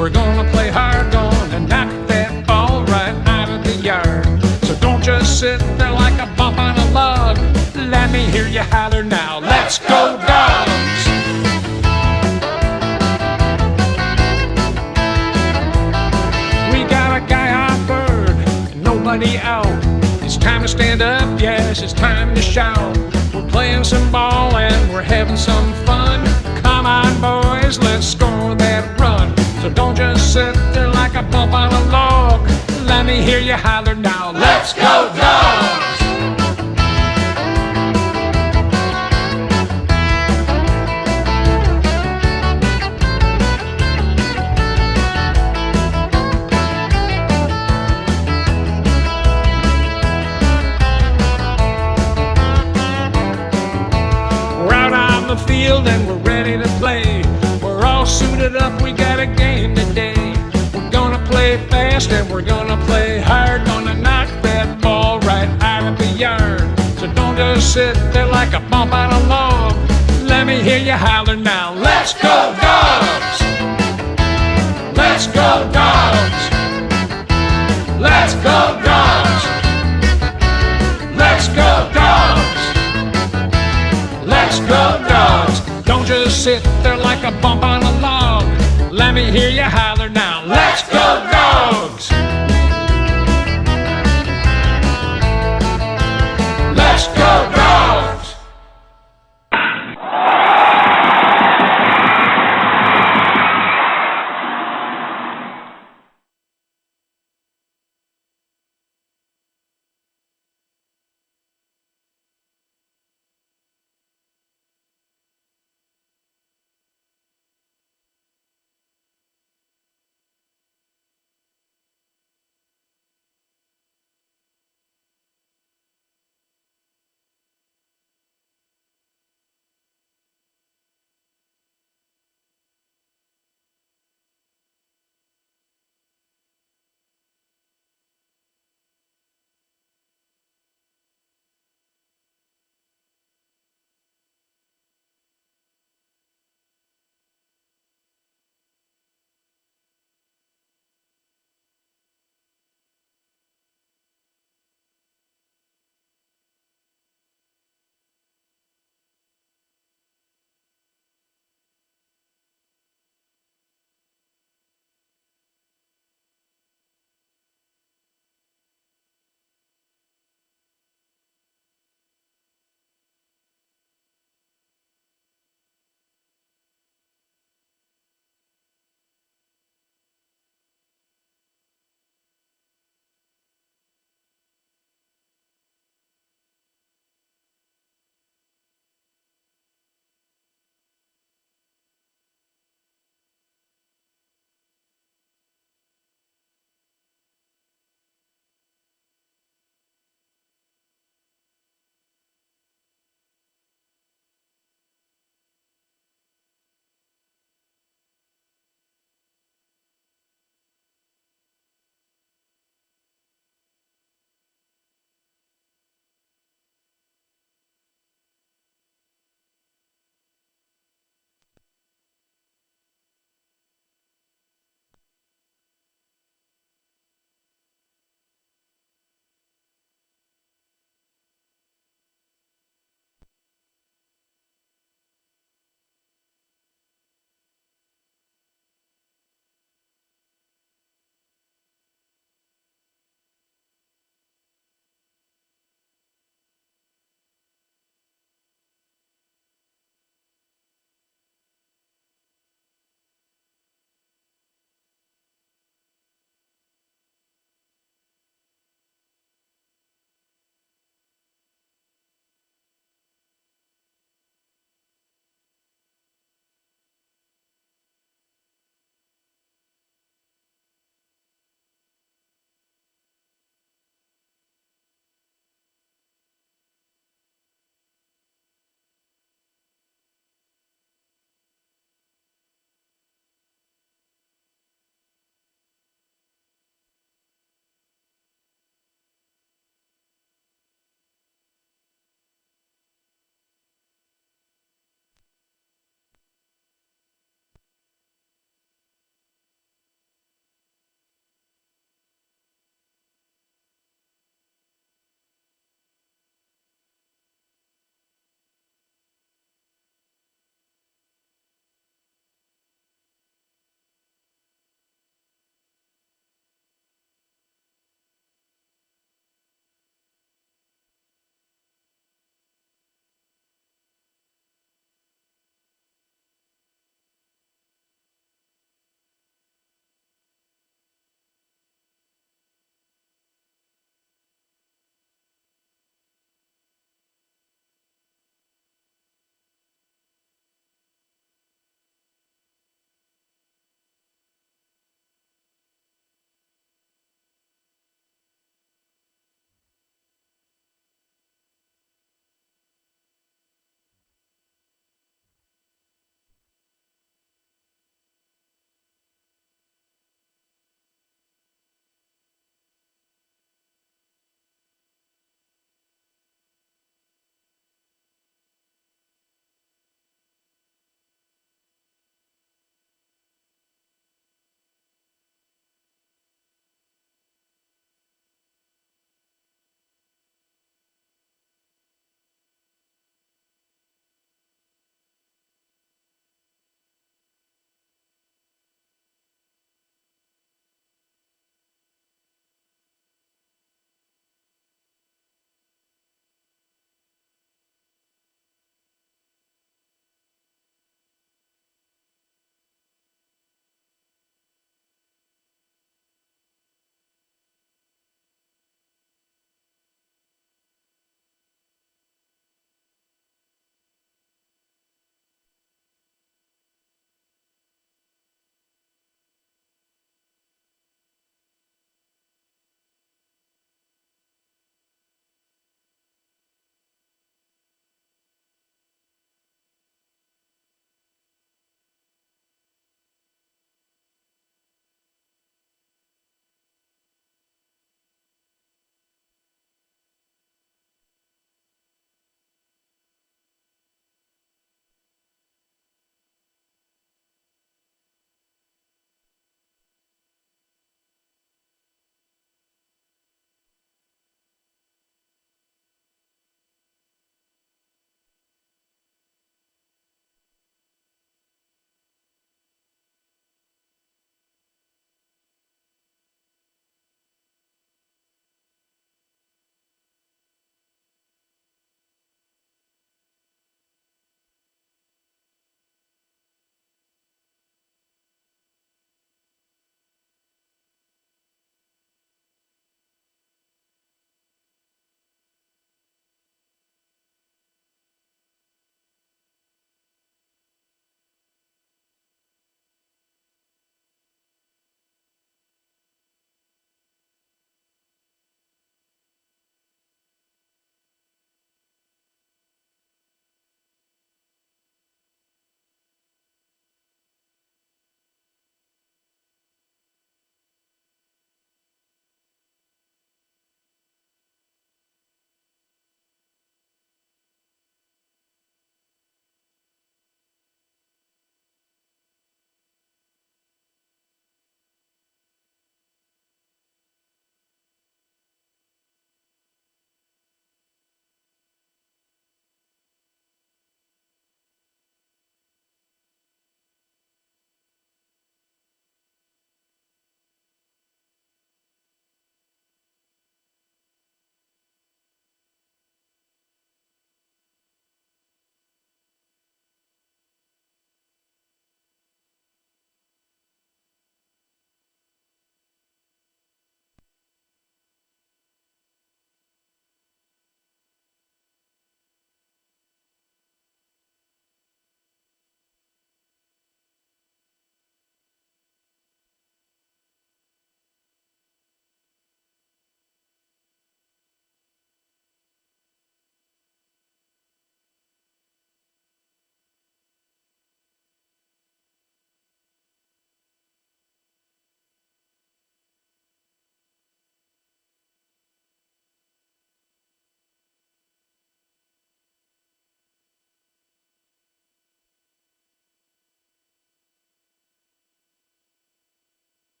We're gonna play hard, gonna knock that ball right out of the yard. So don't just sit there like a bump on a log. Let me hear you holler now. Let's go, Dogs! We got a guy on third and nobody out. It's time to stand up, yes, it's time to shout. We're playing some ball and we're having some fun. Come on, boys, let's score that run. So don't just sit there like a bump on a log. Let me hear you holler now. Let's go, Dogs! We're out on the field and we're ready to play. We're all suited up, we got a game today. We're gonna play fast and we're gonna play hard. Gonna knock that ball right out of the yard. So don't just sit there like a bump on a log. Let me hear you holler now. Let's go, Dogs! Let's go, Dogs! Let's go, Dogs! Let's go, Dogs! Let's go, Dogs! Don't just sit there like a bump on a log. Let me hear you holler now. Let's go, Dogs! Let's go, Dogs!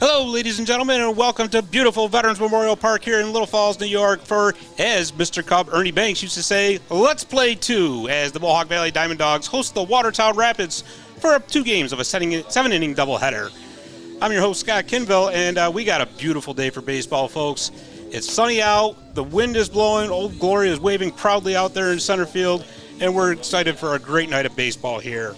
Hello, ladies and gentlemen, and welcome to beautiful Veterans Memorial Park here in Little Falls, New York for, as Mr. Cub Ernie Banks used to say, let's play two, as the Mohawk Valley DiamondDawgs host the Watertown Rapids for 2 games of a 7-inning doubleheader. I'm your host, Scott Kinville, and we got a beautiful day for baseball, folks. It's sunny out, the wind is blowing, Old Glory is waving proudly out there in center field, and we're excited for a great night of baseball here.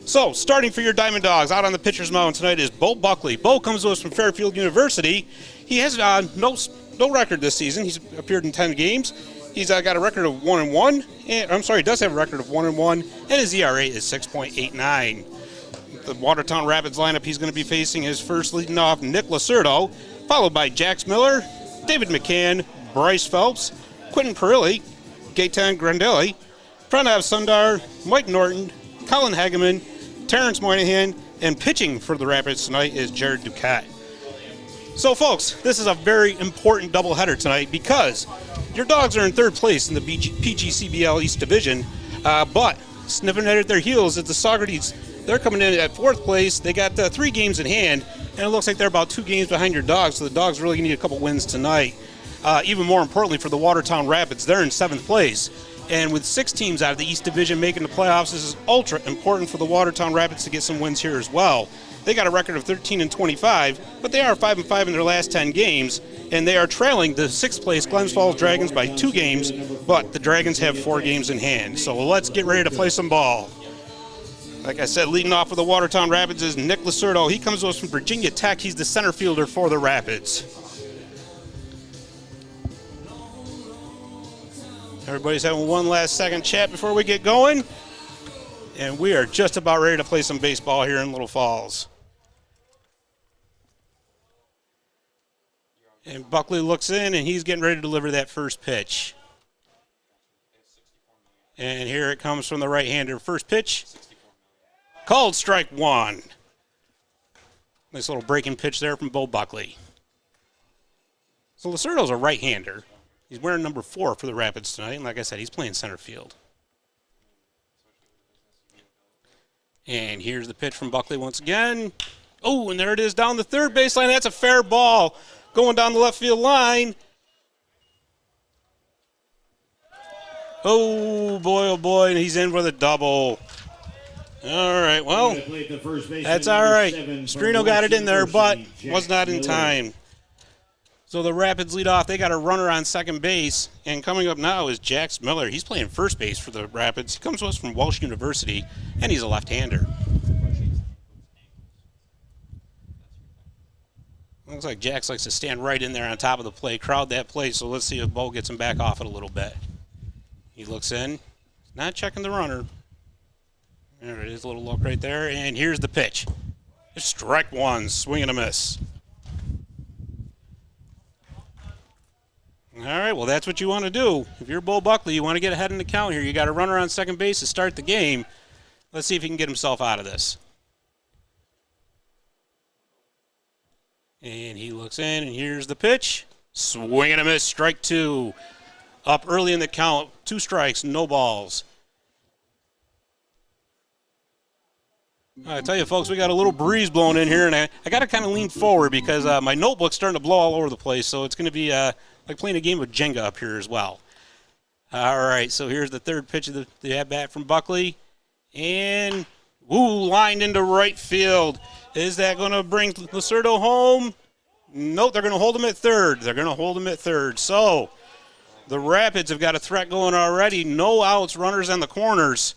So, starting for your DiamondDawgs, out on the pitcher's mound tonight is Bo Buckley. Bo comes to us from Fairfield University. He has no record this season. He's appeared in 10 games. He's got a record of 1-1. He does have a record of 1-1, and his ERA is 6.89. The Watertown Rapids lineup he's going to be facing is first leading off Nick Lacerdo, followed by Jax Miller, David McCann, Bryce Phelps, Quentin Perilli, Gaetan Grandelli, Pranav Sundar, Mike Norton, Colin Hageman, Terrence Moynihan, and pitching for the Rapids tonight is Jared Duquette. So, folks, this is a very important doubleheader tonight because your Dogs are in 3rd place in the PGCBL East Division, but sniffing at their heels at the Socrates, they're coming in at 4th place. They got 3 games in hand, and it looks like they're about 2 games behind your Dogs, so the Dogs really need a couple wins tonight. Even more importantly for the Watertown Rapids, they're in 7th place. And with 6 teams out of the East Division making the playoffs, this is ultra important for the Watertown Rapids to get some wins here as well. They got a record of 13-25, but they are 5-5 in their last 10 games, and they are trailing the 6th place Glens Falls Dragons by 2 games, but the Dragons have 4 games in hand. So let's get ready to play some ball. Like I said, leading off with the Watertown Rapids is Nick Lacerdo. He comes to us from Virginia Tech. He's the center fielder for the Rapids. Everybody's having one last second chat before we get going. And we are just about ready to play some baseball here in Little Falls. And Buckley looks in, and he's getting ready to deliver that first pitch. And here it comes from the right-hander. First pitch, called strike 1. Nice little breaking pitch there from Bo Buckley. So Lacerdo's a right-hander. He's wearing number 4 for the Rapids tonight, and like I said, he's playing center field. And here's the pitch from Buckley once again. Oh, and there it is down the third baseline. That's a fair ball going down the left field line. Oh, boy, and he's in with a double. All right, well, that's all right. Strino got it in there, but was not in time. So the Rapids lead off. They got a runner on second base, and coming up now is Jax Miller. He's playing first base for the Rapids. He comes to us from Walsh University, and he's a left-hander. Looks like Jax likes to stand right in there on top of the plate, crowd that plate, so let's see if Bo gets him back off it a little bit. He looks in, not checking the runner. There it is, a little look right there, and here's the pitch. It's strike 1, swing and a miss. All right, well, that's what you want to do. If you're Bo Buckley, you want to get ahead in the count here. You got a runner on second base to start the game. Let's see if he can get himself out of this. And he looks in, and here's the pitch. Swing and a miss, strike 2. Up early in the count, 2 strikes, no balls. I tell you, folks, we got a little breeze blowing in here, and I got to kind of lean forward because my notebook's starting to blow all over the place, so it's going to be like playing a game of Jenga up here as well. All right, so here's the third pitch of the at-bat from Buckley. And, lined into right field. Is that going to bring Lacerdo home? Nope, they're going to hold him at third. So the Rapids have got a threat going already. No outs, runners on the corners.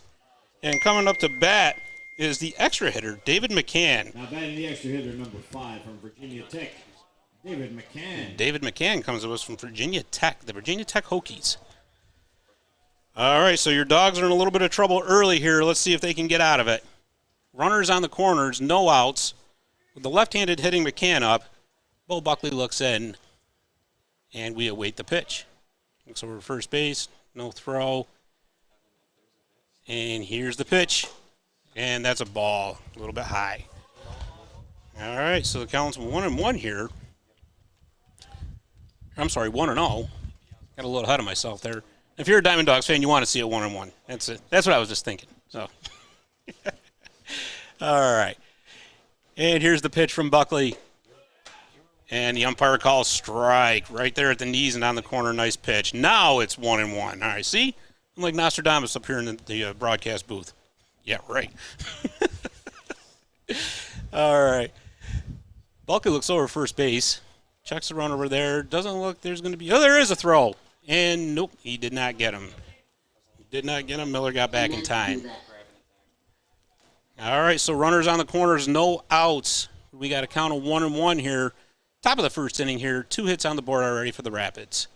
And coming up to bat is the extra hitter, David McCann. Now batting the extra hitter, number 5 from Virginia Tech, David McCann. David McCann comes to us from Virginia Tech, the Virginia Tech Hokies. All right, so your Dogs are in a little bit of trouble early here. Let's see if they can get out of it. Runners on the corners, no outs. With the left-handed hitting McCann up, Bo Buckley looks in, and we await the pitch. Looks over first base, no throw. And here's the pitch. And that's a ball, a little bit high. All right, so the count's 1-1 here. I'm sorry, 1-0. Got a little ahead of myself there. If you're a DiamondDawgs fan, you want to see it 1-1. That's it. That's what I was just thinking. So, all right. And here's the pitch from Buckley. And the umpire calls strike right there at the knees and on the corner. Nice pitch. Now it's 1-1. All right, see? I'm like Nostradamus up here in the broadcast booth. Yeah, right. All right. Bulky looks over first base. Checks the run over there. Doesn't look there's going to be... Oh, there is a throw. And nope, he did not get him. Did not get him. Miller got back in time. All right, so runners on the corners, no outs. We got a count of 1-1 here. Top of the first inning here. 2 hits on the board already for the Rapids.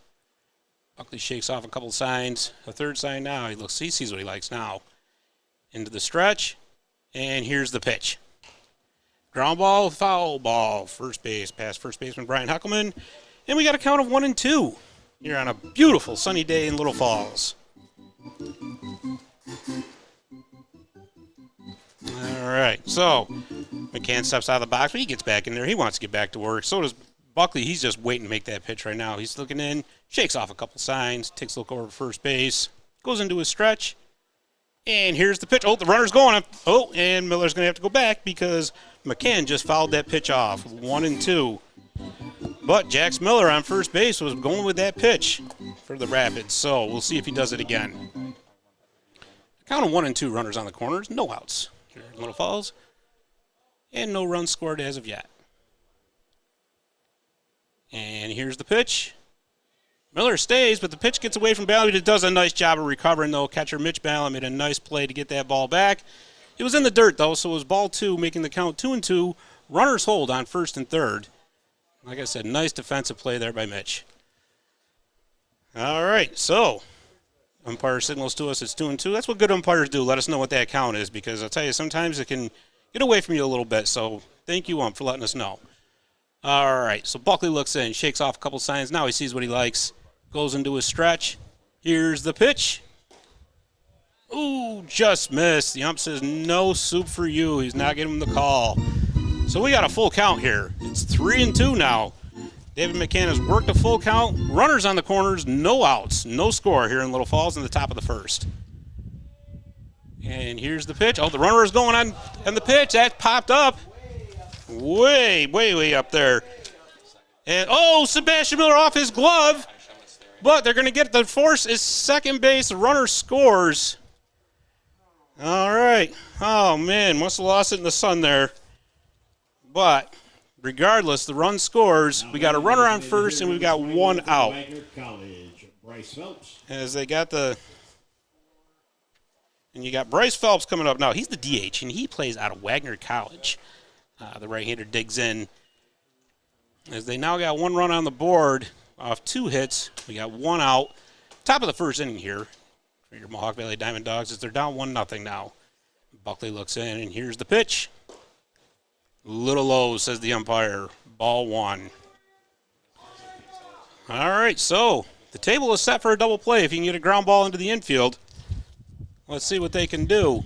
Buckley shakes off a couple signs. A third sign now. He sees what he likes now. Into the stretch. And here's the pitch. Ground ball, foul ball. First base, past first baseman Brian Huckelman. And we got a count of 1-2 here on a beautiful sunny day in Little Falls. All right, so McCann steps out of the box, but he gets back in there. He wants to get back to work. So does Buckley. He's just waiting to make that pitch right now. He's looking in, shakes off a couple signs, takes a look over first base, goes into his stretch, and here's the pitch. Oh, the runner's going. Oh, and Miller's going to have to go back because McCann just fouled that pitch off. 1-2. But Jax Miller on first base was going with that pitch for the Rapids, so we'll see if he does it again. Count of 1-2 runners on the corners, no outs here in Little Falls, and no runs scored as of yet. And here's the pitch. Miller stays, but the pitch gets away from Ballard. It does a nice job of recovering, though. Catcher Mitch Ballard made a nice play to get that ball back. It was in the dirt, though, so it was ball 2, making the count 2-2. Runners hold on first and third. Like I said, nice defensive play there by Mitch. All right, so umpire signals to us it's 2-2. That's what good umpires do. Let us know what that count is, because I'll tell you, sometimes it can get away from you a little bit. So thank you, ump, for letting us know. All right, so Buckley looks in, shakes off a couple signs. Now he sees what he likes, goes into his stretch. Here's the pitch. Ooh, just missed. The ump says no soup for you. He's not giving him the call. So we got a full count here. It's 3-2 now. David McCann has worked a full count. Runners on the corners, no outs, no score here in Little Falls in the top of the first. And here's the pitch. Oh, the runner is going on the pitch. That popped up way up there. And, oh, Sebastian Miller off his glove. But they're going to get the force is second base. The runner scores. All right. Oh, man, must have lost it in the sun there. But regardless, the run scores. We got a runner on first, and we've got 1 out. As they got the... And you got Bryce Phelps coming up now. He's the DH, and he plays out of Wagner College. The right-hander digs in. As they now got 1 run on the board off 2 hits. We got 1 out. Top of the first inning here for your Mohawk Valley DiamondDawgs as they're down 1-0 now. Buckley looks in, and here's the pitch. Little low, says the umpire. Ball 1. All right, so the table is set for a double play if you can get a ground ball into the infield. Let's see what they can do.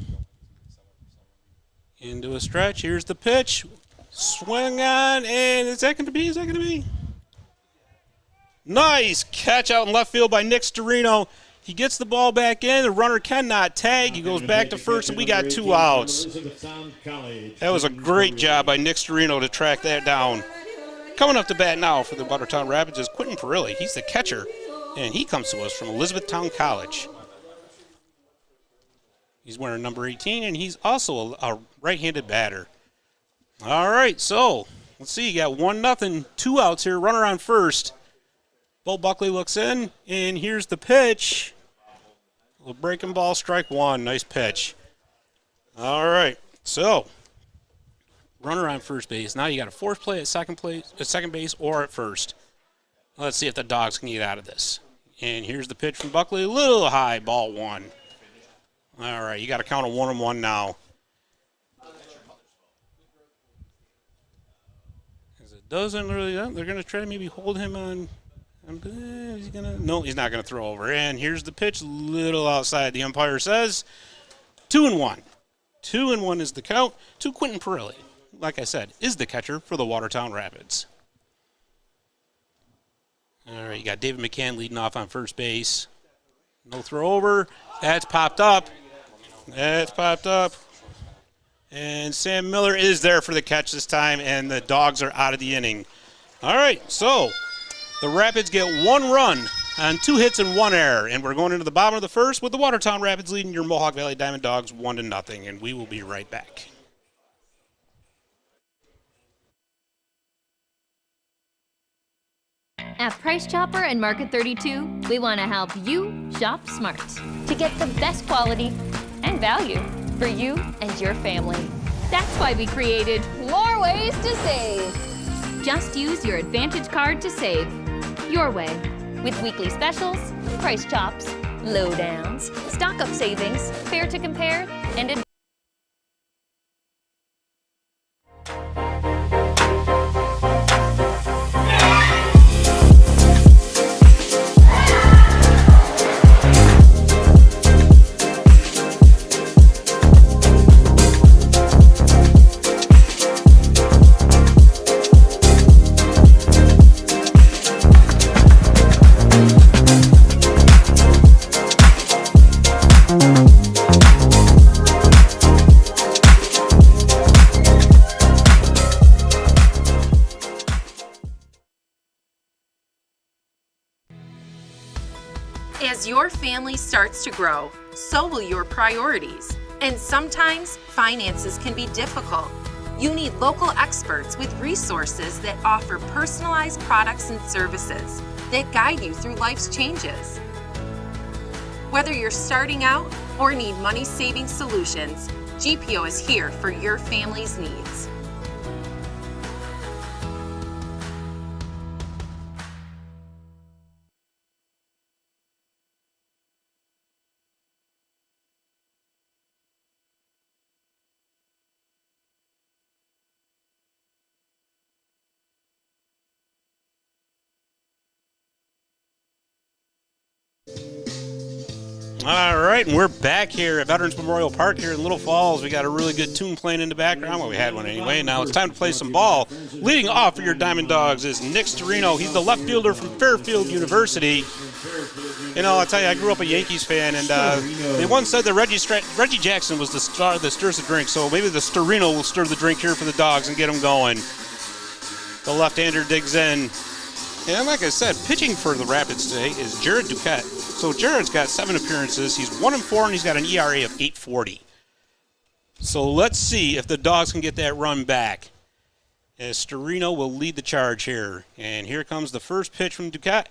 Into a stretch. Here's the pitch. Swing on, and is that going to be? Nice catch out in left field by Nick Storino. He gets the ball back in. The runner cannot tag. He goes back to first, and we got 2 outs. That was a great job by Nick Storino to track that down. Coming up to bat now for the Buttertown Rapids is Quentin Perilli. He's the catcher, and he comes to us from Elizabethtown College. He's wearing number 18, and he's also a right-handed batter. All right, so let's see. You got 1-0, 2 outs here. Runner on first. Bo Buckley looks in, and here's the pitch. A little breaking ball, strike 1. Nice pitch. All right, so runner on first base. Now you got a force play at second base or at first. Let's see if the Dogs can get out of this. And here's the pitch from Buckley. A little high, ball 1. All right, you got to count a 1-1 now. As it doesn't really, they're going to try to maybe hold him on. Is he gonna? No, he's not going to throw over. And here's the pitch, little outside. The umpire says 2-1. 2-1 is the count to Quentin Perilli. Like I said, is the catcher for the Watertown Rapids. All right, you got David McCann leading off on first base. No throw over. That's popped up. And Sam Miller is there for the catch this time, and the Dogs are out of the inning. All right, so the Rapids get 1 run on 2 hits and 1 error, and we're going into the bottom of the first with the Watertown Rapids leading your Mohawk Valley DiamondDawgs 1-0, and we will be right back. At Price Chopper and Market 32, we want to help you shop smart to get the best quality and value for you and your family. That's why we created More ways to save. Just Use Your Advantage Card to save your way with weekly specials, price chops, lowdowns, stock up savings, fair to compare, and As your family starts to grow, so will your priorities. And sometimes finances can be difficult. You need local experts with resources that offer personalized products and services that guide you through life's changes. Whether you're starting out or need money-saving solutions, GPO is here for your family's needs. All right, and we're back here at Veterans Memorial Park here in Little Falls. We got a really good tune playing in the background. Well, we had one anyway. Now it's time to play some ball. Leading off for your DiamondDawgs is Nick Storino. He's the left fielder from Fairfield University. You know, I'll tell you, I grew up a Yankees fan, and they once said that Reggie Jackson was the star that stirs the drink, so maybe the Storino will stir the drink here for the Dogs and get them going. The left-hander digs in. And like I said, pitching for the Rapids today is Jared Duquette. So Jared's got 7 appearances. He's 1-4, and he's got an ERA of 8.40. So let's see if the Dogs can get that run back, as Storino will lead the charge here. And here comes the first pitch from Duquette.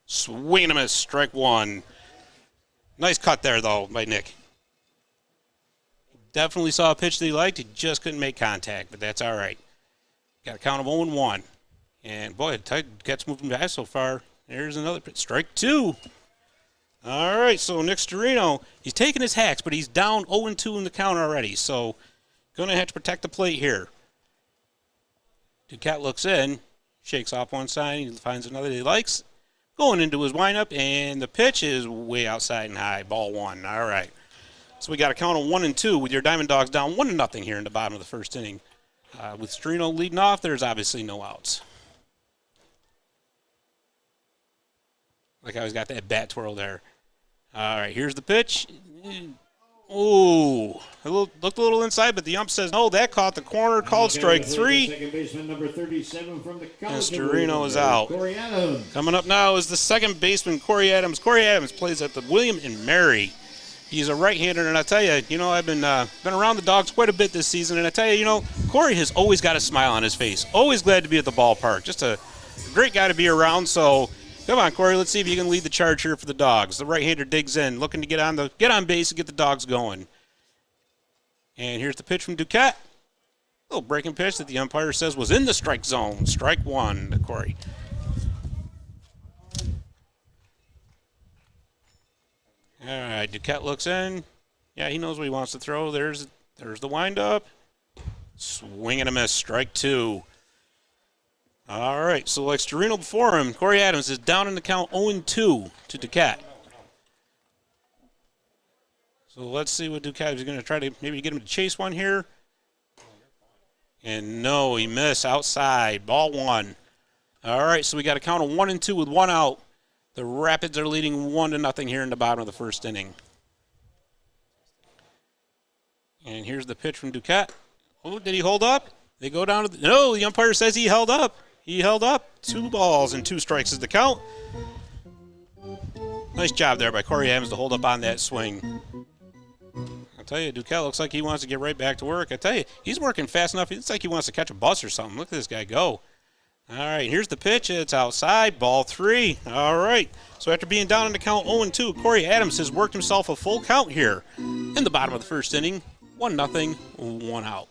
Swing and a miss, strike 1. Nice cut there, though, by Nick. Definitely saw a pitch that he liked. He just couldn't make contact, but that's all right. Got a count of 0-1. And, boy, Duquette's moving back so far. There's another pitch. Strike 2. All right, so Nick Storino, he's taking his hacks, but he's down 0-2 in the count already. So going to have to protect the plate here. Duquette looks in, shakes off one side, he finds another that he likes. Going into his windup, and the pitch is way outside and high. Ball 1. All right. So we got a count of 1-2 with your DiamondDawgs down 1-0 here in the bottom of the first inning. With Storino leading off, there's obviously no outs. Like I always got that bat twirl there. All right, here's the pitch. Ooh, looked a little inside, but the ump says no. That caught the corner, called strike 3. Second baseman number 37 from the And Storino is out. Corey Adams. Coming up now is the second baseman, Corey Adams. Corey Adams plays at the William and Mary. He's a right-hander, and I tell you, you know, I've been around the Dogs quite a bit this season, and I tell you, you know, Corey has always got a smile on his face. Always glad to be at the ballpark. Just a great guy to be around. So come on, Corey, let's see if you can lead the charge here for the Dogs. The right-hander digs in, looking to get on base and get the Dogs going. And here's the pitch from Duquette. Little breaking pitch that the umpire says was in the strike zone. Strike 1 to Corey. All right, Duquette looks in. Yeah, he knows what he wants to throw. There's the windup. Swing and a miss. Strike 2. All right, so like Storino before him, Corey Adams is down in the count 0-2 to Duquette. So let's see what Duquette is going to try to maybe get him to chase one here. And no, he missed outside. Ball 1. All right, so we got a count of 1-2 with 1 out. The Rapids are leading 1-0 here in the bottom of the first inning. And here's the pitch from Duquette. Oh, did he hold up? They go down to no, the umpire says he held up. He held up. 2 balls and 2 strikes is the count. Nice job there by Corey Adams to hold up on that swing. I'll tell you, Duquette looks like he wants to get right back to work. I tell you, he's working fast enough. It's like he wants to catch a bus or something. Look at this guy go. All right, here's the pitch. It's outside. Ball 3. All right. So after being down in the count 0-2, Corey Adams has worked himself a full count here in the bottom of the first inning. 1-0, 1 out.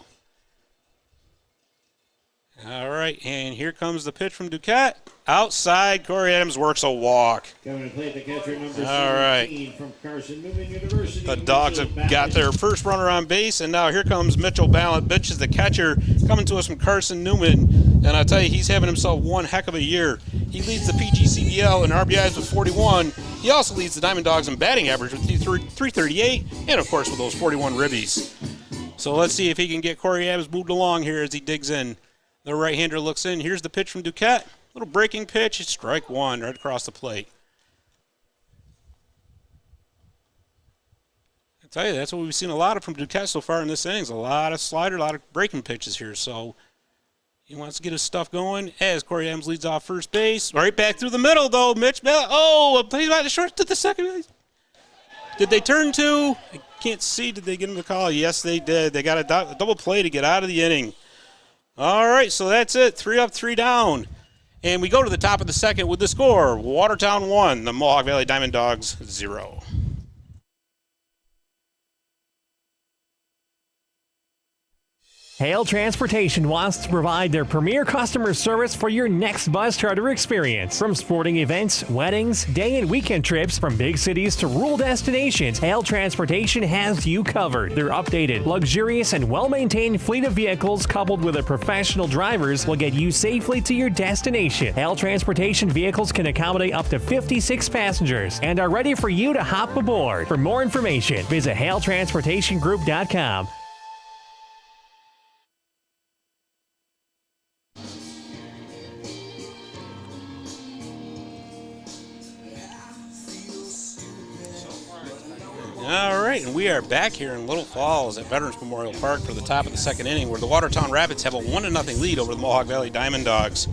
All right, and here comes the pitch from Duquette. Outside, Corey Adams works a walk. Coming to play the catcher number All right. 17 from Carson Newman University. The Dogs have got their first runner on base, and now here comes Mitchell Ballant. Mitch is the catcher coming to us from Carson Newman. And I tell you, he's having himself one heck of a year. He leads the PGCBL in RBIs with 41. He also leads the DiamondDawgs in batting average with 338, and of course with those 41 ribbies. So let's see if he can get Corey Adams moved along here as he digs in. The right-hander looks in. Here's the pitch from Duquette. Little breaking pitch. It's strike 1 right across the plate. I tell you, that's what we've seen a lot of from Duquette so far in this innings. A lot of slider, a lot of breaking pitches here. So he wants to get his stuff going as Corey Adams leads off first base. Right back through the middle, though. Mitch Bell. Oh, he's by the short to the second base. Did they turn 2? I can't see. Did they get him to call? Yes, they did. They got a double play to get out of the inning. All right, so that's it. 3 up, 3 down. And we go to the top of the second with the score. Watertown 1, the Mohawk Valley DiamondDawgs 0. Hale Transportation wants to provide their premier customer service for your next bus charter experience. From sporting events, weddings, day and weekend trips, from big cities to rural destinations, Hale Transportation has you covered. Their updated, luxurious, and well-maintained fleet of vehicles coupled with a professional drivers will get you safely to your destination. Hale Transportation vehicles can accommodate up to 56 passengers and are ready for you to hop aboard. For more information, visit HaleTransportationGroup.com. All right, and we are back here in Little Falls at Veterans Memorial Park for the top of the second inning, where the Watertown Rapids have a 1-0 lead over the Mohawk Valley DiamondDawgs.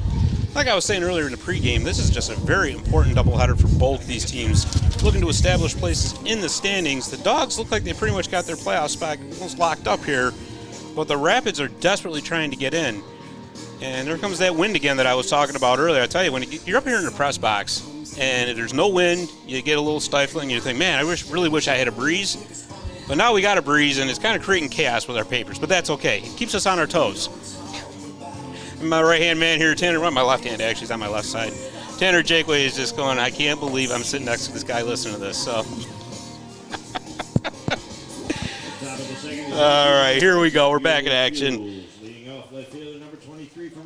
Like I was saying earlier in the pregame, this is just a very important doubleheader for both these teams, looking to establish places in the standings. The Dogs look like they pretty much got their playoff spot almost locked up here, but the Rapids are desperately trying to get in. And there comes that wind again that I was talking about earlier. I tell you, when you're up here in the press box and there's no wind, you get a little stifling. You think, man, I really wish I had a breeze. But now we got a breeze, and it's kind of creating chaos with our papers. But that's okay. It keeps us on our toes. My right-hand man here, Tanner, well, my left hand actually is on my left side. Tanner Jakeway is just going, I can't believe I'm sitting next to this guy listening to this. So, all right, here we go. We're back in action.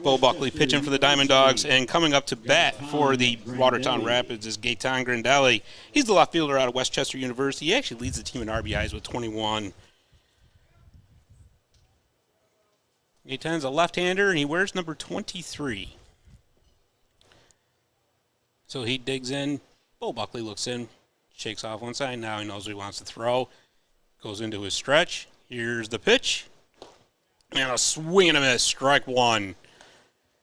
Bo Buckley pitching for the DiamondDawgs, and coming up to bat for the Watertown Rapids is Gaetan Grindelli. He's the left fielder out of Westchester University. He actually leads the team in RBIs with 21. Gaetan's a left-hander, and he wears number 23. So he digs in. Bo Buckley looks in, shakes off one side. Now he knows what he wants to throw. Goes into his stretch. Here's the pitch. And a swing and a miss, strike 1.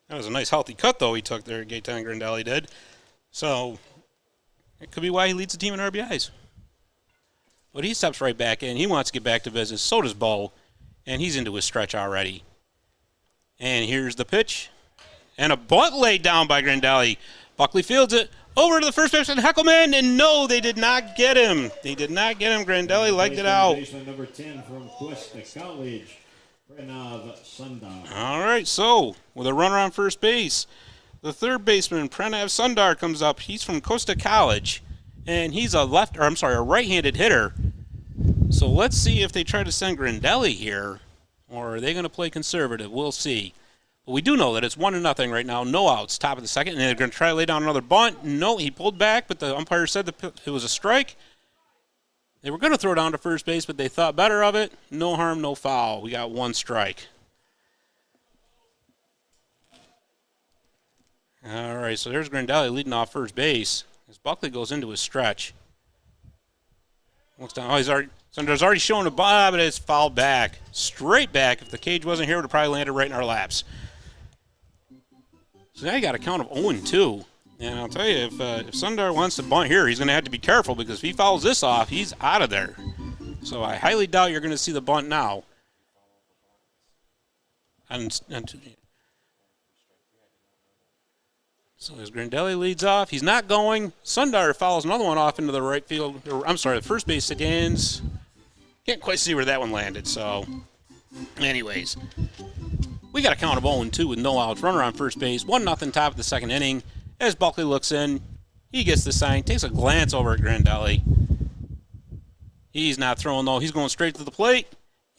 That was a nice healthy cut, though, he took there, Gaetan Grindelli did. So it could be why he leads the team in RBIs. But he steps right back in. He wants to get back to business. So does Bo. And he's into his stretch already. And here's the pitch. And a bunt laid down by Grindelli. Buckley fields it over to the first baseman, Heckelman. And no, they did not get him. They did not get him. Grindelli legged it out. Baseman number 10 from Cuesta College, Pranav Sundar. All right, so with a runner on first base, the third baseman, Pranav Sundar, comes up. He's from Costa College, and he's a right-handed hitter. So let's see if they try to send Grindelli here, or are they going to play conservative? We'll see. But we do know that it's 1-0 right now, no outs, top of the second, and they're going to try to lay down another bunt. No, he pulled back, but the umpire said it was a strike. They were going to throw down to first base, but they thought better of it. No harm, no foul. We got 1 strike. All right, so there's Grindelli leading off first base as Buckley goes into his stretch. Looks down. Oh, Sundar's already shown a bunt, but it's fouled back. Straight back. If the cage wasn't here, it would have probably landed right in our laps. So now you got a count of 0-2. And I'll tell you, if Sundar wants to bunt here, he's going to have to be careful because if he fouls this off, he's out of there. So I highly doubt you're going to see the bunt now. So as Grandelli leads off, he's not going. Sundar fouls another one off into the right field. I'm sorry, the first base stands. Can't quite see where that one landed. So, anyways, we got a count of 0-2 with no outs. Runner on first base. 1-0 top of the second inning. As Buckley looks in, he gets the sign, takes a glance over at Grandelli. He's not throwing though. He's going straight to the plate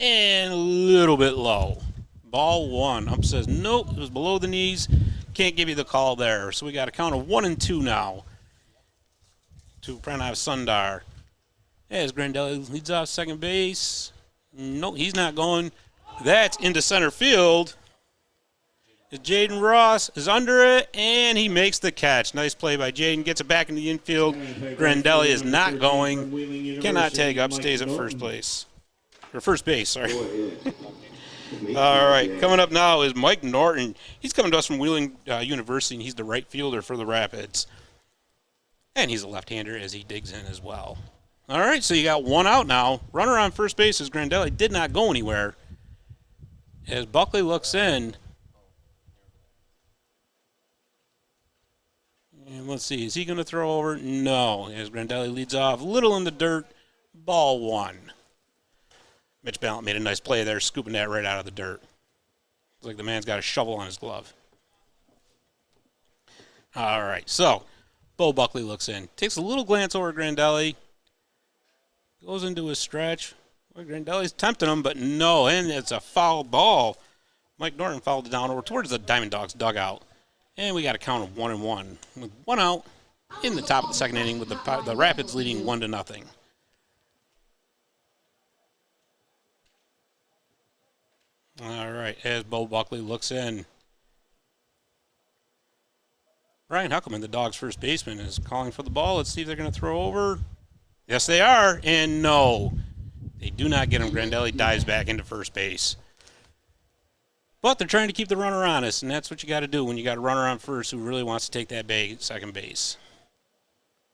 and a little bit low. Ball 1. Ump says nope. It was below the knees. Can't give you the call there. So we got a count of 1-2 now to Pranav Sundar. As Grandelli leads off second base. Nope, he's not going. That's into center field. Jaden Ross is under it, and he makes the catch. Nice play by Jaden. Gets it back into the infield. Grandelli is not going. Cannot take up. Stays at first place. Or first base, sorry. All right, coming up now is Mike Norton. He's coming to us from Wheeling University, and he's the right fielder for the Rapids. And he's a left-hander as he digs in as well. All right, so you got one out now. Runner on first base as Grandelli did not go anywhere. As Buckley looks in. And let's see, is he going to throw over? No. As Grandelli leads off, a little in the dirt, ball 1. Mitch Ballant made a nice play there, scooping that right out of the dirt. Looks like the man's got a shovel on his glove. All right, so Bo Buckley looks in. Takes a little glance over at Grandelli. Goes into his stretch. Well, Grandelli's tempting him, but no, and it's a foul ball. Mike Norton fouled it down over towards the DiamondDawgs dugout. And we got a count of 1-1 with one out in the top of the second inning with the Rapids leading 1-0. All right, as Bo Buckley looks in. Ryan Huckelman, the Dawgs' first baseman, is calling for the ball. Let's see if they're going to throw over. Yes, they are, and no. They do not get him. Grandelli dives back into first base. But they're trying to keep the runner honest, and that's what you got to do when you got a runner on first who really wants to take that second base.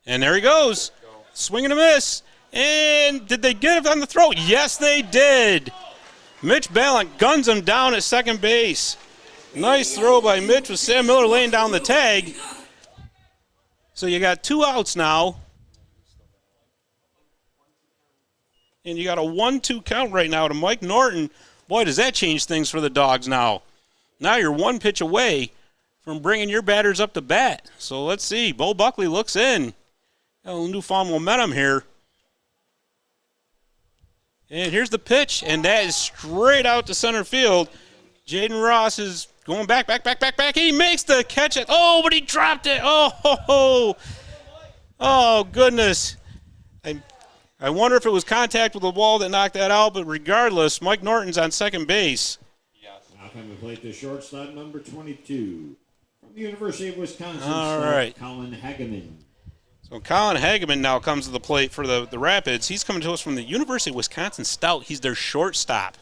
And there he goes. Swing and a miss. And did they get it on the throw? Yes, they did. Mitch Ballant guns him down at second base. Nice throw by Mitch with Sam Miller laying down the tag. So you got 2 outs now. And you got a 1-2 count right now to Mike Norton. Boy, does that change things for the Dawgs now. Now you're 1 pitch away from bringing your batters up to bat. So let's see. Bo Buckley looks in. Got a little newfound momentum here. And here's the pitch, and that is straight out to center field. Jaden Ross is going back. He makes the catch. But he dropped it. Oh, goodness. I wonder if it was contact with the wall that knocked that out, but regardless, Mike Norton's on second base. Now coming to plate the shortstop, number 22, from the University of Wisconsin, all right. Colin Hageman. So Colin Hageman now comes to the plate for the Rapids. He's coming to us from the University of Wisconsin Stout. He's their shortstop.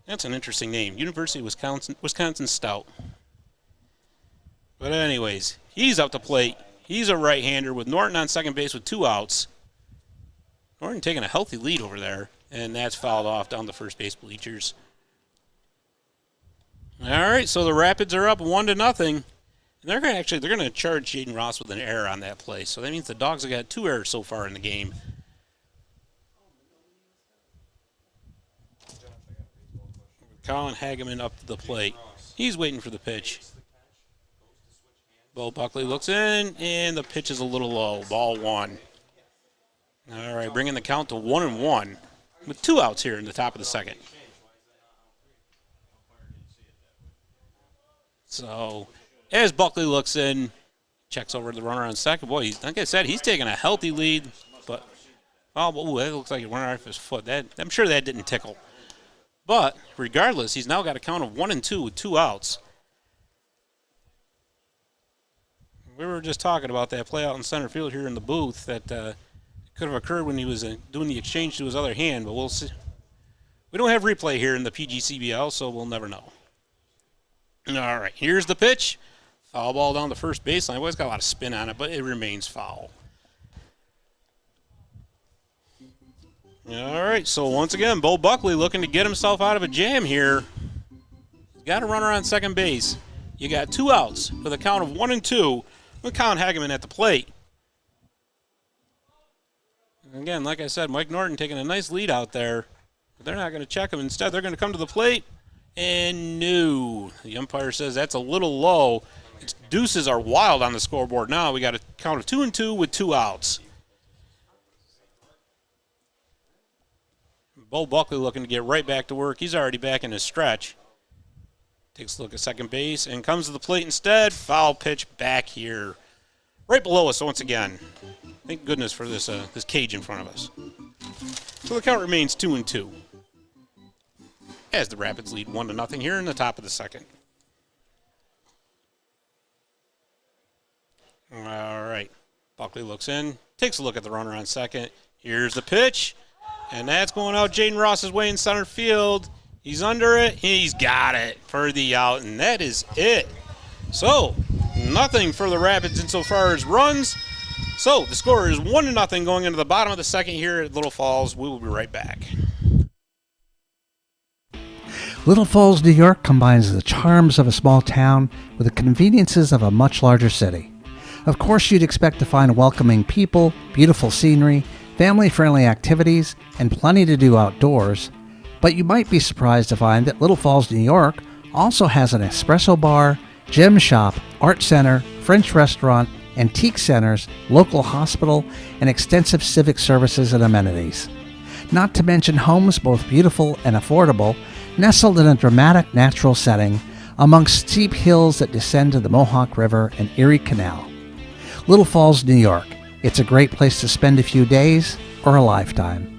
That's an interesting name, University of Wisconsin Stout. But anyways, he's up to plate. He's a right-hander with Norton on second base with 2 outs. Norton taking a healthy lead over there, and that's fouled off down the first base bleachers. All right, so the Rapids are up 1-0. And they're going to charge Jaden Ross with an error on that play. So that means the Dawgs have got 2 errors so far in the game. Colin Hageman up to the plate. He's waiting for the pitch. Bo Buckley looks in, and the pitch is a little low. Ball 1. All right, bringing the count to 1-1 with 2 outs here in the top of the second. So as Buckley looks in, checks over the runner on second. Boy, like I said, he's taking a healthy lead. But, that looks like it went off his foot. I'm sure that didn't tickle. But regardless, he's now got a count of 1-2 with 2 outs. We were just talking about that play out in center field here in the booth that could have occurred when he was doing the exchange to his other hand, but we'll see. We don't have replay here in the PGCBL, so we'll never know. All right, here's the pitch. Foul ball down the first baseline. Well, it's got a lot of spin on it, but it remains foul. All right, so once again, Bo Buckley looking to get himself out of a jam here. He's got a runner on second base. You got 2 outs with a count of 1-2 with Colin Hageman at the plate. And again, like I said, Mike Norton taking a nice lead out there. But they're not going to check him. Instead, they're going to come to the plate. And no. The umpire says that's a little low. Its deuces are wild on the scoreboard now. We got a count of 2-2 with 2 outs. Bo Buckley looking to get right back to work. He's already back in his stretch. Takes a look at second base and comes to the plate instead. Foul pitch back here. Right below us once again. Thank goodness for this this cage in front of us. So the count remains 2-2. As the Rapids lead 1-0 here in the top of the second. All right. Buckley looks in. Takes a look at the runner on second. Here's the pitch. And that's going out Jaden Ross's way in center field. He's under it. He's got it for the out, and that is it. So, nothing for the Rapids insofar as runs. So, the score is 1-0 going into the bottom of the second here at Little Falls. We will be right back. Little Falls, New York combines the charms of a small town with the conveniences of a much larger city. Of course, you'd expect to find welcoming people, beautiful scenery, family-friendly activities, and plenty to do outdoors, but you might be surprised to find that Little Falls, New York also has an espresso bar, gem shop, art center, French restaurant, antique centers, local hospital, and extensive civic services and amenities. Not to mention homes both beautiful and affordable, nestled in a dramatic natural setting amongst steep hills that descend to the Mohawk River and Erie Canal. Little Falls, New York. It's a great place to spend a few days or a lifetime.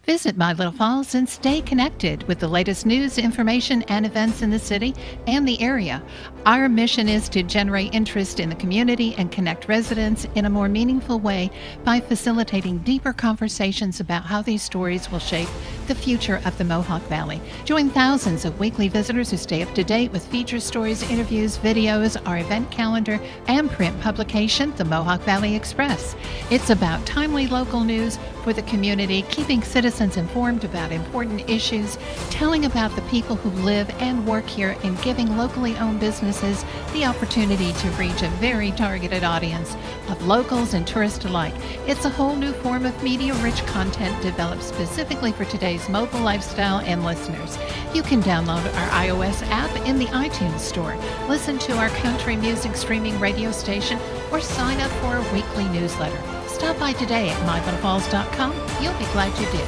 Visit My Little Falls and stay connected with the latest news, information, and events in the city and the area. Our mission is to generate interest in the community and connect residents in a more meaningful way by facilitating deeper conversations about how these stories will shape the future of the Mohawk Valley. Join thousands of weekly visitors who stay up to date with feature stories, interviews, videos, our event calendar, and print publication, the Mohawk Valley Express. It's about timely local news for the community, keeping citizens informed about important issues, telling about the people who live and work here, and giving locally owned businesses the opportunity to reach a very targeted audience of locals and tourists alike. It's a whole new form of media-rich content developed specifically for today's mobile lifestyle and listeners. You can download our iOS app in the iTunes Store, listen to our country music streaming radio station, or sign up for a weekly newsletter. Stop by today at mylittlefalls.com. You'll be glad you did.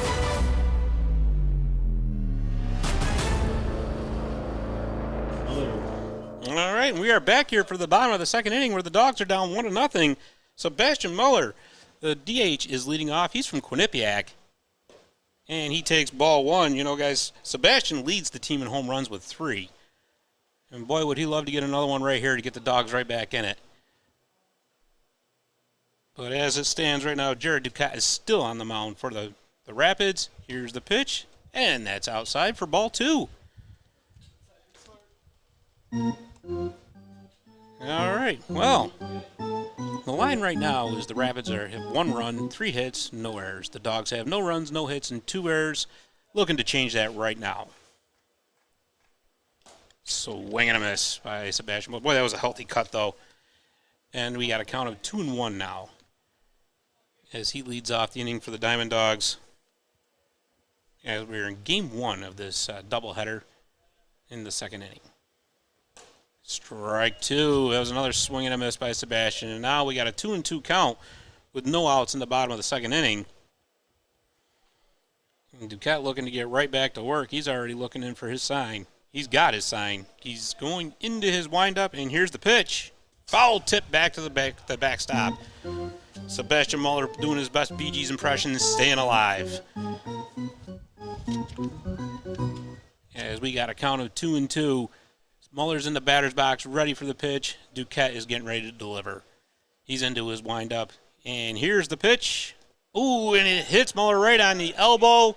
All right, we are back here for the bottom of the second inning where the Dogs are down 1-0. Sebastian Muller, the DH, is leading off. He's from Quinnipiac, and he takes ball one. You know, guys, Sebastian leads the team in home runs with 3. And boy, would he love to get another one right here to get the Dogs right back in it. But as it stands right now, Jared Ducat is still on the mound for the Rapids. Here's the pitch, and that's outside for ball 2. All right, well, the line right now is the Rapids have 1 run, 3 hits, no errors. The Dogs have no runs, no hits, and 2 errors. Looking to change that right now. Swing and a miss by Sebastian. Boy, that was a healthy cut, though. And we got a count of 2-1 now, as he leads off the inning for the DiamondDawgs, as we're in game 1 of this doubleheader in the second inning. Strike 2. That was another swing and a miss by Sebastian. And now we got a 2-2 count with no outs in the bottom of the second inning. And Ducat looking to get right back to work. He's already looking in for his sign. He's got his sign. He's going into his windup, and here's the pitch. Foul tip back to the backstop. Sebastian Muller doing his best Bee Gees impression, staying alive. As we got a count of 2-2. Muller's in the batter's box, ready for the pitch. Duquette is getting ready to deliver. He's into his windup. And here's the pitch. Ooh, and it hits Muller right on the elbow.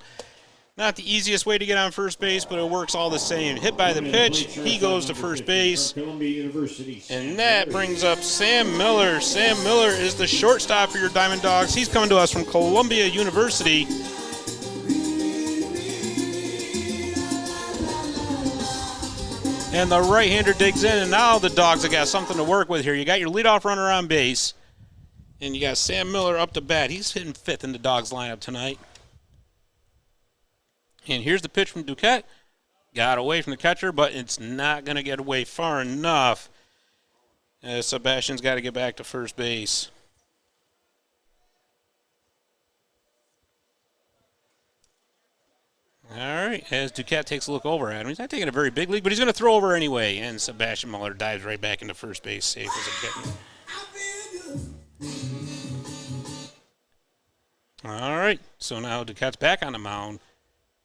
Not the easiest way to get on first base, but it works all the same. Hit by the pitch, he goes to first base. And that brings up Sam Miller. Sam Miller is the shortstop for your Diamond Dogs. He's coming to us from Columbia University. And the right-hander digs in, and now the Dogs have got something to work with here. You got your leadoff runner on base, and you got Sam Miller up to bat. He's hitting fifth in the Dogs lineup tonight. And here's the pitch from Duquette. Got away from the catcher, but it's not going to get away far enough. Sebastian's got to get back to first base. All right, as Duquette takes a look over at him. He's not taking a very big league, but he's going to throw over anyway. And Sebastian Muller dives right back into first base, safe as a kitten. All right, so now Duquette's back on the mound.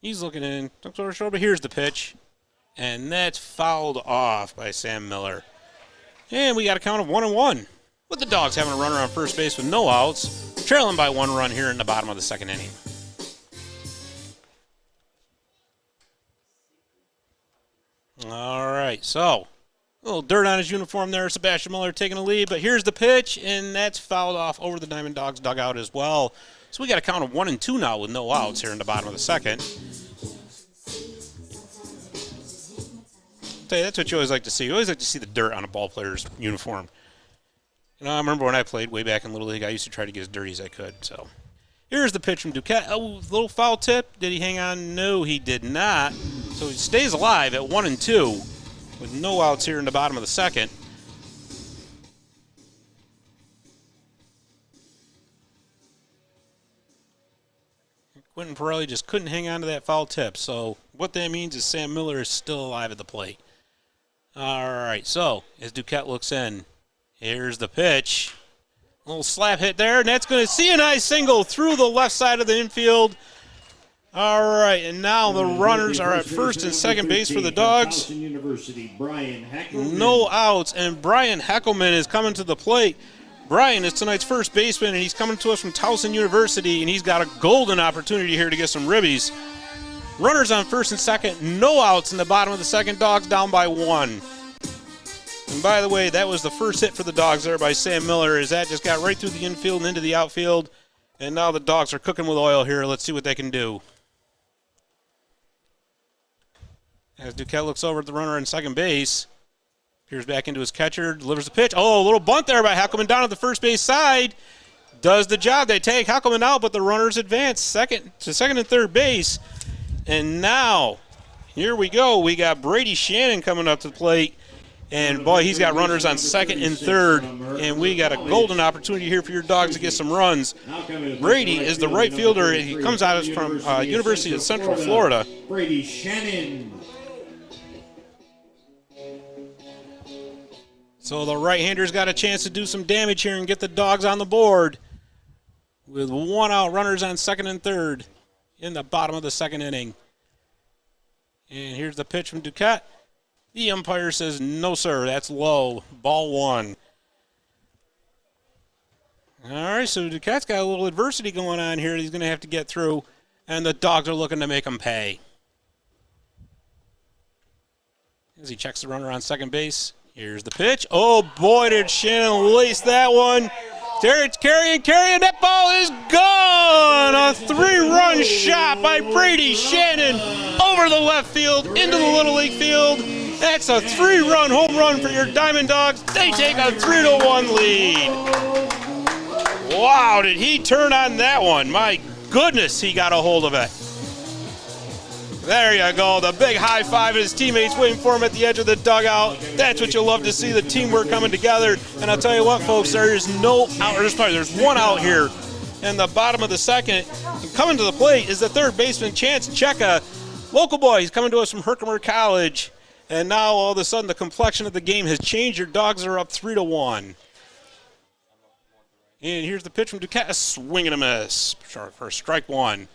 He's looking in, looks over his shoulder, but here's the pitch. And that's fouled off by Sam Miller. And we got a count of 1-1. With the Dogs having a runner on first base with no outs, trailing by 1 run here in the bottom of the second inning. All right, so a little dirt on his uniform there. Sebastian Muller taking a lead, but here's the pitch, and that's fouled off over the Diamond Dogs dugout as well. So we got a count of 1-2 now with no outs here in the bottom of the second. I'll tell you, that's what you always like to see. You always like to see the dirt on a ball player's uniform. You know, I remember when I played way back in Little League, I used to try to get as dirty as I could. So here's the pitch from Duquette. Oh, little foul tip. Did he hang on? No, he did not. So he stays alive at 1-2 with no outs here in the bottom of the second. Quentin Pirelli just couldn't hang on to that foul tip. So what that means is Sam Miller is still alive at the plate. All right, so as Duquette looks in, here's the pitch. A little slap hit there, and that's going to see a nice single through the left side of the infield. All right, and now the runners are at first and second base for the Dogs. No outs, and Brian Heckelman is coming to the plate. Brian is tonight's first baseman, and he's coming to us from Towson University, and he's got a golden opportunity here to get some ribbies. Runners on first and second, no outs in the bottom of the second. Dogs down by 1. And by the way, that was the first hit for the Dogs there by Sam Miller, as that just got right through the infield and into the outfield. And now the Dogs are cooking with oil here. Let's see what they can do. As Duquette looks over at the runner on second base, peers back into his catcher, delivers the pitch. Oh, a little bunt there by Heckelman down at the first base side. Does the job. They take Heckelman out, but the runners advance second and third base. And now, here we go. We got Brady Shannon coming up to the plate. And, boy, he's got runners on second and third. And we got a golden opportunity here for your Dogs to get some runs. Brady is the right fielder. He comes out from University of Central Florida. Brady Shannon. So the right-hander's got a chance to do some damage here and get the Dogs on the board with 1 out, runners on second and third in the bottom of the second inning. And here's the pitch from Duquette. The umpire says, no, sir, that's low. Ball 1. All right, so Duquette's got a little adversity going on here he's going to have to get through, and the Dogs are looking to make him pay. As he checks the runner on second base, here's the pitch. Oh, boy, did Shannon lace that one. It's carrying. That ball is gone. A 3-run shot by Brady Shannon over the left field into the Little League field. That's a 3-run home run for your Diamond Dogs. They take a 3-1 lead. Wow, did he turn on that one? My goodness, he got a hold of it. There you go. The big high five of his teammates waiting for him at the edge of the dugout. That's what you love to see, the teamwork coming together. And I'll tell you what, folks, there's no out. There's 1 out here in the bottom of the second. And coming to the plate is the third baseman, Chance Cheka. Local boy, he's coming to us from Herkimer College. And now all of a sudden the complexion of the game has changed. Your Dogs are up 3-1. And here's the pitch from Duquette. A swing and a miss for strike 1.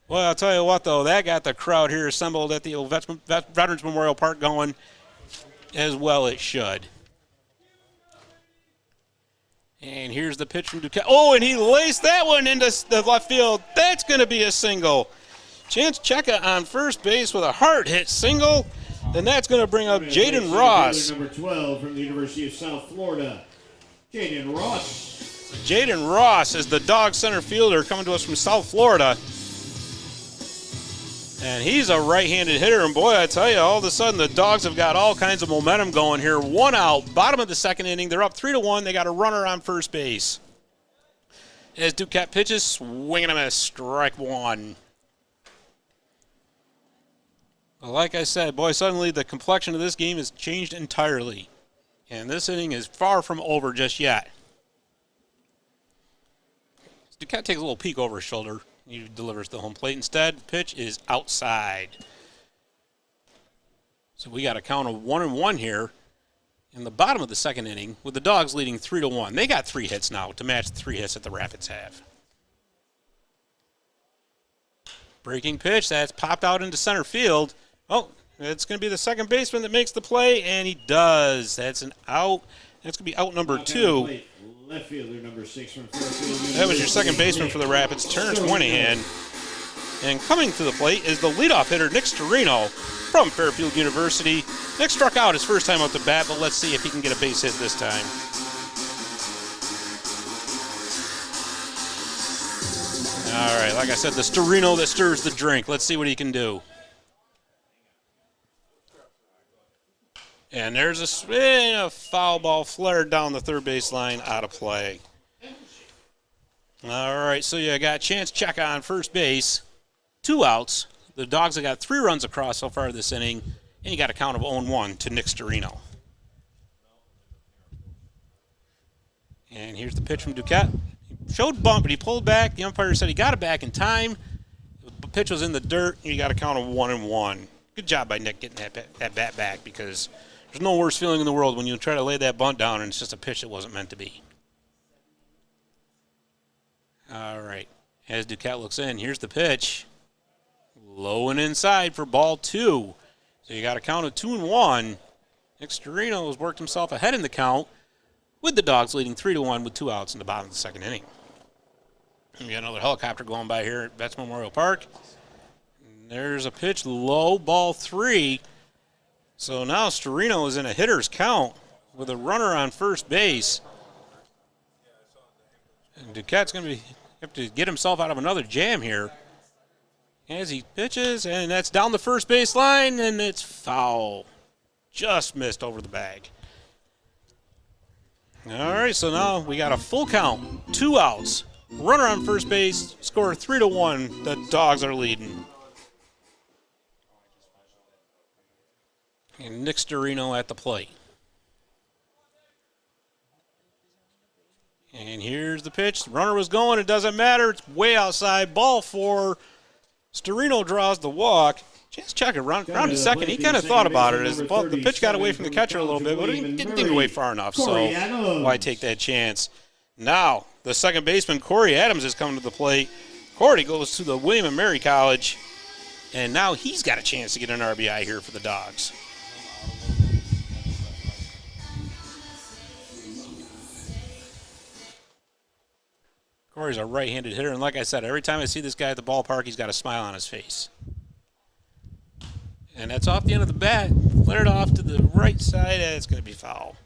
Well, I'll tell you what, though, that got the crowd here assembled at the old Veterans Memorial Park going as well it should. And here's the pitch from Duquette. Oh, and he laced that one into the left field. That's going to be a single. Chance Cheka on first base with a hard hit single. And that's going to bring up Jaden Ross. Number 12 from the University of South Florida, Jaden Ross. Jaden Ross is the Dawgs center fielder coming to us from South Florida. And he's a right-handed hitter. And boy, I tell you, all of a sudden the Dawgs have got all kinds of momentum going here. 1 out, bottom of the second inning. They're up 3-1. They got a runner on first base. As Duquette pitches, swinging him a strike 1. Well, like I said, boy, suddenly the complexion of this game has changed entirely. And this inning is far from over just yet. Duquette takes a little peek over his shoulder. He delivers the home plate instead. The pitch is outside. So we got a count of 1-1 here in the bottom of the second inning with the Dawgs leading 3-1. They got 3 hits now to match the 3 hits that the Rapids have. Breaking pitch, that's popped out into center field. Oh, it's going to be the second baseman that makes the play, and he does. That's an out. That's going to be out number 2. Left fielder number 6 from Fairfield. That was your second baseman for the Rapids, Terrence Moynihan. And coming to the plate is the leadoff hitter, Nick Storino from Fairfield University. Nick struck out his first time out the bat, but let's see if he can get a base hit this time. All right, like I said, the Storino that stirs the drink. Let's see what he can do. And there's a spin, a foul ball flared down the third base line, out of play. All right, so you got Chance Cheka on first base, 2 outs. The Dawgs have got 3 runs across so far this inning, and you got a count of 0-1 to Nick Storino. And here's the pitch from Duquette. He showed bunt, but he pulled back. The umpire said he got it back in time. The pitch was in the dirt, and you got a count of 1-1. Good job by Nick getting that bat back, because there's no worse feeling in the world when you try to lay that bunt down and it's just a pitch that wasn't meant to be. All right. As Duquette looks in, here's the pitch. Low and inside for ball 2. So you got a count of 2-1. Nick Storino has worked himself ahead in the count with the Dawgs leading 3-1 with 2 outs in the bottom of the second inning. And we got another helicopter going by here at Betts Memorial Park. And there's a pitch, low, ball 3. So now Storino is in a hitter's count with a runner on first base. And Duquette's going to have to get himself out of another jam here as he pitches, and that's down the first base line, and it's foul. Just missed over the bag. All right, so now we got a full count, 2 outs. Runner on first base, score 3-1. The Dawgs are leading. And Nick Storino at the plate. And here's the pitch. The runner was going. It doesn't matter. It's way outside. Ball 4. Storino draws the walk. Chance Cheka round to second. He kind of thought about it as the pitch got away from the catcher a little bit, but it didn't get away far enough. So why take that chance? Now the second baseman, Corey Adams, is coming to the plate. Corey goes to the William & Mary College, and now he's got a chance to get an RBI here for the Dawgs. Corey's a right-handed hitter, and like I said, every time I see this guy at the ballpark, he's got a smile on his face. And that's off the end of the bat. Flared off to the right side, and it's going to be foul.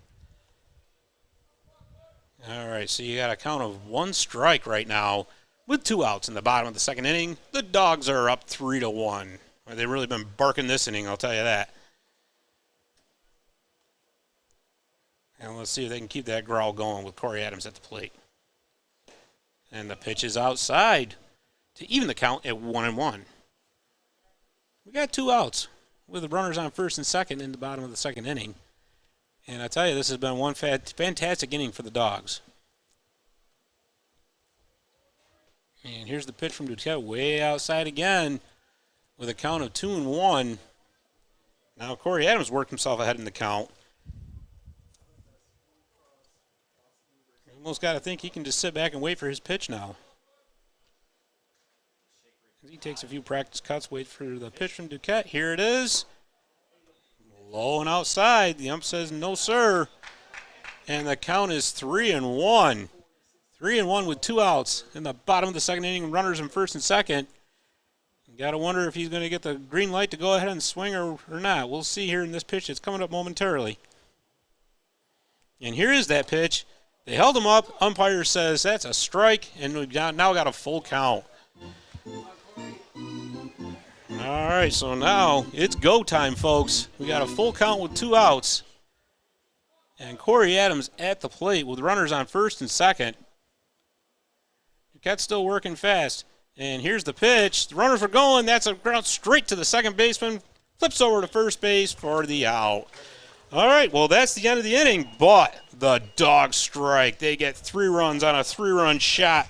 All right, so you got a count of 1 strike right now with 2 outs in the bottom of the second inning. The Dawgs are up 3-1. They've really been barking this inning, I'll tell you that. And let's see if they can keep that growl going with Corey Adams at the plate. And the pitch is outside to even the count at 1-1. We got 2 outs with the runners on first and second in the bottom of the second inning. And I tell you, this has been one fantastic inning for the Dawgs. And here's the pitch from Duquette way outside again with a count of 2-1. Now Corey Adams worked himself ahead in the count. Almost got to think he can just sit back and wait for his pitch now. He takes a few practice cuts, wait for the pitch from Duquette. Here it is. Low and outside. The ump says no, sir. And the count is 3-1. 3-1 with 2 outs in the bottom of the second inning. Runners in first and second. Got to wonder if he's going to get the green light to go ahead and swing or not. We'll see here in this pitch. It's coming up momentarily. And here is that pitch. They held him up. Umpire says that's a strike, and we've now got a full count. All right, so now it's go time, folks. We got a full count with 2 outs. And Corey Adams at the plate with runners on first and second. Cat's still working fast. And here's the pitch. The runners are going. That's a ground straight to the second baseman. Flips over to first base for the out. All right, well, that's the end of the inning. But the Dawgs strike. They get 3 runs on a 3-run shot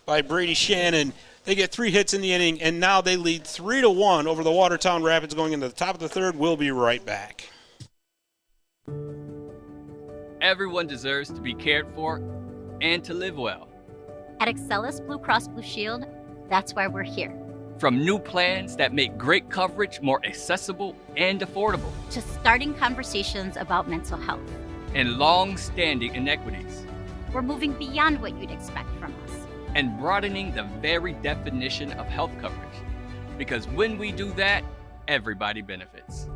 by Brady Shannon. They get 3 hits in the inning, and now they lead 3-1 over the Watertown Rapids going into the top of the third. We'll be right back. Everyone deserves to be cared for and to live well. At Excellus Blue Cross Blue Shield, that's why we're here. From new plans that make great coverage more accessible and affordable, To starting conversations about mental health. and long-standing inequities, We're moving beyond what you'd expect from us. and broadening the very definition of health coverage. Because when we do that, everybody benefits.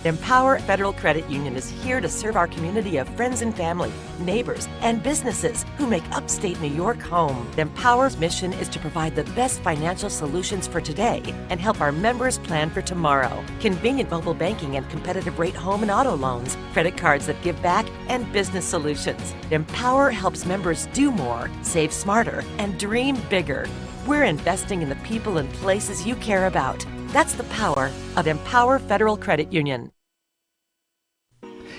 Empower Federal Credit Union is here to serve our community of friends and family, neighbors, and businesses who make upstate New York home. Empower's mission is to provide the best financial solutions for today and help our members plan for tomorrow. Convenient mobile banking and competitive rate home and auto loans, credit cards that give back, and business solutions. Empower helps members do more, save smarter, and dream bigger. We're investing in the people and places you care about. That's the power of Empower Federal Credit Union.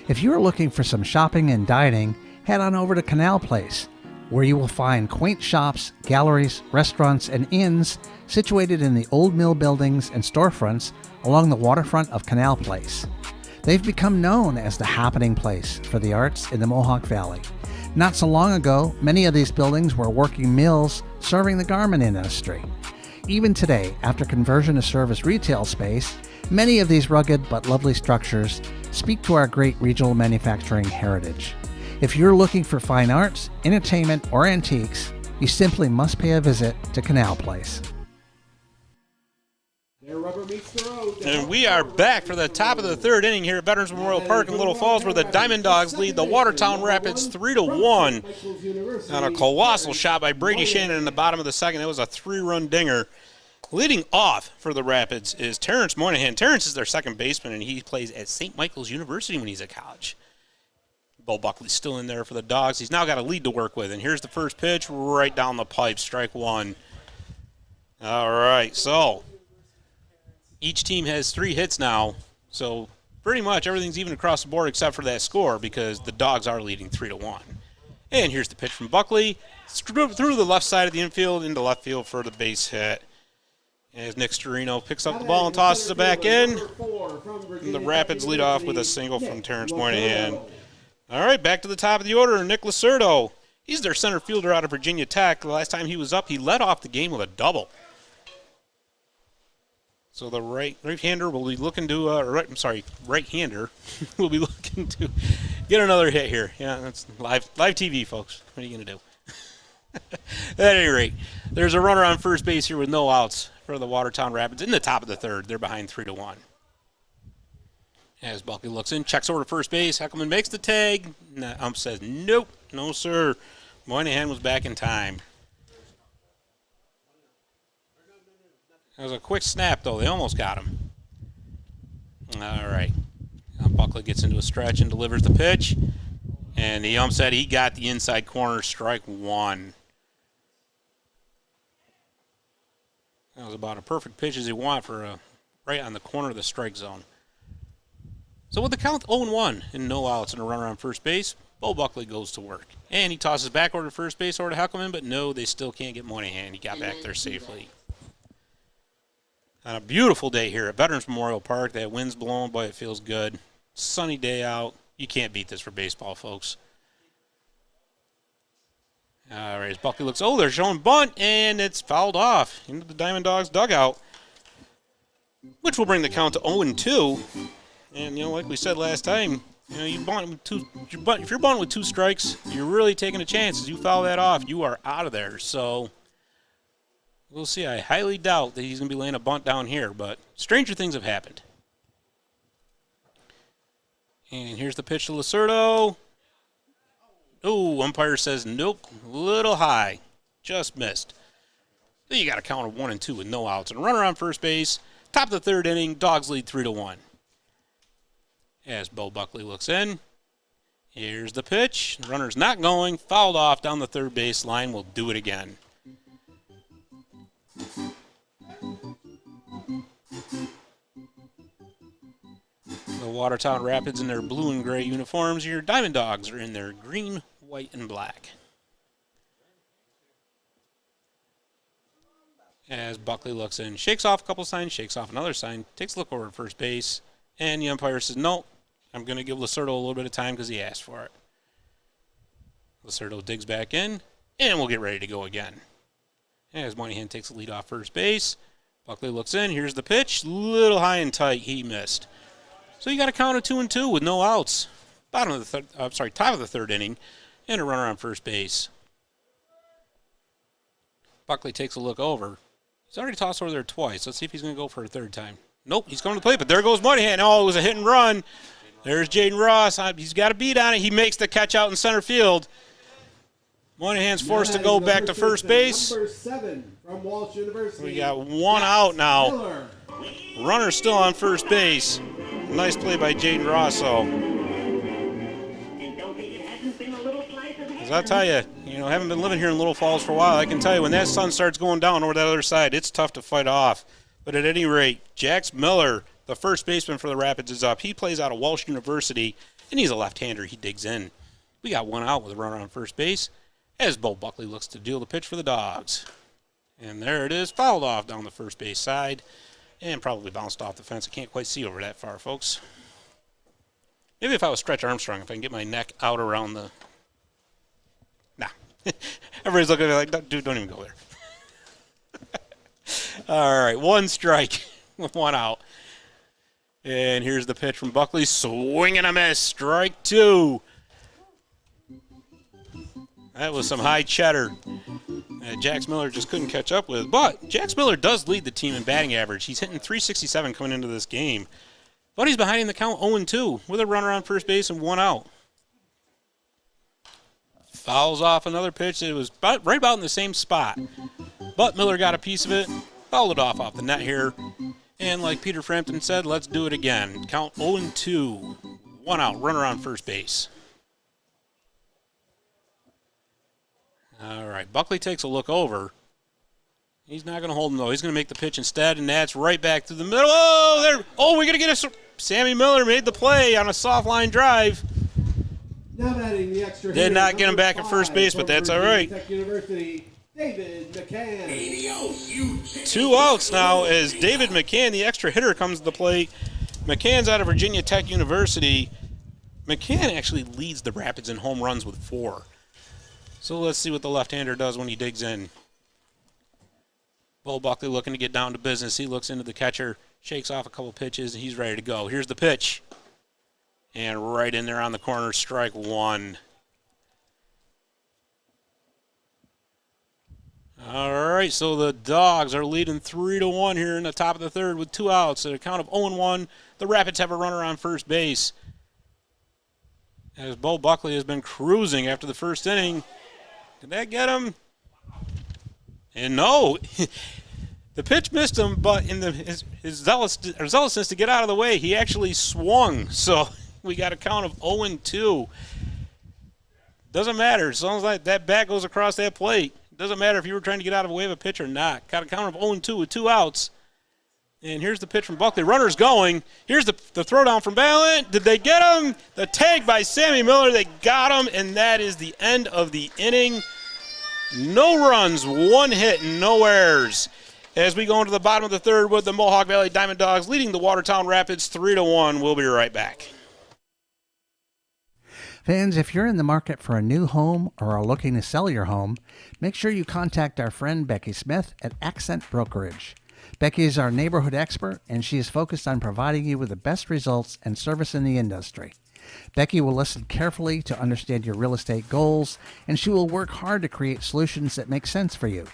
If you are looking for some shopping and dining, head on over to Canal Place, where you will find quaint shops, galleries, restaurants, and inns situated in the old mill buildings and storefronts along the waterfront of Canal Place. They've become known as the happening place for the arts in the Mohawk Valley. Not so long ago, many of these buildings were working mills serving the garment industry. Even today, after conversion to service retail space, many of these rugged but lovely structures speak to our great regional manufacturing heritage. If you're looking for fine arts, entertainment, or antiques, you simply must pay a visit to Canal Place. Their rubber meets the road. And we are back for the top of the third inning here at Veterans Memorial Park in Little Falls, where the DiamondDawgs lead the Watertown Rapids 3-1 on a colossal shot by Brady Shannon in the bottom of the second. It was a 3-run dinger. Leading off for the Rapids is Terrence Moynihan. Terrence is their second baseman, and he plays at St. Michael's University when he's at college. Bo Buckley's still in there for the Dogs. He's now got a lead to work with, and here's the first pitch right down the pipe, strike 1. All right, so each team has 3 hits now, so pretty much everything's even across the board except for that score because the Dogs are leading 3-1. And here's the pitch from Buckley, through the left side of the infield into left field for the base hit. As Nick Storino picks up the ball and tosses it back in, and the Rapids lead off with a single from Terrence Moynihan. All right, back to the top of the order, Nick Lacerdo. He's their center fielder out of Virginia Tech. The last time he was up, he led off the game with a double. So the right-hander will be looking to, right-hander will be looking to get another hit here. Yeah, that's live TV, folks. What are you going to do? At any rate, there's a runner on first base here with no outs for the Watertown Rapids in the top of the third. They're behind 3-1. As Buckley looks in, checks over to first base. Heckelman makes the tag. Ump says, nope, no sir. Moynihan was back in time. That was a quick snap, though. They almost got him. All right. Now Buckley gets into a stretch and delivers the pitch. And the ump said he got the inside corner, strike 1. That was about a perfect pitch as you want for right on the corner of the strike zone. So with the count 0-1 and no outs and a runner on first base, Bo Buckley goes to work. And he tosses back over to first base over to Heckelman, but no, they still can't get Moynihan. He got back there safely. On a beautiful day here at Veterans Memorial Park. That wind's blowing, but it feels good. Sunny day out. You can't beat this for baseball, folks. All right, as Buckley looks, they're showing bunt, and it's fouled off into the DiamondDawgs dugout, which will bring the count to 0-2. And, like we said last time, you bunt with if you're bunting with 2 strikes, you're really taking a chance. As you foul that off, you are out of there. So we'll see. I highly doubt that he's going to be laying a bunt down here, but stranger things have happened. And here's the pitch to Lacerdo. Oh, umpire says nope, a little high. Just missed. So you got a count of 1 and 2 with no outs. And a runner on first base. Top of the 3rd inning, Dawgs lead 3-1. As Bo Buckley looks in. Here's the pitch. The runner's not going. Fouled off down the 3rd base line. We'll do it again. The Watertown Rapids in their blue and gray uniforms. Your DiamondDawgs are in their green, white, and black. As Buckley looks in, shakes off a couple signs, shakes off another sign, takes a look over at first base, and the umpire says, no, I'm going to give Lacerdo a little bit of time because he asked for it. Lacerdo digs back in, and we'll get ready to go again. As Moynihan takes the lead off first base, Buckley looks in, here's the pitch, little high and tight, he missed. So you got a count of 2 and 2 with no outs. Top of the 3rd inning, and a runner on first base. Buckley takes a look over. He's already tossed over there twice. Let's see if he's going to go for a 3rd time. Nope, he's going to the plate, but there goes Moynihan. Oh, it was a hit and run. There's Jaden Ross. He's got a beat on it. He makes the catch out in center field. Moynihan's forced to go back to first base. Number 7 from Walsh University. We got 1 out now. Runner still on first base. Nice play by Jaden Rosso. As I tell you, haven't been living here in Little Falls for a while. I can tell you when that sun starts going down over that other side, it's tough to fight off. But at any rate, Jax Miller, the first baseman for the Rapids, is up. He plays out of Walsh University, and he's a left-hander. He digs in. We got 1 out with a runner on first base as Bo Buckley looks to deal the pitch for the Dawgs. And there it is, fouled off down the first base side. And probably bounced off the fence. I can't quite see over that far, folks. Maybe if I was Stretch Armstrong, if I can get my neck out around the... Nah. Everybody's looking at me like, dude, don't even go there. All right, 1 strike, 1 out. And here's the pitch from Buckley. Swing and a miss. Strike 2. That was some high cheddar. Jax Miller just couldn't catch up with. But Jax Miller does lead the team in batting average. He's hitting .367 coming into this game. But he's behind in the count 0-2 with a runner on first base and 1 out. Fouls off another pitch. It was right about in the same spot. But Miller got a piece of it. Fouled it off the net here. And like Peter Frampton said, let's do it again. Count 0-2. 1 out. Runner on first base. All right, Buckley takes a look over. He's not going to hold him, though. He's going to make the pitch instead, and that's right back to the middle. Oh, there! Oh, we're going to get a... Sammy Miller made the play on a soft line drive. Now batting the extra Did not get him back at first base, but that's all right. Tech University, David McCann. 2 outs now as David McCann, the extra hitter, comes to the plate. McCann's out of Virginia Tech University. McCann actually leads the Rapids in home runs with 4. So let's see what the left-hander does when he digs in. Bo Buckley looking to get down to business. He looks into the catcher, shakes off a couple pitches, and he's ready to go. Here's the pitch. And right in there on the corner, strike 1. All right, so the Dawgs are leading 3-1 here in the top of the 3rd with 2 outs. At a count of 0-1, the Rapids have a runner on first base. As Bo Buckley has been cruising after the first inning. Did that get him? And no, the pitch missed him, but in his zealousness to get out of the way, he actually swung. So we got a count of 0-2. Doesn't matter. As long as that bat goes across that plate, it doesn't matter if you were trying to get out of the way of a pitch or not. Got a count of 0-2 with 2 outs. And here's the pitch from Buckley. Runner's going. Here's the throwdown from Ballant. Did they get him? The tag by Sammy Miller. They got him, and that is the end of the inning. No runs, 1 hit, no errors. As we go into the bottom of the 3rd with the Mohawk Valley DiamondDawgs leading the Watertown Rapids 3-1. We'll be right back. Fans, if you're in the market for a new home or are looking to sell your home, make sure you contact our friend Becky Smith at Accent Brokerage. Becky is our neighborhood expert, and she is focused on providing you with the best results and service in the industry. Becky will listen carefully to understand your real estate goals, and she will work hard to create solutions that make sense for you.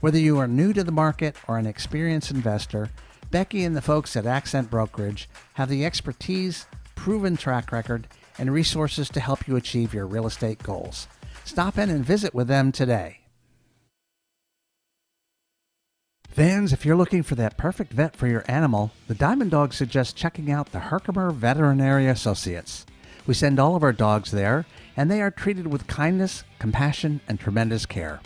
Whether you are new to the market or an experienced investor, Becky and the folks at Accent Brokerage have the expertise, proven track record, and resources to help you achieve your real estate goals. Stop in and visit with them today. Fans, if you're looking for that perfect vet for your animal, the DiamondDawgs suggest checking out the Herkimer Veterinary Associates. We send all of our dogs there, and they are treated with kindness, compassion, and tremendous care.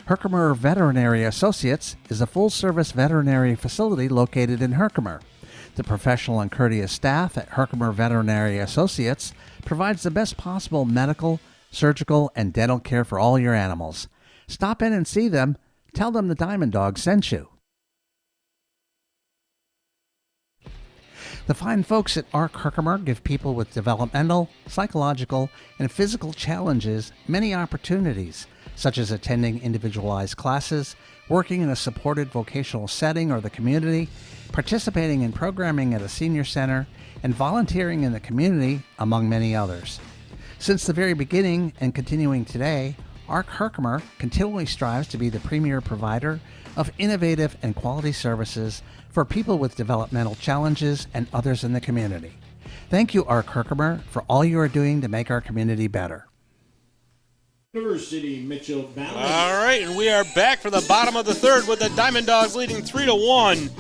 Herkimer Veterinary Associates is a full-service veterinary facility located in Herkimer. The professional and courteous staff at Herkimer Veterinary Associates provides the best possible medical, surgical, and dental care for all your animals. Stop in and see them. Tell them the DiamondDawgs sent you. The fine folks at ARC Herkimer give people with developmental, psychological, and physical challenges many opportunities, such as attending individualized classes, working in a supported vocational setting or the community, participating in programming at a senior center, and volunteering in the community, among many others. Since the very beginning and continuing today, ARC Herkimer continually strives to be the premier provider of innovative and quality services for people with developmental challenges and others in the community. Thank you, ARC Herkimer, for all you are doing to make our community better. University Mitchell Valley. All right, and we are back for the bottom of the third with the DiamondDawgs leading 3-1.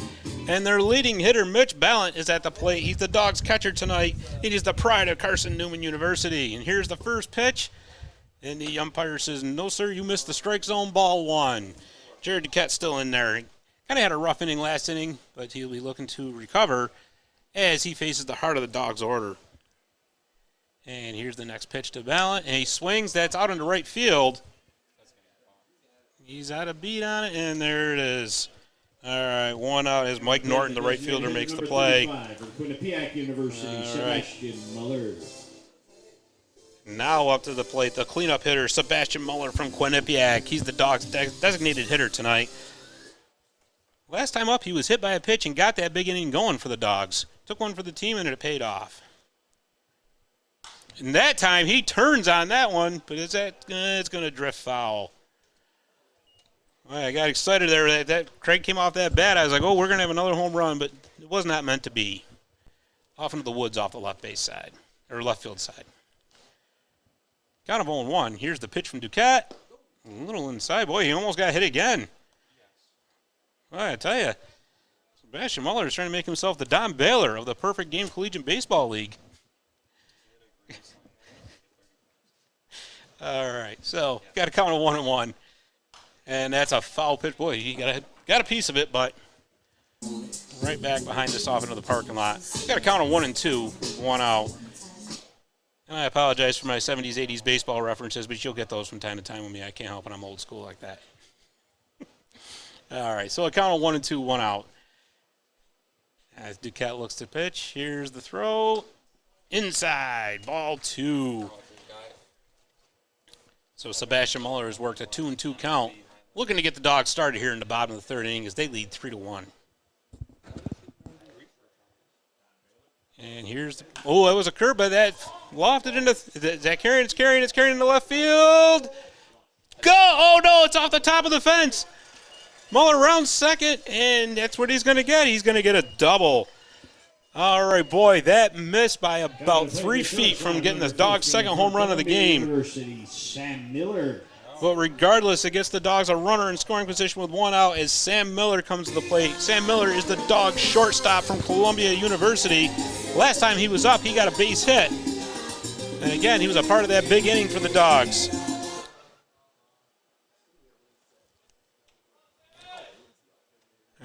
And their leading hitter, Mitch Ballant, is at the plate. He's the Dogs catcher tonight. He is the pride of Carson Newman University. And here's the first pitch. And the umpire says, no, sir, you missed the strike zone, ball one. Jared Duquette's still in there. Kind of had a rough inning last inning, but he'll be looking to recover as he faces the heart of the Dogs order. And here's the next pitch to Ballant, and he swings. That's out into right field. He's out of beat on it, and there it is. All right, one out as Mike Norton, the right fielder, makes the play. Quinnipiac University, Sebastian Muller. Now up to the plate, the cleanup hitter, Sebastian Muller from Quinnipiac. He's the Dogs' designated hitter tonight. Last time up, he was hit by a pitch and got that big inning going for the Dogs. Took one for the team, and it paid off. And that time, he turns on that one, but it's going to drift foul. Well, I got excited there. That Craig came off that bat. I was like, oh, we're going to have another home run, but it was not meant to be. Off into the woods off the left base side, or left field side. Count of 0-1. Here's the pitch from Duquette. A little inside. Boy, he almost got hit again. Well, I tell you, Sebastian Muller is trying to make himself the Don Baylor of the Perfect Game Collegiate Baseball League. All right, so got a count of 1-1. And that's a foul pitch. Boy, he got a piece of it, but right back behind us off into the parking lot. Got a count of 1-2, one out. And I apologize for my 70s, 80s baseball references, but you'll get those from time to time with me. I can't help it. I'm old school like that. All right, so a count of 1-2, one out. As Duquette looks to pitch, here's the throw. Inside, ball two. So Sebastian Muller has worked a 2-2 count. Looking to get the Dogs started here in the bottom of the third inning as they lead 3-1. And here's that was a curve, but that lofted into is that carrying? It's carrying into left field. Go! Oh no, it's off the top of the fence. Muller rounds second, and that's what he's going to get. He's going to get a double. All right, boy, that missed by about 3 feet from getting the Dogs' second home run of the game. University, Sam Miller. But regardless, it gets the Dogs a runner in scoring position with one out as Sam Miller comes to the plate. Sam Miller is the Dogs' shortstop from Columbia University. Last time he was up, he got a base hit. And again, he was a part of that big inning for the Dogs.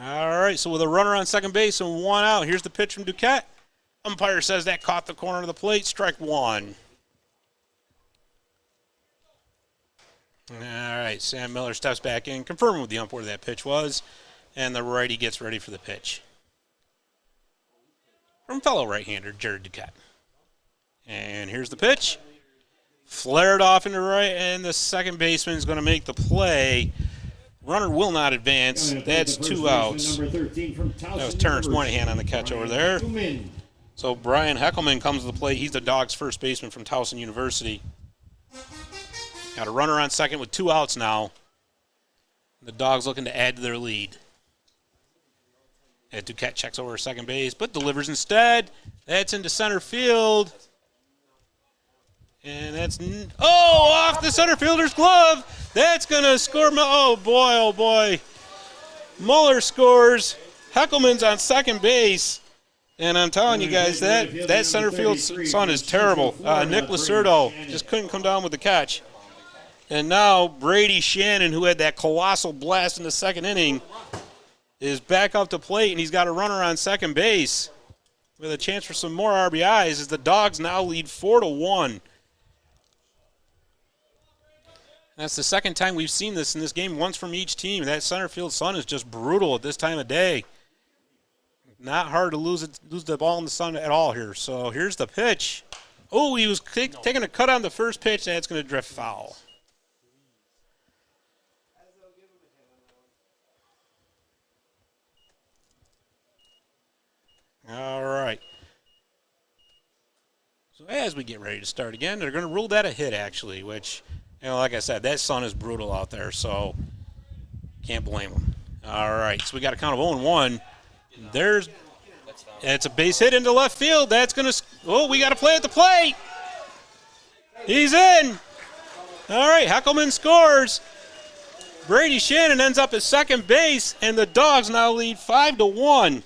All right, so with a runner on second base and one out, here's the pitch from Duquette. Umpire says that caught the corner of the plate, strike one. All right, Sam Miller steps back in, confirming with the umpire that pitch was, and the righty gets ready for the pitch. From fellow right-hander, Jared Duquette. And here's the pitch. Flared off into right, and the second baseman is going to make the play. Runner will not advance. That's 2 outs. That was Terrence Moynihan on the catch over there. So Brian Heckelman comes to the plate. He's the Dawgs first baseman from Towson University. Got a runner on second with 2 outs now. The Dawgs looking to add to their lead. And Duquette checks over second base, but delivers instead. That's into center field. And that's, off the center fielder's glove. That's going to score. Oh, boy. Muller scores. Heckelman's on second base. And I'm telling you guys, that center field sun is terrible. Nick Lacerdo just couldn't come down with the catch. And now Brady Shannon, who had that colossal blast in the second inning, is back up to plate, and he's got a runner on second base with a chance for some more RBIs as the Dawgs now lead 4-1. That's the second time we've seen this in this game, once from each team. That center field sun is just brutal at this time of day. Not hard to lose the ball in the sun at all here. So here's the pitch. Oh, he was taking a cut on the first pitch, and it's going to drift foul. All right. So as we get ready to start again, they're going to rule that a hit, actually, which, like I said, that sun is brutal out there, so can't blame them. All right, so we got a count of 0-1. It's a base hit into left field. That's going to, we got to play at the plate. He's in. All right, Heckelman scores. Brady Shannon ends up at second base, and the Dawgs now lead 5-1.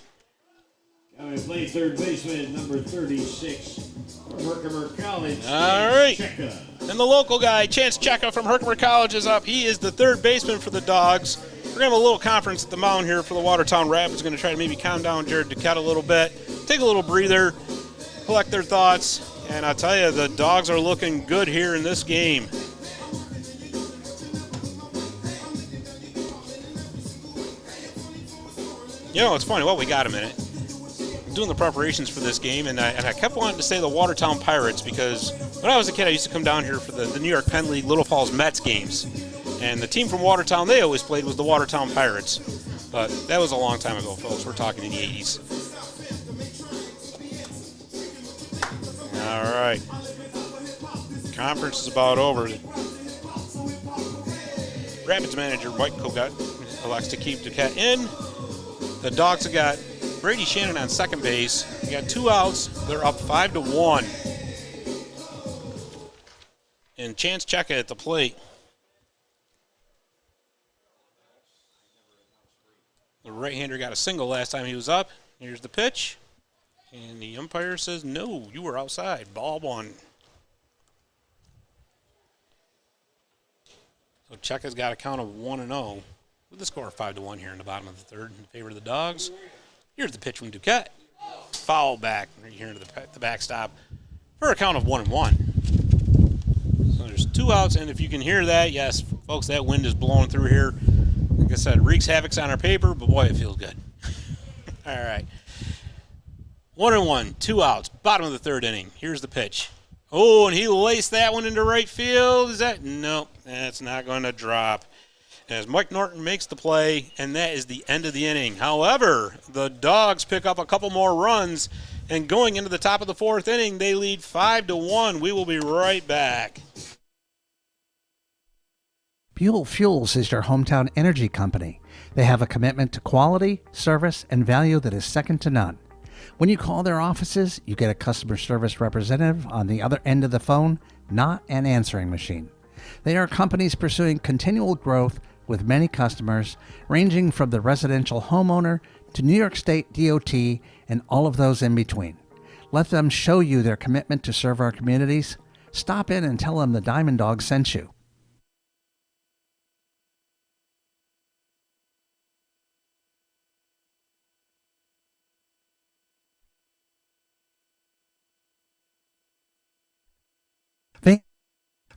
Coming to play third baseman, number 36, from Herkimer College. All right. Cheka. And the local guy, Chance Cheka from Herkimer College, is up. He is the third baseman for the Dawgs. We're going to have a little conference at the mound here for the Watertown Rapids. Going to try to maybe calm down Jared Duquette a little bit, take a little breather, collect their thoughts. And I'll tell you, the Dawgs are looking good here in this game. You know, it's funny. Well, we got a minute. Doing the preparations for this game, and I kept wanting to say the Watertown Pirates because when I was a kid, I used to come down here for the New York Penn League Little Falls Mets games. And the team from Watertown they always played was the Watertown Pirates. But that was a long time ago, folks. We're talking in the 80s. All right. Conference is about over. Rapids manager Mike Kogut elects to keep Duquette in. The Dawgs have got Brady Shannon on second base. They got 2 outs. They're up 5-1. And Chance Cheka at the plate. The right-hander got a single last time he was up. Here's the pitch. And the umpire says, no, you were outside. Ball 1. So Cheka's got a count of 1-0 with the score of 5-1 here in the bottom of the third in favor of the Dawgs. Here's the pitch from Duquette. Foul back right here into the backstop for a count of 1-1. So there's 2 outs, and if you can hear that, yes, folks, that wind is blowing through here. Like I said, wreaks havoc on our paper, but boy, it feels good. All right. 1-1, 2 outs, bottom of the third inning. Here's the pitch. Oh, and he laced that one into right field. Is that? Nope, that's not going to drop. As Mike Norton makes the play, and that is the end of the inning. However, the Dawgs pick up a couple more runs, and going into the top of the fourth inning, they lead 5-1. We will be right back. Buell Fuels is your hometown energy company. They have a commitment to quality, service, and value that is second to none. When you call their offices, you get a customer service representative on the other end of the phone, not an answering machine. They are companies pursuing continual growth with many customers, ranging from the residential homeowner to New York State DOT and all of those in between. Let them show you their commitment to serve our communities. Stop in and tell them the DiamondDawgs sent you.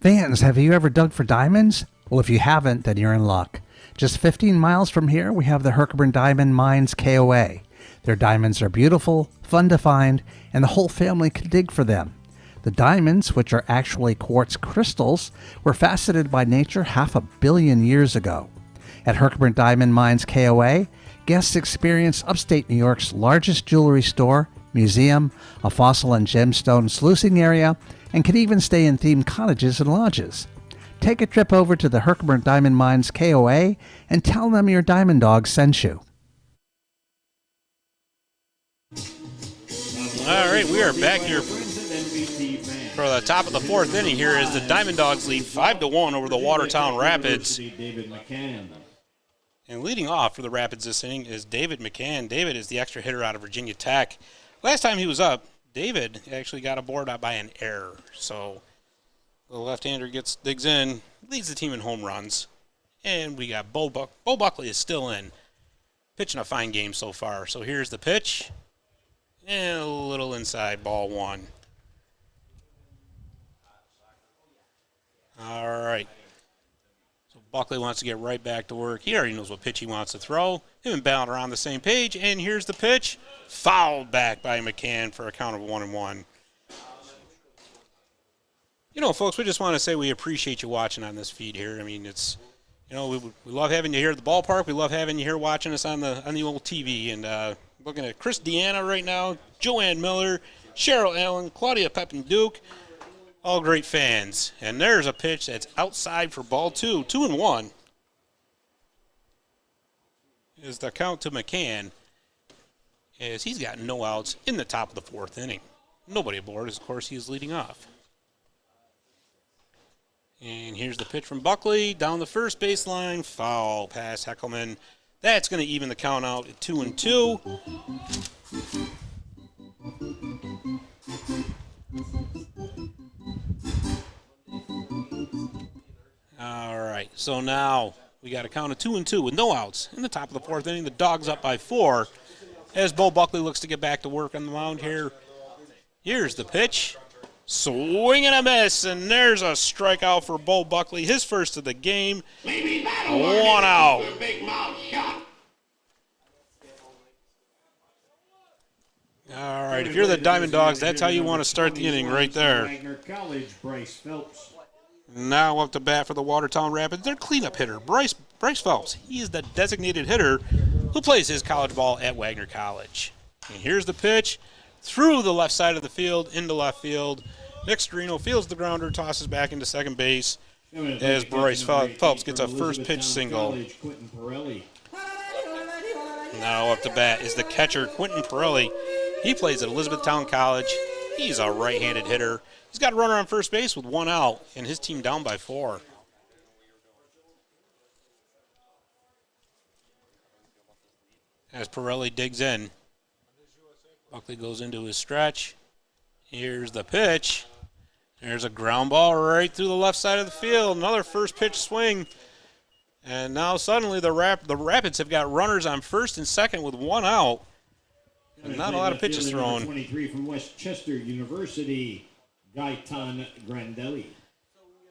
Fans, have you ever dug for diamonds? Well, if you haven't, then you're in luck. Just 15 miles from here, we have the Herkimer Diamond Mines KOA. Their diamonds are beautiful, fun to find, and the whole family can dig for them. The diamonds, which are actually quartz crystals, were faceted by nature 500 million years ago. At Herkimer Diamond Mines KOA, guests experience upstate New York's largest jewelry store, museum, a fossil and gemstone sluicing area, and can even stay in themed cottages and lodges. Take a trip over to the Herkimer Diamond Mines KOA and tell them your DiamondDawgs sent you. All right, we are back here for the top of the fourth inning here as the DiamondDawgs lead 5-1 over the Watertown Rapids. And leading off for the Rapids this inning is David McCann. David is the extra hitter out of Virginia Tech. Last time he was up, David actually got aboard by an error. So the left-hander digs in, leads the team in home runs. And we got Bo Buckley is still in. Pitching a fine game so far. So here's the pitch. And a little inside, ball one. All right. So Buckley wants to get right back to work. He already knows what pitch he wants to throw. Him and Ballard are on the same page. And here's the pitch. Fouled back by McCann for a count of 1-1. You know, folks, we just want to say we appreciate you watching on this feed here. I mean, it's, you know, we love having you here at the ballpark. We love having you here watching us on the old TV. And looking at Chris Deanna right now, Joanne Miller, Cheryl Allen, Claudia Pepin-Duke, all great fans. And there's a pitch that's outside for ball two, 2-1. Is the count to McCann as he's got no outs in the top of the fourth inning. Nobody aboard, as of course he is leading off. And here's the pitch from Buckley down the first baseline, foul past Heckelman. That's going to even the count out at 2-2. All right, so now we got a count of 2-2 with no outs in the top of the fourth inning. The Dogs up by 4 as Bo Buckley looks to get back to work on the mound here. Here's the pitch. Swing and a miss, and there's a strikeout for Bo Buckley, his first of the game. 1 out. All right, if you're the DiamondDawgs, that's how you want to start the inning right there. Now up to bat for the Watertown Rapids, their cleanup hitter, Bryce Phelps. He is the designated hitter who plays his college ball at Wagner College. And here's the pitch. Through the left side of the field, into left field. Nick Storino fields the grounder, tosses back into second base as Bryce Phelps gets a first pitch single. Now up to bat is the catcher, Quentin Pirelli. He plays at Elizabethtown College. He's a right-handed hitter. He's got a runner on first base with 1 out, and his team down by 4. As Pirelli digs in, Buckley goes into his stretch. Here's the pitch. There's a ground ball right through the left side of the field. Another first pitch swing. And now suddenly the Rapids have got runners on first and second with 1 out. And not a lot of pitches thrown. 23 from Westchester University, Gaetan Grandelli.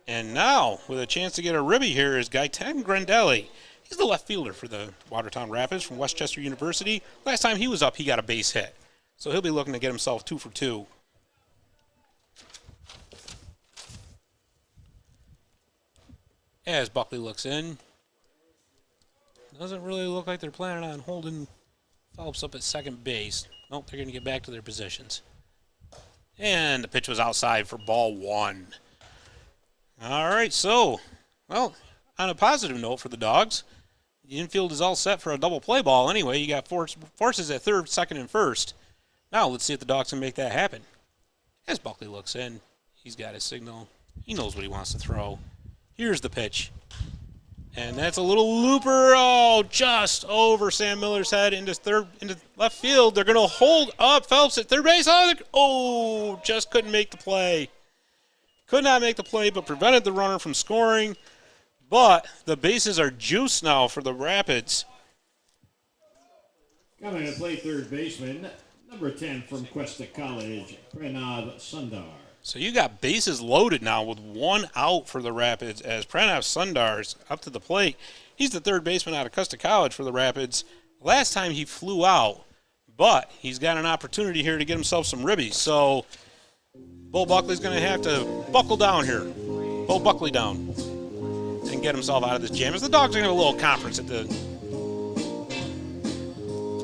And now, with a chance to get a ribby here, is Gaetan Grandelli. He's the left fielder for the Watertown Rapids from Westchester University. Last time he was up, he got a base hit. So he'll be looking to get himself 2 for 2. As Buckley looks in. Doesn't really look like they're planning on holding Phelps up at second base. Nope, they're going to get back to their positions. And the pitch was outside for ball 1. All right, so, well, on a positive note for the Dogs, the infield is all set for a double play ball anyway. You got Forces at third, second, and first. Now let's see if the Dogs can make that happen. As Buckley looks in, he's got his signal. He knows what he wants to throw. Here's the pitch. And that's a little looper. Oh, just over Sam Miller's head into left field. They're going to hold up Phelps at third base. Oh, just couldn't make the play. Could not make the play, but prevented the runner from scoring. But the bases are juiced now for the Rapids. Coming to play third baseman, number 10 from Cuesta College, Pranav Sundar. So you got bases loaded now with 1 out for the Rapids as Pranav Sundar is up to the plate. He's the third baseman out of Cuesta College for the Rapids. Last time he flew out, but he's got an opportunity here to get himself some ribbies. So Bo Buckley's going to have to buckle down here. Bo Buckley down. And can get himself out of this jam. As the Dogs are going to have a little conference at the...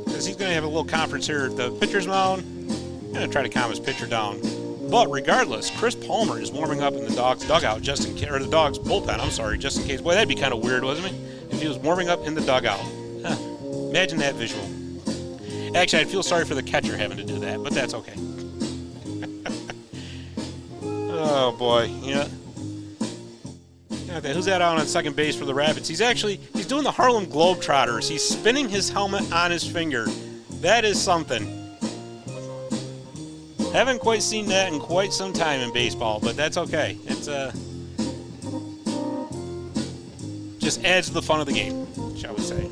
Because he's going to have a little conference here at the pitcher's mound. I'm going to try to calm his pitcher down. But regardless, Chris Palmer is warming up in the Dogs dugout just in case, or the Dogs bullpen, I'm sorry, just in case. Boy, that'd be kind of weird, wasn't it? If he was warming up in the dugout. Huh. Imagine that visual. Actually, I'd feel sorry for the catcher having to do that, but that's okay. Oh, boy. Yeah. Who's that out on second base for the Rapids? He's doing the Harlem Globetrotters. He's spinning his helmet on his finger. That is something. Haven't quite seen that in quite some time in baseball, but that's okay. It's just adds to the fun of the game, shall we say.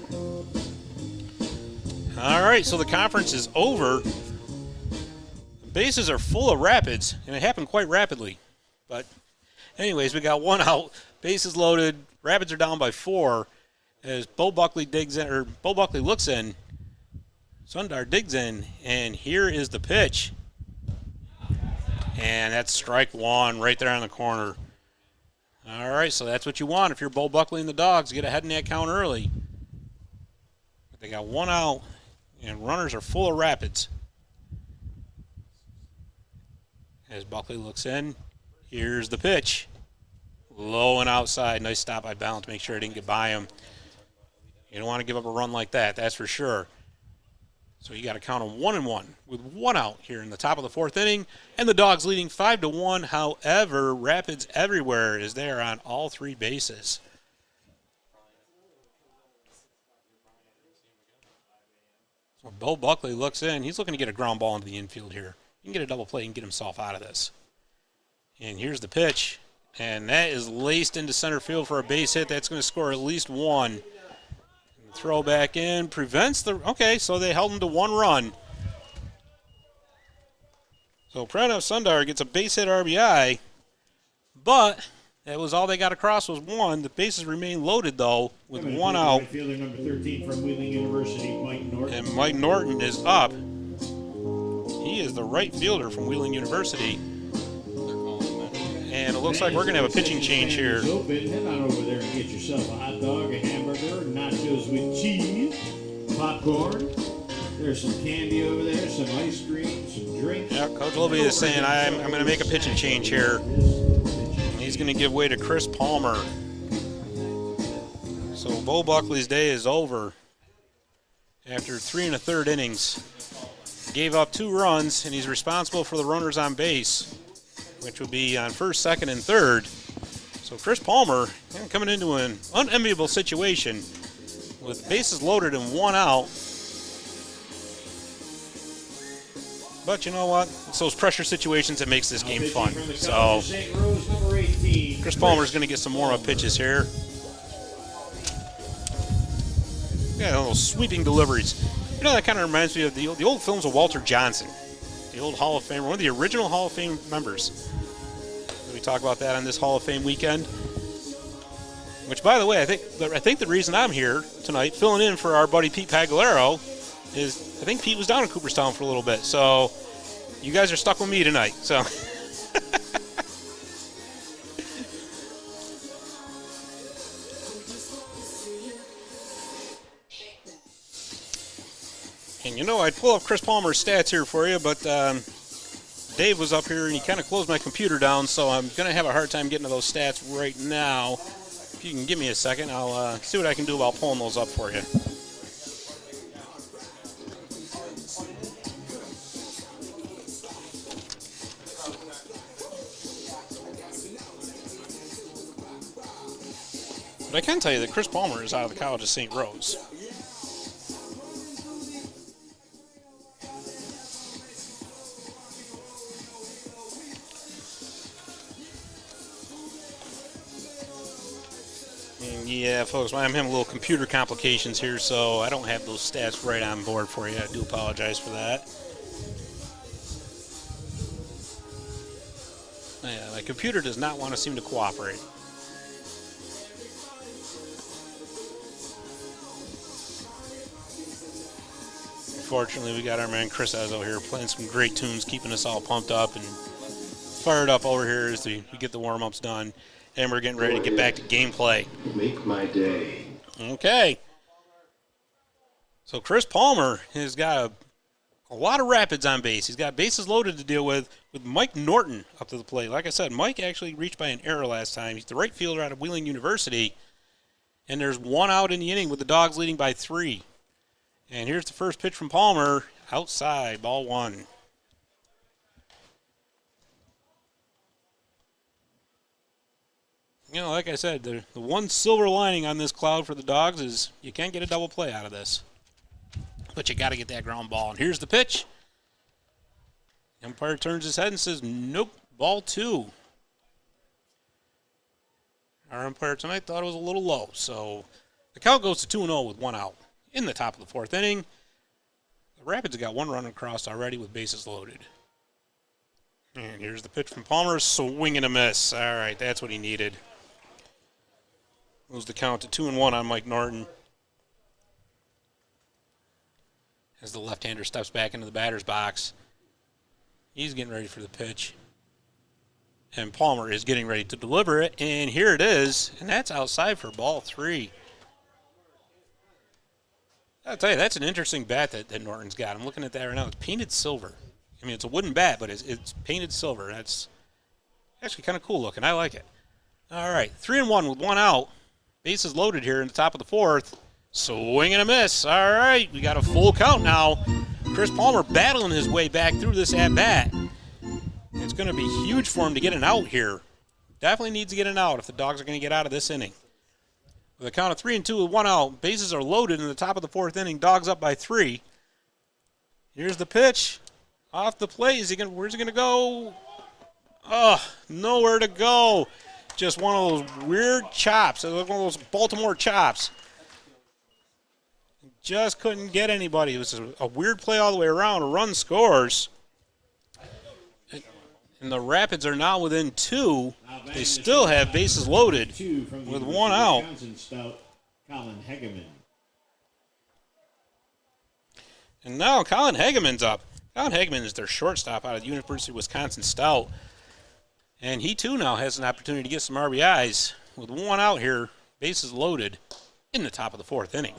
All right, so the conference is over. The bases are full of Rapids, and it happened quite rapidly. But anyways, we got one out. Bases loaded. Rapids are down by 4 as Bo Buckley looks in. Sundar digs in, and here is the pitch. And that's strike 1 right there on the corner. All right, so that's what you want if you're Bo Buckley and the Dogs. Get ahead in that count early. But they got 1 out, and runners are full of Rapids. As Buckley looks in, here's the pitch. Low and outside. Nice stop by Ballant to make sure it didn't get by him. You don't want to give up a run like that, that's for sure. So you got to count them 1-1 with 1 out here in the top of the 4th inning, and the Dogs leading 5-1. However, Rapids everywhere is there on all 3 bases. So Bo Buckley looks in. He's looking to get a ground ball into the infield here. He can get a double play and get himself out of this. And here's the pitch, and that is laced into center field for a base hit. That's going to score at least 1. Throw back in, prevents the... Okay, so they held him to 1 run. So Pranav Sundar gets a base hit RBI, but that was all they got across was 1. The bases remain loaded, though, with 1 out. Fielder number 13 from Wheeling University, Mike Norton. And Mike Norton is up. He is the right fielder from Wheeling University. And it looks like we're going to have a pitching change here. Head on over there and get yourself a hot dog, a hamburger, nachos with cheese, popcorn. There's some candy over there, some ice cream, some drinks. Yeah, Coach Libby is saying I'm going to make a pitching change here. He's going to give way to Chris Palmer. So Bo Buckley's day is over after 3 1/3 innings. Gave up 2 runs, and he's responsible for the runners on base, which would be on 1st, 2nd, and 3rd. So Chris Palmer coming into an unenviable situation with bases loaded and 1 out. But you know what? It's those pressure situations that makes this game fun. So Chris Palmer's going to get some warm-up pitches here. Yeah, those sweeping deliveries. You know, that kind of reminds me of the old films of Walter Johnson, the old Hall of Famer, one of the original Hall of Fame members. We talk about that on this Hall of Fame weekend. Which, by the way, I think the reason I'm here tonight, filling in for our buddy Pete Pagliaro, is I think Pete was down in Cooperstown for a little bit. So you guys are stuck with me tonight. So. And you know, I'd pull up Chris Palmer's stats here for you, but Dave was up here and he kind of closed my computer down, so I'm going to have a hard time getting to those stats right now. If you can give me a second, I'll see what I can do about pulling those up for you. But I can tell you that Chris Palmer is out of the College of St. Rose. Yeah, folks, I'm having a little computer complications here, so I don't have those stats right on board for you. I do apologize for that. Yeah, my computer does not want to seem to cooperate. Unfortunately, we got our man Chris Ezzo here playing some great tunes, keeping us all pumped up and fired up over here as we get the warm-ups done. and we're getting ready to get back to gameplay. Make my day. Okay. So Chris Palmer has got a lot of Rapids on base. He's got bases loaded to deal with Mike Norton up to the plate. Like I said, Mike actually reached by an error last time. He's the right fielder out of Wheeling University. And there's one out in the inning with the Dogs leading by 3. And here's the first pitch from Palmer. Outside, ball 1. You know, like I said, the one silver lining on this cloud for the Dogs is you can't get a double play out of this. But you got to get that ground ball. And here's the pitch. The umpire turns his head and says, nope, ball 2. Our umpire tonight thought it was a little low. So the count goes to 2-0 with 1 out in the top of the 4th inning. The Rapids have got 1 run across already with bases loaded. And here's the pitch from Palmer. Swing and a miss. All right, that's what he needed. Moves the count to 2-1 on Mike Norton. As the left-hander steps back into the batter's box. He's getting ready for the pitch. And Palmer is getting ready to deliver it. And here it is. And that's outside for ball 3. I'll tell you, that's an interesting bat that Norton's got. I'm looking at that right now. It's painted silver. I mean, it's a wooden bat, but it's painted silver. That's actually kind of cool looking. I like it. All right, 3-1 with 1 out. Bases loaded here in the top of the 4th. Swing and a miss. All right, we got a full count now. Chris Palmer battling his way back through this at-bat. It's going to be huge for him to get an out here. Definitely needs to get an out if the Dogs are going to get out of this inning. With a count of 3-2 with 1 out, bases are loaded in the top of the 4th inning. Dogs up by 3. Here's the pitch. Off the plate. Where's he going to go? Oh, nowhere to go. Just one of those weird chops. One of those Baltimore chops. Just couldn't get anybody. It was a weird play all the way around. A run scores. And the Rapids are now within 2. They still have bases loaded with 1 out. Colin Hegeman. And now Colin Hegeman's up. Colin Hegeman is their shortstop out of the University of Wisconsin Stout. And he too now has an opportunity to get some RBIs. With 1 out here, bases loaded in the top of the 4th inning.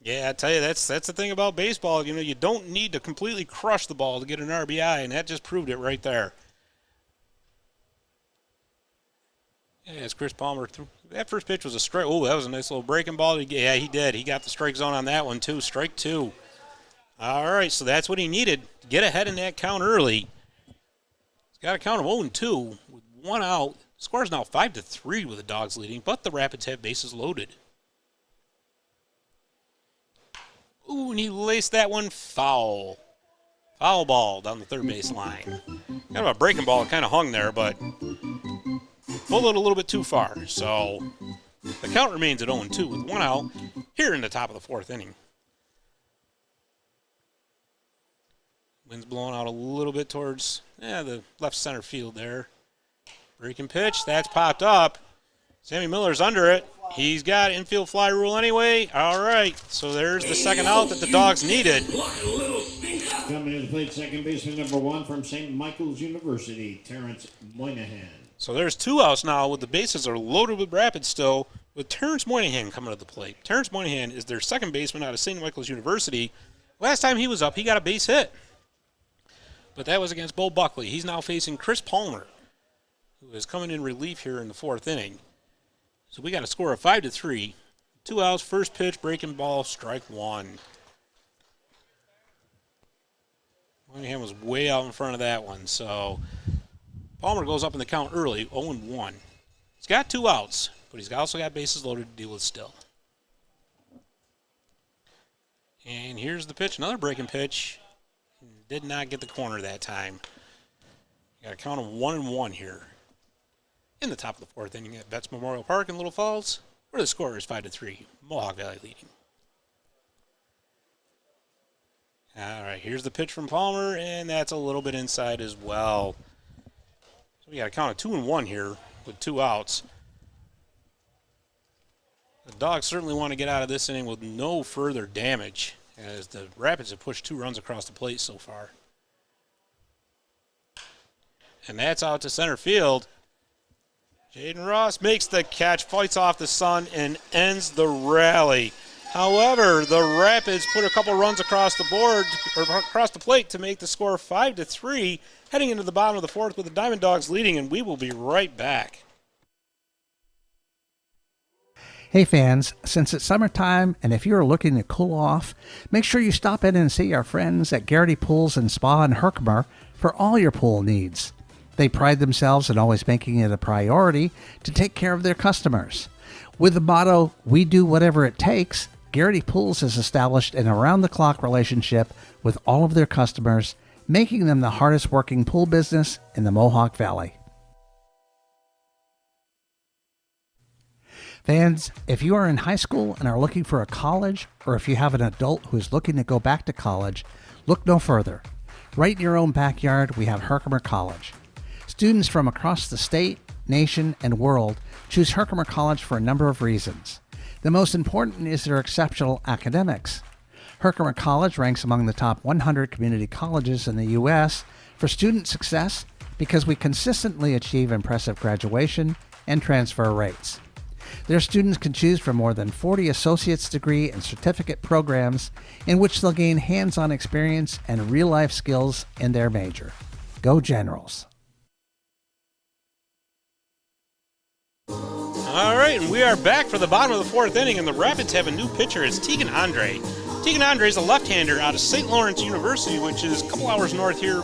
Yeah, I tell you, that's the thing about baseball. You know, you don't need to completely crush the ball to get an RBI, and that just proved it right there. Yeah, as Chris Palmer threw. That first pitch was a strike. Oh, that was a nice little breaking ball. Yeah, he did. He got the strike zone on that one, too. Strike 2. All right, so that's what he needed to get ahead in that count early. He's got a count of 0-2 with 1 out. Score is now 5-3 with the Dogs leading, but the Rapids have bases loaded. Ooh, and he laced that one foul. Foul ball down the third base line. Kind of a breaking ball. It kind of hung there, but pulled it a little bit too far. So the count remains at 0-2 with 1 out here in the top of the 4th inning. Wind's blowing out a little bit towards the left center field there. Breaking pitch. That's popped up. Sammy Miller's under it. He's got infield fly rule anyway. All right, so there's the second out that the Dogs needed. Coming to the plate, second baseman number 1 from St. Michael's University, Terrence Moynihan. So there's 2 outs now with the bases are loaded with Rapids still, with Terrence Moynihan coming to the plate. Terrence Moynihan is their second baseman out of St. Michael's University. Last time he was up, he got a base hit. But that was against Bo Buckley. He's now facing Chris Palmer, who is coming in relief here in the 4th inning. So we got a score of 5-3. 2 outs, first pitch, breaking ball, strike 1. Moynihan was way out in front of that one. So Palmer goes up in the count early, 0-1. He's got 2 outs, but he's also got bases loaded to deal with still. And here's the pitch, another breaking pitch. Did not get the corner that time. Got a count of 1-1 here in the top of the 4th inning at Betts Memorial Park in Little Falls, where the score is 5-3. Mohawk Valley leading. All right, here's the pitch from Palmer, and that's a little bit inside as well. So we got a count of 2-1 here with 2 outs. The Dogs certainly want to get out of this inning with no further damage, as the Rapids have pushed 2 runs across the plate so far. And that's out to center field. Jaden Ross makes the catch, fights off the sun, and ends the rally. However, the Rapids put a couple runs across the board, or across the plate, to make the score 5-3, heading into the bottom of the fourth with the DiamondDawgs leading, and we will be right back. Hey fans, since it's summertime and if you are looking to cool off, make sure you stop in and see our friends at Garrity Pools and Spa in Herkimer for all your pool needs. They pride themselves in always making it a priority to take care of their customers. With the motto, "We do whatever it takes," Garrity Pools has established an around-the-clock relationship with all of their customers, making them the hardest working pool business in the Mohawk Valley. Fans, if you are in high school and are looking for a college, or if you have an adult who is looking to go back to college, look no further. Right in your own backyard, we have Herkimer College. Students from across the state, nation, and world choose Herkimer College for a number of reasons. The most important is their exceptional academics. Herkimer College ranks among the top 100 community colleges in the U.S. for student success because we consistently achieve impressive graduation and transfer rates. Their students can choose from more than 40 associate's degree and certificate programs in which they'll gain hands-on experience and real-life skills in their major. Go Generals! All right, and we are back for the bottom of the fourth inning, and the Rapids have a new pitcher. It's Tegan Andre. Tegan Andre is a left-hander out of St. Lawrence University, which is a couple hours north here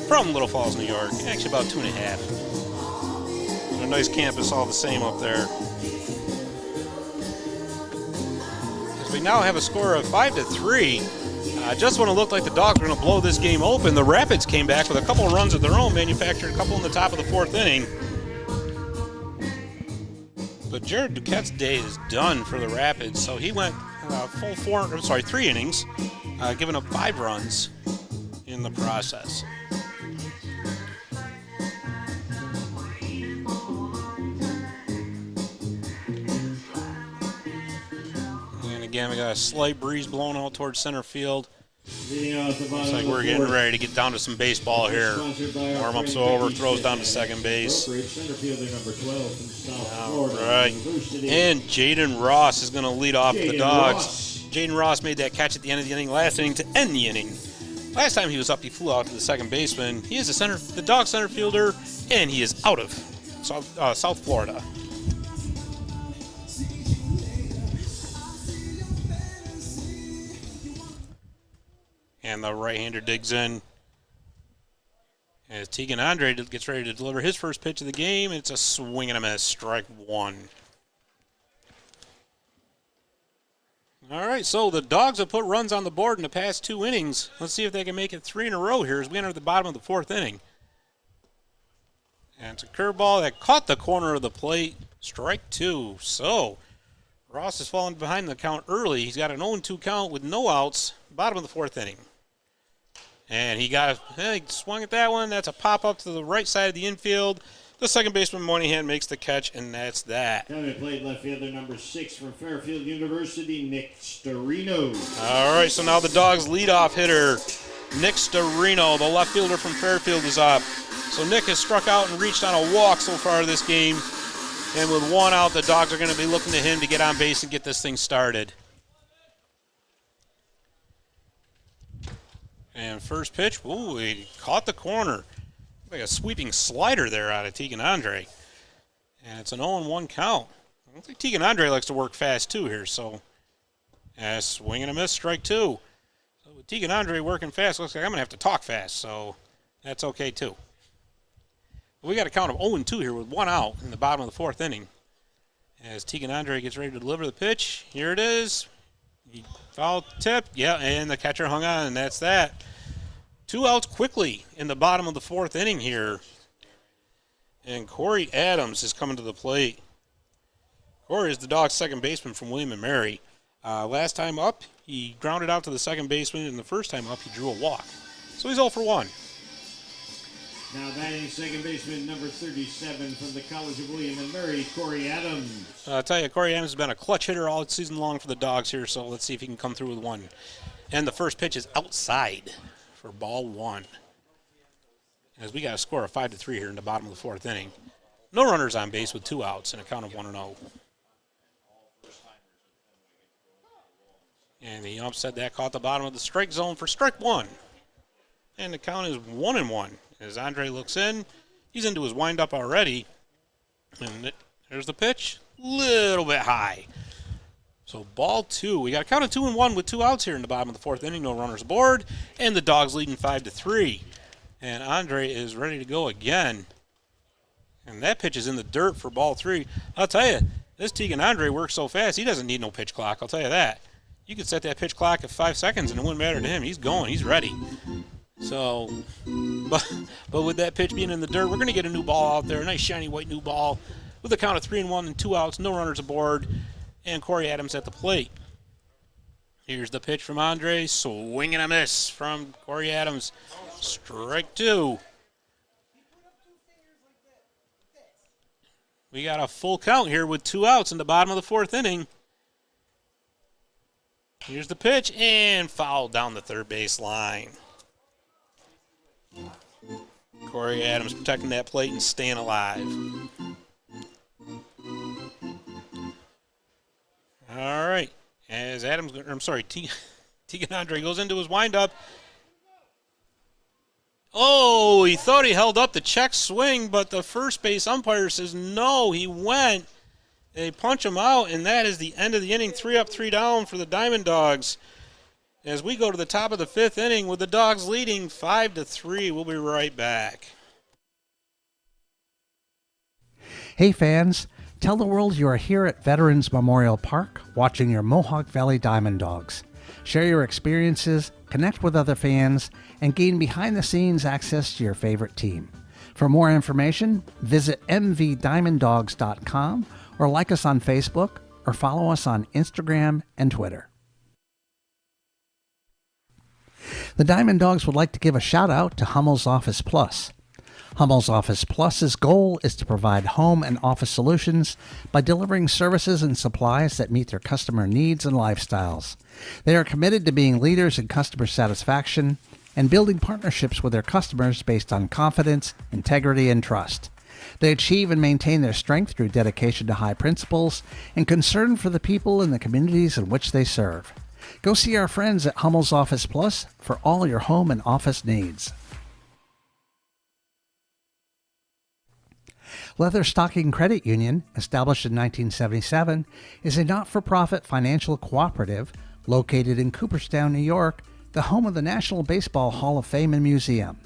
from Little Falls, New York. Actually, about 2.5. A nice campus, all the same up there. We now have a score of 5-3. Just when it looked like the Dogs were going to blow this game open, the Rapids came back with a couple of runs of their own, manufactured a couple in the top of the fourth inning. But Jared Duquette's day is done for the Rapids, so he went 3 innings, giving up 5 runs in the process. Again, we got a slight breeze blowing out towards center field. Looks like we're getting ready to get down to some baseball here. Warm-up's over, throws down to second base. All right. And Jaden Ross is going to lead off the Dogs. Jaden Ross made that catch at the end of the inning, last inning, to end the inning. Last time he was up, he flew out to the second baseman. He is the Dogs center fielder, and he is out of South Florida. And the right-hander digs in as Tegan Andre gets ready to deliver his first pitch of the game. It's a swing and a miss, strike 1. All right, so the Dogs have put runs on the board in the past 2 innings. Let's see if they can make it 3 in a row here as we enter the bottom of the fourth inning. And it's a curveball that caught the corner of the plate, strike 2. So Ross has fallen behind the count early. He's got an 0-2 count with no outs, bottom of the fourth inning. And he swung at that one. That's a pop-up to the right side of the infield. The second baseman, Moynihan, makes the catch, and that's that. Coming to plate, left fielder number 6 from Fairfield University, Nick Storino. All right, so now the Dogs' leadoff hitter, Nick Storino, the left fielder from Fairfield, is up. So Nick has struck out and reached on a walk so far this game. And with 1 out, the Dogs are going to be looking to him to get on base and get this thing started. And first pitch, ooh, he caught the corner. Like a sweeping slider there out of Tegan Andre. And it's an 0-1 count. I don't think Tegan Andre likes to work fast too here, so swing and a miss, strike 2. So with Tegan Andre working fast, looks like I'm going to have to talk fast, so that's okay too. But we got a count of 0-2 here with 1 out in the bottom of the fourth inning. As Tegan Andre gets ready to deliver the pitch, here it is. He foul tip, yeah, and the catcher hung on, and that's that. 2 outs quickly in the bottom of the fourth inning here. And Corey Adams is coming to the plate. Corey is the Dogs' second baseman from William & Mary. Last time up, he grounded out to the second baseman, and the first time up, he drew a walk. So he's 0 for 1. Now batting second baseman number 37 from the College of William & Mary, Corey Adams. I'll tell you, Corey Adams has been a clutch hitter all season long for the Dogs here, so let's see if he can come through with 1. And the first pitch is outside for ball 1. As we got a score of 5-3 here in the bottom of the fourth inning. No runners on base with 2 outs and a count of 1-0. And the ump said that caught the bottom of the strike zone for strike 1. And the count is 1-1. As Andre looks in, he's into his windup already. And there's the pitch, little bit high. So ball 2. We got a count of 2-1 with 2 outs here in the bottom of the 4th inning. No runners aboard, and the Dogs leading 5-3. And Andre is ready to go again. And that pitch is in the dirt for ball 3. I'll tell you, this Tegan Andre works so fast, he doesn't need no pitch clock. I'll tell you that. You could set that pitch clock at 5 seconds, and it wouldn't matter to him. He's going. He's ready. So, but with that pitch being in the dirt, we're going to get a new ball out there, a nice shiny white new ball with a count of 3-1 and 2 outs, no runners aboard, and Corey Adams at the plate. Here's the pitch from Andre, swing and a miss from Corey Adams. Strike 2. We got a full count here with 2 outs in the bottom of the 4th inning. Here's the pitch, and foul down the third base line. Corey Adams protecting that plate and staying alive. All right. As Tegan Andre goes into his windup. Oh, he thought he held up the check swing, but the first base umpire says no, he went. They punch him out, and that is the end of the inning. 3 up, 3 down for the DiamondDawgs. As we go to the top of the 5th inning with the Dogs leading 5-3. We'll be right back. Hey fans, tell the world you are here at Veterans Memorial Park watching your Mohawk Valley DiamondDawgs. Share your experiences, connect with other fans, and gain behind-the-scenes access to your favorite team. For more information, visit mvdiamonddogs.com or like us on Facebook or follow us on Instagram and Twitter. The DiamondDawgs would like to give a shout out to Hummel's Office Plus. Hummel's Office Plus's goal is to provide home and office solutions by delivering services and supplies that meet their customer needs and lifestyles. They are committed to being leaders in customer satisfaction and building partnerships with their customers based on confidence, integrity, and trust. They achieve and maintain their strength through dedication to high principles and concern for the people in the communities in which they serve. Go see our friends at Hummel's Office Plus for all your home and office needs. Leather Stocking Credit Union, established in 1977, is a not-for-profit financial cooperative located in Cooperstown, New York, the home of the National Baseball Hall of Fame and Museum.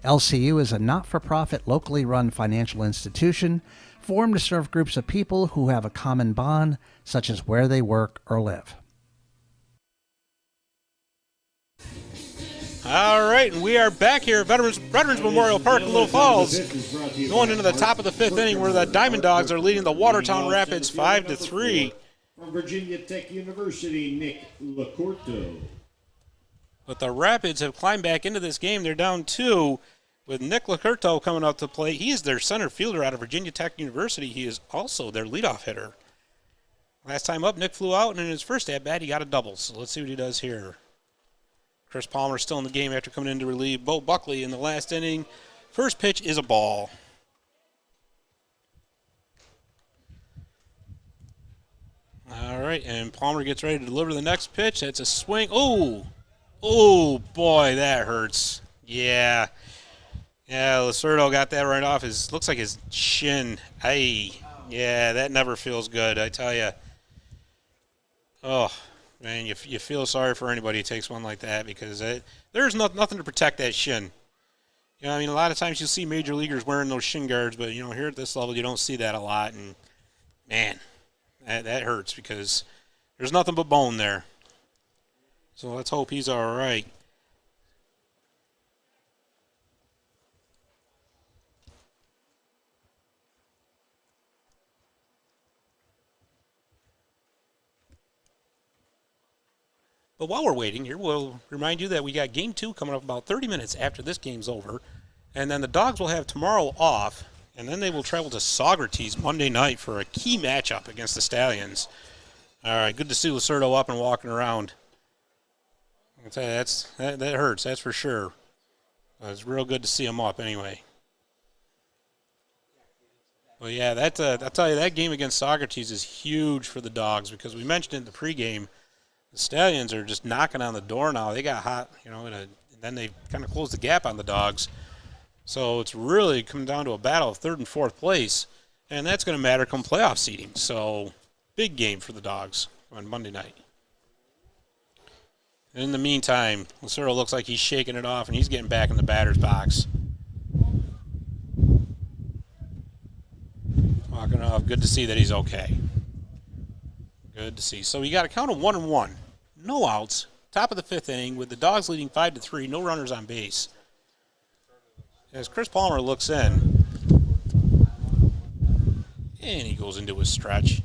LCU is a not-for-profit, locally run financial institution formed to serve groups of people who have a common bond, such as where they work or live. All right, and we are back here at Veterans Memorial Park in Little Falls, going into the top of the 5th inning where the DiamondDawgs are leading the Watertown Rapids 5-3. From Virginia Tech University, Nick Lacorto. But the Rapids have climbed back into this game. They're down 2 with Nick Lacorto coming up to play. He is their center fielder out of Virginia Tech University. He is also their leadoff hitter. Last time up, Nick flew out, and in his first at-bat, he got a double. So let's see what he does here. Chris Palmer still in the game after coming in to relieve Bo Buckley in the last inning. First pitch is a ball. All right, and Palmer gets ready to deliver the next pitch. That's a swing. Oh, boy, that hurts. Yeah. Yeah, Lacerdo got that right off his, looks like his shin. Aye. Yeah, that never feels good, I tell you. Oh, man, you feel sorry for anybody who takes one like that because there's nothing to protect that shin. You know, I mean, a lot of times you see major leaguers wearing those shin guards, but, you know, here at this level you don't see that a lot. And, man, that hurts because there's nothing but bone there. So let's hope he's all right. But while we're waiting here, we'll remind you that we got Game 2 coming up about 30 minutes after this game's over. And then the Dogs will have tomorrow off, and then they will travel to Saugerties Monday night for a key matchup against the Stallions. All right, good to see Lacerdo up and walking around. I'll tell you, that hurts, that's for sure. It's real good to see him up anyway. Well, yeah, I'll tell you, that game against Socrates is huge for the Dogs because we mentioned it in the pregame. The Stallions are just knocking on the door now. They got hot, and then they kind of closed the gap on the Dogs. So it's really come down to a battle of 3rd and 4th place, and that's going to matter come playoff seeding. So big game for the Dogs on Monday night. In the meantime, Lucero looks like he's shaking it off, and he's getting back in the batter's box. Walking off. Good to see that he's okay. Good to see. So we got a count of 1-1. No outs. Top of the 5th inning with the Dogs leading 5-3. No runners on base. As Chris Palmer looks in, and he goes into his stretch.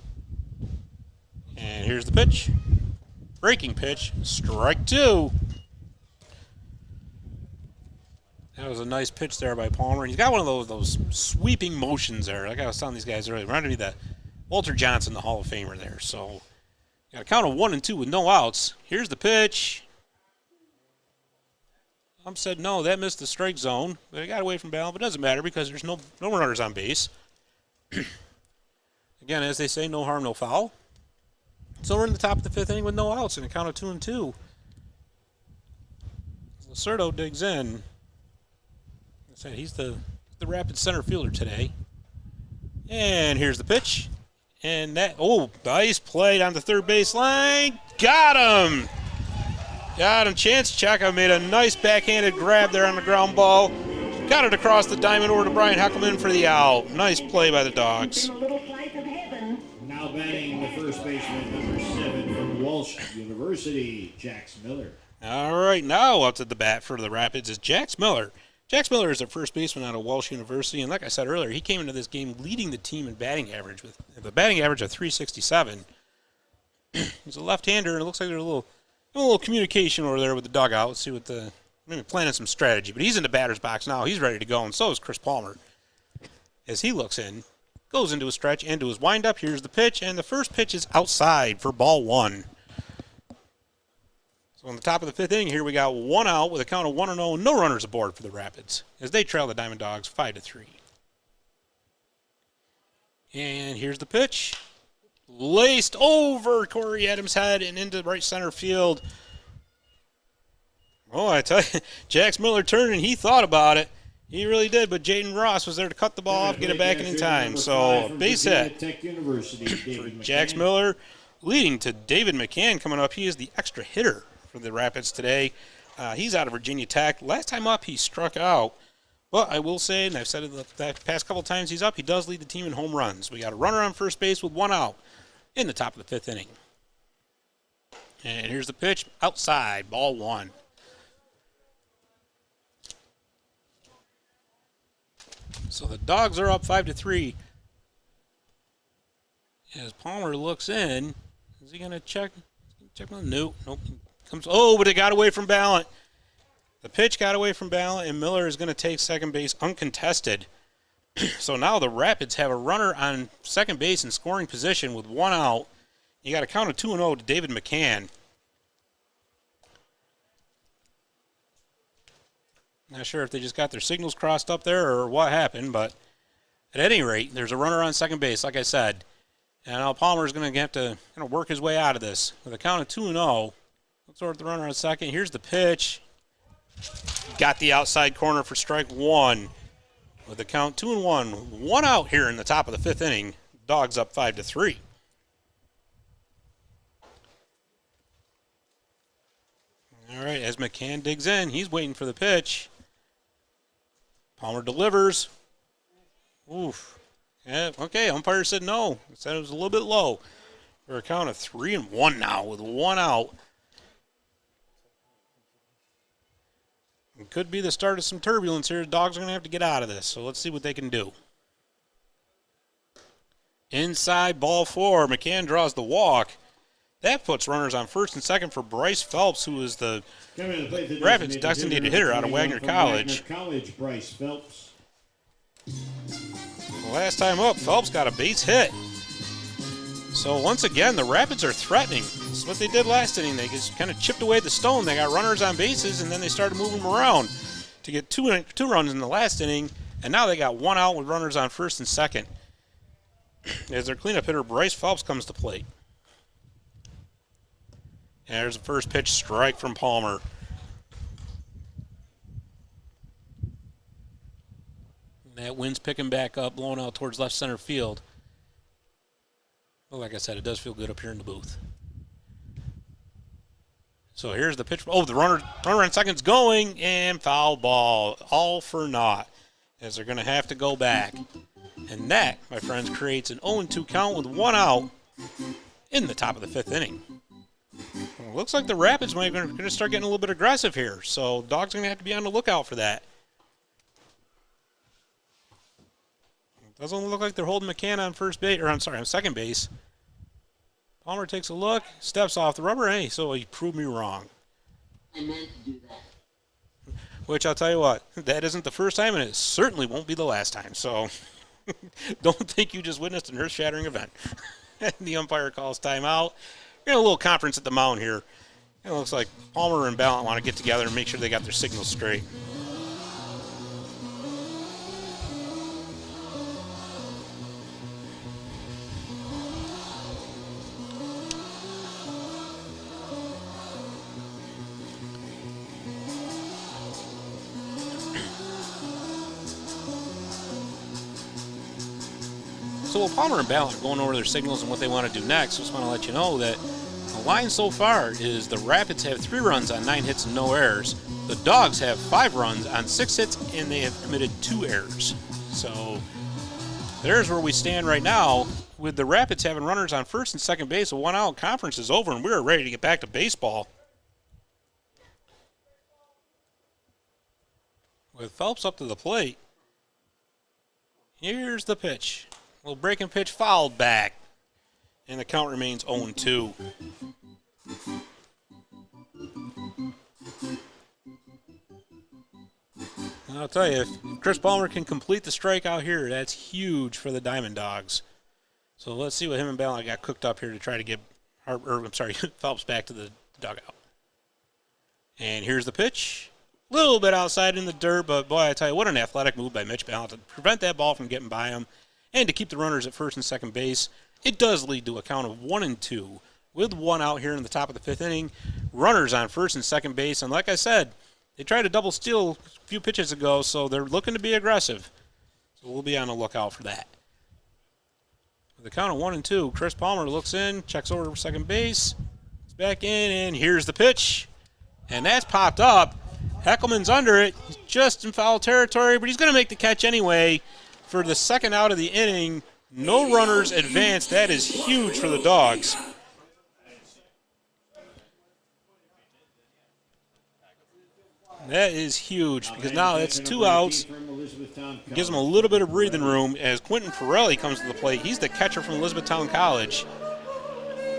And here's the pitch. Breaking pitch. Strike 2. That was a nice pitch there by Palmer. He's got one of those sweeping motions there. Like I was telling these guys earlier, reminded me of that Walter Johnson, the Hall of Famer there. So got a count of 1-2 with no outs. Here's the pitch. Said no, that missed the strike zone, but it got away from Ballon, but it doesn't matter because there's no runners on base. Again, as they say, no harm, no foul. So we're in the top of the 5th inning with no outs and a count of 2-2. Lacerdo digs in. I said he's the Rapid center fielder today. And here's the pitch. And nice play down the 3rd base line. Got him! Got him. Chance Cheka made a nice backhanded grab there on the ground ball. Got it across the diamond over to Brian Heckelman for the out. Nice play by the Dogs. Now batting the first baseman, number 7 from Walsh University, Jax Miller. All right, now up to the bat for the Rapids is Jax Miller. Jax Miller is a first baseman out of Walsh University, and like I said earlier, he came into this game leading the team in batting average with a batting average of .367. He's a left-hander, and it looks like there's a little communication over there with the dugout. Let's see what maybe planning some strategy. But he's in the batter's box now. He's ready to go, and so is Chris Palmer. As he looks in, goes into a stretch, into his windup. Here's the pitch, and the first pitch is outside for ball 1. So on the top of the 5th inning here, we got 1 out with a count of 1-0, no runners aboard for the Rapids as they trail the DiamondDawgs 5-3. And here's the pitch. Laced over Corey Adams' head and into right center field. Oh, I tell you, Jax Miller turned and he thought about it. He really did, but Jaden Ross was there to cut the ball off, get it back in time. So a base hit for Jax Miller, leading to David McCann coming up. He is the extra hitter for the Rapids today. He's out of Virginia Tech. Last time up, he struck out. But I will say, and I've said it the past couple times he's up, he does lead the team in home runs. We got a runner on first base with 1 out in the top of the 5th inning. And here's the pitch, outside, ball 1. So the Dogs are up 5-3. As Palmer looks in, is he going to check? Nope. But it got away from Ballant. The pitch got away from Ballant, and Miller is going to take second base uncontested. So now the Rapids have a runner on second base in scoring position with 1 out. You got a count of 2-0 to David McCann. Not sure if they just got their signals crossed up there or what happened, but at any rate, there's a runner on second base, like I said. And now Palmer's going to have to work his way out of this. With a count of 2-0, let's sort the runner on second. Here's the pitch. Got the outside corner for strike 1. With the count 2-1, 1 out here in the top of the 5th inning. Dogs up 5-3. All right, as McCann digs in, he's waiting for the pitch. Palmer delivers. Oof. Yeah, okay, umpire said no. Said it was a little bit low. For a count of 3-1 now with 1 out. It could be the start of some turbulence here. The Dogs are going to have to get out of this, so let's see what they can do. Inside, ball 4. McCann draws the walk. That puts runners on first and second for Bryce Phelps, who is the Rapids designated hitter out of Wagner College. Bryce Phelps. Last time up, Phelps got a base hit. So once again, the Rapids are threatening. That's what they did last inning. They just kind of chipped away the stone. They got runners on bases, and then they started moving them around to get two runs in the last inning. And now they got 1 out with runners on first and second. as their cleanup hitter, Bryce Phelps, comes to plate. And there's the first pitch strike from Palmer. And that wind's picking back up, blowing out towards left center field. Well, like I said, it does feel good up here in the booth. So here's the pitch. Oh, the runner on second's going, and foul ball. All for naught, as they're going to have to go back. And that, my friends, creates an 0-2 count with one out in the top of the fifth inning. Well, looks like the Rapids might be going to start getting a little bit aggressive here, so Dawgs are going to have to be on the lookout for that. Doesn't look like they're holding McCann on first base, or I'm sorry, on second base. Palmer takes a look, steps off the rubber. Hey, so he proved me wrong. I meant to do that. Which I'll tell you what, that isn't the first time, and it certainly won't be the last time. So don't think you just witnessed an earth-shattering event. The umpire calls timeout. We're in a little conference at the mound here. It looks like Palmer and Ballant want to get together and make sure they got their signals straight. So while Palmer and Ballant are going over their signals and what they want to do next, just want to let you know that the line so far is the Rapids have 3 runs on 9 hits and no errors. The Dawgs have 5 runs on 6 hits, and they have committed 2 errors. So there's where we stand right now, with the Rapids having runners on first and second base. A 1-out conference is over, and we're ready to get back to baseball. With Phelps up to the plate, here's the pitch. Well, breaking pitch fouled back, and the count remains 0-2. I'll tell you, if Chris Palmer can complete the strikeout here, that's huge for the DiamondDawgs. So let's see what him and Ballant got cooked up here to try to get, Phelps back to the dugout. And here's the pitch. A little bit outside in the dirt, but boy, I tell you, what an athletic move by Mitch Ballant to prevent that ball from getting by him. And to keep the runners at first and second base. It does lead to a count of 1-2 with 1 out here in the top of the fifth inning. Runners on first and second base. And like I said, they tried to double steal a few pitches ago, so they're looking to be aggressive. So we'll be on the lookout for that. With a count of 1-2, Chris Palmer looks in, checks over to second base. It's back in, and here's the pitch. And that's popped up. Heckelman's under it. He's just in foul territory, but he's going to make the catch anyway. For the second out of the inning, no runners advanced. That is huge for the Dawgs. That is huge because now that's 2 outs. Gives them a little bit of breathing room as Quentin Pirelli comes to the plate. He's the catcher from Elizabethtown College.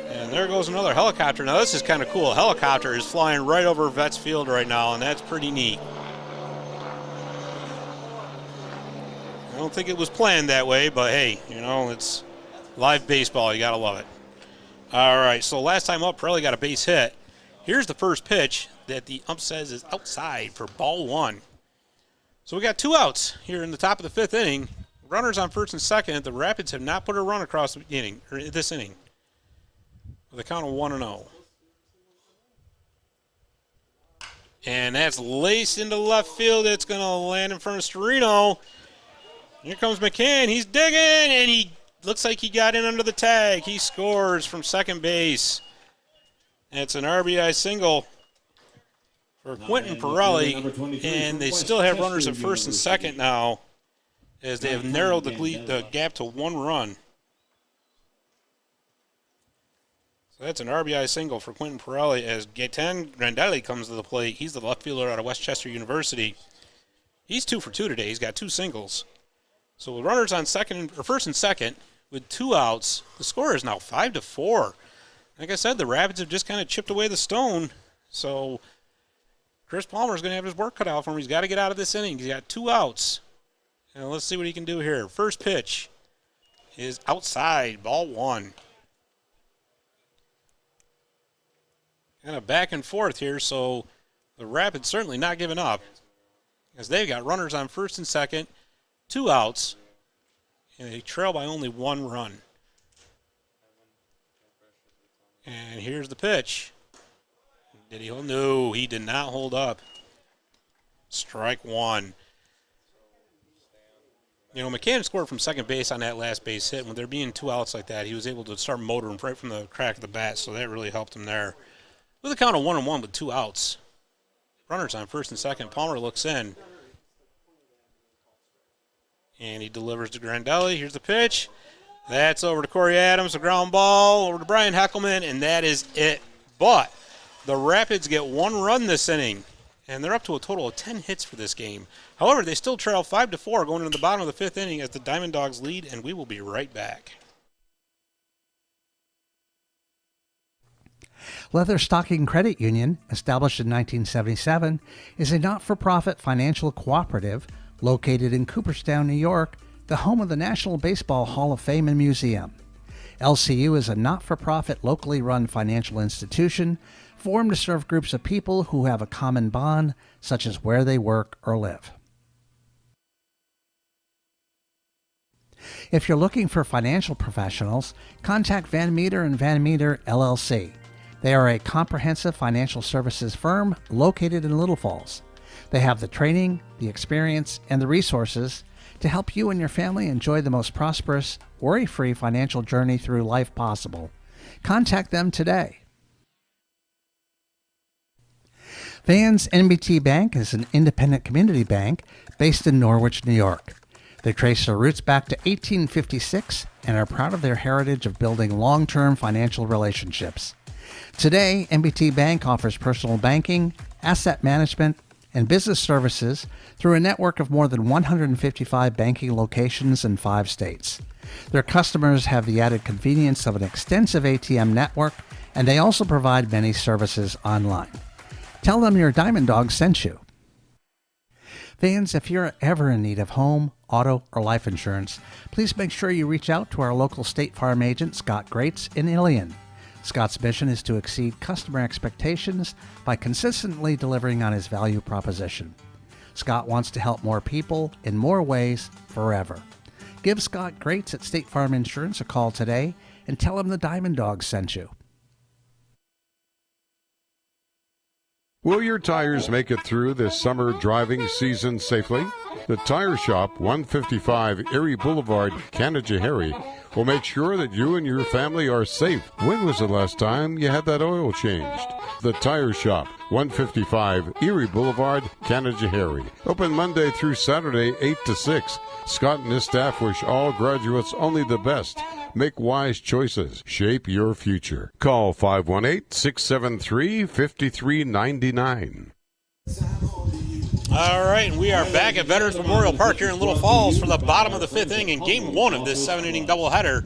And there goes another helicopter. Now this is kind of cool. A helicopter is flying right over Vets Field right now, and that's pretty neat. I don't think it was planned that way, but hey, you know, it's live baseball. You got to love it. All right, so last time up, Pirelli got a base hit. Here's the first pitch that the ump says is outside for ball 1. So we got 2 outs here in the top of the fifth inning. Runners on first and second. The Rapids have not put a run across the inning, or this inning, with a count of 1-0. And that's laced into left field. It's going to land in front of Storino. Here comes McCann. He's digging, and he looks like he got in under the tag. He scores from second base. It's an RBI single for Quentin Pirelli, and they still have runners at first and second now as they have narrowed the gap to 1 run. So that's an RBI single for Quentin Pirelli as Gaetan Grandelli comes to the plate. He's the left fielder out of Westchester University. He's 2 for 2 today. He's got 2 singles. So with runners on first and second with 2 outs, the score is now 5-4. Like I said, the Rapids have just kind of chipped away the stone. So Chris Palmer is going to have his work cut out for him. He's got to get out of this inning. He's got 2 outs. And let's see what he can do here. First pitch is outside, ball 1. Kind of back and forth here, so the Rapids certainly not giving up as they've got runners on first and second, 2 outs And they trail by only 1 run. And here's the pitch. Did he hold? No, he did not hold up. Strike 1. You know, McCann scored from second base on that last base hit. When there being 2 outs like that, he was able to start motoring right from the crack of the bat, so that really helped him there. With a count of 1-1 with 2 outs. Runners on first and second. Palmer looks in. And he delivers to Grandelli. Here's the pitch. That's over to Corey Adams, a ground ball, over to Brian Heckelman, and that is it. But the Rapids get 1 run this inning, and they're up to a total of 10 hits for this game. However, they still trail 5-4 going into the bottom of the 5th inning as the DiamondDawgs lead, and we will be right back. Leather Stocking Credit Union, established in 1977, is a not-for-profit financial cooperative located in Cooperstown, New York, the home of the National Baseball Hall of Fame and Museum. LCU is a not-for-profit, locally run financial institution formed to serve groups of people who have a common bond, such as where they work or live. If you're looking for financial professionals, contact Van Meter & Van Meter, LLC. They are a comprehensive financial services firm located in Little Falls. They have the training, the experience, and the resources to help you and your family enjoy the most prosperous, worry-free financial journey through life possible. Contact them today. Vans NBT Bank is an independent community bank based in Norwich, New York. They trace their roots back to 1856 and are proud of their heritage of building long-term financial relationships. Today, NBT Bank offers personal banking, asset management, and business services through a network of more than 155 banking locations in 5 states. Their customers have the added convenience of an extensive ATM network, and they also provide many services online. Tell them your DiamondDawgs sent you. Fans, if you're ever in need of home, auto, or life insurance, please make sure you reach out to our local State Farm agent, Scott Greats, in Ilion. Scott's mission is to exceed customer expectations by consistently delivering on his value proposition. Scott wants to help more people in more ways forever. Give Scott Greats at State Farm Insurance a call today and tell him the DiamondDawgs sent you. Will your tires make it through this summer driving season safely? The Tire Shop, 155 Erie Boulevard, Canajoharie, will make sure that you and your family are safe. When was the last time you had that oil changed? The Tire Shop, 155 Erie Boulevard, Canajoharie. Open Monday through Saturday, 8 to 6. Scott and his staff wish all graduates only the best. Make wise choices. Shape your future. Call 518-673-5399. All right, and we are back at Veterans Memorial Park here in Little Falls for the bottom of the 5th inning in Game 1 of this 7-inning doubleheader.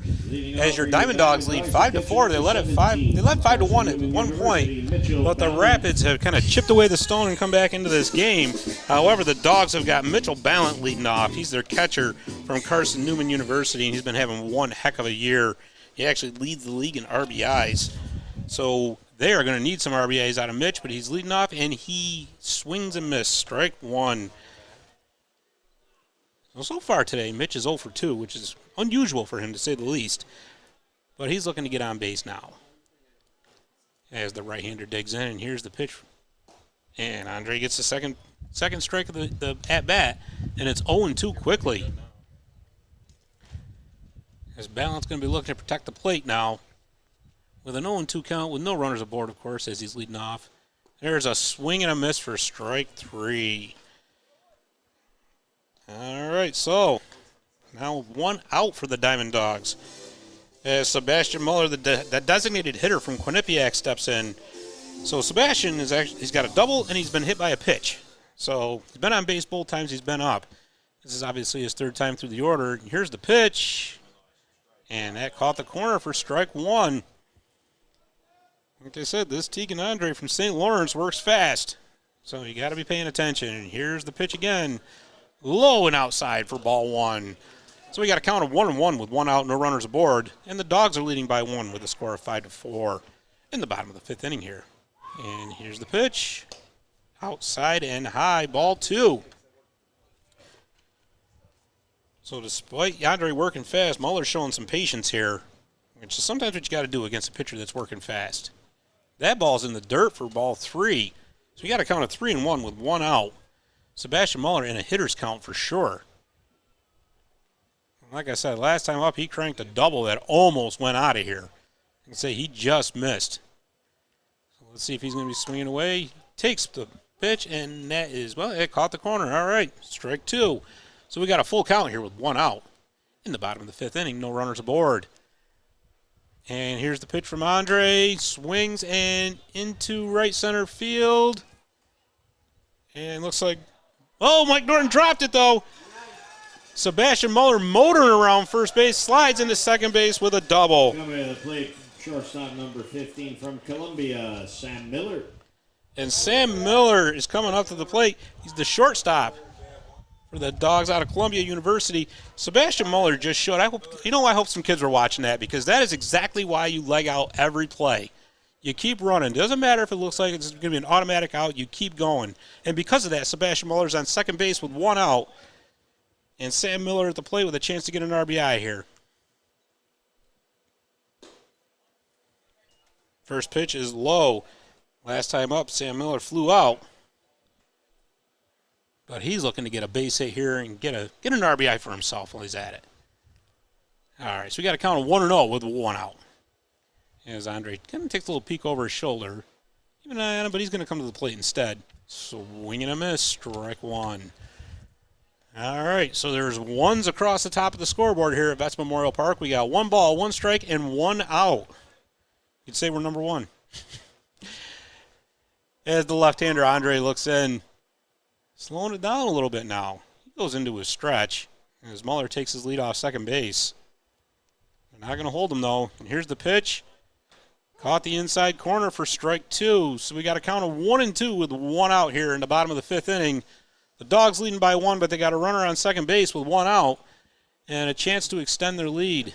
As your DiamondDawgs lead 5-4, they led 5-1 at one point, but the Rapids have kind of chipped away the stone and come back into this game. However, the Dogs have got Mitchell Ballant leading off. He's their catcher from Carson Newman University, and he's been having one heck of a year. He actually leads the league in RBIs. So they are going to need some RBIs out of Mitch, but he's leading off, and he swings and misses. Strike 1. So far today, Mitch is 0 for 2, which is unusual for him, to say the least. But he's looking to get on base now. As the right-hander digs in, and here's the pitch. And Andre gets the second strike of the at-bat, and it's 0-2 quickly. As Ballant's going to be looking to protect the plate now. With an 0-2 count, with no runners aboard, of course, as he's leading off. There's a swing and a miss for strike 3. All right, so now 1 out for the DiamondDawgs. As Sebastian Muller, the designated hitter from Quinnipiac, steps in. So Sebastian he's got a double, and he's been hit by a pitch. So he's been on base both times he's been up. This is obviously his 3rd time through the order. Here's the pitch, and that caught the corner for strike 1. Like I said, this Tegan Andre from St. Lawrence works fast, so you got to be paying attention. And here's the pitch again, low and outside for ball 1. So we got a count of 1-1 with 1 out, no runners aboard, and the Dogs are leading by 1 with a score of 5-4 in the bottom of the 5th inning here. And here's the pitch, outside and high, ball 2. So despite Andre working fast, Muller's showing some patience here, which is sometimes what you got to do against a pitcher that's working fast. That ball's in the dirt for ball 3. So you got to count a 3-1 with 1 out. Sebastian Muller in a hitter's count for sure. Like I said, last time up, he cranked a double that almost went out of here. I can say he just missed. So let's see if he's going to be swinging away. Takes the pitch, and that is, well, it caught the corner. All right, strike 2. So we got a full count here with 1 out. In the bottom of the 5th inning, no runners aboard. And here's the pitch from Andre. Swings and into right center field. And looks like, oh, Mike Norton dropped it though. Sebastian Muller motoring around first base, slides into second base with a double. Coming to the plate, shortstop number 15 from Columbia, Sam Miller. And Sam Miller is coming up to the plate. He's the shortstop for the Dogs out of Columbia University. Sebastian Muller just showed. I hope some kids were watching that, because that is exactly why you leg out every play. You keep running. Doesn't matter if it looks like it's going to be an automatic out. You keep going. And because of that, Sebastian Muller's on second base with 1 out. And Sam Miller at the plate with a chance to get an RBI here. First pitch is low. Last time up, Sam Miller flew out. But he's looking to get a base hit here and get an RBI for himself while he's at it. All right, so we got a count of 1-0 with 1 out. As Andre kind of takes a little peek over his shoulder. Keep an eye on him, but he's going to come to the plate instead. Swing and a miss, strike 1. All right, so there's 1s across the top of the scoreboard here at Vets Memorial Park. We got 1 ball, 1 strike, and 1 out. You'd say we're number 1. As the left-hander, Andre looks in. Slowing it down a little bit now. He goes into his stretch. As Muller takes his lead off second base. They're not going to hold him, though. And here's the pitch. Caught the inside corner for strike 2. So we got a count of 1-2 with 1 out here in the bottom of the 5th inning. The Dogs leading by 1, but they got a runner on second base with 1 out. And a chance to extend their lead.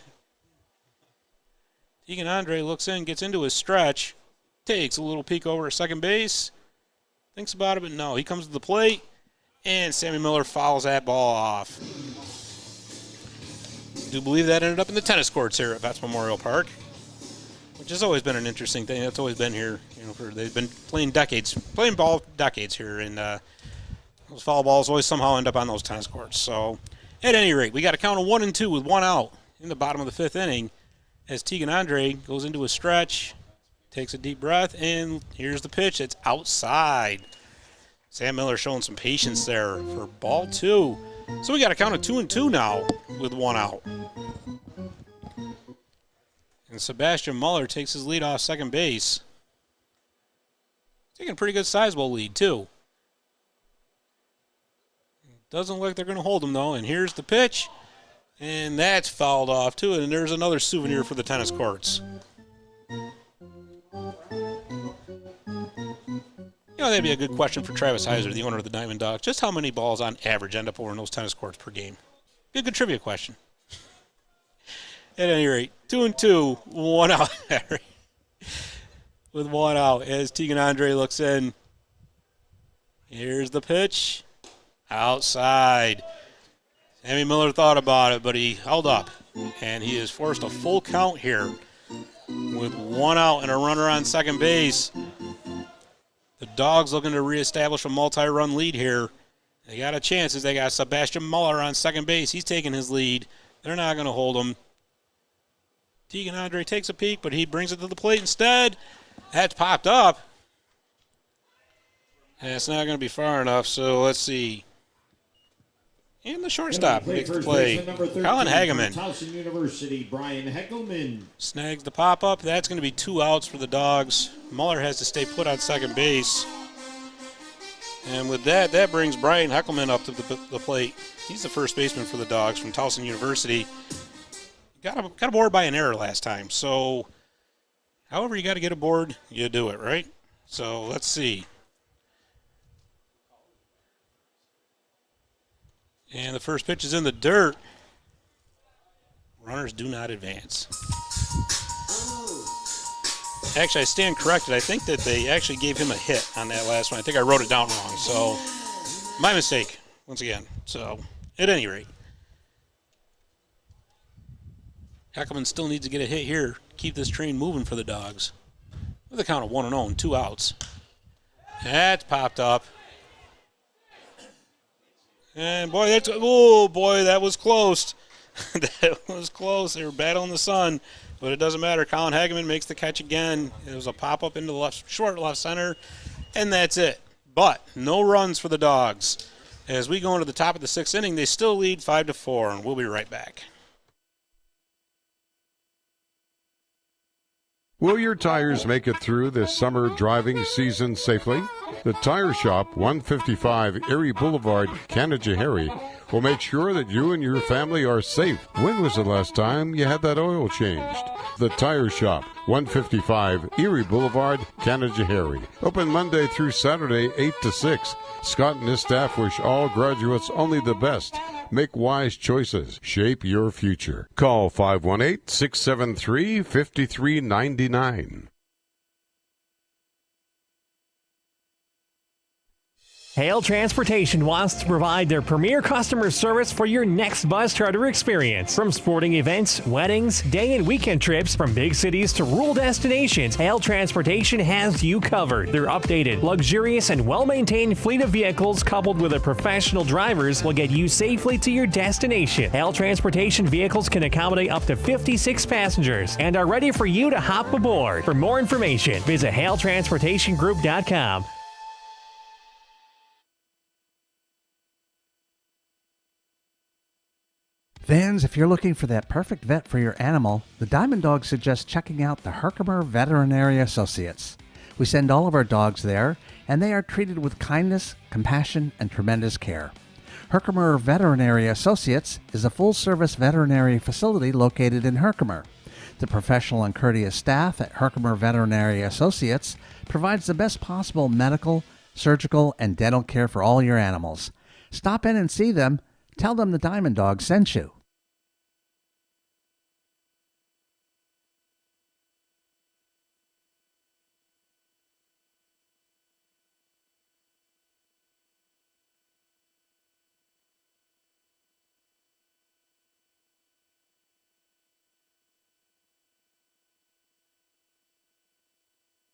Tegan Andre looks in, gets into his stretch. Takes a little peek over at second base. Thinks about it, but no. He comes to the plate. And Sammy Miller fouls that ball off. I do believe that ended up in the tennis courts here at Vets Memorial Park, which has always been an interesting thing. That's always been here. They've been playing ball decades here, and those foul balls always somehow end up on those tennis courts. So, at any rate, we got a count of 1-2 with 1 out in the bottom of the 5th inning as Tegan Andre goes into a stretch, takes a deep breath, and here's the pitch. It's outside. Sam Miller showing some patience there for ball 2. So we got a count of 2-2 now with 1 out. And Sebastian Muller takes his lead off second base. Taking a pretty good sizable lead, too. Doesn't look like they're going to hold him, though. And here's the pitch. And that's fouled off, too. And there's another souvenir for the tennis courts. That'd be a good question for Travis Heiser, the owner of the DiamondDawgs. Just how many balls on average end up over in those tennis courts per game? Be a good trivia question. At any rate, 2-2, 1 out. With 1 out as Tegan Andre looks in. Here's the pitch. Outside. Sammy Miller thought about it, but he held up. And he has forced a full count here with 1 out and a runner on second base. The Dogs looking to reestablish a multi-run lead here. They got a chance as they got Sebastian Muller on second base. He's taking his lead. They're not going to hold him. Tegan Andre takes a peek, but he brings it to the plate instead. That's popped up. And it's not going to be far enough, so let's see. And the shortstop makes the play. Colin Hageman. Towson University, Brian Heckelman. Snags the pop-up. That's going to be 2 outs for the Dogs. Muller has to stay put on second base. And with that, that brings Brian Heckelman up to the plate. He's the first baseman for the Dogs from Towson University. Got aboard by an error last time. So, however you got to get aboard, you do it, right? So, let's see. And the first pitch is in the dirt. Runners do not advance. Actually, I stand corrected. I think that they actually gave him a hit on that last one. I think I wrote it down wrong. So, my mistake, once again. So, at any rate, Heckelman still needs to get a hit here. Keep this train moving for the Dogs. With a count of 1-0 and 2 outs. That's popped up. And boy, that was close. That was close. They were battling the sun, but it doesn't matter. Colin Hageman makes the catch again. It was a pop-up into the short left center, and that's it. But no runs for the Dogs. As we go into the top of the 6th inning, they still lead 5-4, and we'll be right back. Will your tires make it through this summer driving season safely? The Tire Shop, 155 Erie Boulevard, Canajoharie, will make sure that you and your family are safe. When was the last time you had that oil changed? The Tire Shop, 155 Erie Boulevard, Canajoharie. Open Monday through Saturday, 8 to 6. Scott and his staff wish all graduates only the best. Make wise choices. Shape your future. Call 518-673-5399. Hale Transportation wants to provide their premier customer service for your next bus charter experience. From sporting events, weddings, day and weekend trips, from big cities to rural destinations, Hale Transportation has you covered. Their updated, luxurious, and well-maintained fleet of vehicles coupled with a professional drivers will get you safely to your destination. Hale Transportation vehicles can accommodate up to 56 passengers and are ready for you to hop aboard. For more information, visit HaleTransportationGroup.com. Fans, if you're looking for that perfect vet for your animal, the DiamondDawgs suggest checking out the Herkimer Veterinary Associates. We send all of our dogs there, and they are treated with kindness, compassion, and tremendous care. Herkimer Veterinary Associates is a full-service veterinary facility located in Herkimer. The professional and courteous staff at Herkimer Veterinary Associates provides the best possible medical, surgical, and dental care for all your animals. Stop in and see them. Tell them the DiamondDawgs sent you.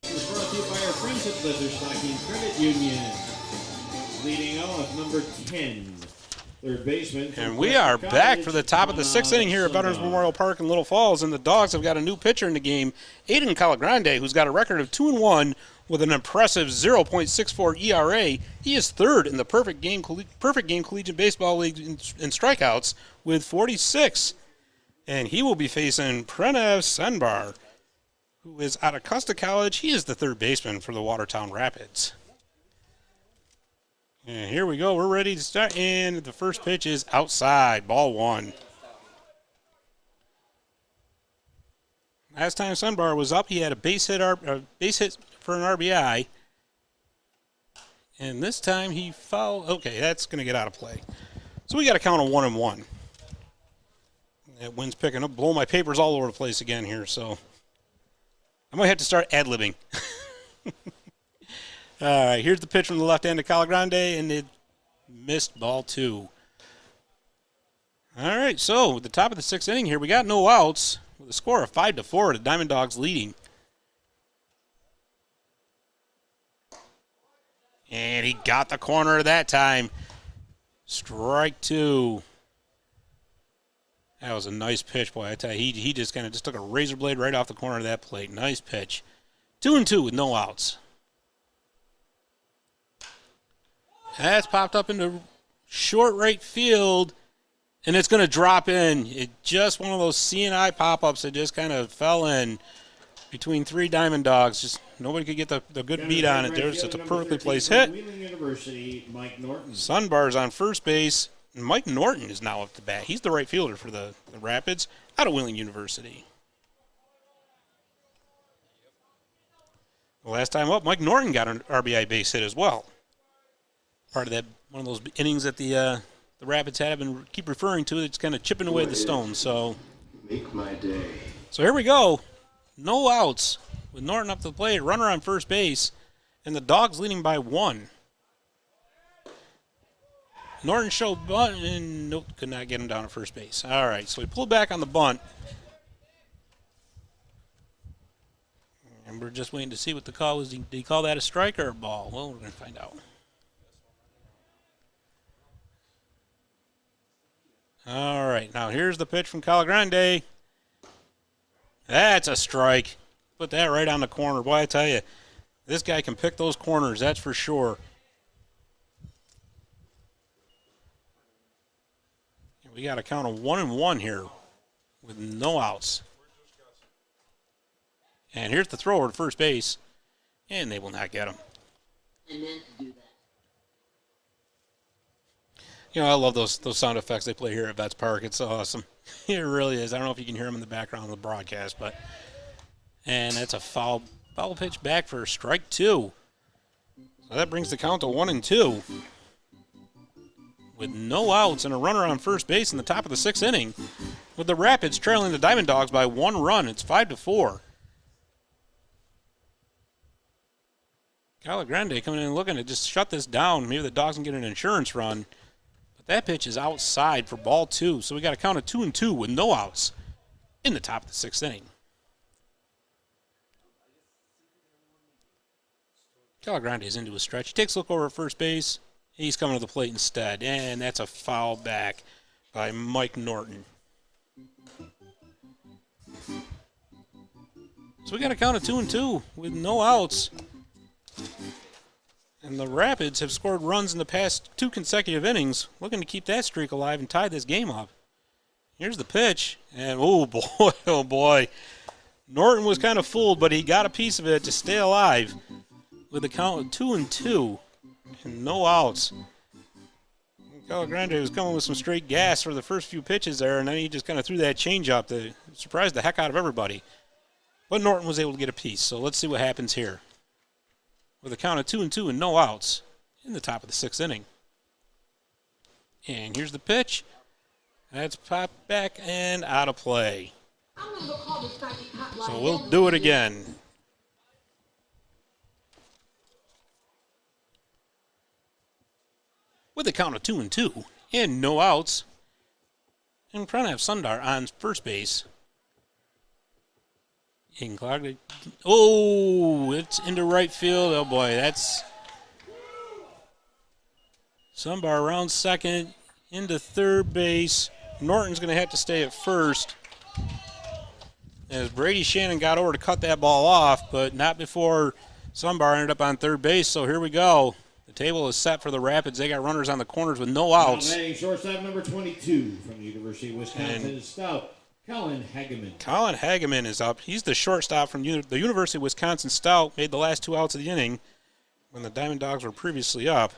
It's brought to you by our friends at Leather Stocking Credit Union. Leading off, number 10. Third baseman. And we are back for the top of the 6th inning here at Veterans Memorial Park in Little Falls, and the Dogs have got a new pitcher in the game, Aiden Calagrande, who's got a record of 2-1 with an impressive 0.64 ERA. He is third in the Perfect Game Collegiate Baseball League in strikeouts with 46. And he will be facing Pranav Senbar, who is out of Custa College. He is the third baseman for the Watertown Rapids. And here we go. We're ready to start. And the first pitch is outside. Ball 1. Last time Sunbar was up, he had a base hit for an RBI. And this time he fouled. Okay, that's going to get out of play. So we got to count on 1-1. That wind's picking up. Blowing my papers all over the place again here. So I might have to start ad-libbing. All right, here's the pitch from the left hand of Calagrande, and it missed ball 2. All right, so at the top of the 6th inning here, we got no outs with a score of 5-4. The DiamondDawgs leading. And he got the corner that time. Strike 2. That was a nice pitch, boy. I tell you, he just kind of just took a razor blade right off the corner of that plate. Nice pitch. 2-2 with no outs. That's popped up into short right field, and it's going to drop in. It just one of those C&I pop-ups that just kind of fell in between 3 DiamondDawgs. Just nobody could get the good beat on it there. So it's a perfectly placed hit. Sunbar's on first base. And Mike Norton is now up to bat. He's the right fielder for the Rapids out of Wheeling University. The last time up, Mike Norton got an RBI base hit as well. Part of that, one of those innings that the Rapids had, I've been keep referring to. It's kind of chipping away the stones. So, make my day. So here we go. No outs with Norton up to the plate, runner on first base, and the Dogs leading by 1. Norton showed bunt, and nope, could not get him down at first base. All right, so he pulled back on the bunt, And we're just waiting to see what the call was. Did he call that a strike or a ball? Well, we're going to find out. All right, now here's the pitch from Calagrande. That's a strike. Put that right on the corner. Boy, I tell you, this guy can pick those corners, that's for sure. We got a count of 1-1 here with no outs. And here's the thrower to first base, and they will not get him. I meant to do that. You know, I love those sound effects they play here at Vets Park. It's awesome. It really is. I don't know if you can hear them in the background of the broadcast, but and that's a foul pitch back for strike 2. So that brings the count to 1-2. With no outs and a runner on first base in the top of the 6th inning, with the Rapids trailing the DiamondDawgs by 1 run. It's 5-4. Calagrande coming in and looking to just shut this down. Maybe the Dogs can get an insurance run. But that pitch is outside for ball 2. So we got a count of 2-2 with no outs in the top of the 6th inning. Calagrande is into a stretch. He takes a look over at first base. He's coming to the plate instead. And that's a foul back by Mike Norton. So we got a count of 2-2 with no outs. And the Rapids have scored runs in the past 2 consecutive innings, looking to keep that streak alive and tie this game up. Here's the pitch, and oh boy. Norton was kind of fooled, but he got a piece of it to stay alive with a count of 2-2 and no outs. Calagrande was coming with some straight gas for the first few pitches there, and then he just kind of threw that changeup that surprised the heck out of everybody. But Norton was able to get a piece, so let's see what happens here. With a count of 2-2 and no outs in the top of the 6th inning. And here's the pitch. That's popped back and out of play. So we'll do it again. With a count of 2-2 and no outs. And we're trying to have Sundar on first base. Oh, it's into right field. Oh, boy, that's Sundar around second, into third base. Norton's going to have to stay at first. As Brady Shannon got over to cut that ball off, but not before Sundar ended up on third base. So here we go. The table is set for the Rapids. They got runners on the corners with no outs. Shortstop number 22 from the University of Wisconsin Stout, Colin Hageman. Colin Hageman is up. He's the shortstop from the University of Wisconsin Stout. Made the last 2 outs of the inning when the DiamondDawgs were previously up.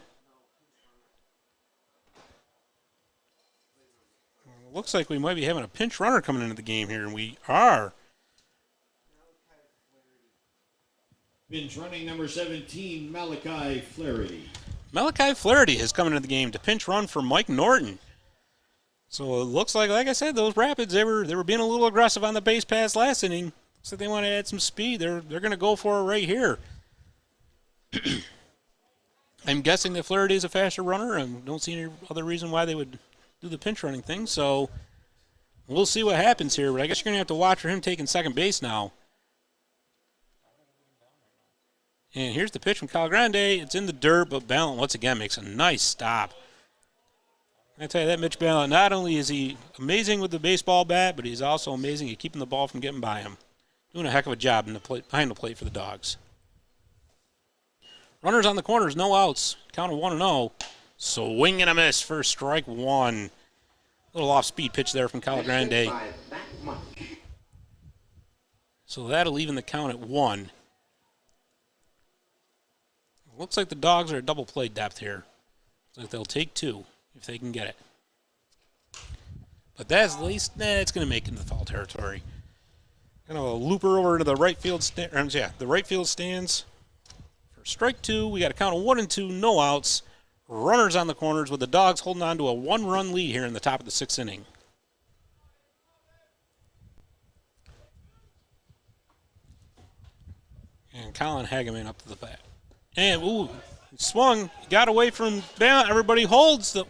Looks like we might be having a pinch runner coming into the game here, and we are. Pinch running number 17, Malachi Flaherty. Malachi Flaherty has come into the game to pinch run for Mike Norton. So it looks like I said, those Rapids, they were being a little aggressive on the base pass last inning. Looks like they want to add some speed. They're going to go for it right here. I'm guessing that Flaherty is a faster runner. I don't see any other reason why they would do the pinch running thing. So we'll see what happens here. But I guess you're going to have to watch for him taking second base now. And here's the pitch from Calagrande. It's in the dirt, but Ballant once again makes a nice stop. I tell you that Mitch Ballant, not only is he amazing with the baseball bat, but he's also amazing at keeping the ball from getting by him. Doing a heck of a job behind the plate for the Dogs. Runners on the corners, no outs. Count of 1-0. Swing and a miss for strike 1. Little off-speed pitch there from Calagrande. So that'll even the count at 1. Looks like the Dogs are at double play depth here. Looks like they'll take 2 if they can get it. But that's at least, it's going to make it into the foul territory. Kind of a looper over to the right field stands. Yeah, the right field stands. For strike 2, we got a count of 1-2, no outs. Runners on the corners with the Dogs holding on to a 1-run lead here in the top of the 6th inning. And Colin Hageman up to the bat. And, ooh, swung, got away from Ballant. Everybody holds the.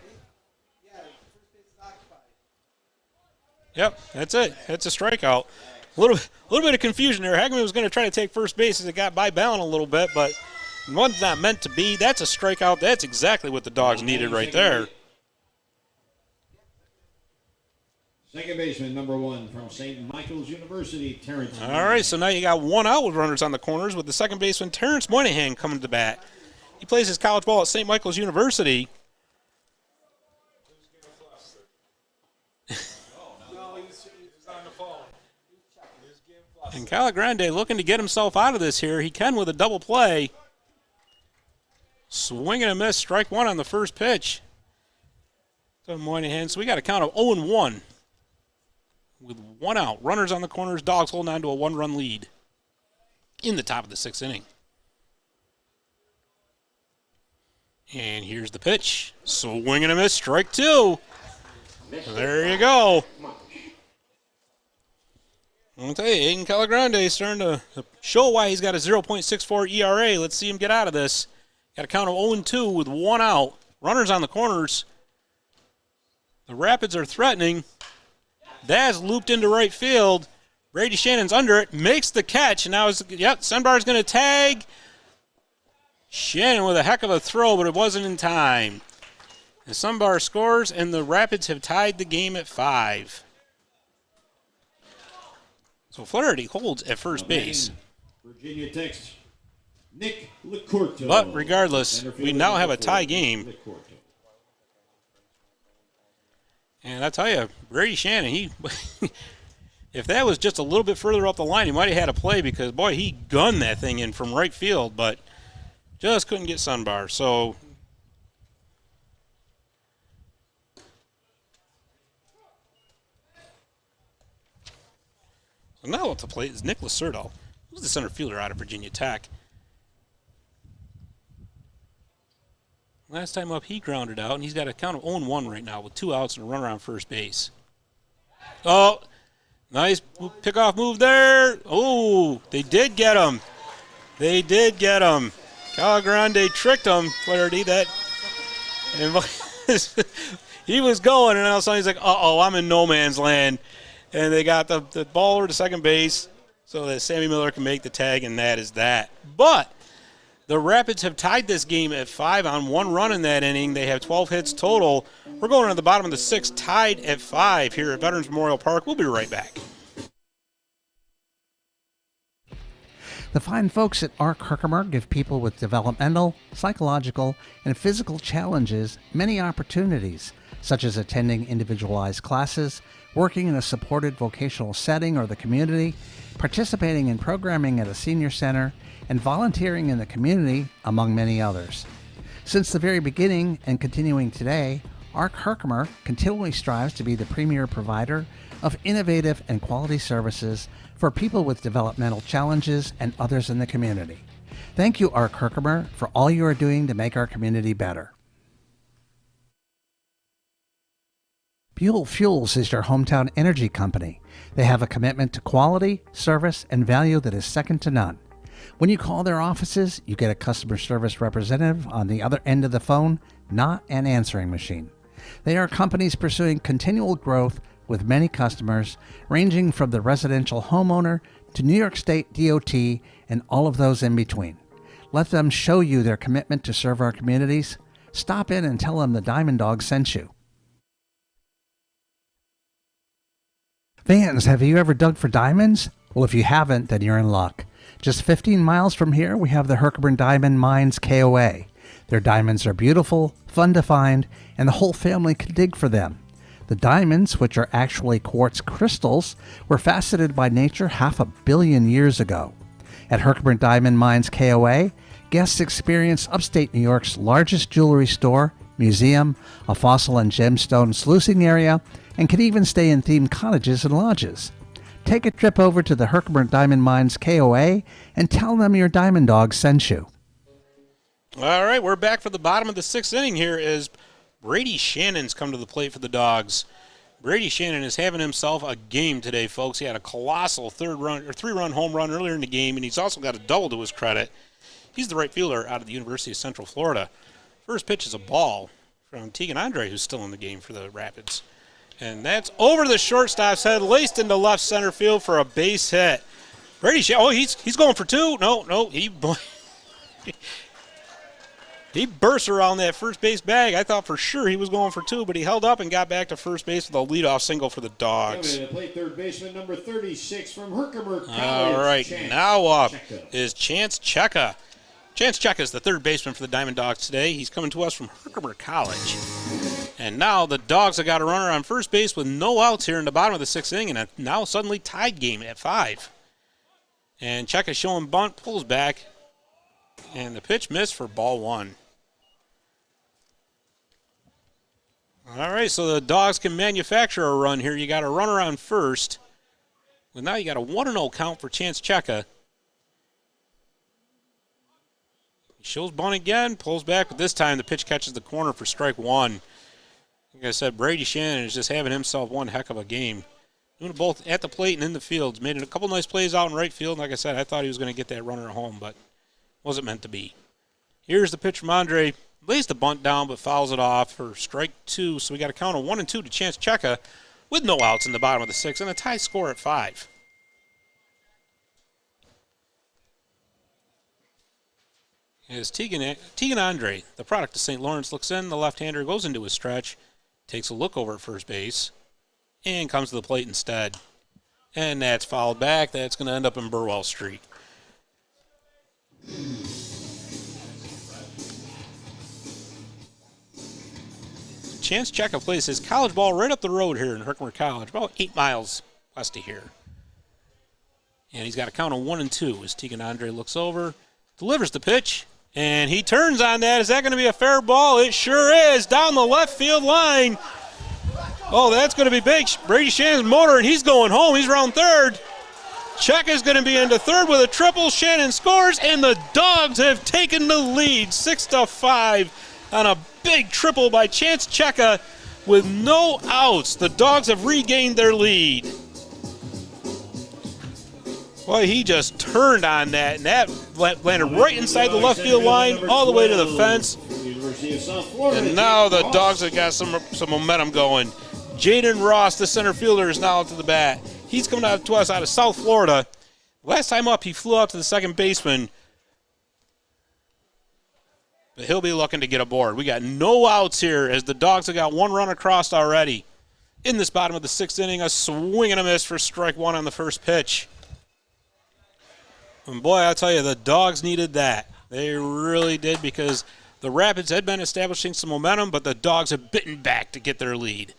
Yep, that's it. That's a strikeout. A little bit of confusion there. Hageman was going to try to take first base as it got by Ballin a little bit, but one's not meant to be. That's a strikeout. That's exactly what the Dogs needed right there. Second baseman, number 1 from St. Michael's University, Terrence. All right, so now you got one out with runners on the corners with the second baseman, Terrence Moynihan, coming to bat. He plays his college ball at St. Michael's University. And Calagrande looking to get himself out of this here. He can with a double play. Swing and a miss, strike one on the first pitch. So Moynihan, so we got a count of 0-1 with one out. Runners on the corners, Dogs holding on to a 1-run lead in the top of the 6th inning. And here's the pitch. Swing and a miss, strike 2. There you go. I'll tell you, Aiden Calagrande is starting to show why he's got a 0.64 ERA. Let's see him get out of this. Got a count of 0-2 with one out. Runners on the corners. The Rapids are threatening. Daz looped into right field. Brady Shannon's under it, makes the catch, and now Sunbar's going to tag. Shannon with a heck of a throw, but it wasn't in time. And Sunbar scores, and the Rapids have tied the game at 5. So Flaherty holds at first base. Virginia Tech's Nick Licorto. But regardless, we now have a tie game. And I tell you, Brady Shannon, he if that was just a little bit further up the line, he might have had a play because, boy, he gunned that thing in from right field, but just couldn't get Sunbar. So now at the plate is Nick Lacerdo, who's the center fielder out of Virginia Tech. Last time up, he grounded out, and he's got a count of 0-1 right now with 2 outs and a runner on first base. Oh, nice pickoff move there. Oh, they did get him. They did get him. Calagrande tricked him, Flaherty. He was going, and all of a sudden he's like, uh-oh, I'm in no man's land. And they got the baller to second base so that Sammy Miller can make the tag, and that is that. But the Rapids have tied this game at 5 on 1 run in that inning. They have 12 hits total. We're going to the bottom of the 6th, tied at 5 here at Veterans Memorial Park. We'll be right back. The fine folks at ARC Herkimer give people with developmental, psychological, and physical challenges many opportunities, such as attending individualized classes, working in a supported vocational setting or the community, participating in programming at a senior center, and volunteering in the community, among many others. Since the very beginning and continuing today, ARC Herkimer continually strives to be the premier provider of innovative and quality services for people with developmental challenges and others in the community. Thank you, ARC Herkimer, for all you are doing to make our community better. Buell Fuels is your hometown energy company. They have a commitment to quality, service, and value that is second to none. When you call their offices, you get a customer service representative on the other end of the phone, not an answering machine. They are companies pursuing continual growth with many customers, ranging from the residential homeowner to New York State DOT and all of those in between. Let them show you their commitment to serve our communities. Stop in and tell them the DiamondDawgs sent you. Fans, have you ever dug for diamonds? Well, if you haven't, then you're in luck. Just 15 miles from here, we have the Herkimer Diamond Mines KOA. Their diamonds are beautiful, fun to find, and the whole family can dig for them. The diamonds, which are actually quartz crystals, were faceted by nature 500 million years ago. At Herkimer Diamond Mines KOA, guests experience upstate New York's largest jewelry store, museum, a fossil and gemstone sluicing area, and can even stay in themed cottages and lodges. Take a trip over to the Herkimer Diamond Mines KOA and tell them your DiamondDawgs sent you. All right, we're back for the bottom of the 6th inning here as Brady Shannon's come to the plate for the Dogs. Brady Shannon is having himself a game today, folks. He had a colossal 3-run home run earlier in the game, and he's also got a double to his credit. He's the right fielder out of the University of Central Florida. First pitch is a ball from Tegan Andre, who's still in the game for the Rapids. And that's over the shortstop's head, laced into left center field for a base hit. Brady Shan, oh, he's going for two. No, he burst around that first base bag. I thought for sure he was going for two, but he held up and got back to first base with a leadoff single for the Dawgs. Coming to play third baseman number 36 from Herkimer College. All right, Chance now up Cheka. is Chance Cheka. Chance Cheka is the third baseman for the DiamondDawgs today. He's coming to us from Herkimer College. And now the Dogs have got a runner on first base with no outs here in the bottom of the sixth inning, and a now suddenly tied game at 5. And Cheka showing bunt, pulls back, and the pitch missed for ball 1. All right, so the Dogs can manufacture a run here. You got a runner on first. Well, now you got a 1-0 count for Chance Cheka. He shows bunt again, pulls back, but this time the pitch catches the corner for strike 1. Like I said, Brady Shannon is just having himself one heck of a game. Doing it both at the plate and in the field. Made a couple nice plays out in right field. Like I said, I thought he was going to get that runner at home, but wasn't meant to be. Here's the pitch from Andre. Lays the bunt down, but fouls it off for strike 2. So we got a count of 1-2 to Chance Cheka with no outs in the bottom of the 6th and a tie score at 5. As Tegan Andre, the product of St. Lawrence, looks in, the left-hander goes into his stretch, takes a look over at first base, and comes to the plate instead. And that's fouled back. That's going to end up in Burwell Street. Chance Cheka plays his college ball right up the road here in Herkimer College, about 8 miles west of here. And he's got a count of 1-2 as Tegan Andre looks over, delivers the pitch, and he turns on that. Is that going to be a fair ball? It sure is. Down the left field line. Oh, that's going to be big. Brady Shannon's motor, and he's going home. He's around third. Cheka's going to be into third with a triple. Shannon scores, and the Dogs have taken the lead 6-5 on a big triple by Chance Cheka with no outs. The Dogs have regained their lead. Boy, he just turned on that, and that landed right inside the left field line, all the way to the fence. And now the Dogs have got some momentum going. Jaden Ross, the center fielder, is now up to the bat. He's coming out to us out of South Florida. Last time up, he flew out to the second baseman. But he'll be looking to get aboard. We got no outs here as the Dogs have got one run across already. In this bottom of the 6th inning, a swing and a miss for strike 1 on the first pitch. And boy, I'll tell you, the Dogs needed that. They really did, because the Rapids had been establishing some momentum, but the Dogs have bitten back to get their lead.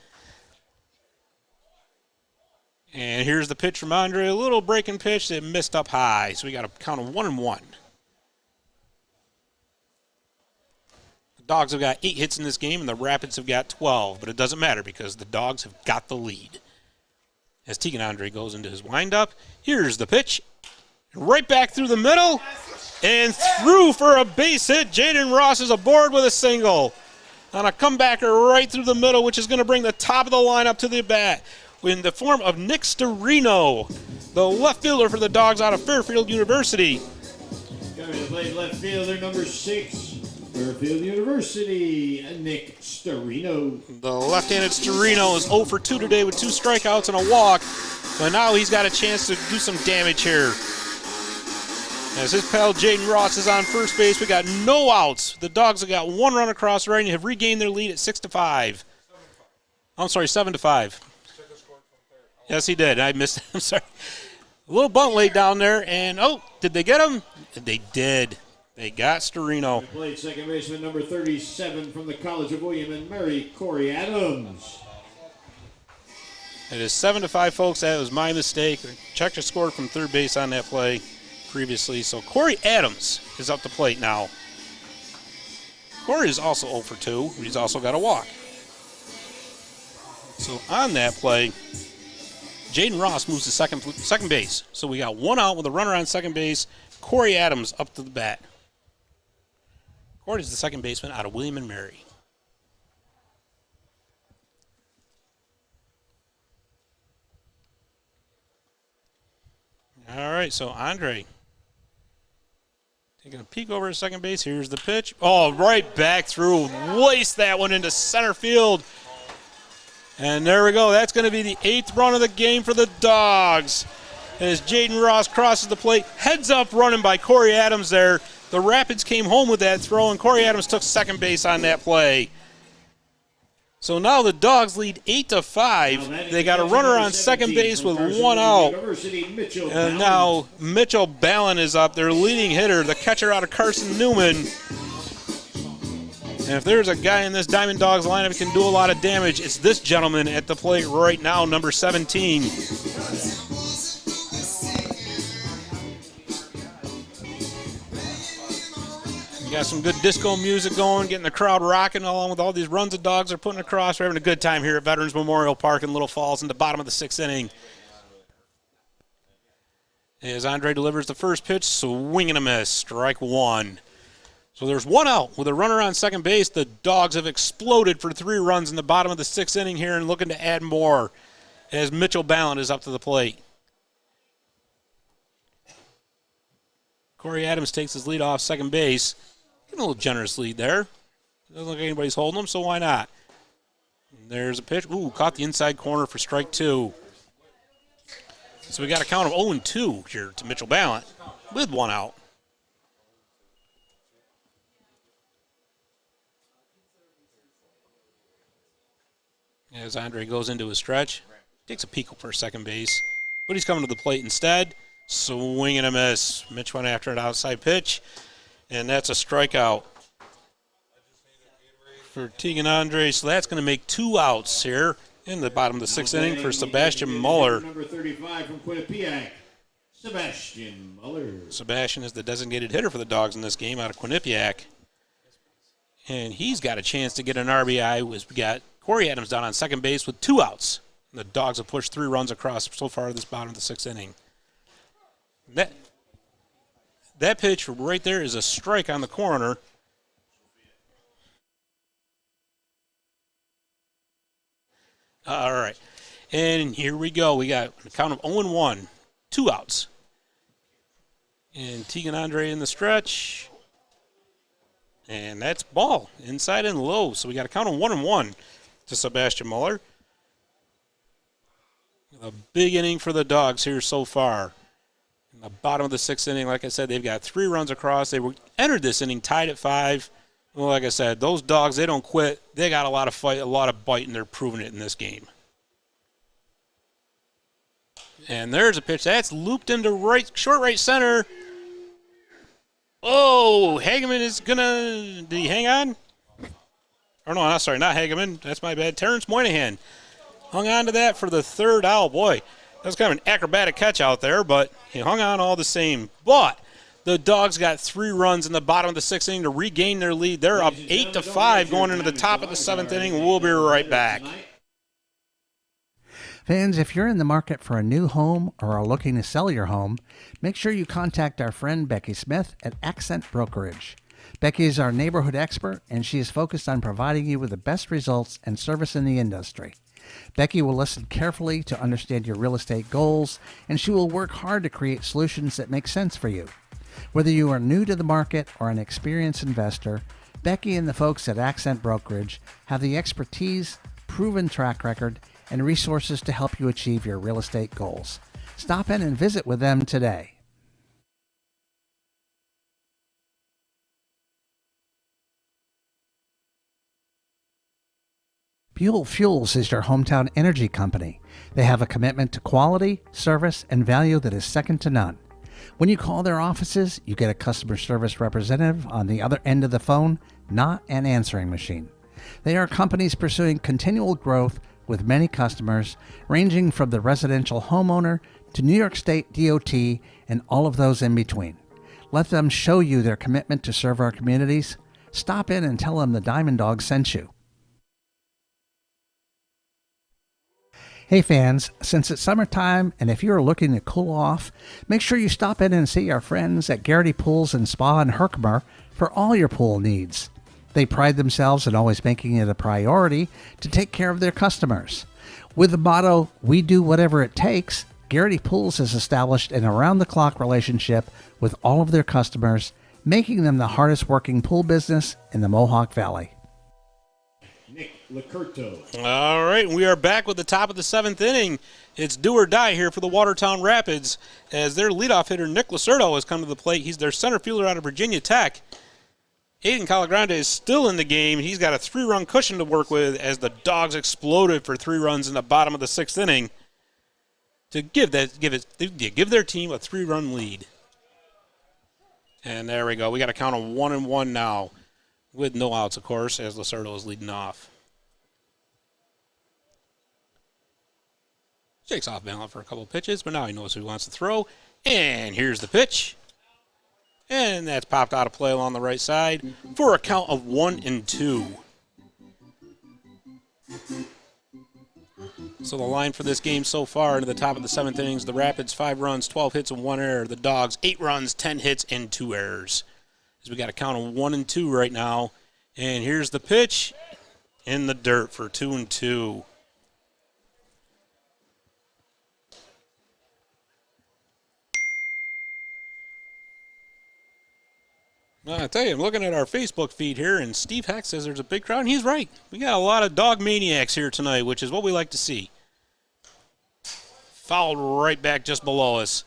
And here's the pitch from Andre, a little breaking pitch that missed up high. So we got a count of 1-1. The Dogs have got 8 hits in this game, and the Rapids have got 12. But it doesn't matter because the Dogs have got the lead. As Tegan Andre goes into his windup, here's the pitch. Right back through the middle, and through for a base hit. Jaden Ross is aboard with a single on a comebacker right through the middle, which is going to bring the top of the lineup to the bat in the form of Nick Storino, the left fielder for the Dogs out of Fairfield University. Coming to play left fielder number 6, Fairfield University, Nick Storino. The left-handed Storino is 0 for 2 today with 2 strikeouts and a walk, but now he's got a chance to do some damage here. As his pal Jaden Ross is on first base, we got no outs. The Dogs have got 1 run across right and have regained their lead at 6-5. I'm sorry, 7-5. Yes, he did. I missed it. I'm sorry. A little bunt laid down there, and did they get him? They did. They got Storino. Played second baseman number 37 from the College of William and Mary, Corey Adams. It is 7-5, folks. That was my mistake. Cheka scored from third base on that play previously. So Corey Adams is up to plate now. Corey is also 0 for 2. He's also got a walk. So on that play, Jaden Ross moves to second base. So we got 1 out with a runner on second base. Corey Adams up to the bat. Corey is the second baseman out of William and Mary. All right, so Andre taking a peek over at second base. Here's the pitch. Oh, right back through. Waste that one into center field. And there we go. That's going to be the 8th run of the game for the Dawgs. As Jaden Ross crosses the plate, heads up running by Corey Adams there. The Rapids came home with that throw, and Corey Adams took second base on that play. So now the Dawgs lead 8-5. They got a runner on second base with one out. And now Mitchell Ballin is up, their leading hitter, the catcher out of Carson Newman. And if there's a guy in this DiamondDawgs lineup who can do a lot of damage, it's this gentleman at the plate right now, number 17. You got some good disco music going, getting the crowd rocking along with all these runs the Dawgs are putting across. We're having a good time here at Veterans Memorial Park in Little Falls in the bottom of the 6th inning. As Andre delivers the first pitch, swing and a miss, strike one. So there's one out with a runner on second base. The Dawgs have exploded for 3 runs in the bottom of the 6th inning here and looking to add more as Mitchell Ballin is up to the plate. Corey Adams takes his lead off second base. A little generous lead there. Doesn't look like anybody's holding him, so why not? And there's a pitch. Ooh, caught the inside corner for strike 2. So we got a count of 0-2 here to Mitchell Ballin with one out. As Andre goes into his stretch, takes a peek for second base, but he's coming to the plate instead. Swing and a miss. Mitch went after an outside pitch, and that's a strikeout for Tegan Andre. So that's going to make 2 outs here in the bottom of the 6th inning for Sebastian Muller. Number 35 from Quinnipiac, Sebastian Muller. Sebastian is the designated hitter for the Dawgs in this game out of Quinnipiac. And he's got a chance to get an RBI. We got Corey Adams down on second base with 2 outs. And the Dawgs have pushed 3 runs across so far this bottom of the 6th inning. That pitch right there is a strike on the corner. All right. And here we go. We got a count of 0-1, 2 outs. And Tegan Andre in the stretch. And that's ball, inside and low. So we got a count of 1-1 to Sebastian Muller. A big inning for the Dawgs here so far. In the bottom of the 6th inning, like I said, they've got 3 runs across. They entered this inning tied at 5. Well, like I said, those Dawgs, they don't quit. They got a lot of fight, a lot of bite, and they're proving it in this game. And there's a pitch. That's looped into right, short right center. Oh, Hageman is going to, did he hang on? Or no, I'm sorry, not Hageman. That's my bad. Terrence Moynihan hung on to that for the 3rd out. Boy, that was kind of an acrobatic catch out there, but he hung on all the same. But the Dawgs got 3 runs in the bottom of the 6th inning to regain their lead. They're up 8-5 going into the top of the 7th inning. We'll be right back. Fans, if you're in the market for a new home or are looking to sell your home, make sure you contact our friend Becky Smith at Accent Brokerage. Becky is our neighborhood expert, and she is focused on providing you with the best results and service in the industry. Becky will listen carefully to understand your real estate goals, and she will work hard to create solutions that make sense for you. Whether you are new to the market or an experienced investor, Becky and the folks at Accent Brokerage have the expertise, proven track record, and resources to help you achieve your real estate goals. Stop in and visit with them today. Buell Fuels is your hometown energy company. They have a commitment to quality, service, and value that is second to none. When you call their offices, you get a customer service representative on the other end of the phone, not an answering machine. They are companies pursuing continual growth with many customers, ranging from the residential homeowner to New York State DOT and all of those in between. Let them show you their commitment to serve our communities. Stop in and tell them the DiamondDawgs sent you. Hey fans, since it's summertime and if you're looking to cool off, make sure you stop in and see our friends at Garrity Pools and Spa in Herkimer for all your pool needs. They pride themselves in always making it a priority to take care of their customers. With the motto, "We do whatever it takes," Garrity Pools has established an around-the-clock relationship with all of their customers, making them the hardest working pool business in the Mohawk Valley. Nick Licurto. All right, we are back with the top of the 7th inning. It's do or die here for the Watertown Rapids as their leadoff hitter, Nick Lacerdo, has come to the plate. He's their center fielder out of Virginia Tech. Aiden Calagrande is still in the game. He's got a 3-run cushion to work with as the Dogs exploded for 3 runs in the bottom of the 6th inning to give their team a 3-run lead. And there we go. We got a count of 1-1 now with no outs, of course, as Lacerdo is leading off. Shakes off Ballant for a couple of pitches, but now he knows who he wants to throw. And here's the pitch. And that's popped out of play along the right side for a count of 1-2. So the line for this game so far into the top of the 7th innings, the Rapids 5 runs, 12 hits and 1 error. The Dogs 8 runs, 10 hits and 2 errors. So we got a count of 1-2 right now. And here's the pitch in the dirt for 2-2. Well, I tell you, I'm looking at our Facebook feed here, and Steve Heck says there's a big crowd, and he's right. We got a lot of dog maniacs here tonight, which is what we like to see. Fouled right back just below us.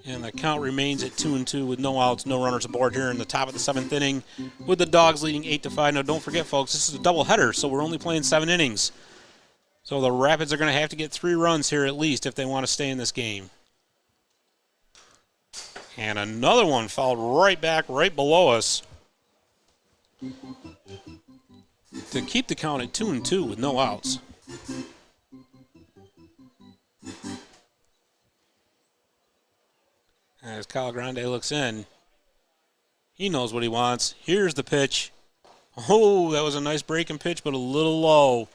And the count remains at 2-2 with no outs, no runners aboard here in the top of the 7th inning with the Dogs leading 8-5. Now, don't forget, folks, this is a doubleheader, so we're only playing 7 innings. So the Rapids are going to have to get 3 runs here at least if they want to stay in this game. And another one fouled right back, right below us to keep the count at 2-2 with no outs. As Calagrande looks in, he knows what he wants. Here's the pitch. Oh, that was a nice breaking pitch, but a little low,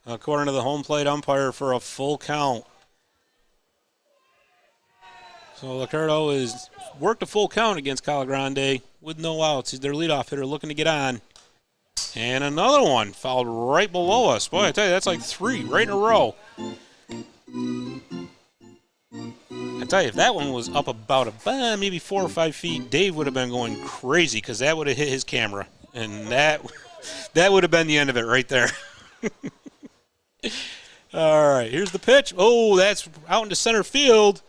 according to the home plate umpire, for a full count. So Licurto has worked a full count against Calagrande with no outs. He's their leadoff hitter looking to get on. And another one fouled right below us. Boy, I tell you, that's like 3 right in a row. I tell you, if that one was up about maybe 4 or 5 feet, Dave would have been going crazy because that would have hit his camera. And that would have been the end of it right there. All right, here's the pitch. Oh, that's out into center field.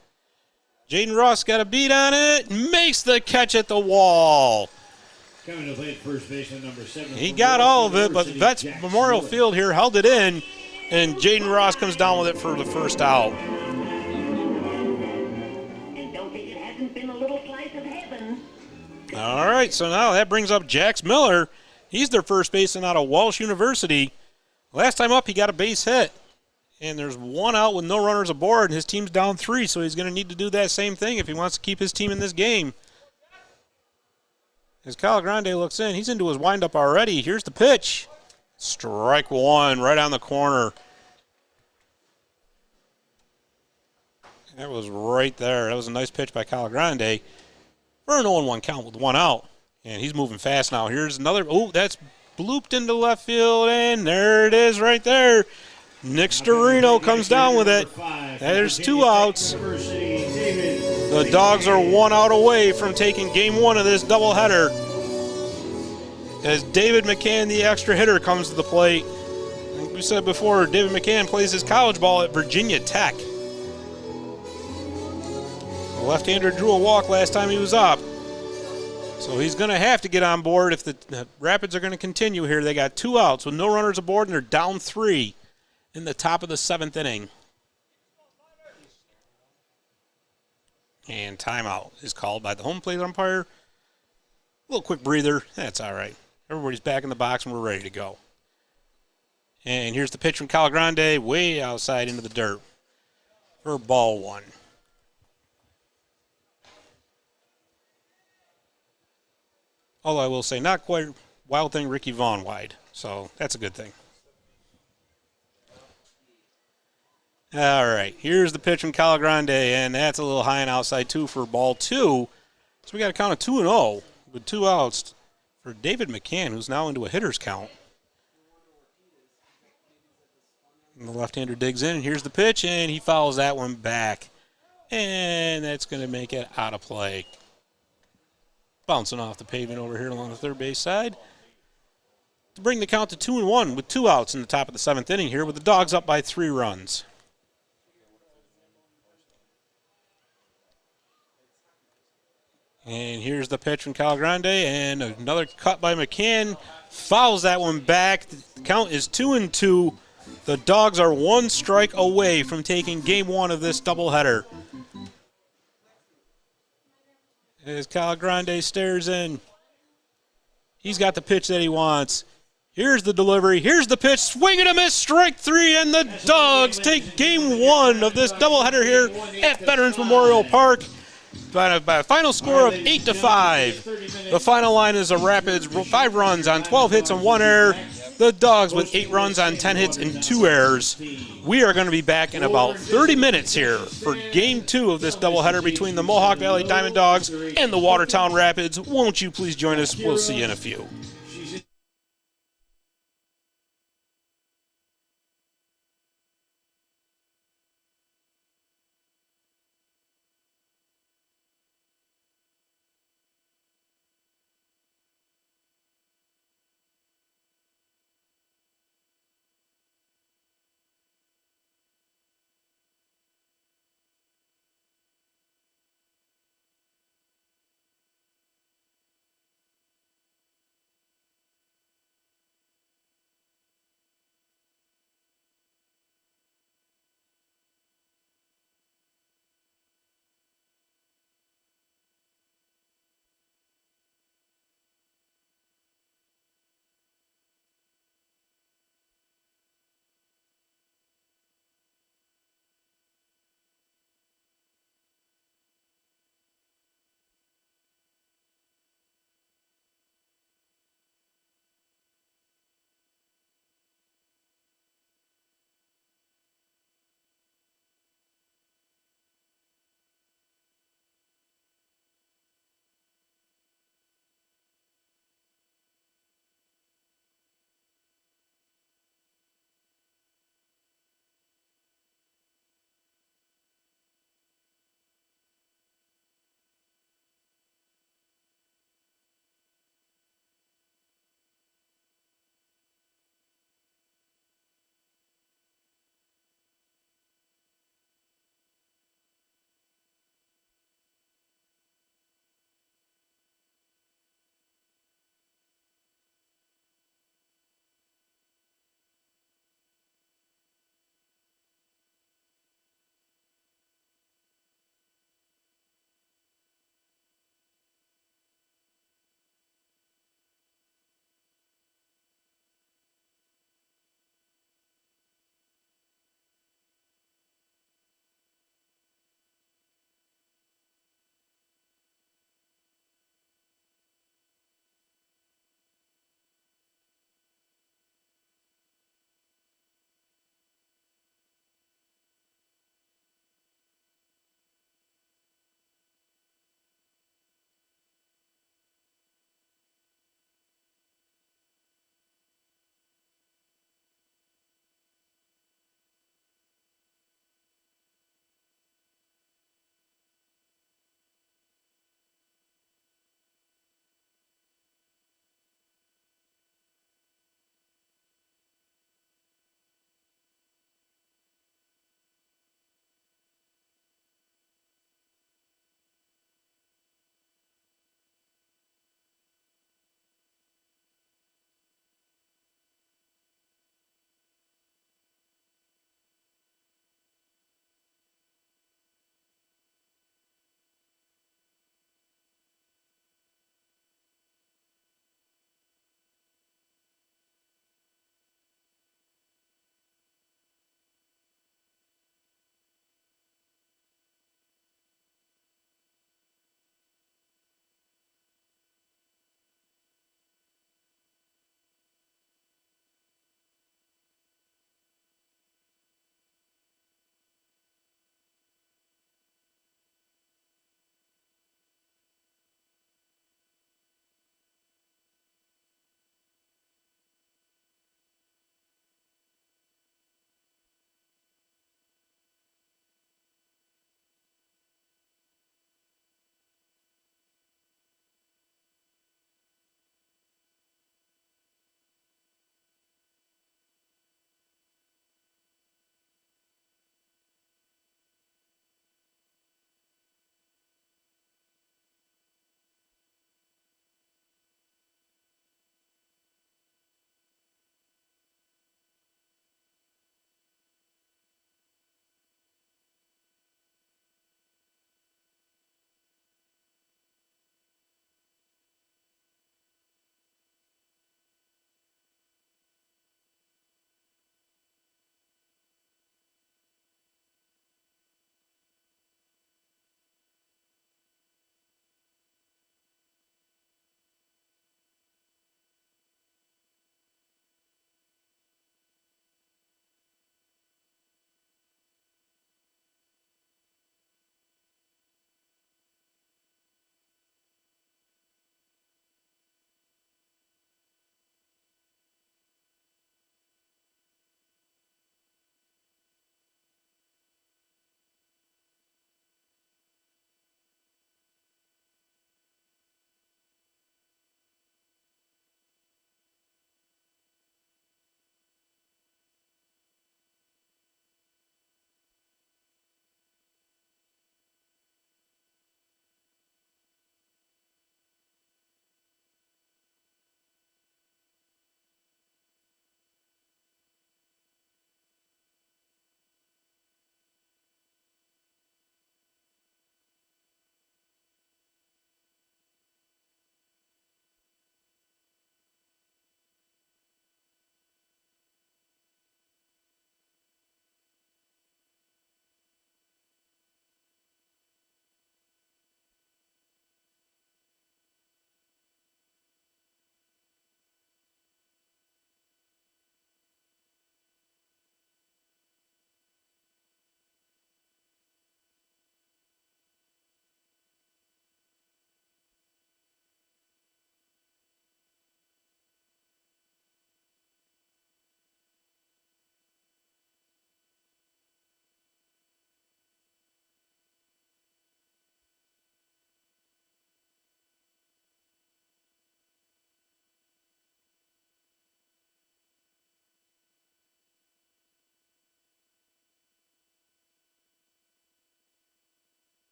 Jaden Ross got a beat on it, makes the catch at the wall. Coming to play at first baseman number 7. He got all of it, but Vets Memorial Field here held it in, and Jaden Ross comes down with it for the first out. And don't think it hasn't been a little slice of heaven. All right, so now that brings up Jax Miller. He's their first baseman out of Walsh University. Last time up, he got a base hit. And there's 1 out with no runners aboard, and his team's down 3, so he's going to need to do that same thing if he wants to keep his team in this game. As Calagrande looks in, he's into his windup already. Here's the pitch. Strike 1 right on the corner. That was right there. That was a nice pitch by Calagrande for an 0-1 count with 1 out. And he's moving fast now. Here's another. Oh, that's blooped into left field, and there it is right there. Nick Storino comes down with it. There's 2 outs. The Dogs are 1 out away from taking game 1 of this doubleheader. As David McCann, the extra hitter, comes to the plate. Like we said before, David McCann plays his college ball at Virginia Tech. The left-hander drew a walk last time he was up. So he's going to have to get on board if the Rapids are going to continue here. They got 2 outs with no runners aboard, and they're down 3. In the top of the 7th inning. And timeout is called by the home plate umpire. A little quick breather. That's all right. Everybody's back in the box and we're ready to go. And here's the pitch from Calagrande way outside into the dirt for ball 1. Although I will say not quite Wild Thing Ricky Vaughn wide. So that's a good thing. All right, here's the pitch from Calagrande, and that's a little high and outside, too, for ball 2. So we got a count of 2-0 with 2 outs for David McCann, who's now into a hitter's count. And the left-hander digs in, and here's the pitch, and he fouls that one back. And that's going to make it out of play. Bouncing off the pavement over here along the third base side. to bring the count to 2-1 with 2 outs in the top of the 7th inning here, with the Dogs up by 3 runs. And here's the pitch from Cal Grande, and another cut by McCann. Fouls that one back. The count is 2-2. The Dogs are 1 strike away from taking game 1 of this doubleheader. As Cal Grande stares in, he's got the pitch that he wants. Here's the delivery. Here's the pitch. Swing and a miss. Strike 3, and the Dogs take game 1 of this doubleheader here at Veterans Memorial Park by a final score of 8-5. The final line is the Rapids 5 runs on 12 hits and 1 error. The Dogs with 8 runs on 10 hits and 2 errors. We are going to be back in about 30 minutes here for game 2 of this doubleheader between the Mohawk Valley DiamondDawgs and the Watertown Rapids. Won't you please join us? We'll see you in a few.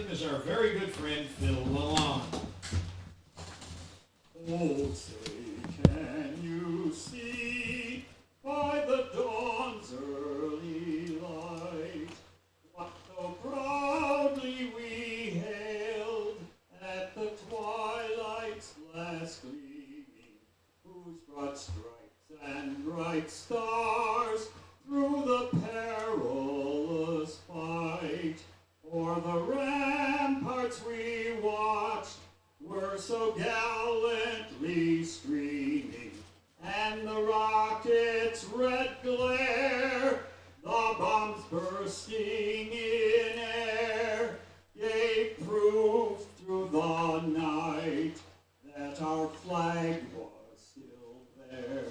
anthem is our very good friend Phil Lalonde. Oh, say, can you see by the dawn's early light what so proudly we hailed at the twilight's last gleaming, whose broad stripes and bright stars through the perilous fight o'er the ramparts we watched were so gallantly streaming, and the rocket's red glare, the bombs bursting in air, gave proof through the night that our flag was still there.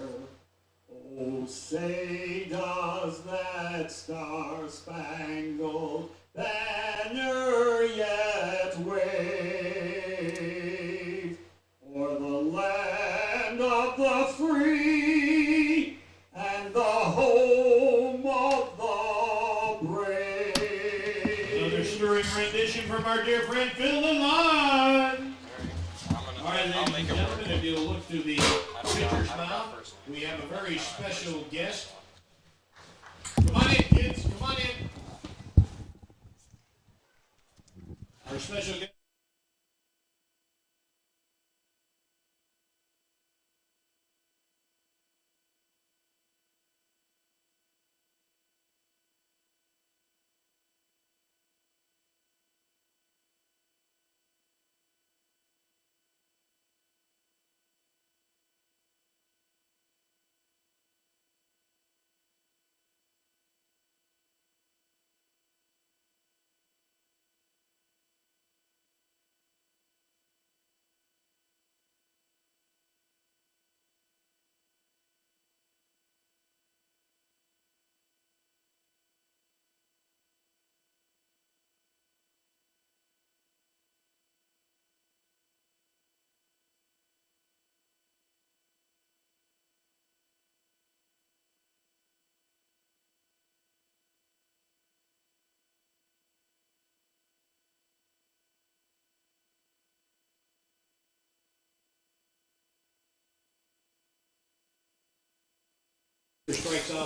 Oh, say does that star-spangled banner yet wave o'er the land of the free and the home of the brave? Another stirring rendition from our dear friend Phil Lalonde. All right, ladies and gentlemen, if you'll look to the pictures now, we have a very special guest. Come on in, kids. Come on in. Our special guest.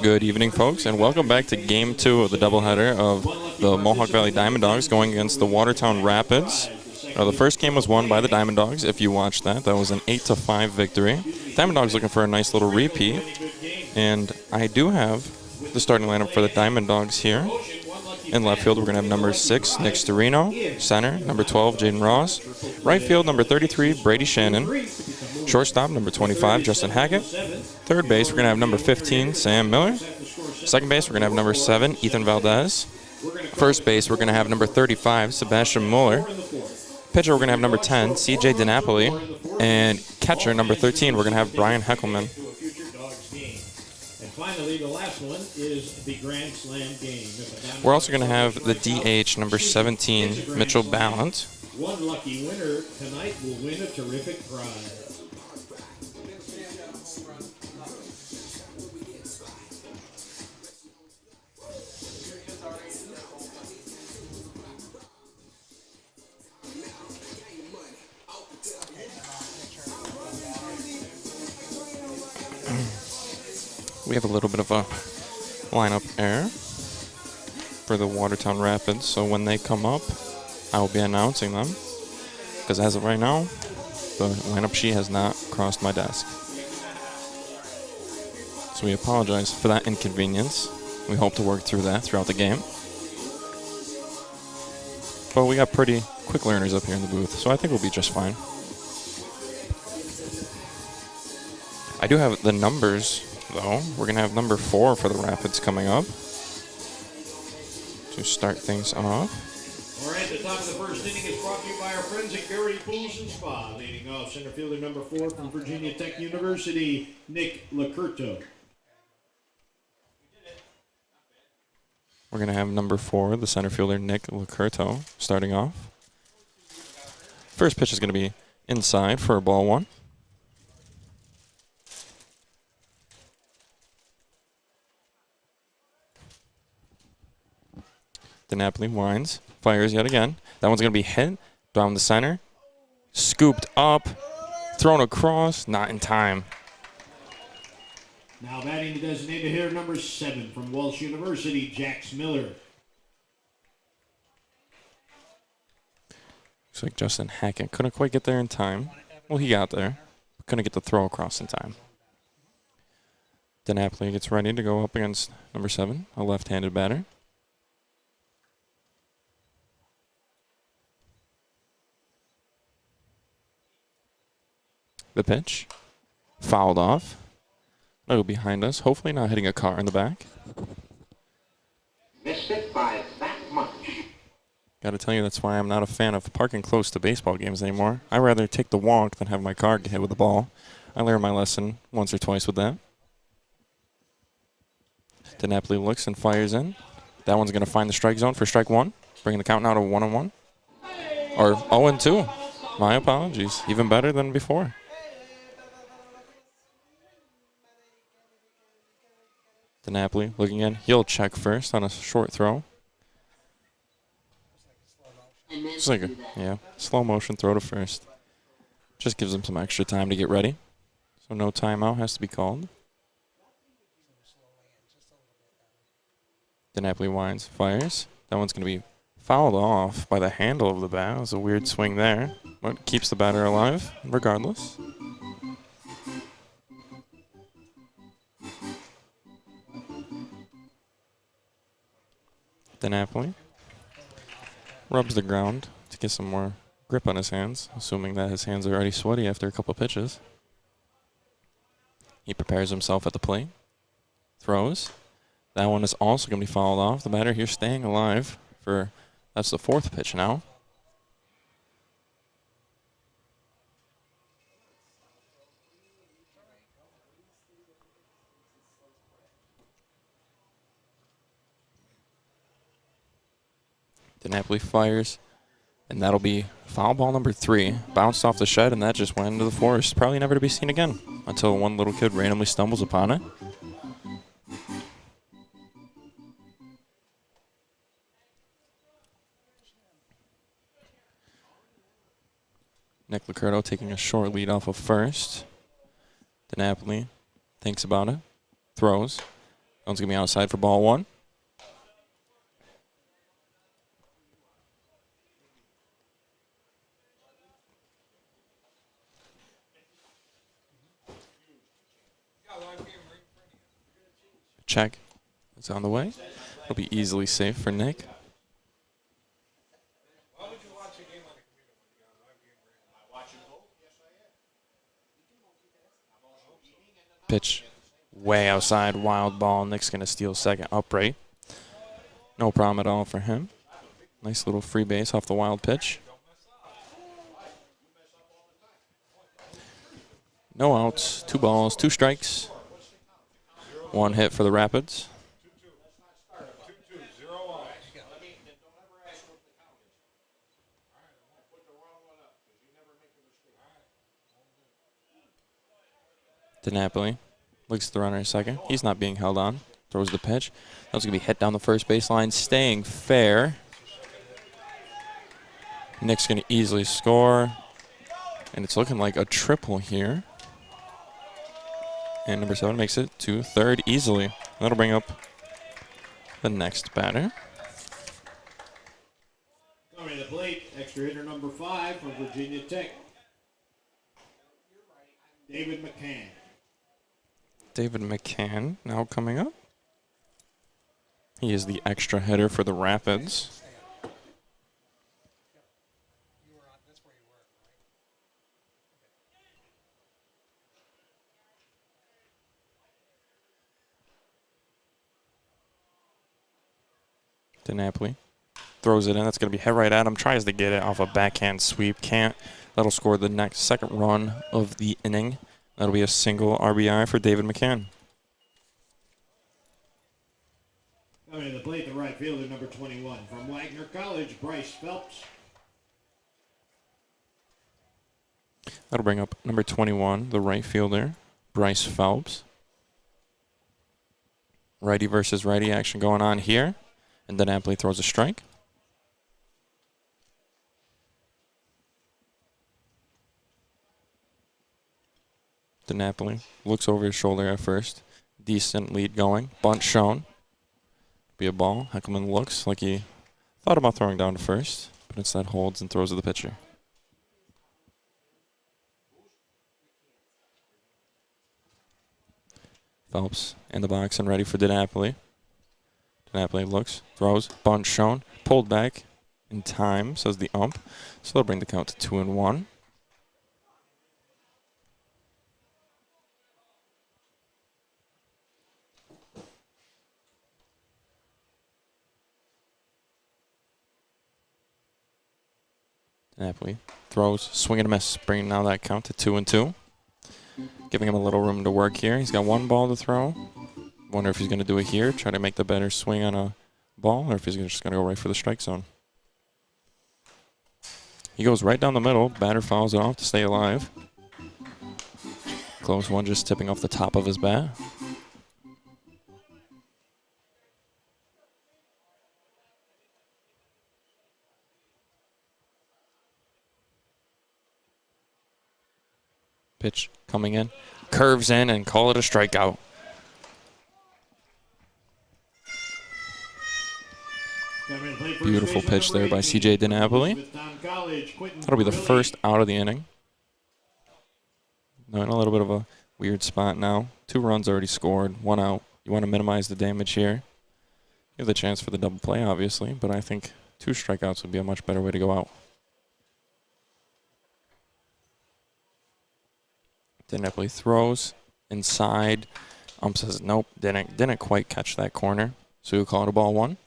Good evening, folks, and welcome back to Game 2 of the doubleheader of the Mohawk Valley DiamondDawgs going against the Watertown Rapids. The first game was won by the DiamondDawgs, if you watched that. That was an 8-5 victory. DiamondDawgs looking for a nice little repeat. And I do have the starting lineup for the DiamondDawgs here. In left field, we're going to have number 6, Nick Storino. Center, number 12, Jaden Ross. Right field, number 33, Brady Shannon. Shortstop, number 25, Justin Hackett. Third base, we're going to have number 15, Sam Miller. Second base, we're going to have number 7, Ethan Valdez. First base, we're going to have number 35, Sebastian Mueller. Pitcher, we're going to have number 10, CJ DiNapoli. And catcher, number 13, we're going to have Brian Heckelman. And finally, the last one is the Grand Slam game. We're also going to have the DH, number 17, Mitchell Ballant. One lucky winner tonight will win a terrific prize. We have a little bit of a lineup error for the Watertown Rapids, so when they come up, I will be announcing them, because as of right now, the lineup sheet has not crossed my desk. So we apologize for that inconvenience. We hope to work through that throughout the game. But we got pretty quick learners up here in the booth, so I think we'll be just fine. I do have the numbers, though. We're going to have number 4 for the Rapids coming up to start things off. All right, the top of the first inning is brought to you by our friends at Gary Pools and Spa. Leading off, center fielder number 4 from Virginia Tech University, Nick Lacurto. We're going to have number 4, the center fielder, Nick Lacurto, starting off. First pitch is going to be inside for ball 1. DiNapoli winds, fires yet again. That one's going to be hit down the center. Scooped up. Thrown across. Not in time. Now batting the designated hitter number 7 from Walsh University, Jax Miller. Looks like Justin Hackett couldn't quite get there in time. Well, he got there. But couldn't get the throw across in time. DiamondDawgs gets ready to go up against number 7, a left-handed batter. The pitch. Fouled off. That'll go behind us. Hopefully not hitting a car in the back. Missed it by that much. Gotta tell you, that's why I'm not a fan of parking close to baseball games anymore. I'd rather take the walk than have my car get hit with the ball. I learned my lesson once or twice with that. DiamondDawgs looks and fires in. That one's going to find the strike zone for strike 1, bringing the count now to 1-1. Or 0-2. My apologies. Even better than before. DiamondDawgs looking in. He'll check first on a short throw. Just like a slow motion throw to first. Just gives him some extra time to get ready. So no timeout has to be called. DiamondDawgs winds, fires. That one's going to be fouled off by the handle of the bat. It was a weird swing there, but keeps the batter alive regardless. DiamondDawgs rubs the ground to get some more grip on his hands, assuming that his hands are already sweaty after a couple pitches. He prepares himself at the plate. Throws. That one is also going to be fouled off. The batter here staying alive for, that's the 4th pitch now. DiamondDawgs fires, and that'll be foul ball number 3. Bounced off the shed, and that just went into the forest. Probably never to be seen again until one little kid randomly stumbles upon it. Nick Licurdo taking a short lead off of first. DiamondDawgs thinks about it. Throws. That one's going to be outside for ball 1. Check. It's on the way. It'll be easily safe for Nick. Pitch way outside, wild ball. Nick's going to steal second upright. No problem at all for him. Nice little free base off the wild pitch. No outs, 2 balls, 2 strikes. 1 hit for the Rapids. DiamondDawgs looks at the runner a second. He's not being held on. Throws the pitch. That was going to be hit down the first baseline, staying fair. Nick's going to easily score. And it's looking like a triple here. And number 7 makes it to third easily. That'll bring up the next batter. Coming to the plate, extra hitter number 5 from Virginia Tech, David McCann. David McCann now coming up. He is the extra hitter for the Rapids. DiamondDawgs throws it in. That's going to be hit right at him. Tries to get it off a backhand sweep. Can't. That'll score the next second run of the inning. That'll be a single RBI for David McCann. Coming to the plate, the right fielder, number 21. From Wagner College, Bryce Phelps. That'll bring up number 21, the right fielder, Bryce Phelps. Righty versus righty action going on here. And then DiamondDawgs throws a strike. DiNapoli looks over his shoulder at first. Decent lead going. Bunt shown. Be a ball. Heckelman looks like he thought about throwing down to first, but instead holds and throws to the pitcher. Phelps in the box and ready for DiNapoli. DiNapoli looks, throws, bunt shown, pulled back in time, says the ump. So they'll bring the count to 2-1. DiNapoli throws, swing and a miss, bringing now that count to 2-2. Giving him a little room to work here. He's got one ball to throw. Wonder if he's going to do it here, try to make the batter swing on a ball, or if he's just going to go right for the strike zone. He goes right down the middle. Batter fouls it off to stay alive. Close one, just tipping off the top of his bat. Pitch coming in, curves in, and call it a strikeout. Beautiful pitch there by C.J. DiNapoli. That'll be the first out of the inning. Now in a little bit of a weird spot now. 2 runs already scored, 1 out. You want to minimize the damage here. You have the chance for the double play, obviously, but I think 2 strikeouts would be a much better way to go out. DiNapoli throws inside. Ump says nope, didn't quite catch that corner. So we'll call it a ball 1.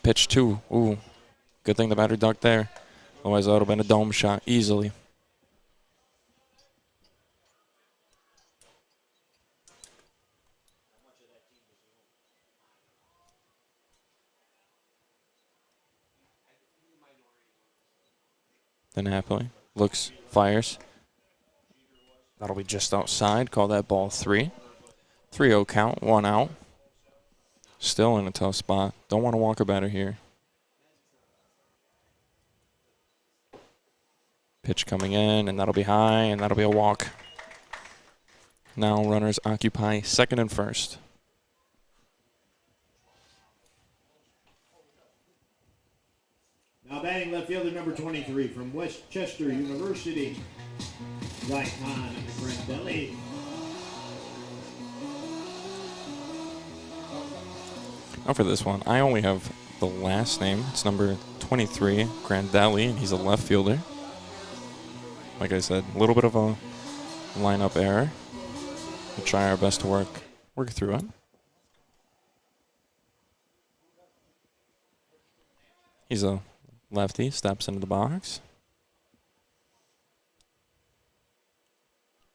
Pitch 2. Ooh, good thing the batter ducked there. Otherwise that would have been a dome shot easily. DiNapoli looks, fires. That'll be just outside. Call that ball 3. 3-0 count, 1 out. Still in a tough spot. Don't want to walk a batter here. Pitch coming in, and that'll be high, and that'll be a walk. Now runners occupy second and first. Now batting left fielder number 23 from Westchester University. Right on Grandelli. Now for this one, I only have the last name. It's number 23, Grandelli, and he's a left fielder. Like I said, a little bit of a lineup error. We'll try our best to work through it. He's a lefty, steps into the box.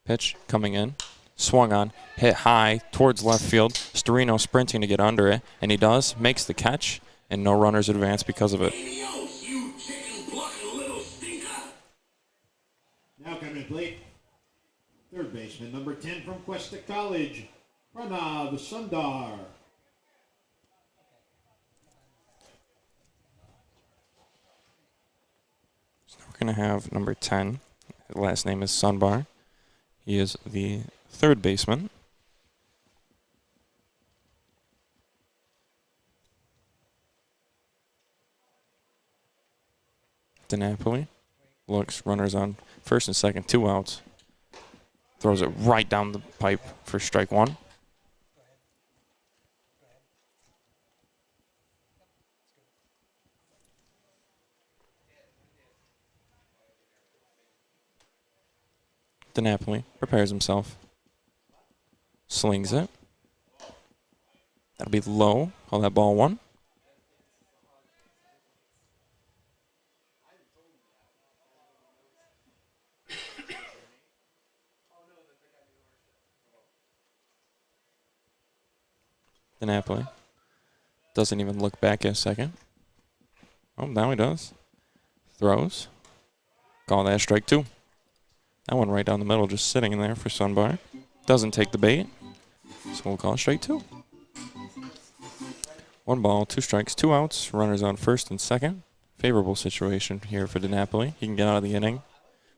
Pitch coming in, swung on, hit high towards left field. Storino sprinting to get under it, and he does, makes the catch, and no runners advance because of it. Now coming to plate, third baseman number 10 from Cuesta College, Pranav Sundar. We're going to have number 10. His last name is Sunbar. He is the third baseman. DiNapoli looks, runners on first and second, 2 outs. Throws it right down the pipe for strike 1. DiNapoli prepares himself. Slings it. That'll be low. Call that ball 1. DiNapoli doesn't even look back a second. Oh, now he does. Throws. Call that strike 2. That one right down the middle, just sitting in there for Sunbar. Doesn't take the bait, so we'll call it strike 2. 1 ball, 2 strikes, 2 outs. Runners on first and second. favorable situation here for DiNapoli. He can get out of the inning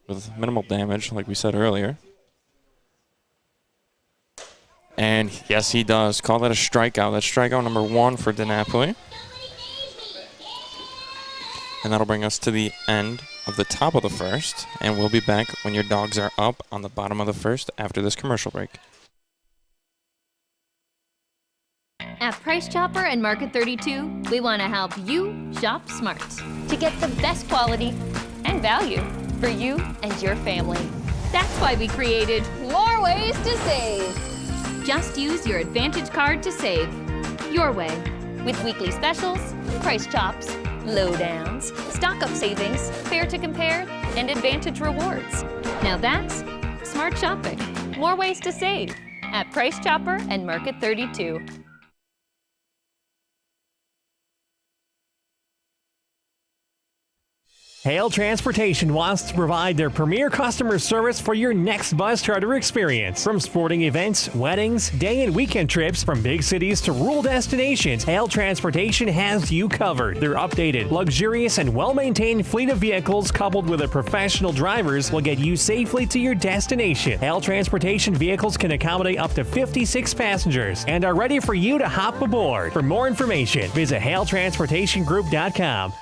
with minimal damage, like we said earlier. And yes, he does. Call that a strikeout. That's strikeout number 1 for DiNapoli. And that'll bring us to the end of the top of the first. And we'll be back when your Dogs are up on the bottom of the first after this commercial break. At Price Chopper and Market 32, we want to help you shop smart to get the best quality and value for you and your family. That's why we created More ways to save. Just Use Your Advantage card to save your way with weekly specials, price chops, lowdowns, stock-up savings, fair to compare, and Advantage rewards. Now that's smart shopping. More ways to save at Price Chopper and Market 32. Hale Transportation wants to provide their premier customer service for your next bus charter experience. From sporting events, weddings, day and weekend trips, from big cities to rural destinations, Hale Transportation has you covered. Their updated, luxurious, and well-maintained fleet of vehicles coupled with professional drivers will get you safely to your destination. Hale Transportation vehicles can accommodate up to 56 passengers and are ready for you to hop aboard. For more information, visit HaleTransportationGroup.com.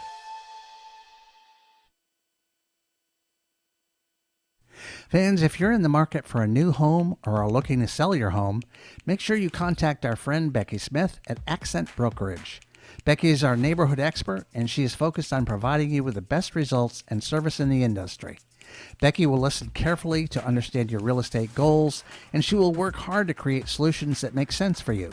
Fans, if you're in the market for a new home or are looking to sell your home, make sure you contact our friend Becky Smith at Accent Brokerage. Becky is our neighborhood expert, and she is focused on providing you with the best results and service in the industry. Becky will listen carefully to understand your real estate goals, and she will work hard to create solutions that make sense for you.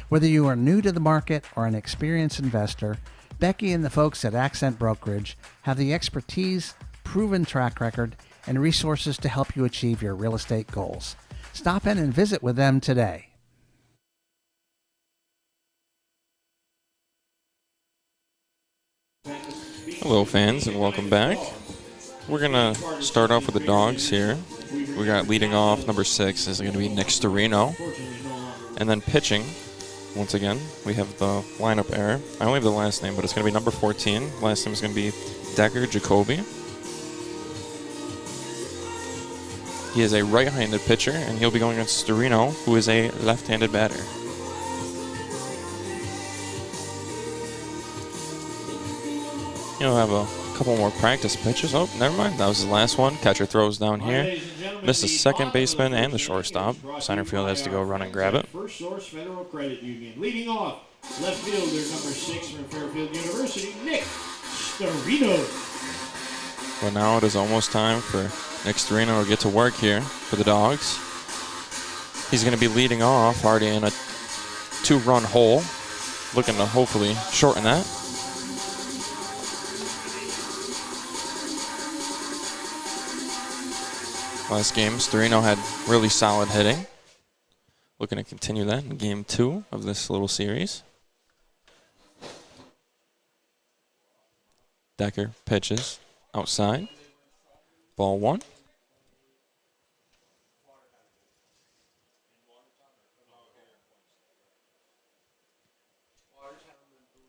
Whether you are new to the market or an experienced investor, Becky and the folks at Accent Brokerage have the expertise, proven track record, and resources to help you achieve your real estate goals. Stop in and visit with them today. Hello fans, and welcome back. We're going to start off with the Dogs here. We got leading off number 6 is going to be Nick Storino. And then pitching, once again, we have the lineup error. I only have the last name, but it's going to be number 14. Last name is going to be Decker Jacoby. He is a right-handed pitcher, and he'll be going against Storino, who is a left-handed batter. He'll have a couple more practice pitches. Oh, never mind. That was his last one. Catcher throws down here. Misses second baseman and the shortstop. Center field has to go run and grab it. First Source Federal Credit Union. Leading off, left fielder number 6 from Fairfield University, Nick Storino. But now it is almost time for Nick Storino to get to work here for the Dogs. He's going to be leading off already in a 2-run hole, looking to hopefully shorten that. Last game, Storino had really solid hitting. Looking to continue that in game 2 of this little series. Decker pitches outside. Ball 1.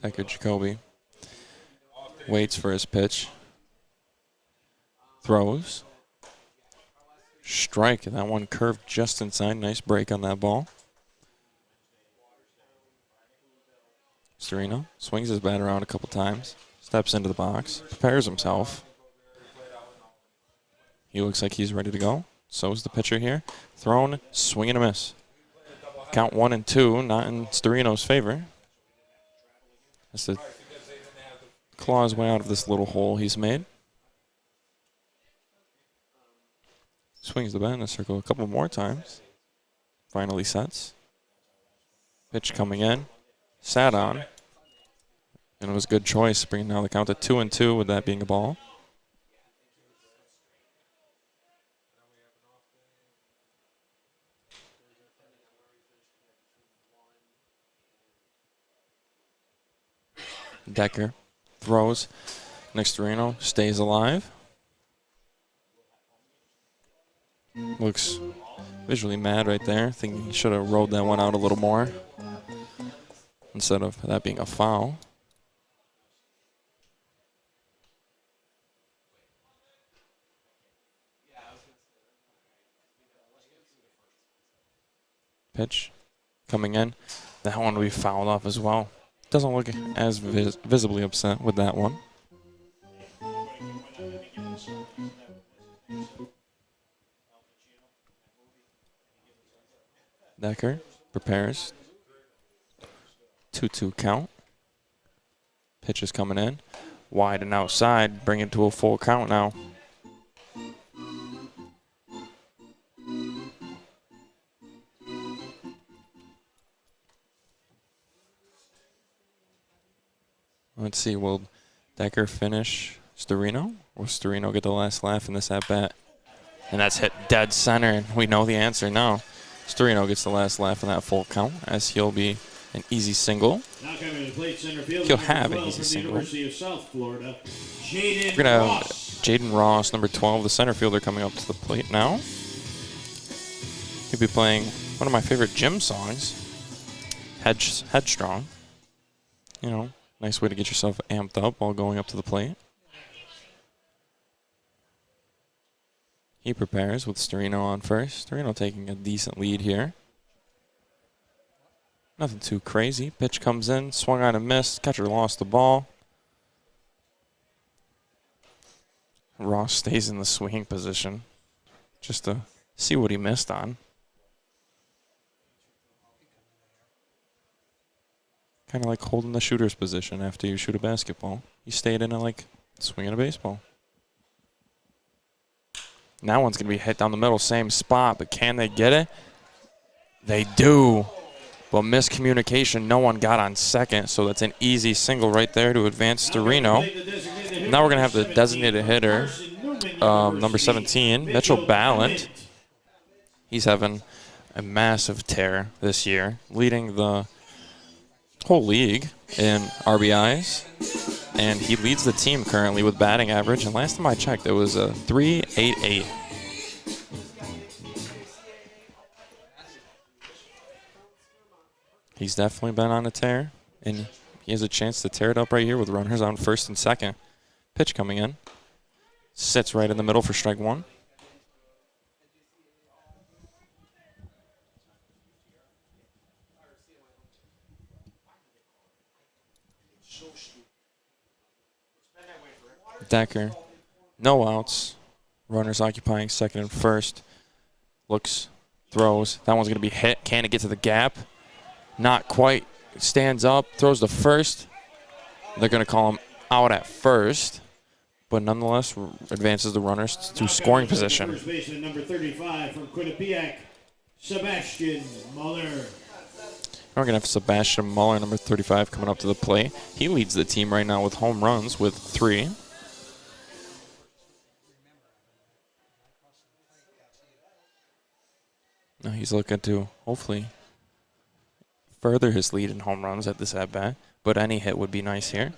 Decker Jacoby waits for his pitch. Throws. Strike, and that one curved just inside. Nice break on that ball. Storino swings his bat around a couple times. Steps into the box. Prepares himself. He looks like he's ready to go. So is the pitcher here. Thrown, swing and a miss. Count 1 and 2, not in Storino's favor. Has to claw his way out of this little hole he's made. Swings the bat in a circle a couple more times. Finally sets. Pitch coming in. Sat on. And it was a good choice, bringing now the count to 2 and 2 with that being a ball. Decker throws. Nick Storino stays alive. Looks visually mad right there. Thinking he should have rolled that one out a little more instead of that being a foul. Pitch coming in. That one will be fouled off as well. Doesn't look as visibly upset with that one. Decker prepares. 2-2 count. Pitch is coming in. Wide and outside. Bring it to a full count now. Let's see, will Decker finish Storino? Will Storino get the last laugh in this at-bat? And that's hit dead center, and we know the answer now. Storino gets the last laugh in that full count, as he'll be an easy single. Now coming to plate center field, He'll number have an 12 easy from the single. University of South Florida, We're Jaden going to have Ross. Jaden Ross, number 12, the center fielder, coming up to the plate now. He'll be playing one of my favorite gym songs, Headstrong. You know, nice way to get yourself amped up while going up to the plate. He prepares with Storino on first. Storino taking a decent lead here. Nothing too crazy. Pitch comes in, swung on and missed. Catcher lost the ball. Ross stays in the swinging position just to see what he missed on. Kind of like holding the shooter's position after you shoot a basketball. You stayed in it like swinging a baseball. Now one's going to be hit down the middle, same spot, but can they get it? They do. But miscommunication, no one got on second, so that's an easy single right there to advance Storino. Now we're going to have the designated hitter, number 17, Mitchell Ballant. He's having a massive tear this year, leading the whole league in RBIs, and he leads the team currently with batting average, and last time I checked it was a .388. He's definitely been on a tear, and he has a chance to tear it up right here with runners on first and second. Pitch coming in, sits right in the middle for strike one. Decker, no outs. Runners occupying second and first. Looks, throws. That one's going to be hit. Can it get to the gap? Not quite. Stands up, throws to first. They're going to call him out at first, but nonetheless advances the runners to scoring position. First baseman number 35 from Quinnipiac, Sebastian Muller. We're going to have Sebastian Muller, number 35, coming up to the plate. He leads the team right now with home runs with 3. Now he's looking to hopefully further his lead in home runs at this at-bat, but any hit would be nice here.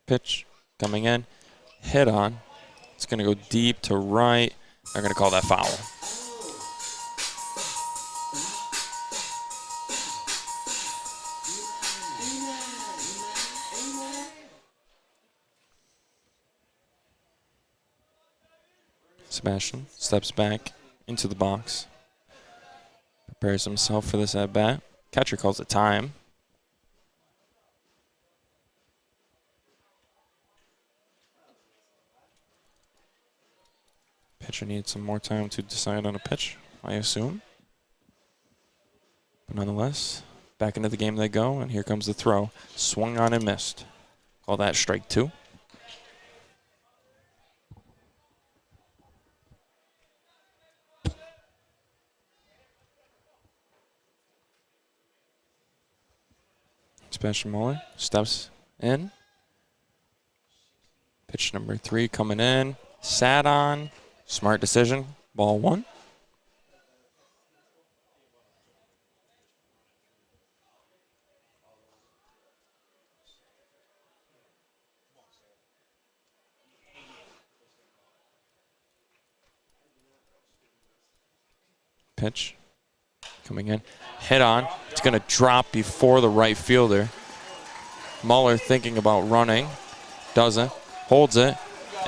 Pitch coming in, hit on. It's going to go deep to right. They're going to call that foul. Sebastian steps back into the box, prepares himself for this at-bat. Catcher calls it time. Pitcher needs some more time to decide on a pitch, I assume. But nonetheless, back into the game they go, and here comes the throw. Swung on and missed. Call that strike 2. Sebastian Muller steps in. Pitch number 3 coming in. Sat on. Smart decision. Ball 1. Pitch coming in. Hit on. It's going to drop before the right fielder. Muller thinking about running. Doesn't. Holds it.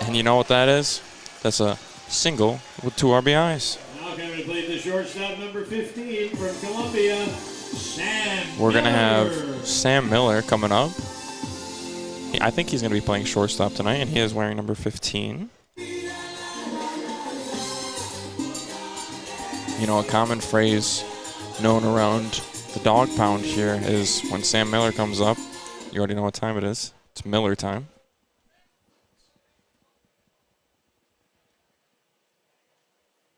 And you know what that is? That's a single with 2 RBIs. Now coming to play the shortstop, number 15 from Columbia, Sam We're going to Miller. have Sam Miller coming up. I think he's going to be playing shortstop tonight, and he is wearing number 15. You know, a common phrase known around the dog pound here is when Sam Miller comes up, you already know what time it is. It's Miller time.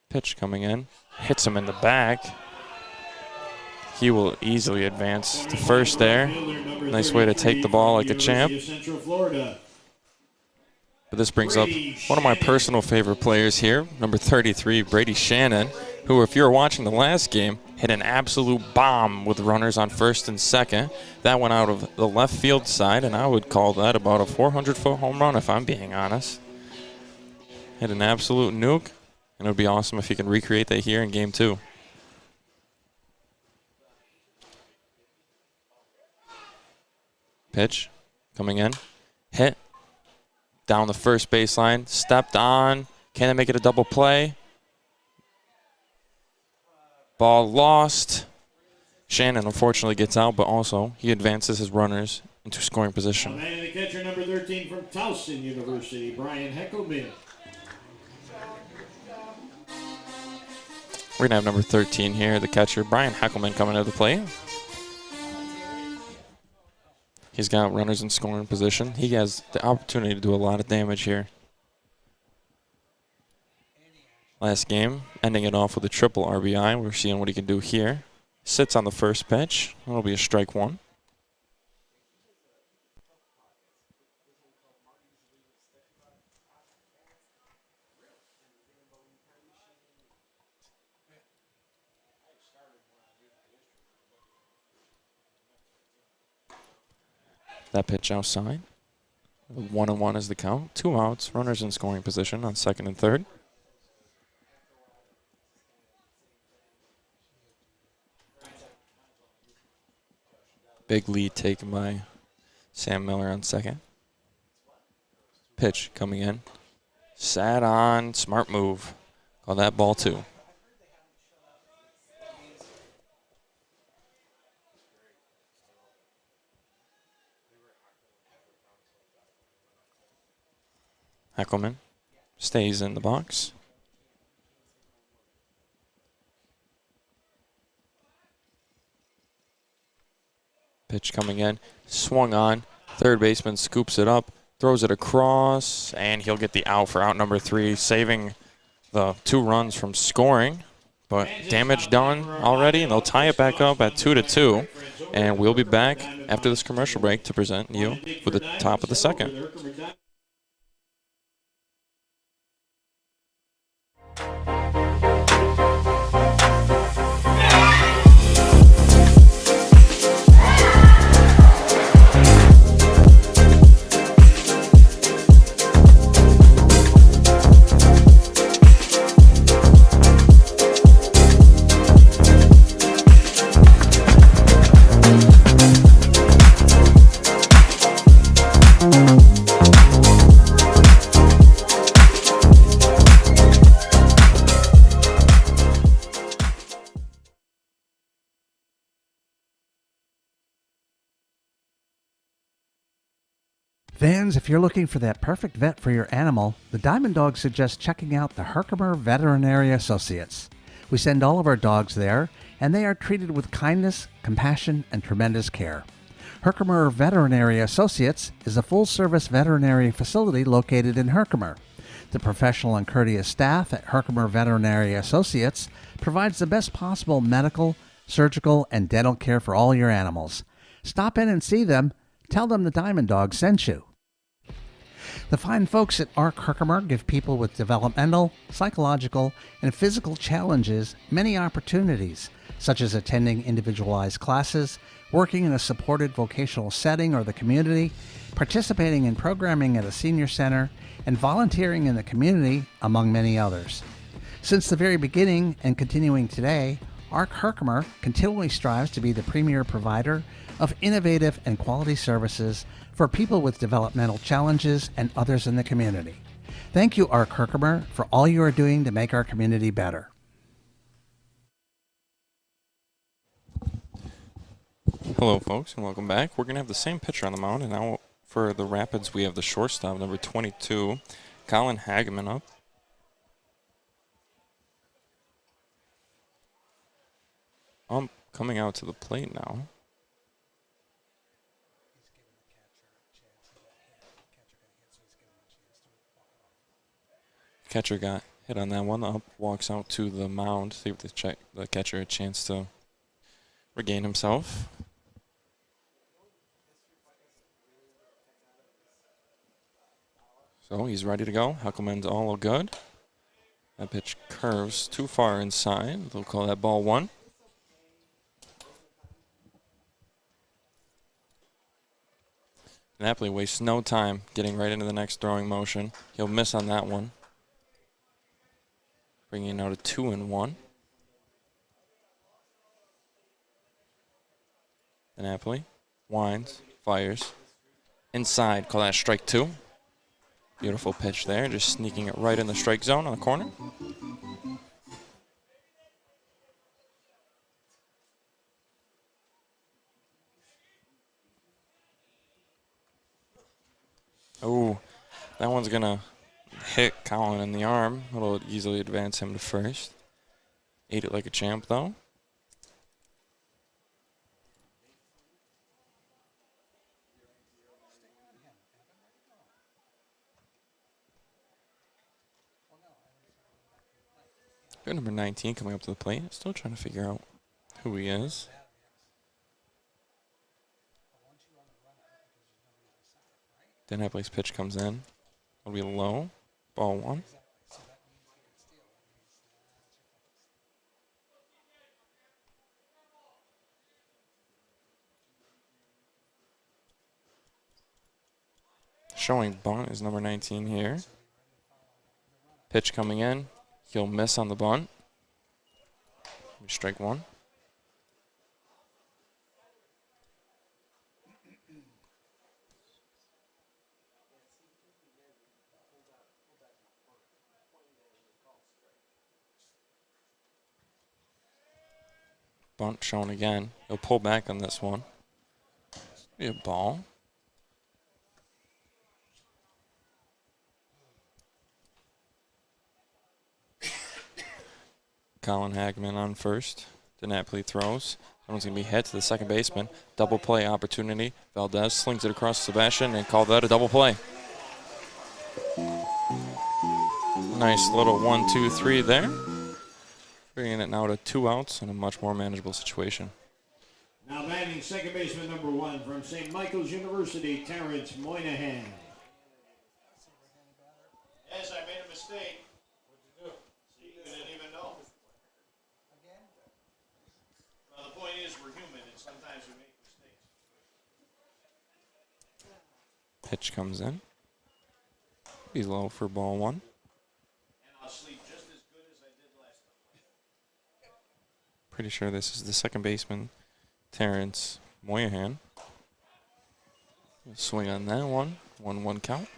Pitch coming in. Hits him in the back. He will easily advance to first there. Nice way to take the ball like a champ. But this brings up one of my personal favorite players here, number 33, Brady Shannon, who, if you were watching the last game, hit an absolute bomb with runners on first and second. That went out of the left field side, and I would call that about a 400-foot home run, if I'm being honest. Hit an absolute nuke, and it would be awesome if he can recreate that here in Game 2. Pitch coming in. Hit. Down the first baseline. Stepped on. Can they make it a double play? Ball lost. Shannon unfortunately gets out, but also he advances his runners into scoring position. And the catcher, number 13 from Towson University, Brian Heckelman. We're going to have number 13 here, the catcher, Brian Heckelman, coming to the plate. He's got runners in scoring position. He has the opportunity to do a lot of damage here. Last game, ending it off with a triple RBI. We're seeing what he can do here. Sits on the first pitch. That'll be a strike one. That pitch outside. 1-1 is the count. 2 outs. Runners in scoring position on second and third. Big lead taken by Sam Miller on second. Pitch coming in. Sat on. Smart move. Call that ball 2. Heckelman stays in the box. Pitch coming in, swung on. Third baseman scoops it up, throws it across, and he'll get the out for out number 3, saving the 2 runs from scoring. But damage done already, and they'll tie it back up at 2-2. And we'll be back after this commercial break to present you with the top of the second. Fans, if you're looking for that perfect vet for your animal, the DiamondDawgs suggest checking out the Herkimer Veterinary Associates. We send all of our dogs there, and they are treated with kindness, compassion, and tremendous care. Herkimer Veterinary Associates is a full-service veterinary facility located in Herkimer. The professional and courteous staff at Herkimer Veterinary Associates provides the best possible medical, surgical, and dental care for all your animals. Stop in and see them. Tell them the DiamondDawgs sent you. The fine folks at ARC Herkimer give people with developmental, psychological, and physical challenges many opportunities, such as attending individualized classes, working in a supported vocational setting or the community, participating in programming at a senior center, and volunteering in the community, among many others. Since the very beginning and continuing today, ARC Herkimer continually strives to be the premier provider of innovative and quality services for people with developmental challenges and others in the community. Thank you, Art Kirkheimer, for all you are doing to make our community better. Hello, folks, and welcome back. We're going to have the same pitcher on the mound, and now for the Rapids, we have the shortstop, number 22, Colin Hageman up. Coming out to the plate now. Catcher got hit on that one. Up walks out to the mound. See if the catcher a chance to regain himself. So he's ready to go. Huckelman's all good. That pitch curves too far inside. They'll call that ball one. Napoli wastes no time getting right into the next throwing motion. He'll miss on that one. Bringing it now to 2-1. Napoli winds, fires. Inside, call that strike two. Beautiful pitch there, just sneaking it right in the strike zone on the corner. Oh, that one's gonna hit Colin in the arm. It'll easily advance him to first. Ate it like a champ, though. Good number 19 coming up to the plate. Still trying to figure out who he is. Then Napoli's pitch comes in. It'll be low. Ball one. Showing bunt is number 19 here. Pitch coming in. He'll miss on the bunt. Strike one. Bunt shown again. He'll pull back on this one. Be a ball. Colin Hageman on first. DiNapoli throws. That one's going to be hit to the second baseman. Double play opportunity. Valdez slings it across Sebastian and called that a double play. Nice little 1-2-3 there. Bringing it now to 2 outs in a much more manageable situation. Now batting second baseman number 1 from St. Michael's University, Terrence Moynihan. Yes, I made a mistake. What'd you do? You didn't even know. Again? Well, the point is we're human and sometimes we make mistakes. Pitch comes in. Be low for ball one. And I'll sleep just as good as I did last time. Pretty sure this is the second baseman, Terrence Moynihan. Swing on that one. 1-1 count.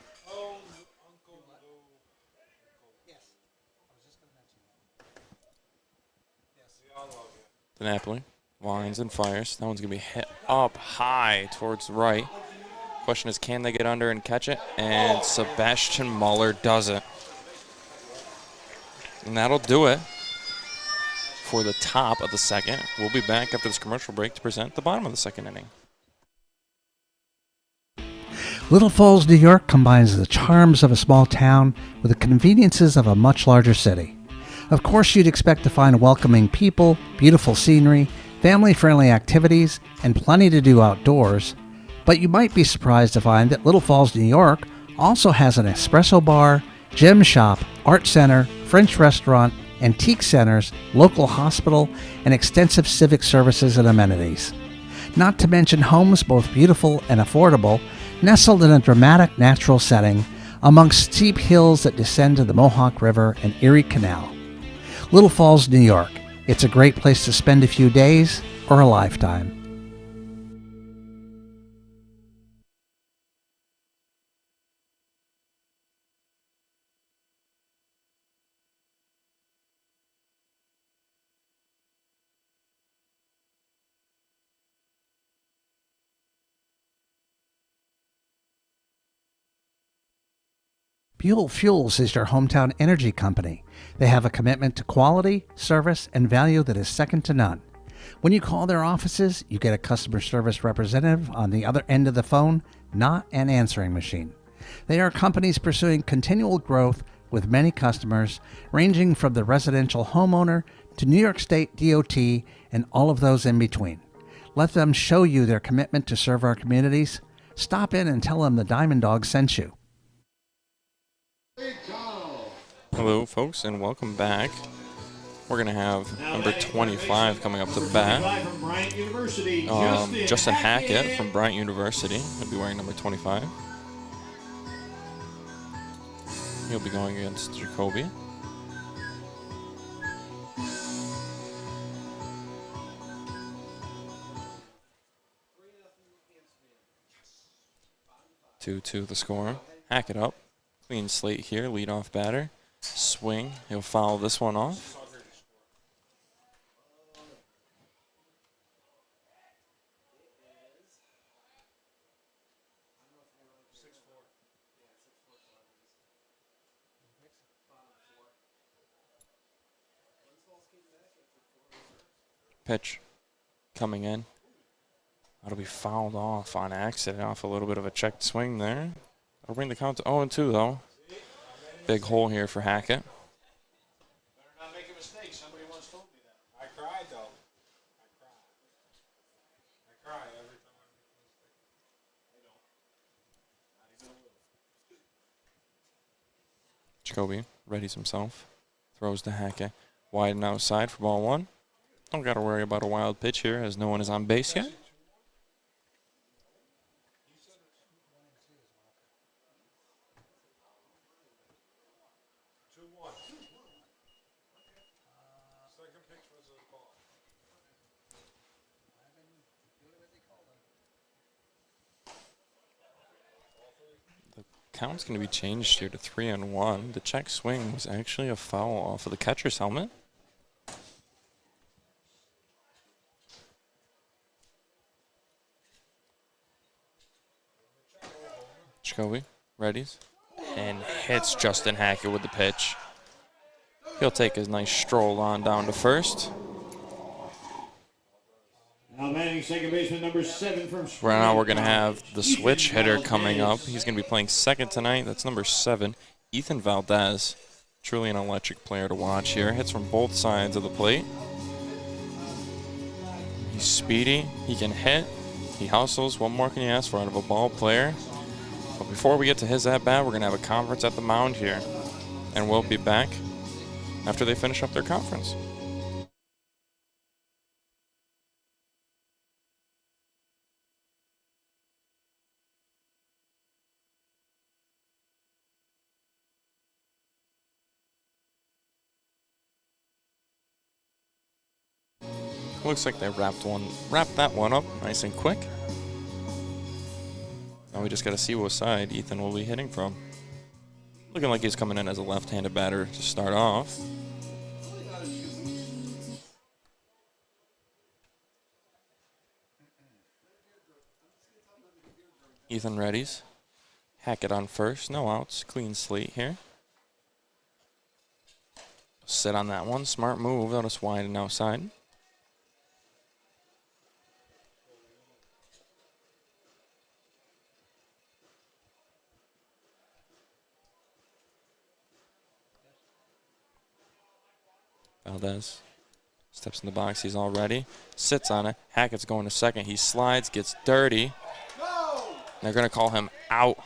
DiNapoli winds and fires. That one's going to be hit up high towards the right. Question is, can they get under and catch it? And Sebastian Muller does it. And that'll do it for the top of the second. We'll be back after this commercial break to present the bottom of the second inning. Little Falls, New York combines the charms of a small town with the conveniences of a much larger city. Of course, you'd expect to find welcoming people, beautiful scenery, family-friendly activities, and plenty to do outdoors. But you might be surprised to find that Little Falls, New York also has an espresso bar, gem shop, art center, French restaurant, antique centers, local hospital, and extensive civic services and amenities. Not to mention homes both beautiful and affordable, nestled in a dramatic natural setting amongst steep hills that descend to the Mohawk River and Erie Canal. Little Falls, New York. It's a great place to spend a few days or a lifetime. Buell Fuels is your hometown energy company. They have a commitment to quality, service, and value that is second to none. When you call their offices, you get a customer service representative on the other end of the phone, not an answering machine. They are companies pursuing continual growth with many customers, ranging from the residential homeowner to New York State DOT and all of those in between. Let them show you their commitment to serve our communities. Stop in and tell them the DiamondDawgs sent you. Hello, folks, and welcome back. We're going to have number 25 coming up to bat. Justin Hackett from Bryant University. He'll be wearing number 25. He'll be going against Jacoby. Two the score. Hackett up. Clean slate here. Leadoff batter. Swing. He'll foul this one off. Pitch coming in. That'll be fouled off on accident, off a little bit of a checked swing there. That'll bring the count to 0-2 though. Big hole here for Hackett. Better not make a mistake. Somebody once told me that. I cried though. I cry every time I make a mistake. I don't. Not even a little. Jacoby readies himself. Throws to Hackett. Wide and outside for ball one. Don't got to worry about a wild pitch here as no one is on base yet. The count's going to be changed here to 3-1. The check swing was actually a foul off of the catcher's helmet. Jacoby readies and hits Justin Hackett with the pitch. He'll take his nice stroll on down to first. Now manning second baseman number 7 from Right now we're going to have the switch hitter coming up. He's going to be playing second tonight. That's number 7, Ethan Valdez. Truly an electric player to watch here. Hits from both sides of the plate. He's speedy. He can hit. He hustles. What more can you ask for out of a ball player? But before we get to his at-bat, we're going to have a conference at the mound here. And we'll be back after they finish up their conference. Looks like they wrapped that one up nice and quick. Now we just got to see what side Ethan will be hitting from. Looking like he's coming in as a left-handed batter to start off. Ethan readies. Hackett on first, no outs, clean slate here. Sit on that one, smart move, out us wide and outside. Valdez steps in the box. He's all ready. Sits on it. Hackett's going to second. He slides, gets dirty. They're going to call him out.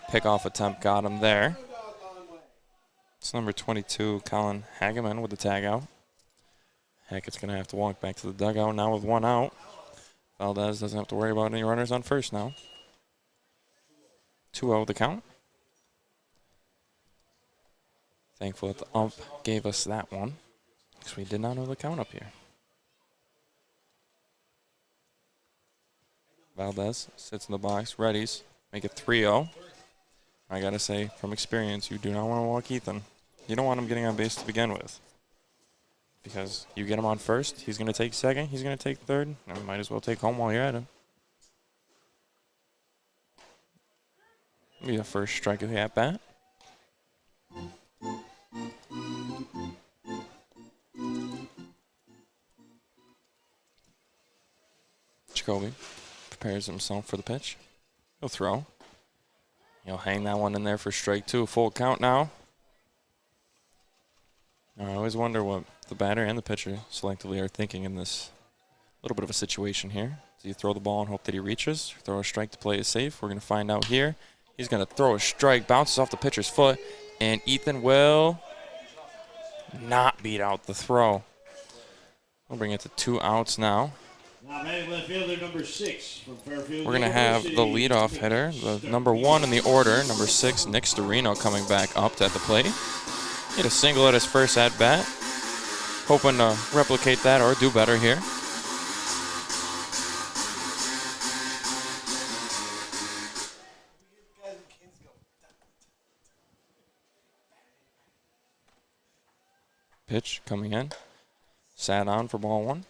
Pickoff attempt got him there. It's number 22, Colin Hageman with the tag out. Hackett's going to have to walk back to the dugout now with one out. Valdez doesn't have to worry about any runners on first now. 2-0 the count. Thankful that the ump gave us that one, because we did not know the count up here. Valdez sits in the box, readies, make it 3-0. I got to say, from experience, you do not want to walk Ethan. You don't want him getting on base to begin with. Because you get him on first, he's going to take second, he's going to take third, and we might as well take home while you're at him. Be the first strike of the at-bat. Jacoby prepares himself for the pitch. He'll throw. He'll hang that one in there for strike two. Full count now. I always wonder what the batter and the pitcher selectively are thinking in this little bit of a situation here. Do you throw the ball and hope that he reaches? Throw a strike to play it safe? We're going to find out here. He's going to throw a strike, bounces off the pitcher's foot, and Ethan will not beat out the throw. We'll bring it to 2 outs now. Now, batting left fielder number 6 from Fairfield. We're going to have the leadoff hitter, the number 1 in the order, number 6, Nick Storino, coming back up at the plate. Hit a single at his first at-bat. Hoping to replicate that or do better here. Pitch coming in. Sat on for ball 1.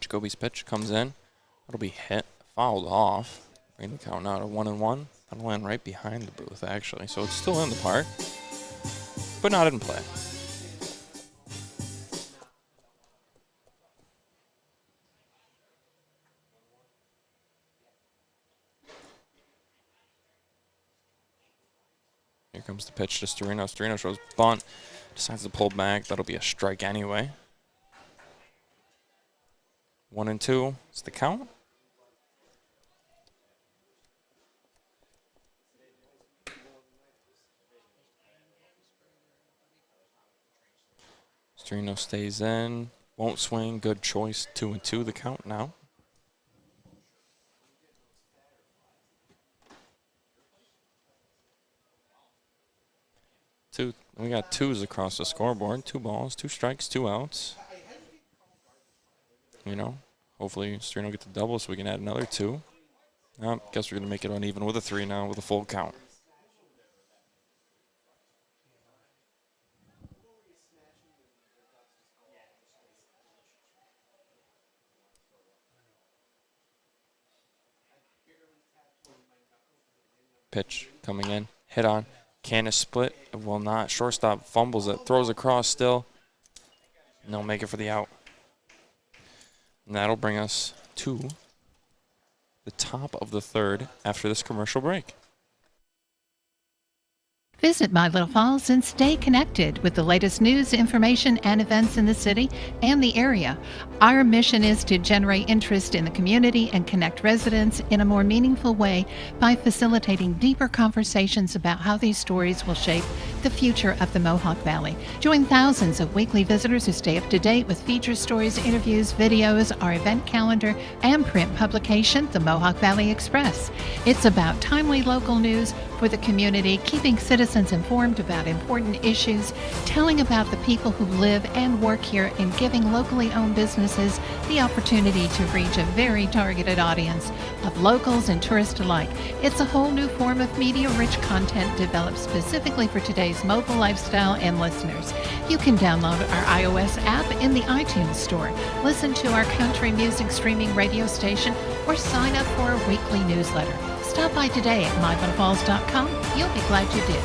Jacoby's pitch comes in. It'll be hit, fouled off. Bring the count now to 1-1. That'll land right behind the booth, actually. So it's still in the park, but not in play. Here comes the pitch to Storino. Storino shows bunt, decides to pull back. That'll be a strike anyway. 1-2. It's the count. Storino stays in. Won't swing. Good choice. 2-2. The count now. We got 2s across the scoreboard. 2 balls, 2 strikes, 2 outs. You know, hopefully Storino gets the double so we can add another 2. Guess we're going to make it uneven with a 3 now with a full count. Pitch coming in, hit on. Can it split? It will not. Shortstop fumbles it, throws across still. And they'll make it for the out. And that'll bring us to the top of the 3rd after this commercial break. Visit My Little Falls and stay connected with the latest news, information, and events in the city and the area. Our mission is to generate interest in the community and connect residents in a more meaningful way by facilitating deeper conversations about how these stories will shape the future of the Mohawk Valley. Join thousands of weekly visitors who stay up to date with feature stories, interviews, videos, our event calendar, and print publication, the Mohawk Valley Express. It's about timely local news for the community, keeping citizens informed about important issues, telling about the people who live and work here, and giving locally owned businesses the opportunity to reach a very targeted audience of locals and tourists alike. It's a whole new form of media-rich content developed specifically for today's mobile lifestyle and listeners. You can download our iOS app in the iTunes Store, listen to our country music streaming radio station, or sign up for a weekly newsletter. Stop by today at mylittlefalls.com. You'll be glad you did.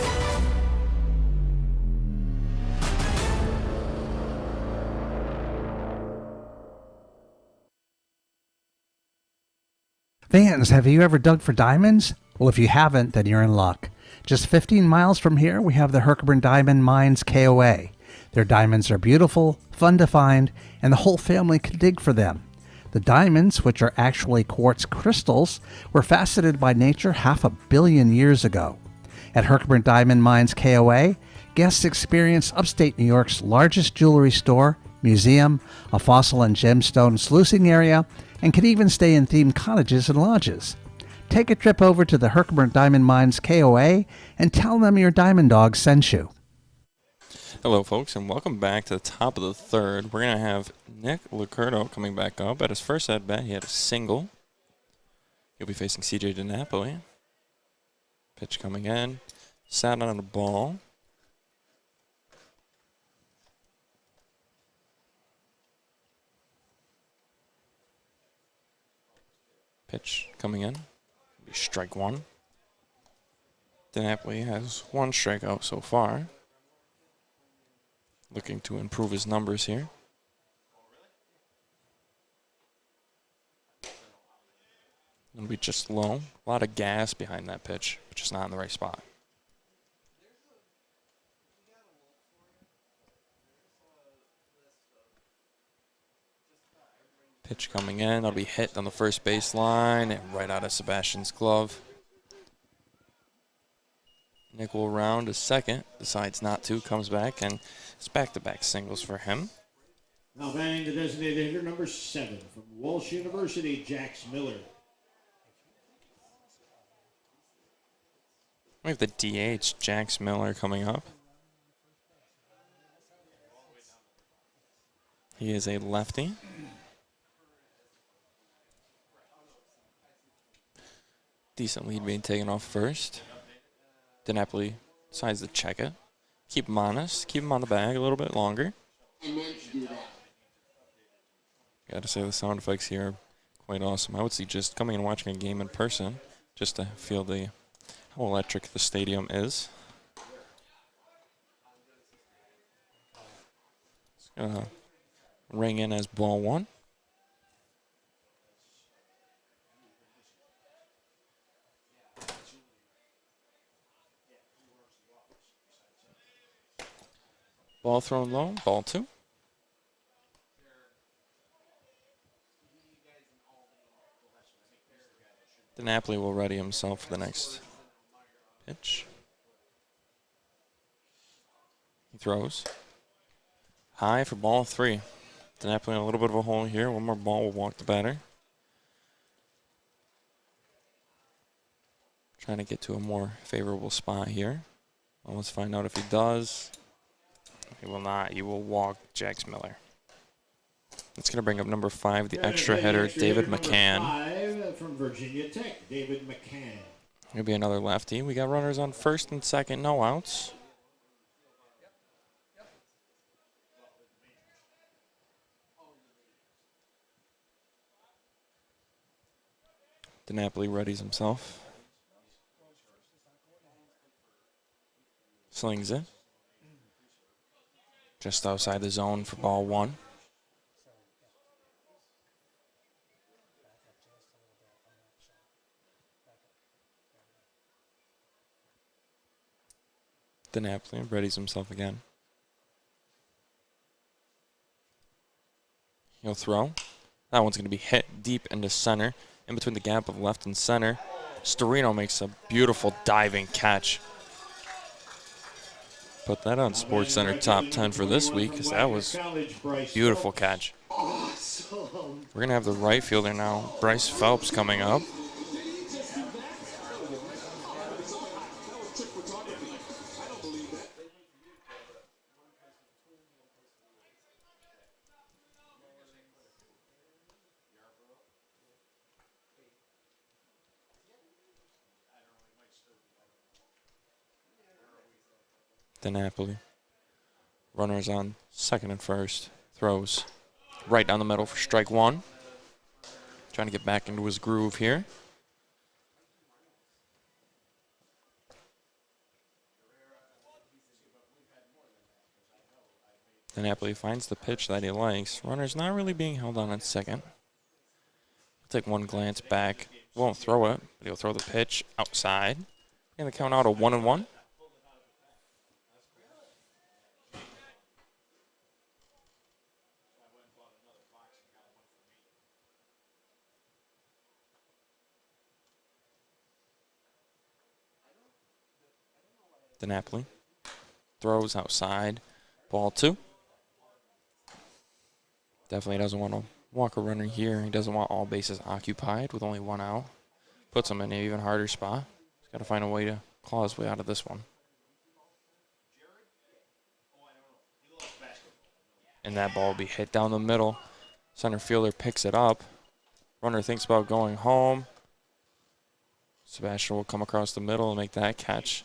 Fans, have you ever dug for diamonds? Well, if you haven't, then you're in luck. Just 15 miles from here, we have the Herkimer Diamond Mines KOA. Their diamonds are beautiful, fun to find, and the whole family can dig for them. The diamonds, which are actually quartz crystals, were faceted by nature 500 million years ago. At Herkimer Diamond Mines KOA, guests experience upstate New York's largest jewelry store, museum, a fossil and gemstone sluicing area, and can even stay in themed cottages and lodges. Take a trip over to the Herkimer Diamond Mines KOA and tell them your DiamondDawgs sent you. Hello, folks, and welcome back to the top of the 3rd. We're going to have Nick Licurdo coming back up. At his first at-bat, he had a single. He'll be facing CJ DiNapoli. Pitch coming in. Sat on the ball. Pitch coming in. strike one. DiNapoli has one strikeout so far. Looking to improve his numbers here. It'll be just low. A lot of gas behind that pitch, but just not in the right spot. Pitch coming in. That'll be hit on the first baseline and right out of Sebastian's glove. Nick will round to second, decides not to, comes back, and it's back-to-back singles for him. Now batting the designated hitter number 7 from Walsh University, Jax Miller. We have the DH, Jax Miller, coming up. He is a lefty. Decent lead being taken off first. DiNapoli decides to check it. Keep him honest. Keep him on the bag a little bit longer. And then do that. Gotta say the sound effects here are quite awesome. I would suggest coming and watching a game in person just to feel how electric the stadium is. It's gonna ring in as ball one. Ball thrown low, ball two. DiNapoli will ready himself for the next pitch. He throws. High for ball three. DiNapoli in a little bit of a hole here. One more ball will walk the batter. Trying to get to a more favorable spot here. Well, let's find out if he does. He will not. He will walk Jax Miller. It's going to bring up number 5, the extra hitter, David McCann. 5 from Virginia Tech, David McCann. It'll be another lefty. We got runners on first and second, no outs. DiNapoli readies himself. Slings it. Just outside the zone for ball one. DiNapoli readies himself again. He'll throw. That one's going to be hit deep into center, in between the gap of left and center. Storino makes a beautiful diving catch. Put that on SportsCenter Top 10 for this week, because that was a beautiful catch. We're going to have the right fielder now, Bryce Phelps, coming up. DiNapoli. Runners on second and first. Throws right down the middle for strike one. Trying to get back into his groove here. DiNapoli finds the pitch that he likes. Runner's not really being held on at second. He'll take one glance back. Won't throw it, but he'll throw the pitch outside. Going to count out a 1-1. DiNapoli throws outside, ball two. Definitely doesn't want to walk a runner here. He doesn't want all bases occupied with only one out. Puts him in an even harder spot. He's got to find a way to claw his way out of this one. And that ball will be hit down the middle. Center fielder picks it up. Runner thinks about going home. Sebastian will come across the middle and make that catch.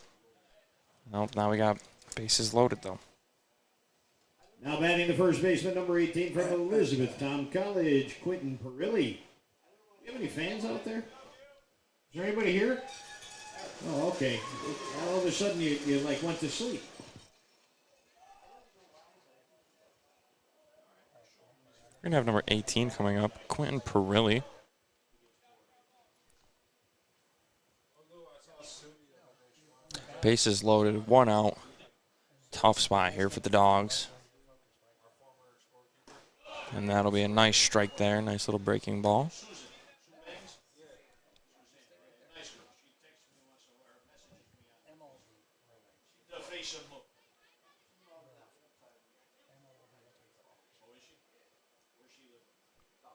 Nope, now we got bases loaded, though. Now batting the first baseman, number 18 from Elizabethtown College, Quentin Perilli. Do you have any fans out there? there anybody here? Oh, okay. All of a sudden you like went to sleep. We're going to have number 18 coming up, Quentin Perilli. Bases loaded, 1 out. Tough spot here for the Dogs. And that'll be a nice strike there, nice little breaking ball.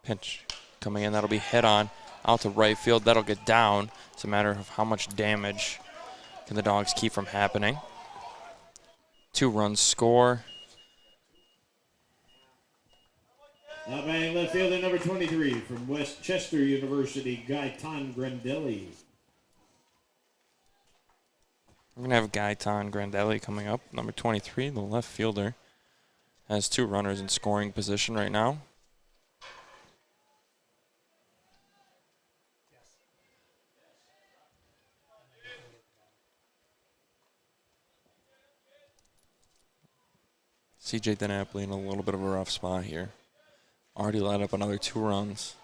Pitch coming in, that'll be hit on out to right field. That'll get down. It's a matter of how much damage can the Dogs keep from happening. 2 runs score. Now batting left fielder number 23 from West Chester University, Gaetan Grandelli. We're going to have Gaetan Grandelli coming up, number 23, the left fielder. Has 2 runners in scoring position right now. CJ DiNapoli in a little bit of a rough spot here. Already let up another 2 runs.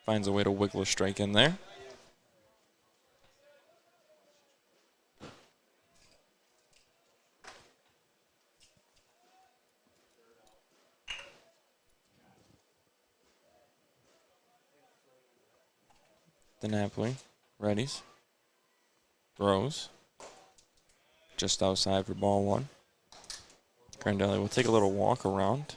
Finds a way to wiggle a strike in there. DiNapoli readies. Throws. Just outside for ball 1. Grandelli will take a little walk around.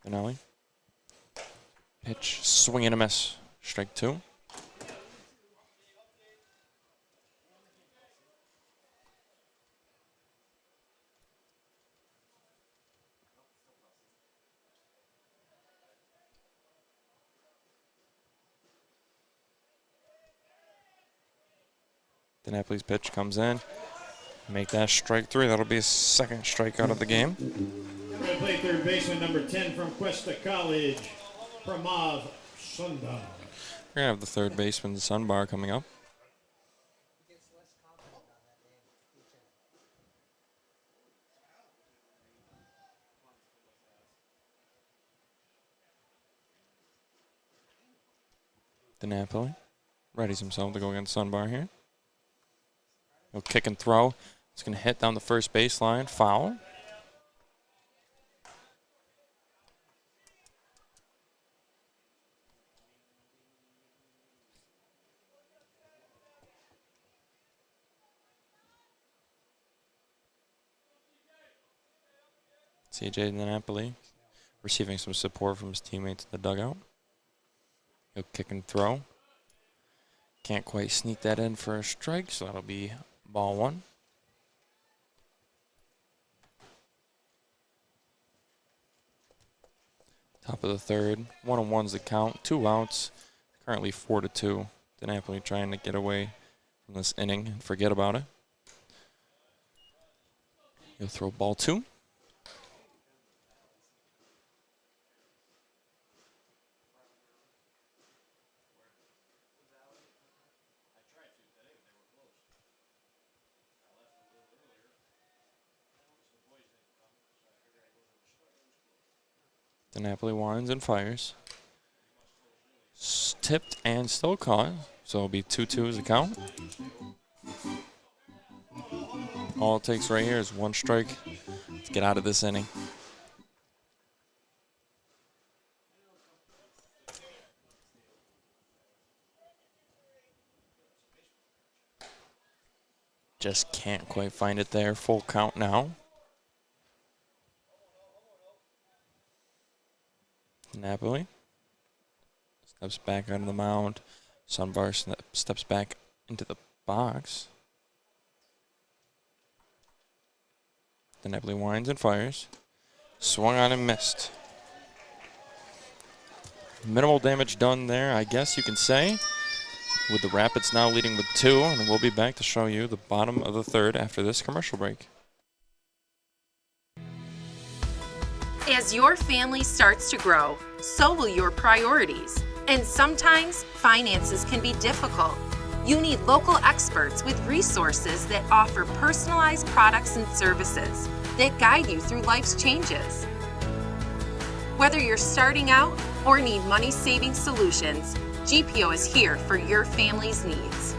Grandelli. Pitch, swing and a miss. Strike 2. DiNapoli's pitch comes in. Make that strike 3. That'll be his 2nd strikeout of the game. We're going to play third baseman number 10 from Cuesta College, Pramav Sundar. We're going to have the third baseman, Sunbar, coming up. DiNapoli readies himself to go against Sunbar here. He'll kick and throw. It's going to hit down the first baseline. Foul. CJ DiNapoli receiving some support from his teammates in the dugout. He'll kick and throw. Can't quite sneak that in for a strike, so that'll be ball 1. Top of the third. 1-1's the count. 2 outs. Currently 4-2. DiNapoli trying to get away from this inning and forget about it. He'll throw ball 2. DiNapoli winds and fires. Tipped and still caught, so it'll be 2-2 as the count. All it takes right here is 1 strike to get out of this inning. Just can't quite find it there. Full count now. Napoli steps back out of the mound. Sunbar steps back into the box. DiNapoli winds and fires. Swung on and missed. Minimal damage done there, I guess you can say, with the Rapids now leading with 2, and we'll be back to show you the bottom of the third after this commercial break. As your family starts to grow, so will your priorities. And sometimes finances can be difficult. You need local experts with resources that offer personalized products and services that guide you through life's changes. Whether you're starting out or need money-saving solutions, GPO is here for your family's needs.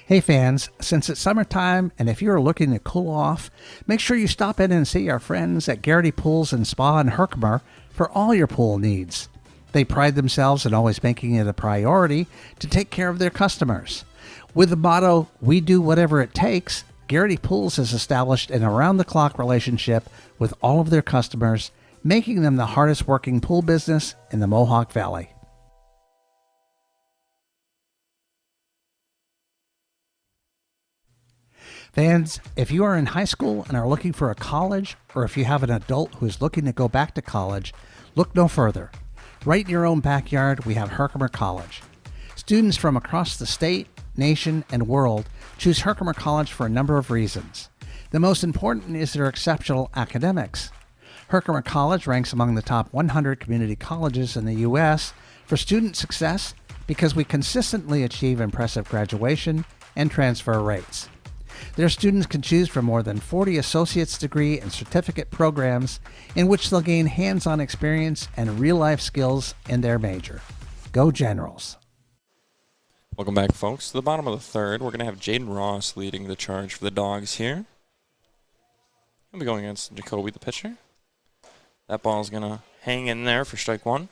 Hey fans, since it's summertime and if you're looking to cool off, make sure you stop in and see our friends at Garrity Pools and Spa in Herkimer for all your pool needs. They pride themselves in always making it a priority to take care of their customers. With the motto, "We do whatever it takes," Garrity Pools has established an around-the-clock relationship with all of their customers, making them the hardest working pool business in the Mohawk Valley. Fans, if you are in high school and are looking for a college, or if you have an adult who is looking to go back to college, look no further. Right in your own backyard, we have Herkimer College. Students from across the state, nation, and world choose Herkimer College for a number of reasons. The most important is their exceptional academics. Herkimer College ranks among the top 100 community colleges in the U.S. for student success because we consistently achieve impressive graduation and transfer rates. Their students can choose from more than 40 associate's degree and certificate programs in which they'll gain hands-on experience and real-life skills in their major. Go Generals! Welcome back, folks. To the bottom of the third, we're going to have Jaden Ross leading the charge for the Dogs here. He'll be going against Jacoby, the pitcher. That ball's going to hang in there for strike one.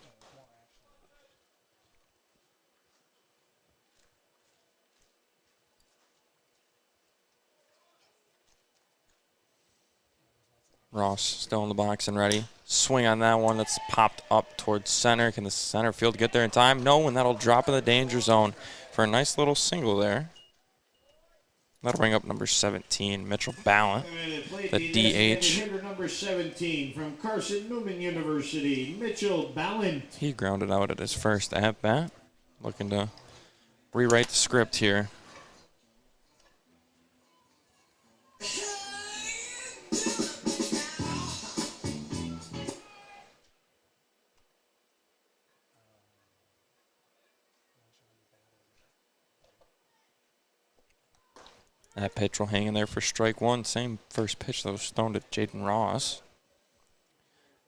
Ross still in the box and ready. Swing on that one that's popped up towards center. Can the center field get there in time? No, and that'll drop in the danger zone for a nice little single there. That'll bring up number 17, Mitchell Ballant, the DH. Hitter number 17 from Carson Newman University, Mitchell Ballant. He grounded out at his first at-bat. Looking to rewrite the script here. That pitch will hang in there for strike one. Same first pitch that was thrown to Jaden Ross.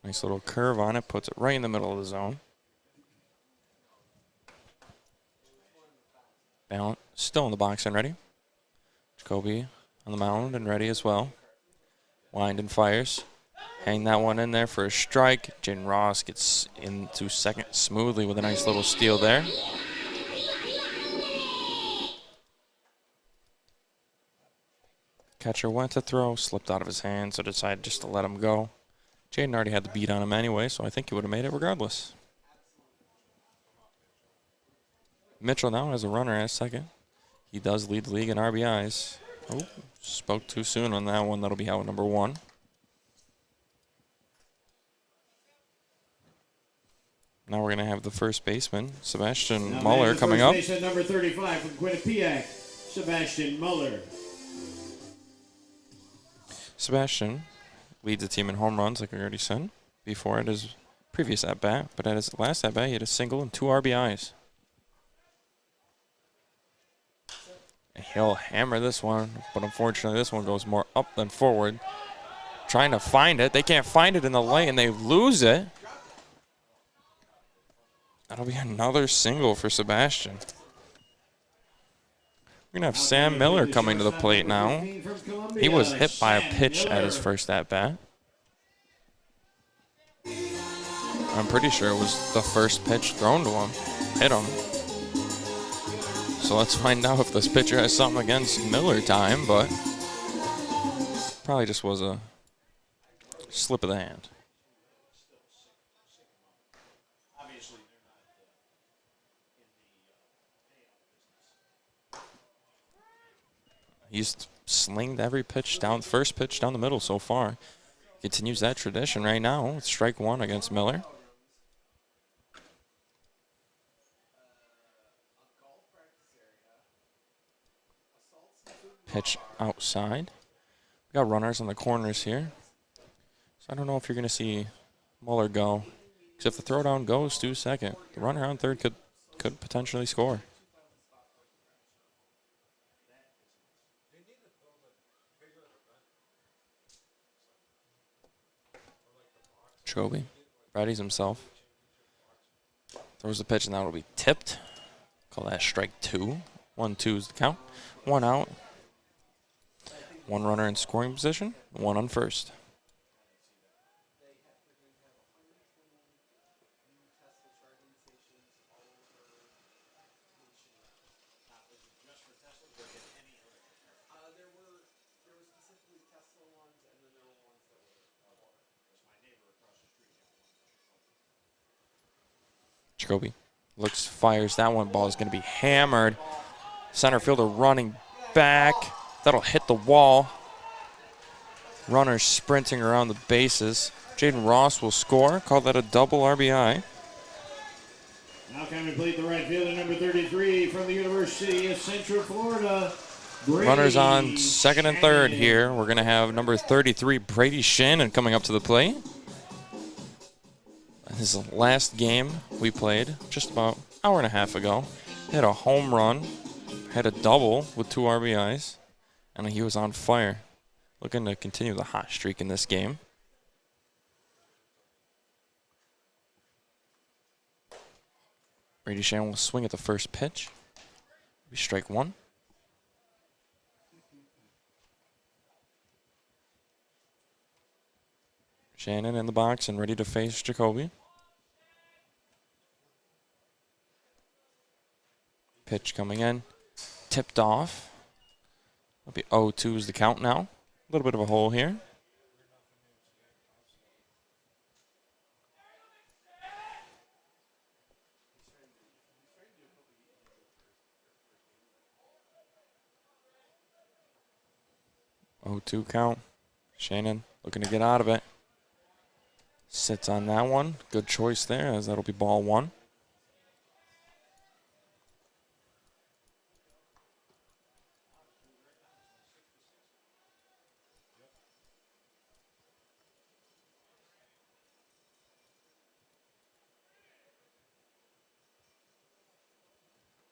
Nice little curve on it. Puts it right in the middle of the zone. Ballant still in the box and ready. Jacoby on the mound and ready as well. Wind and fires. Hang that one in there for a strike. Jaden Ross gets into second smoothly with a nice little steal there. Catcher went to throw, slipped out of his hand, so decided just to let him go. Jaden already had the beat on him anyway, so I think he would have made it regardless. Mitchell now has a runner at second. He does lead the league in RBIs. Oh, spoke too soon on that one. That'll be out number one. Now we're going to have the first baseman, Sebastian Muller, coming up. Baseman number 35 from Quinnipiac, Sebastian Muller. Sebastian leads the team in home runs, like I already said before at his previous at-bat. But at his last at-bat, he had a single and 2 RBIs. And he'll hammer this one, but unfortunately this one goes more up than forward. Trying to find it. They can't find it in the light, and they lose it. That'll be another single for Sebastian. We're going to have Sam Miller coming to the plate now. He was hit by a pitch at his first at-bat. I'm pretty sure it was the first pitch thrown to him. Hit him. So let's find out if this pitcher has something against Miller time, but probably just was a slip of the hand. He's slinged every pitch down, first pitch down the middle so far. Continues that tradition right now. Strike one against Miller. Pitch outside. We got runners on the corners here. So I don't know if you're going to see Muller go. Because if the throwdown goes to second, the runner on third could potentially score. Jacoby readies himself. Throws the pitch, and that will be tipped. Call that strike two. 1-2 is the count. One out. One runner in scoring position, one on first. Jacoby looks, fires that one. Ball is going to be hammered. Center fielder running back. That'll hit the wall. Runners sprinting around the bases. Jaden Ross will score. Call that a double RBI. Now coming to plate the right fielder, number 33 from the University of Central Florida. Brady Runners on second and third here. We're going to have number 33, Brady Shannon, coming up to the plate. His last game we played just about an hour and a half ago. Hit a home run, had a double with 2 RBIs, and he was on fire. Looking to continue the hot streak in this game. Brady Shannon will swing at the first pitch. We strike one. Shannon in the box and ready to face Jacoby. Pitch coming in. Tipped off. It'll be 0-2 is the count now. A little bit of a hole here. Oh, 2 count. Shannon looking to get out of it. Sits on that one. Good choice there, as that'll be ball one.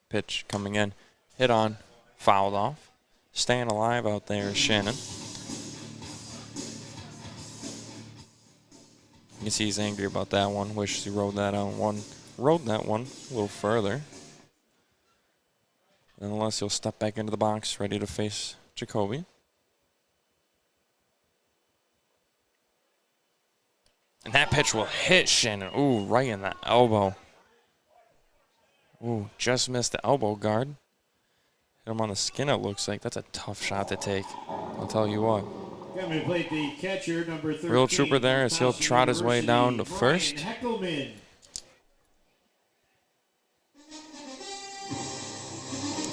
Pitch coming in. Hit on. Fouled off. Staying alive out there is Shannon. You can see he's angry about that one. Wishes he rode that one a little further. And unless he'll step back into the box, ready to face Jacoby. And that pitch will hit Shannon. Ooh, right in the elbow. Ooh, just missed the elbow guard. Hit him on the skin, it looks like. That's a tough shot to take. I'll tell you what. Coming to plate the catcher, number 13. Real trooper there as he'll trot his way down to first. Heckelman.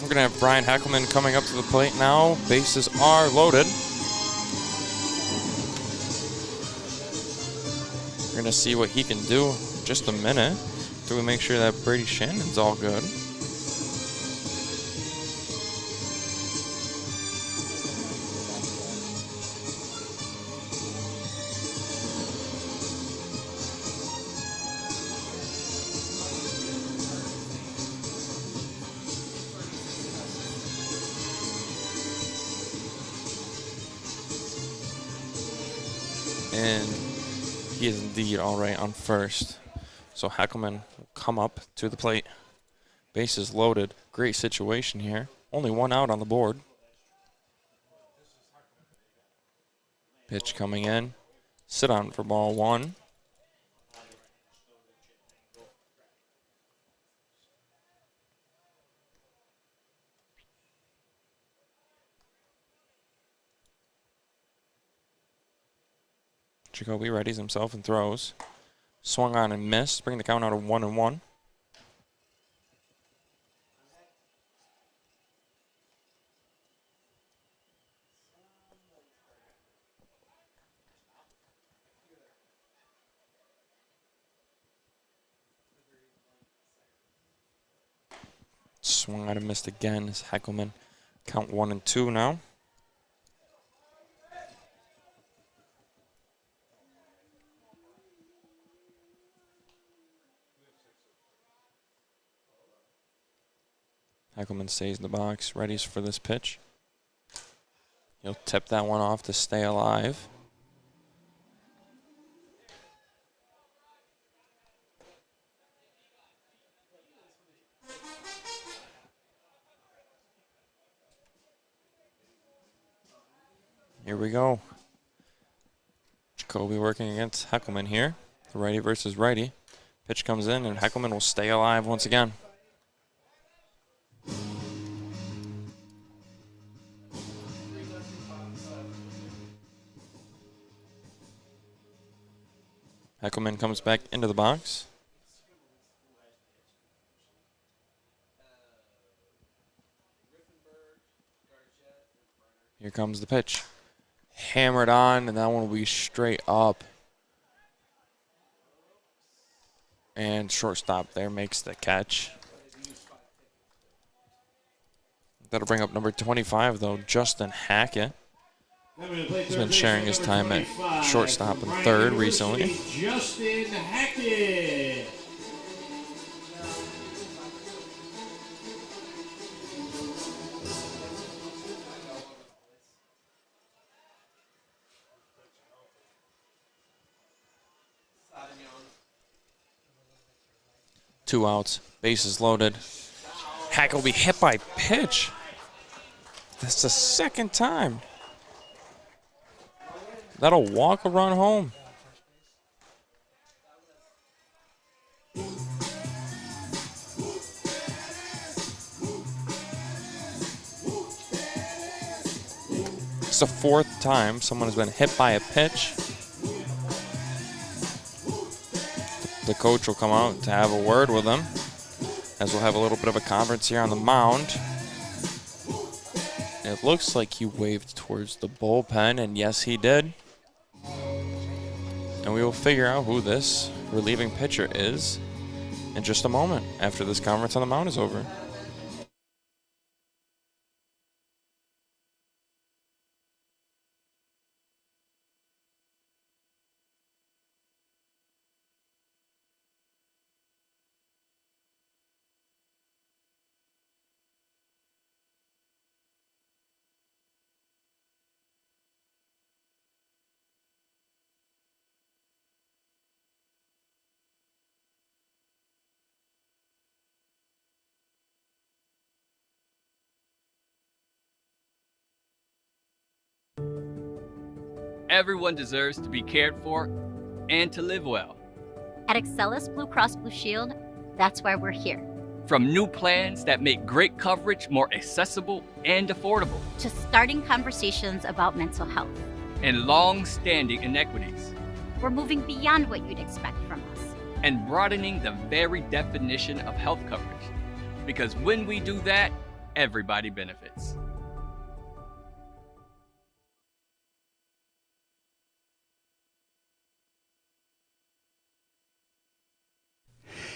We're going to have Brian Heckelman coming up to the plate now. Bases are loaded. We're going to see what he can do in just a minute. Do we make sure that Brady Shannon's all good? And he is indeed all right on first. So Heckelman will come up to the plate. Bases loaded. Great situation here. Only one out on the board. Pitch coming in. Sit on for ball one. Jacoby readies himself and throws. Swung on and missed, bring the count out of 1-1. swung out and missed again as Heckelman count 1 and 2 now. Heckelman stays in the box, ready for this pitch. He'll tip that one off to stay alive. Here we go. Jacoby working against Heckelman here. The righty versus righty. Pitch comes in and Heckelman will stay alive once again. Heckelman comes back into the box. Here comes the pitch. Hammered on, and that one will be straight up. And shortstop there makes the catch. That'll bring up number 25, though, Justin Hackett. He's been sharing his time at shortstop and third recently. Justin Hackett. Two outs, bases loaded. Hackett will be hit by pitch. That's the second time. That'll walk a run home. It's the fourth time someone has been hit by a pitch. The coach will come out to have a word with them, as we'll have a little bit of a conference here on the mound. It looks like he waved towards the bullpen, and yes, he did. And we will figure out who this relieving pitcher is in just a moment after this conference on the mound is over. Everyone deserves to be cared for and to live well. At Excellus Blue Cross Blue Shield, that's why we're here. From new plans that make great coverage more accessible and affordable, To starting conversations about mental health. and long-standing inequities, We're moving beyond what you'd expect from us. and broadening the very definition of health coverage. Because when we do that, everybody benefits.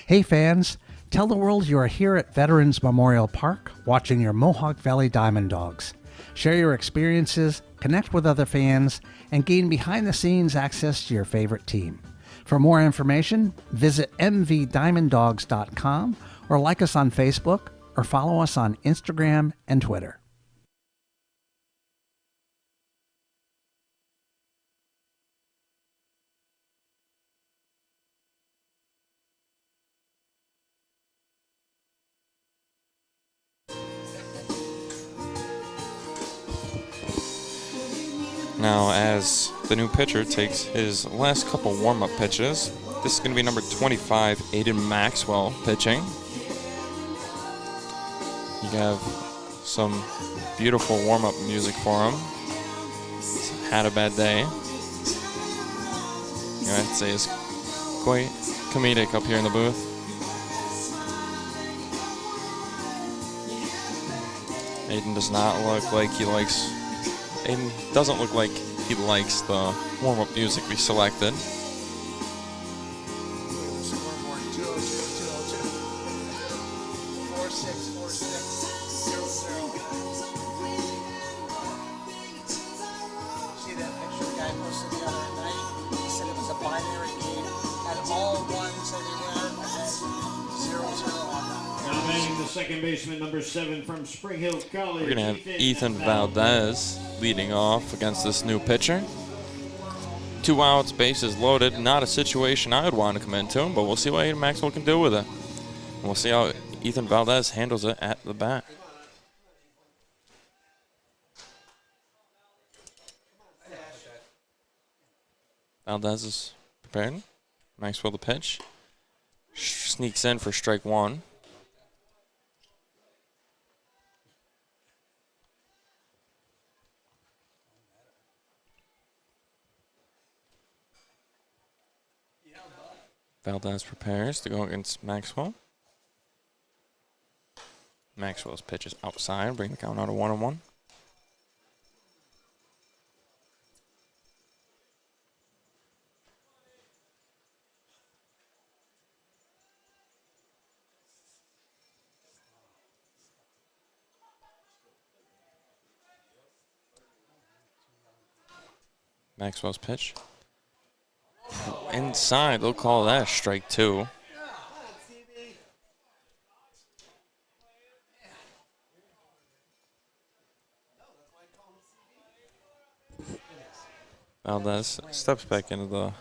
Hey fans, tell the world you are here at Veterans Memorial Park watching your Mohawk Valley DiamondDawgs. Share your experiences, connect with other fans, and gain behind-the-scenes access to your favorite team. For more information, visit mvdiamonddogs.com or like us on Facebook or follow us on Instagram and Twitter. Now, as the new pitcher takes his last couple warm-up pitches, this is going to be number 25, Aiden Maxwell, pitching. You have some beautiful warm-up music for him. He's had a bad day. You know, I'd say it's quite comedic up here in the booth. Aiden does not look like he likes... Aiden doesn't look like he likes the warm-up music we selected. posted the other night. He said it was a binary game, had all ones everywhere, and then 0-0 on that. Now batting the second baseman, number 7 from Spring Hill College. We're going to have Ethan Valdez leading off against this new pitcher. 2 outs, bases loaded. Not a situation I would want to come into, but we'll see what Aiden Maxwell can do with it. And we'll see how Ethan Valdez handles it at the bat. Valdez is prepared. Maxwell the pitch. Sneaks in for strike 1. Valdez prepares to go against Maxwell. Maxwell's pitch is outside, bring the count out of 1-1. Maxwell's pitch. Inside, they'll call that strike 2. Valdez steps back into the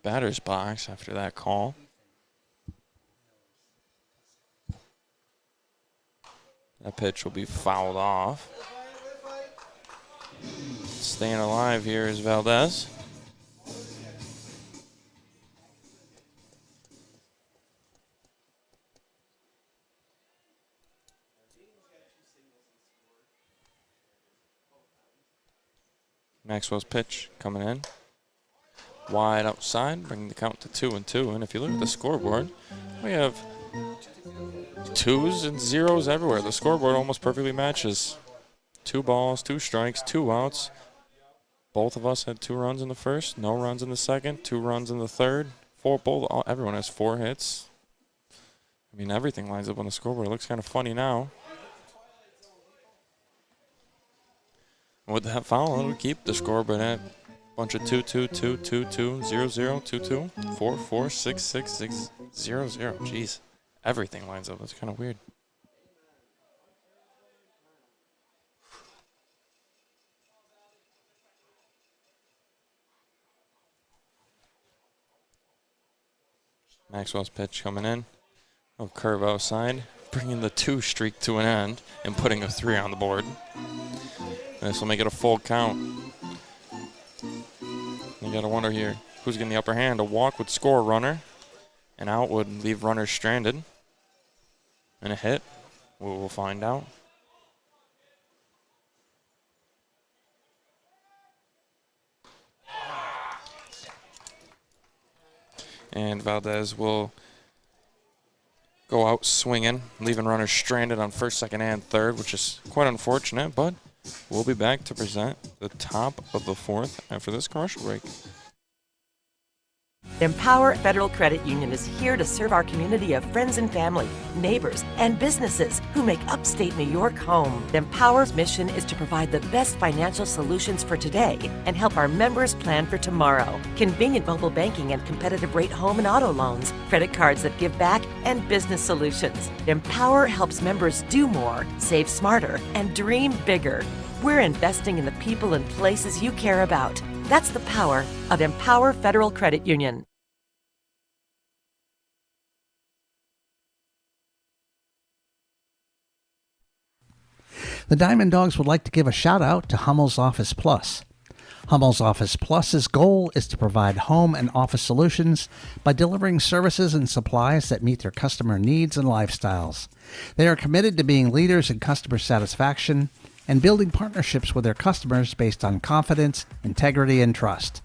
batter's box after that call. That pitch will be fouled off. Staying alive here is Valdez. Maxwell's pitch coming in. Wide outside, bringing the count to 2-2. And if you look at the scoreboard, we have 2s and 0s everywhere. The scoreboard almost perfectly matches. 2 balls, 2 strikes, 2 outs. Both of us had 2 runs in the first, no runs in the second, 2 runs in the third. Everyone has 4 hits. I mean, everything lines up on the scoreboard. It looks kind of funny now. With that foul, it'll keep the scoreboard at a bunch of 2-2, 2-2, 2-2, 0-0, 2-2, 4-4, 6-6, 6-0-0. Jeez, everything lines up. That's kind of weird. Maxwell's pitch coming in. A curve outside, bringing the 2 streak to an end and putting a 3 on the board. This will make it a full count. You gotta wonder here, who's getting the upper hand? A walk would score a runner. An out would leave runners stranded. And a hit, we'll find out. And Valdez will go out swinging, leaving runners stranded on first, second, and third, which is quite unfortunate, but we'll be back to present the top of the 4th after this commercial break. Empower Federal Credit Union is here to serve our community of friends and family, neighbors, and businesses who make upstate New York home. Empower's mission is to provide the best financial solutions for today and help our members plan for tomorrow. Convenient mobile banking and competitive rate home and auto loans, credit cards that give back, and business solutions. Empower helps members do more, save smarter, and dream bigger. We're investing in the people and places you care about. That's the power of Empower Federal Credit Union. The DiamondDawgs would like to give a shout out to Hummel's Office Plus. Hummel's Office Plus's goal is to provide home and office solutions by delivering services and supplies that meet their customer needs and lifestyles. They are committed to being leaders in customer satisfaction and building partnerships with their customers based on confidence, integrity, and trust.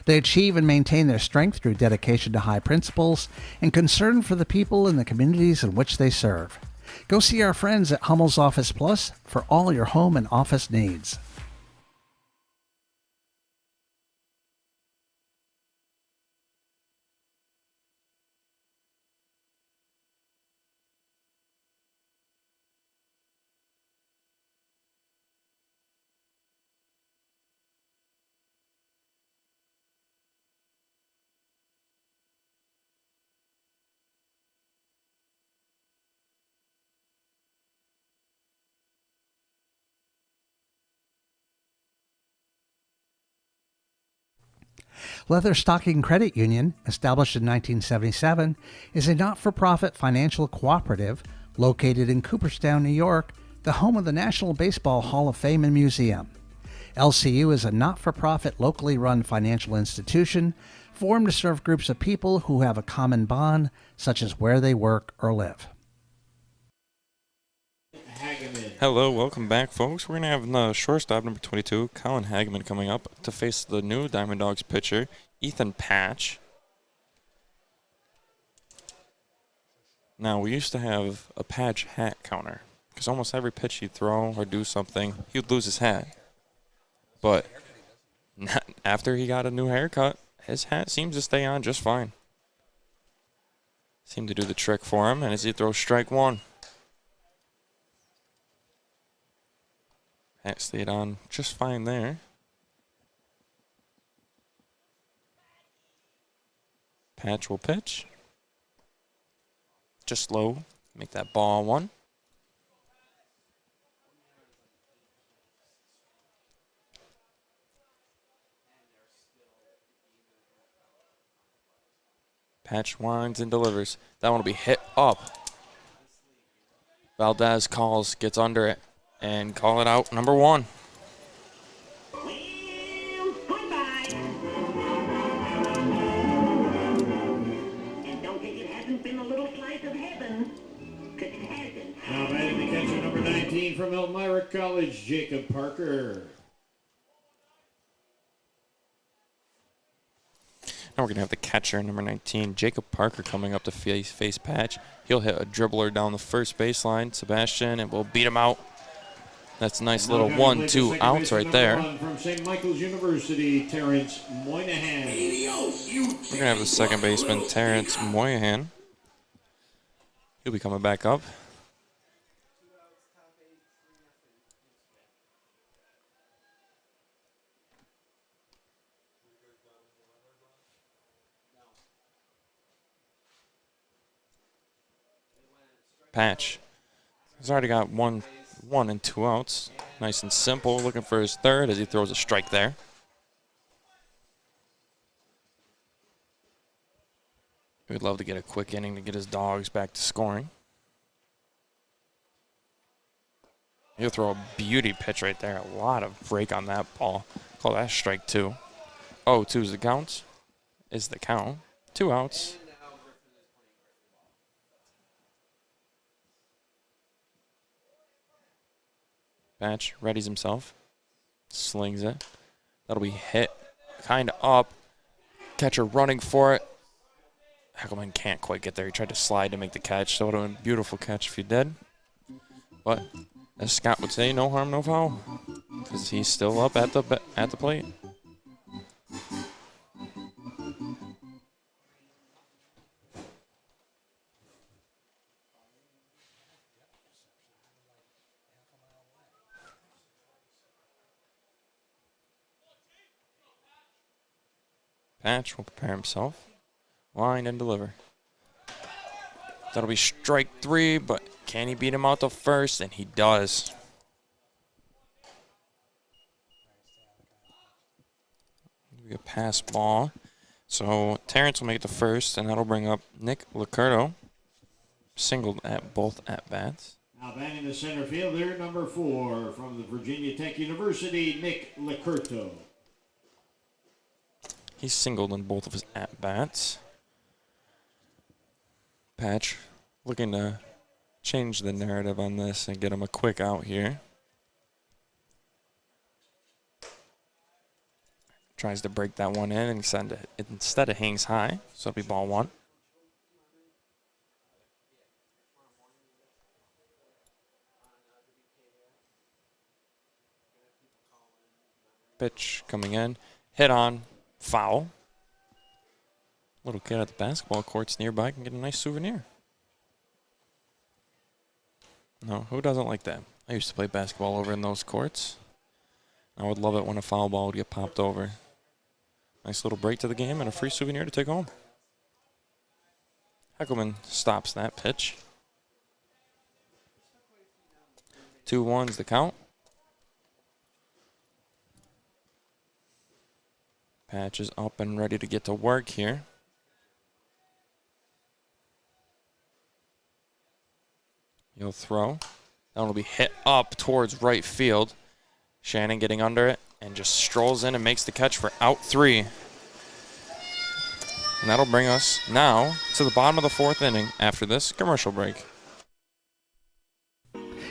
They achieve and maintain their strength through dedication to high principles and concern for the people in the communities in which they serve. Go see our friends at Hummel's Office Plus for all your home and office needs. Leather Stocking Credit Union, established in 1977, is a not-for-profit financial cooperative located in Cooperstown, New York, the home of the National Baseball Hall of Fame and Museum. LCU is a not-for-profit, locally run financial institution formed to serve groups of people who have a common bond, such as where they work or live. Hello, welcome back, folks. We're going to have the shortstop, number 22, Colin Hageman, coming up to face the new DiamondDawgs pitcher, Ethan Patch. Now, we used to have a Patch hat counter, because almost every pitch he'd throw or do something, he'd lose his hat. But after he got a new haircut, his hat seems to stay on just fine. Seemed to do the trick for him, and as he throws strike one. Hat stayed on just fine there. Patch will pitch. Just low. Make that ball one. Patch winds and delivers. That one will be hit up. Valdez calls, gets under it, and call it out, number one. And don't think it hasn't been a little slice of heaven, 'cause it hasn't. Now batting the catcher, number 19 from Elmira College, Jacob Parker. Now we're going to have the catcher, number 19, Jacob Parker, coming up to face Patch. He'll hit a dribbler down the first baseline, Sebastian, and we'll beat him out. That's a nice little 1-2 outs right there. From St. Michael's University, Terrence Moynihan. We're going to have the second baseman, Terrence Moynihan. He'll be coming back up. Patch. He's already got one and 2 outs. Nice and simple. Looking for his third as he throws a strike there. We'd love to get a quick inning to get his Dogs back to scoring. He'll throw a beauty pitch right there. A lot of break on that ball. Call that strike 2. Oh, 2's the count. Is the count. 2 outs. Patch readies himself, slings it. That'll be hit kind of up. Catcher running for it. Heckelman can't quite get there. He tried to slide to make the catch, so it would have been a beautiful catch if he did. But as Scott would say, no harm, no foul, because he's still up at the plate. Patch will prepare himself. Line and deliver. That'll be strike 3, but can he beat him out to first? And he does. It'll be a pass ball. So Terrence will make the first, and that'll bring up Nick Licurto. Singled at both at-bats. Now batting the center fielder, number 4 from the Virginia Tech University, Nick Licurto. He's singled in both of his at-bats. Patch looking to change the narrative on this and get him a quick out here. Tries to break that one in and send it. Instead it hangs high, so it'll be ball 1. Pitch coming in, hit on. Foul. Little kid at the basketball courts nearby can get a nice souvenir. No, who doesn't like that? I used to play basketball over in those courts. I would love it when a foul ball would get popped over. Nice little break to the game and a free souvenir to take home. Heckelman stops that pitch. 2-1's the count. Patch is up and ready to get to work here. He'll throw. That'll be hit up towards right field. Shannon getting under it and just strolls in and makes the catch for out 3. And that'll bring us now to the bottom of the 4th inning after this commercial break.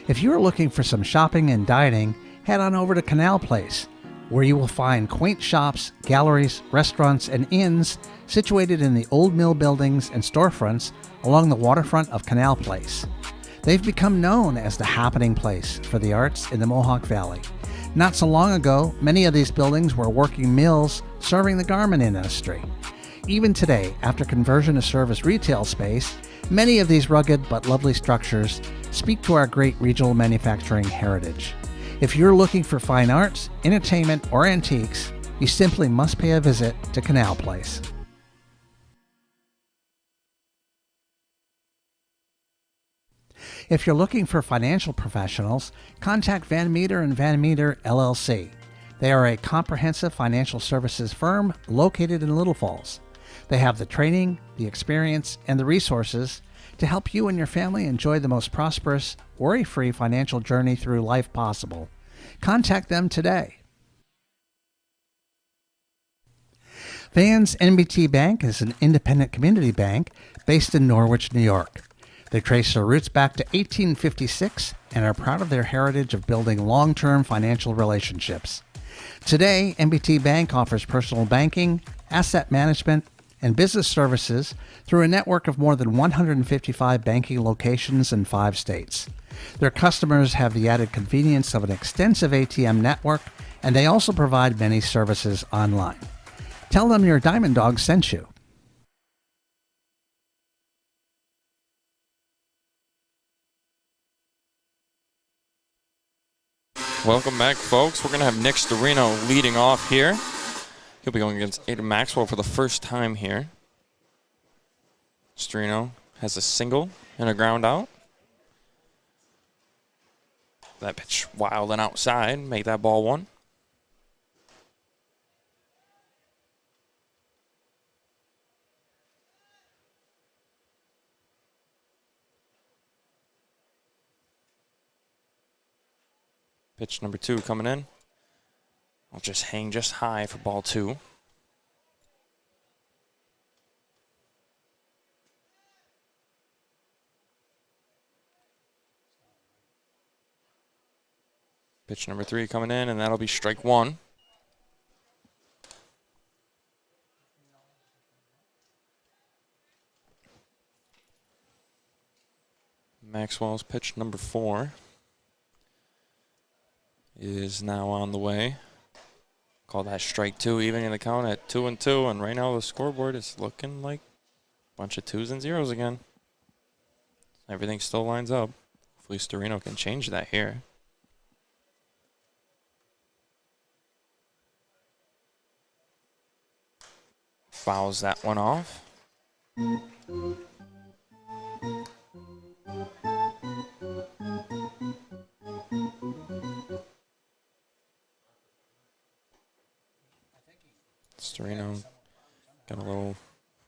If you are looking for some shopping and dining, head on over to Canal Place, where you will find quaint shops, galleries, restaurants, and inns situated in the old mill buildings and storefronts along the waterfront of Canal Place. They've become known as the happening place for the arts in the Mohawk Valley. Not so long ago, many of these buildings were working mills serving the garment industry. Even today, after conversion to serve as retail space, many of these rugged but lovely structures speak to our great regional manufacturing heritage. If you're looking for fine arts, entertainment, or antiques, you simply must pay a visit to Canal Place. If you're looking for financial professionals, contact Van Meter & Van Meter LLC. They are a comprehensive financial services firm located in Little Falls. They have the training, the experience, and the resources to help you and your family enjoy the most prosperous, worry-free financial journey through life possible. Contact them today. Van's NBT Bank is an independent community bank based in Norwich, New York. They trace their roots back to 1856 and are proud of their heritage of building long-term financial relationships. Today, NBT Bank offers personal banking, asset management, and business services through a network of more than 155 banking locations in 5 states. Their customers have the added convenience of an extensive ATM network, and they also provide many services online. Tell them your DiamondDawgs sent you. Welcome back, folks. We're going to have Nick Storino leading off here. He'll be going against Aiden Maxwell for the first time here. Storino has a single and a ground out. That pitch wild and outside. Make that ball 1. Pitch number 2 coming in. I'll just hang just high for ball 2. Pitch number 3 coming in, and that'll be strike 1. Maxwell's pitch number 4 is now on the way. Call that strike 2, even in the count at 2-2, and right now the scoreboard is looking like a bunch of 2s and 0s again. Everything still lines up. Hopefully Storino can change that here. Fouls that one off. Storino got a little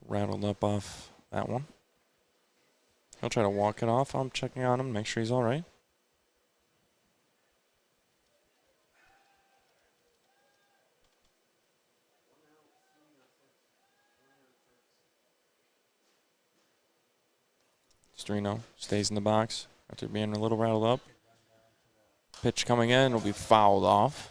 rattled up off that one. He'll try to walk it off. I'm checking on him, make sure he's all right. Storino stays in the box after being a little rattled up. Pitch coming in will be fouled off.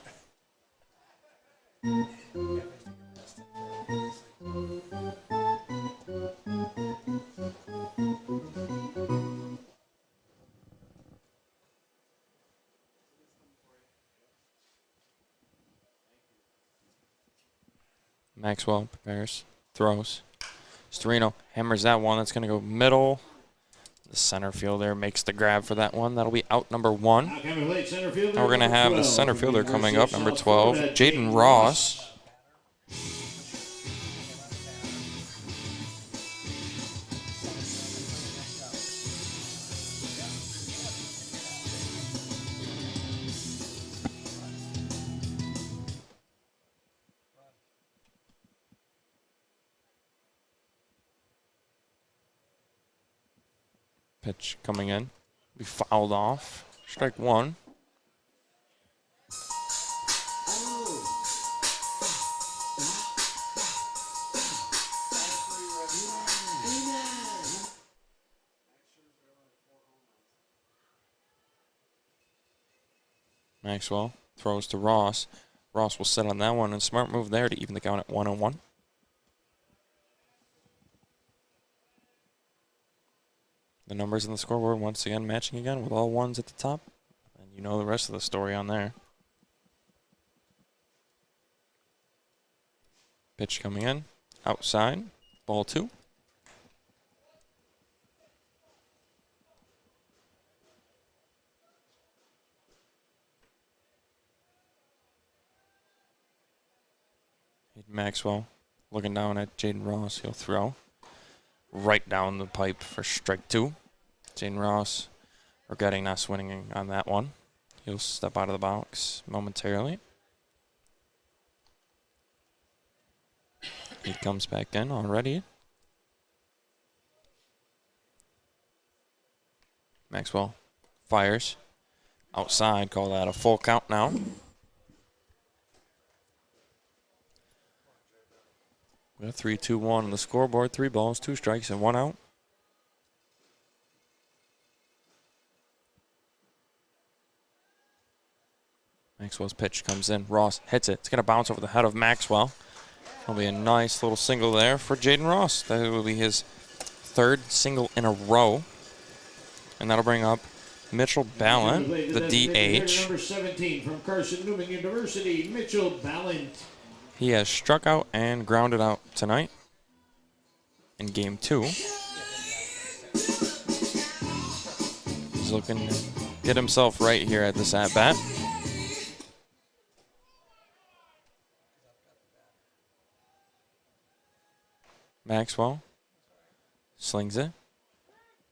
Maxwell prepares, throws. Storino hammers that one. That's going to go middle. The center fielder makes the grab for that one. That'll be out number 1. Now we're going to have the center fielder coming up, number 12, Jaden Ross. Pitch coming in. We fouled off. Strike one. Maxwell throws to Ross. Ross will sit on that one, and smart move there to even the count at 1-1. The numbers on the scoreboard once again matching again with all ones at the top. And you know the rest of the story on there. Pitch coming in. Outside. Ball 2. Maxwell looking down at Jaden Ross. He'll throw right down the pipe for strike 2. Jaden Ross regretting not swinging on that one. He'll step out of the box momentarily. He comes back in already. Maxwell fires outside. Call that a full count now. We have 3-2-1 on the scoreboard. 3 balls, 2 strikes, and 1 out. Maxwell's pitch comes in. Ross hits it. It's going to bounce over the head of Maxwell. It'll be a nice little single there for Jaden Ross. That will be his 3rd single in a row. And that'll bring up Mitchell Ballant, the DH. Number 17 from Carson Newman University, Mitchell Ballant. He has struck out and grounded out tonight in game 2. He's looking to get himself right here at this at-bat. Maxwell slings it.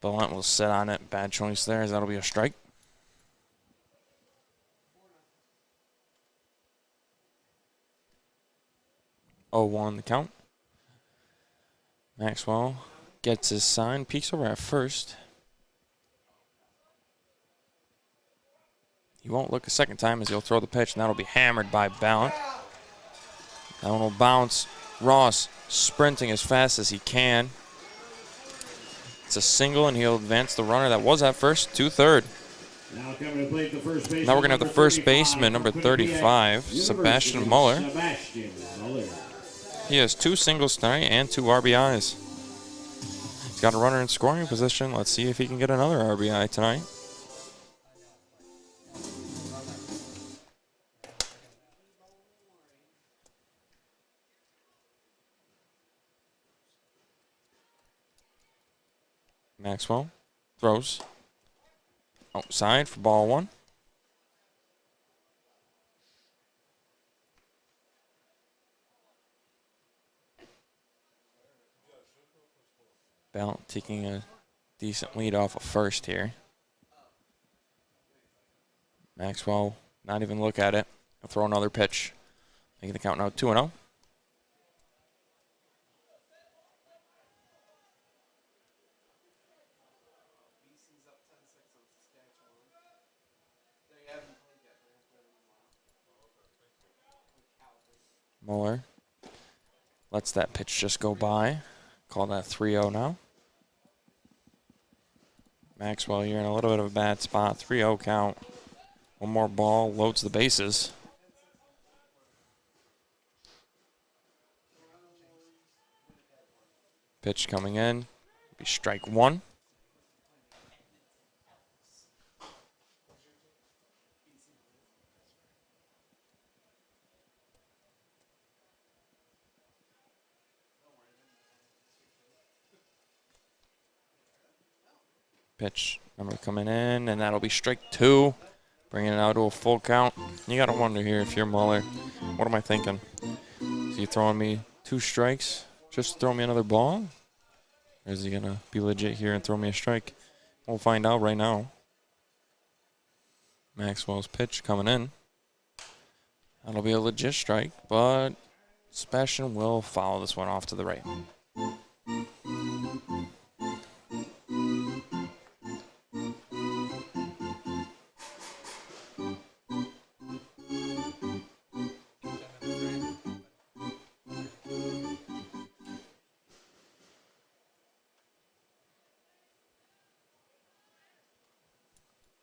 Ballant will sit on it. Bad choice there, as that'll be a strike. The count. Maxwell gets his sign, peeks over at first. He won't look a second time as he'll throw the pitch, and that'll be hammered by Ballant. That one will bounce. Ross sprinting as fast as he can. It's a single, and he'll advance the runner that was at first to third. Now coming to play the first baseman. Now we're going to have the first baseman, number 35, Sebastian Muller. He has 2 singles tonight and 2 RBIs. He's got a runner in scoring position. Let's see if he can get another RBI tonight. Maxwell throws outside for ball 1. Ballant taking a decent lead off of first here. Maxwell not even look at it. He'll throw another pitch. Making the count now 2-0. Muller lets that pitch just go by. Call that 3-0 now. Maxwell, you're in a little bit of a bad spot. 3-0 count. One more ball, loads the bases. Pitch coming in. Be strike 1. Pitch number coming in, and that'll be strike 2. Bringing it out to a full count. You got to wonder here if you're Muller, what am I thinking? Is he throwing me 2 strikes? Just throw me another ball? Or is he going to be legit here and throw me a strike? We'll find out right now. Maxwell's pitch coming in. That'll be a legit strike, but Sebastian will foul this one off to the right.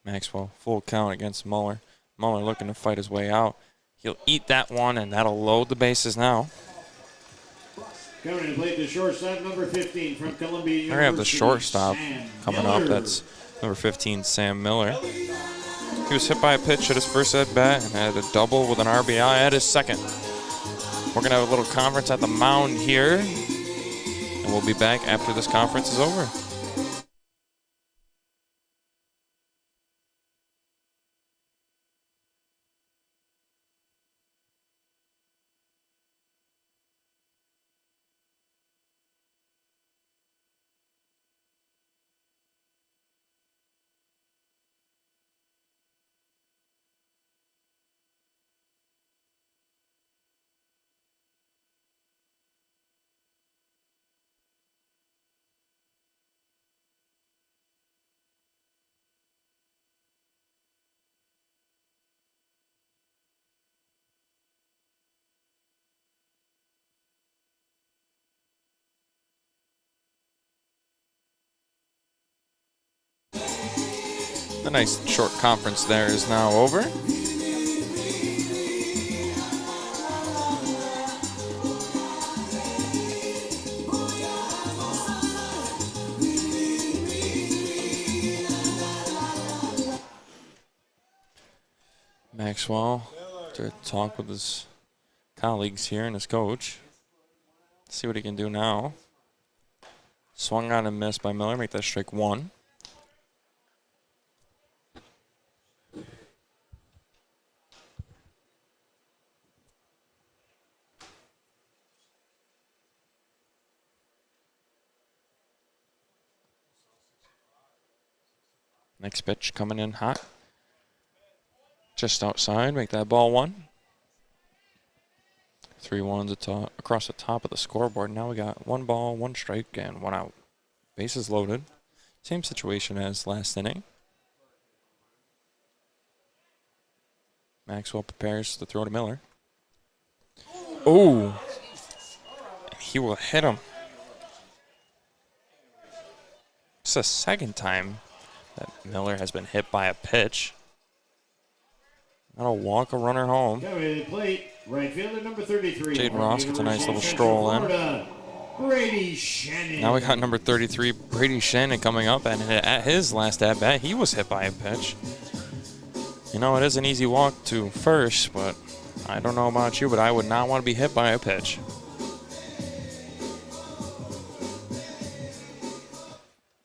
Maxwell, full count against Muller. Muller looking to fight his way out. He'll eat that one, and that'll load the bases now. Coming to play the shortstop, number 15 from Columbia University. We're going to have the shortstop Sam coming Miller. up. That's number 15, Sam Miller. He was hit by a pitch at his first at-bat and had a double with an RBI at his second. We're going to have a little conference at the mound here, and we'll be back after this conference is over. The nice short conference there is now over. Maxwell to talk with his colleagues here and his coach. See what he can do now. Swung on and missed by Miller. Make that strike one. Next pitch coming in hot. Just outside, make that ball one. 3-1s across the top of the scoreboard. Now we got 1 ball, 1 strike, and 1 out. Bases loaded. Same situation as last inning. Maxwell prepares to throw to Miller. Oh! He will hit him. It's the second time that Miller has been hit by a pitch. That'll walk a runner home. Plate, right fielder number 33. Jaden Ross gets a nice little stroll in. Brady Shannon. Now we got number 33, Brady Shannon, coming up, and at his last at-bat, he was hit by a pitch. You know, it is an easy walk to first, but I don't know about you, but I would not want to be hit by a pitch.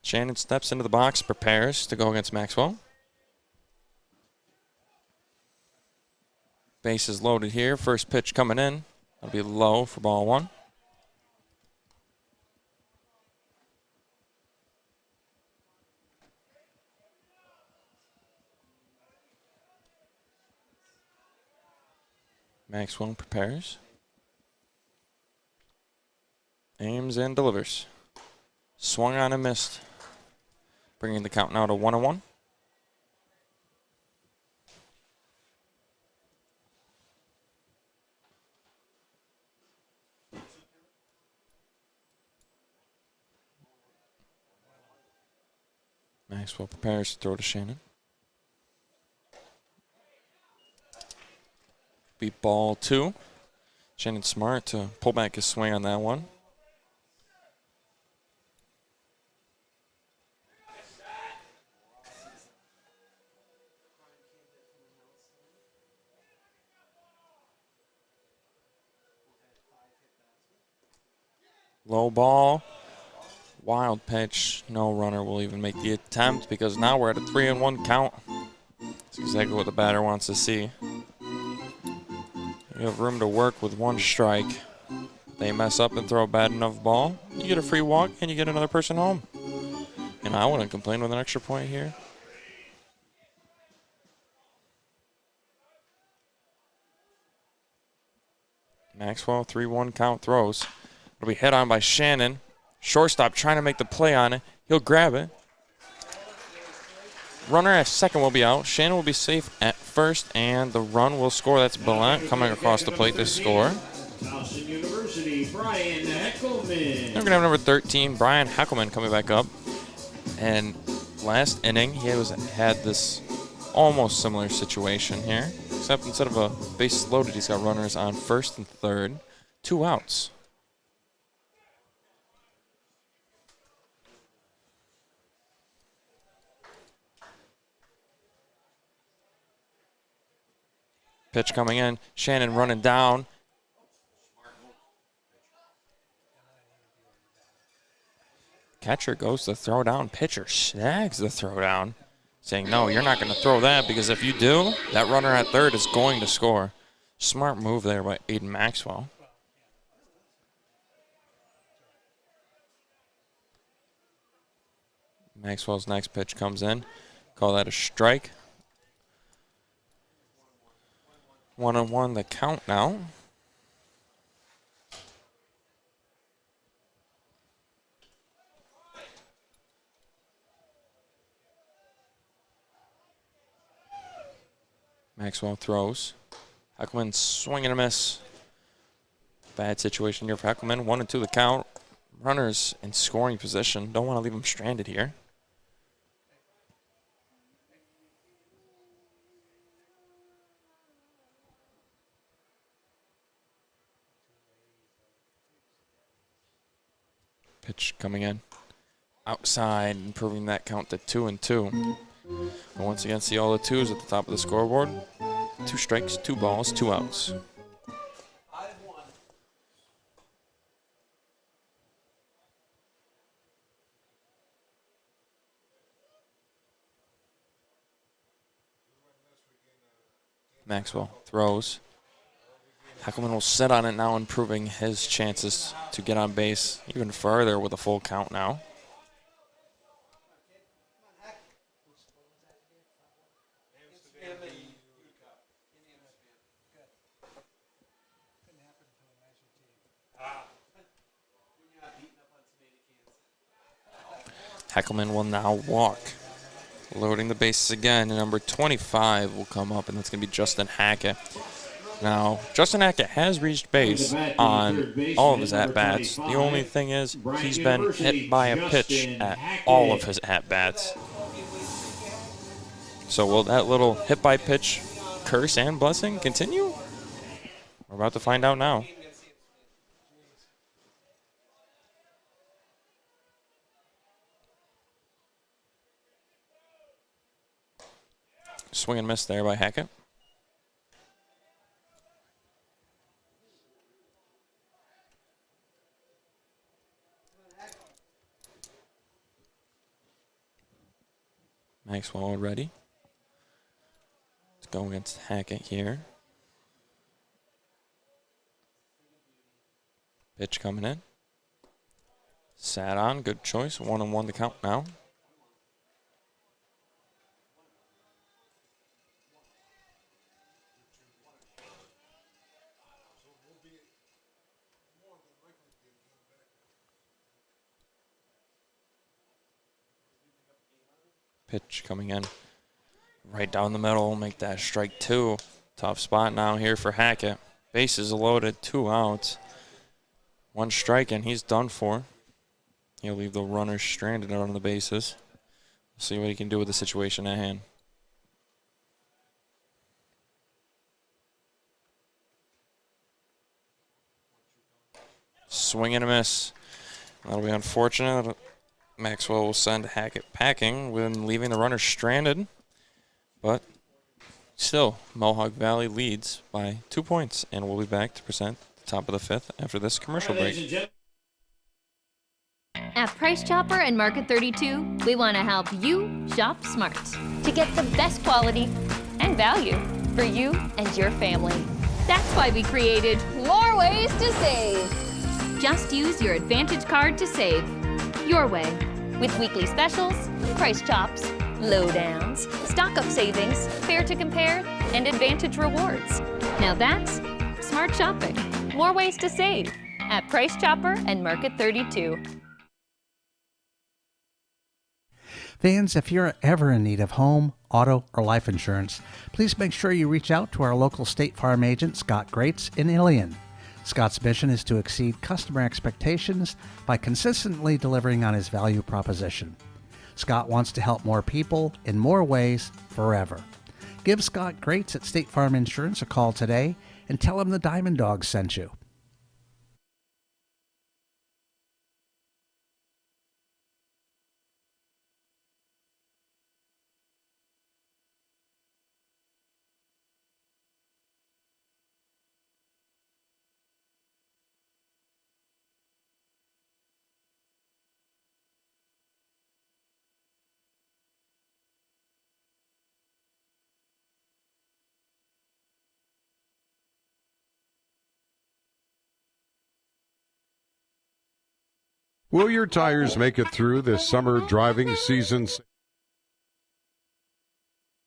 Shannon steps into the box, prepares to go against Maxwell. Base is loaded here. First pitch coming in. That'll be low for ball one. Maxwell prepares. Aims and delivers. Swung on and missed. Bringing the count now to 1-1. Maxwell prepares to throw to Shannon. Beat ball 2. Shannon smart to pull back his swing on that one. Low ball, wild pitch, no runner will even make the attempt because now we're at a 3-1 count. That's exactly what the batter wants to see. You have room to work with 1 strike. They mess up and throw a bad enough ball, you get a free walk and you get another person home. And I wouldn't complain with an extra point here. Maxwell, 3-1 count throws. It'll be hit on by Shannon. Shortstop trying to make the play on it. He'll grab it. Runner at second will be out. Shannon will be safe at first, and the run will score. That's Ballant coming across the plate to score. Towson University, Brian Heckelman. Then we're going to have number 13, Brian Heckelman, coming back up. And last inning, he had this almost similar situation here, except instead of a base loaded, he's got runners on first and third, 2 outs. Pitch coming in, Shannon running down. Catcher goes to throw down, pitcher snags the throw down, saying, no, you're not going to throw that because if you do, that runner at third is going to score. Smart move there by Aiden Maxwell. Maxwell's next pitch comes in. Call that a strike. 1-1 the count now. Maxwell throws. Heckelman swing and a miss. Bad situation here for Heckelman. 1-2 the count. Runners in scoring position. Don't want to leave them stranded here. Pitch coming in. Outside, improving that count to 2-2. And once again, see all the 2s at the top of the scoreboard. 2 strikes, 2 balls, 2 outs. Maxwell throws. Heckelman will sit on it now, improving his chances to get on base even further with a full count now. Heckelman will now walk. Loading the bases again, and number 25 will come up, and that's going to be Justin Hackett. Now, Justin Hackett has reached base on all of his at-bats. The only thing is he's been hit by a pitch at all of his at-bats. So will that little hit-by-pitch curse and blessing continue? We're about to find out now. Swing and miss there by Hackett. Maxwell ready. Let's go against Hackett here. Pitch coming in. Sat on, good choice. 1-1 the count now. Pitch coming in right down the middle, make that strike 2. Tough spot now here for Hackett. Bases loaded, 2 outs. 1 strike and he's done for. He'll leave the runners stranded out on the bases. We'll see what he can do with the situation at hand. Swing and a miss. That'll be unfortunate. Maxwell will send Hackett packing when leaving the runner stranded. But still, Mohawk Valley leads by 2 points, and we'll be back to present the top of the 5th after this commercial break. At Price Chopper and Market 32, we want to help you shop smart to get the best quality and value for you and your family. That's why we created More ways to save. Just Use Your Advantage Card to save your way with weekly specials, price chops, lowdowns, stock-up savings, fair to compare, and Advantage rewards. Now that's smart shopping. More ways to save at Price Chopper and Market 32. Fans, if you're ever in need of home, auto, or life insurance, please make sure you reach out to our local State Farm agent, Scott Greats, in Ilion. Scott's mission is to exceed customer expectations by consistently delivering on his value proposition. Scott wants to help more people in more ways forever. Give Scott Greats at State Farm Insurance a call today and tell him the Diamond Dogs sent you. Will your tires make it through this summer driving season?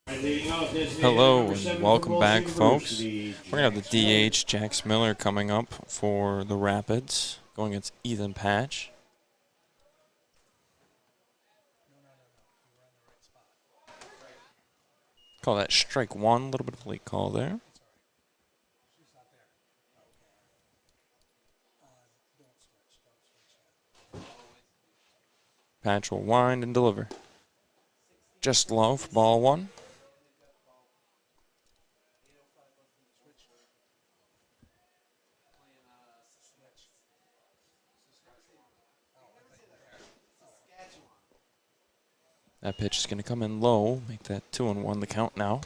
Hello and welcome back, folks. We're going to have the DH, Jax Miller, coming up for the Rapids, going against Ethan Patch. Call that strike one, a little bit of a late call there. Patch will wind and deliver. Just low for ball one. That pitch is going to come in low, make that 2-1 the count now.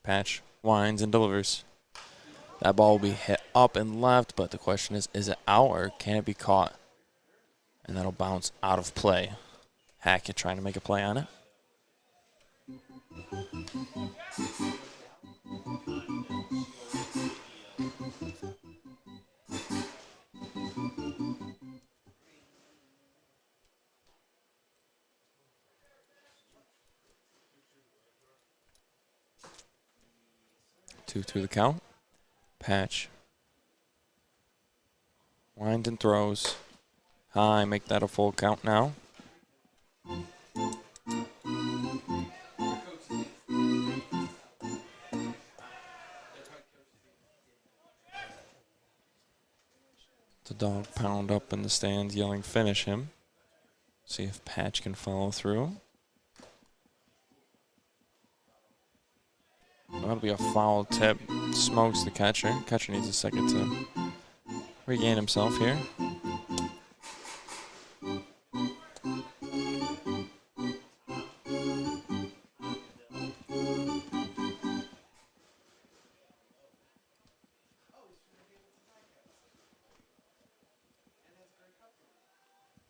Patch winds and delivers. That ball will be hit up and left, but the question is it out or can it be caught? And that'll bounce out of play. Hackett trying to make a play on it. Two the count. Patch winds and throws. High, make that a full count now. The dog pound up in the stands yelling finish him. See if Patch can follow through. That'll be a foul tip. Smokes the catcher. Catcher needs a second to regain himself here.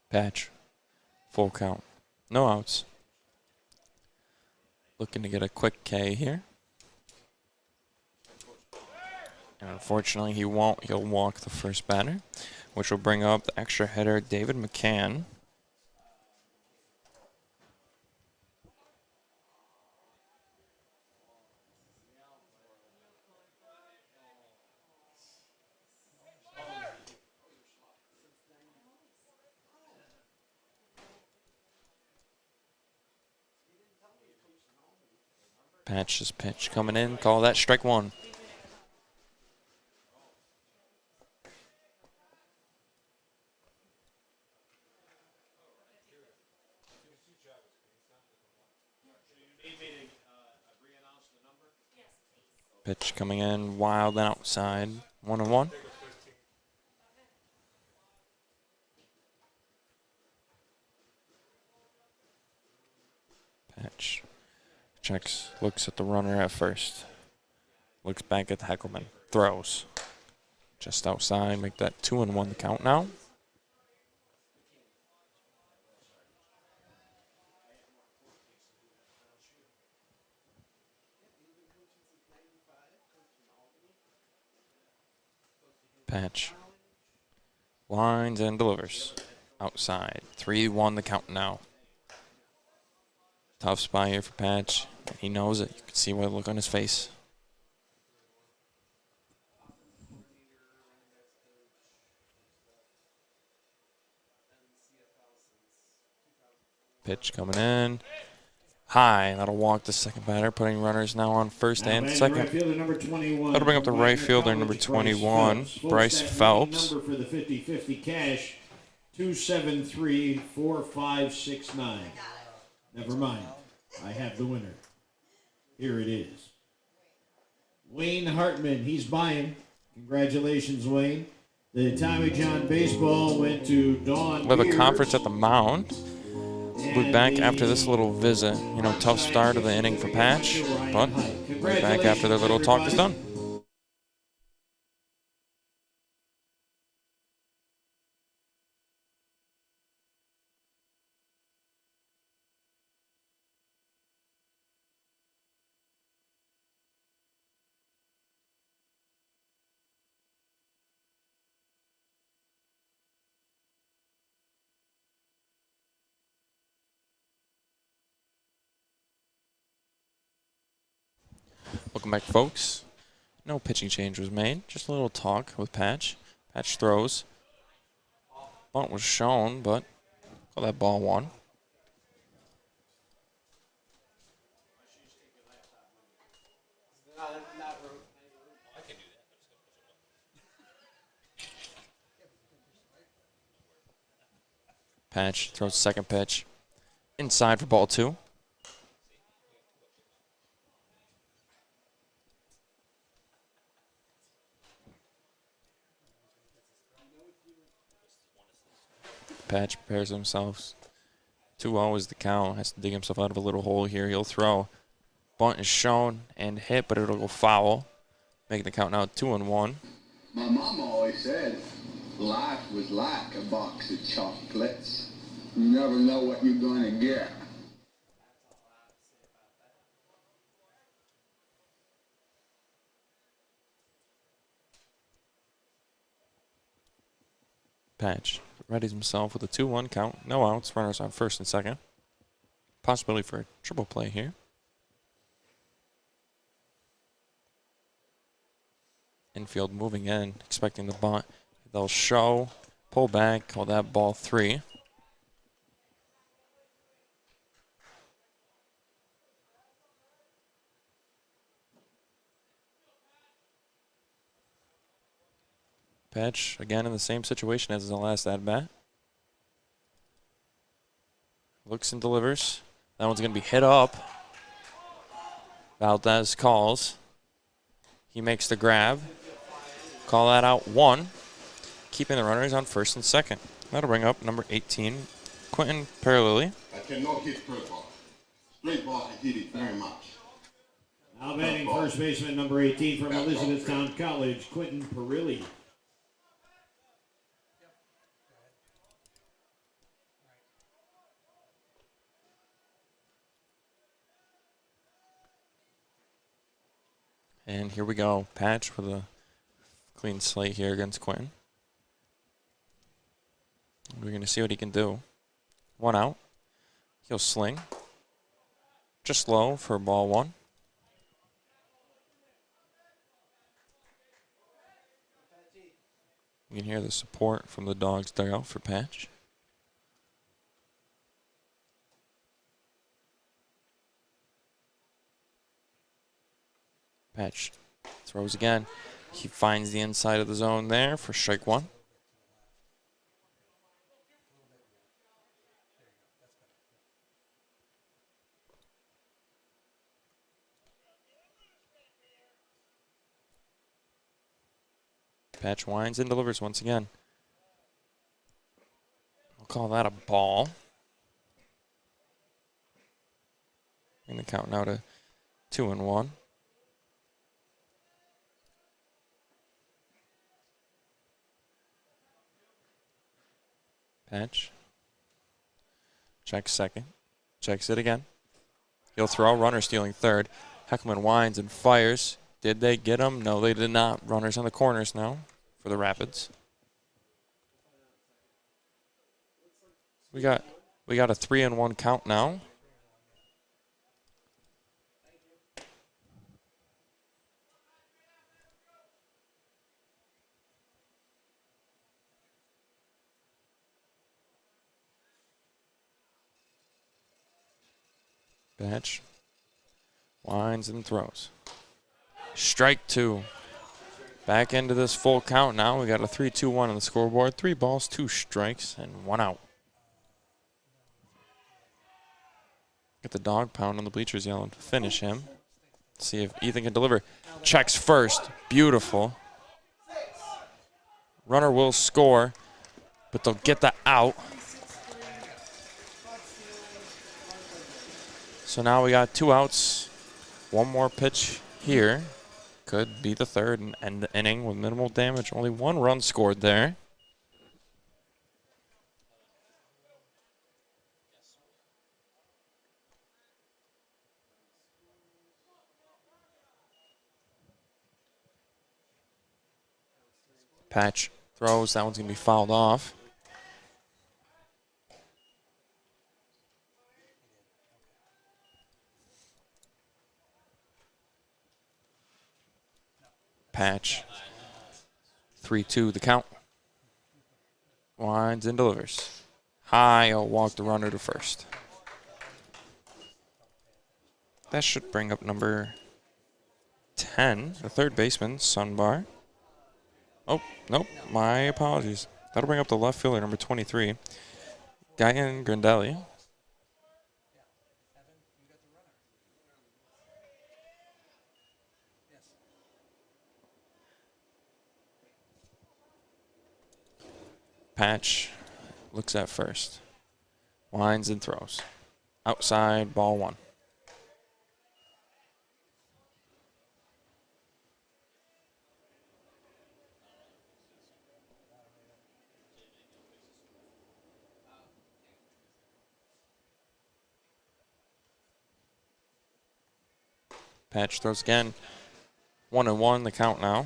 Patch. Full count. No outs. Looking to get a quick K here. And unfortunately, he won't. He'll walk the first batter, which will bring up the extra hitter, David McCann. Patch's pitch coming in. Call that strike one. Pitch coming in wild and outside. 1-1. Patch checks, looks at the runner at first. Looks back at the Heckelman. Throws. Just outside. Make that 2-1 the count now. Patch winds and delivers. Outside. 3-1 the count now. Tough spot here for Patch. He knows it. You can see the look on his face. Pitch coming in. high. That'll walk the second batter, putting runners now on first and second. Right fielder, number 21, That'll bring up the right Wagner fielder, College, number 21, Folks, Bryce that winning Phelps. Number for the 50-50 cash, 2734569. Never mind, I have the winner. Here it is. Wayne Hartman, he's buying. Congratulations, Wayne. The Tommy John baseball went to Dawn. We'll have a conference at the mound. We'll be back after this little visit. You know, tough start of the inning for Patch, but we'll be back after their little talk is done. Welcome back, folks. No pitching change was made. Just a little talk with Patch. Patch throws. Bunt was shown, but call that ball one. Patch throws second pitch. Inside for ball two. Patch prepares himself. 2-0 is the count. Has to dig himself out of a little hole here. He'll throw. Bunt is shown and hit, but it'll go foul. Making the count now 2-1. My mom always said life was like a box of chocolates. You never know what you're going to get. Patch readies himself with a 2-1 count. No outs. Runners on first and second. Possibility for a triple play here. Infield moving in, expecting the bunt. They'll show, pull back, call that ball 3. Patch again in the same situation as the last at-bat. Looks and delivers. That one's going to be hit up. Valdez calls. He makes the grab. Call that out 1. Keeping the runners on first and second. That'll bring up number 18, Quentin Paralleli. I cannot hit straight ball. Straight ball, I hit it very much. Now batting first baseman number 18 from Elizabethtown College, Quentin Perilli. And here we go. Patch with a clean slate here against Quentin. We're going to see what he can do. 1 out. He'll sling. Just low for ball 1. You can hear the support from the Dawgs dugout for Patch. Patch throws again. He finds the inside of the zone there for strike 1. Patch winds and delivers once again. We'll call that a ball. And the count now to 2-1. Patch. Checks second. Checks it again. He'll throw. Runner stealing third. Heckman winds and fires. Did they get him? No, they did not. Runners on the corners now for the Rapids. We got a 3-1 count now. Patch winds and throws. Strike 2. Back into this full count now. We got a 3-2-1 on the scoreboard. 3 balls, 2 strikes, and 1 out. Get the dog pound on the bleachers yelling to finish him. See if Ethan can deliver. Checks first. Beautiful. Runner will score, but they'll get the out. So now we got 2 outs. 1 more pitch here. Could be the third and end the inning with minimal damage. Only 1 run scored there. Patch throws. That one's going to be fouled off. Patch. 3-2 the count. Winds and delivers. High, I'll walk the runner to first. That should bring up number 10, the third baseman, Sunbar. Oh, nope, my apologies. That'll bring up the left fielder, number 23, Guyan Grindelli. Patch looks at first. Winds and throws. Outside, ball 1. Patch throws again. 1-1 the count now.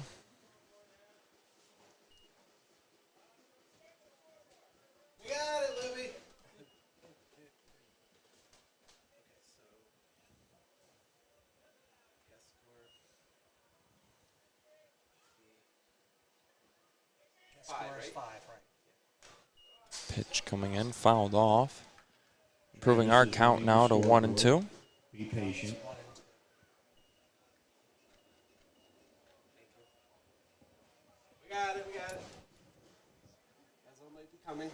Pitch coming in, fouled off. Improving our count now to 1-2. Be patient. We got it, we got it. That's what might be coming.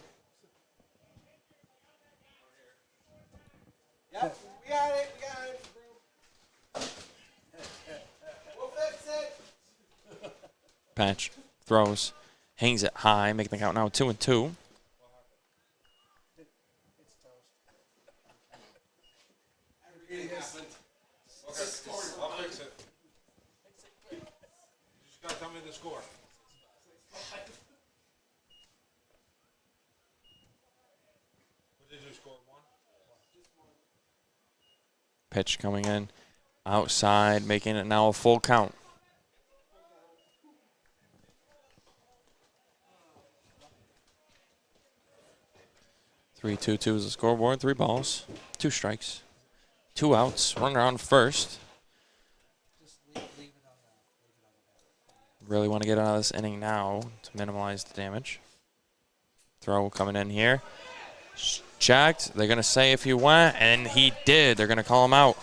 Yep, we got it, we got it. We'll fix it. Patch throws, hangs it high, making the count now 2-2. I'll fix it. You just gotta tell me the score. What did you score? 1? Pitch coming in outside, making it now a full count. Three, 2-2 is the scoreboard. 3 balls, 2 strikes, 2 outs. Runner on first. Really want to get out of this inning now to minimize the damage. Throw coming in here. Checked. They're going to say if he went, and he did. They're going to call him out.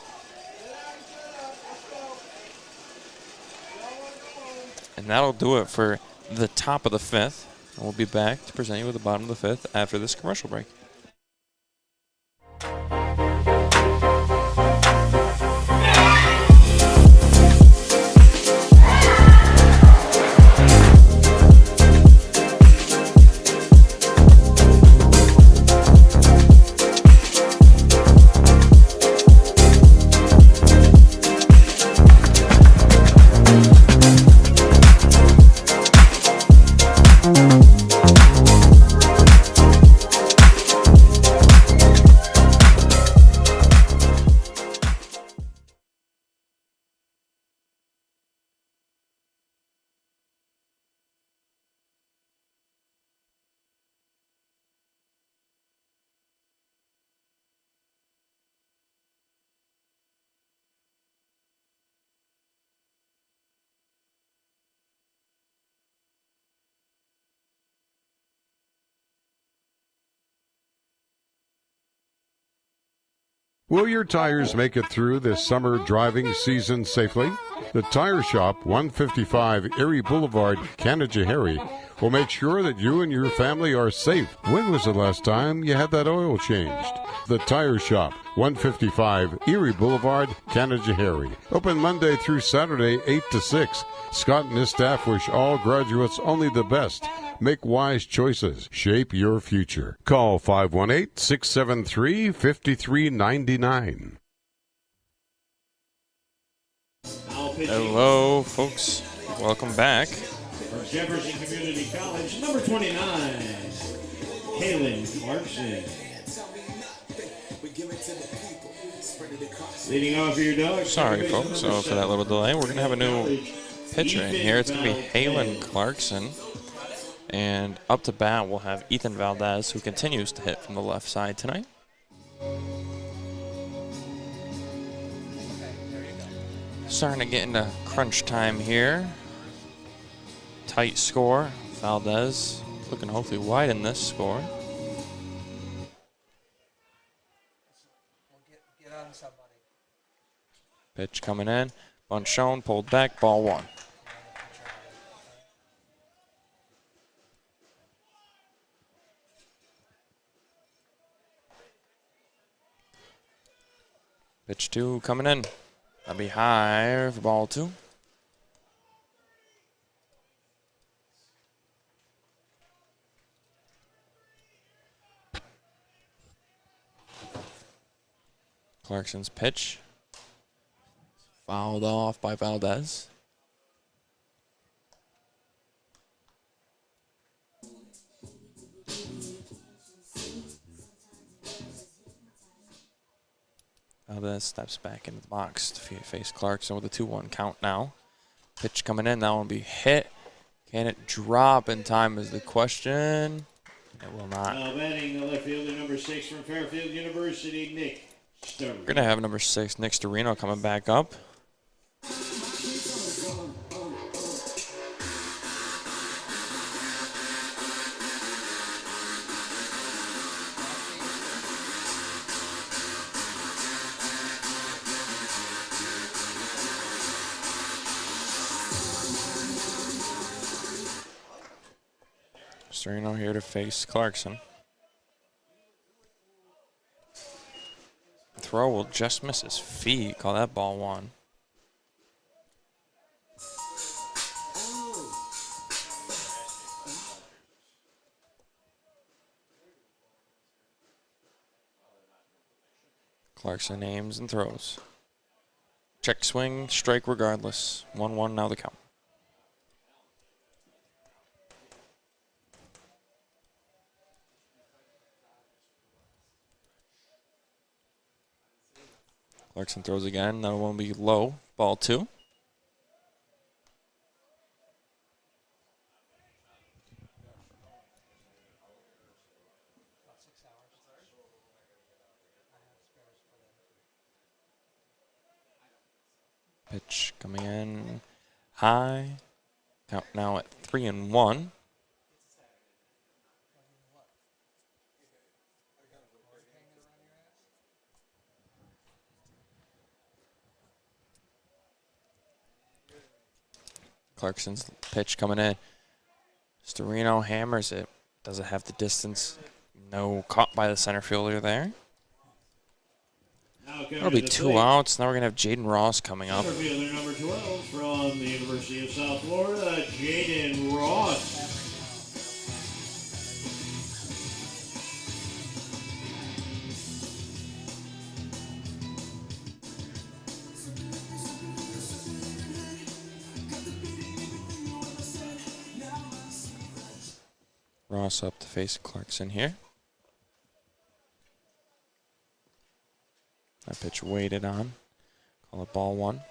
And that'll do it for the top of the 5th. And we'll be back to present you with the bottom of the 5th after this commercial break. Will your tires make it through this summer driving season safely? The Tire Shop, 155 Erie Boulevard, Canajoharie, will make sure that you and your family are safe. When was the last time you had that oil changed? The Tire Shop, 155 Erie Boulevard, Canajoharie. Open Monday through Saturday, 8 to 6. Scott and his staff wish all graduates only the best. Make wise choices. Shape your future. Call 518-673-5399. Hello, folks. Welcome back. For Jefferson Community College, number 29, Kaylin Clarkson. Leading off for your Dogs. Sorry, folks, for that little delay. We're going to have a new pitcher in here. It's going to be Halen Clarkson. And up to bat, we'll have Ethan Valdez, who continues to hit from the left side tonight. Starting to get into crunch time here. Tight score. Valdez looking to hopefully widen this score. Pitch coming in. Bunt shown, pulled back, ball one. Pitch two coming in. That'll be high for ball two. Clarkson's pitch. Fouled off by Valdez. Valdez steps back into the box to face Clarkson with a 2-1 count now. Pitch coming in, that one will be hit. Can it drop in time is the question. It will not. Now batting the left fielder, number 6 from Fairfield University, Nick Sturman. We're going to have number 6, Nick Storino, coming back up. Storino here to face Clarkson. Throw will just miss his feet. Call that ball one. Clarkson aims and throws. Check swing, strike regardless. 1-1 now the count. Clarkson throws again. That one will be low. Ball two. Pitch coming in high. Count now at 3-1. Clarkson's pitch coming in. Storino hammers it. Does it have the distance? No, caught by the center fielder there. That'll be 2 outs. Now we're going to have Jaden Ross coming up. Center fielder number 12 from the University of South Florida, Jaden Ross. Ross up to face Clarkson here. That pitch waited on. Call it ball one.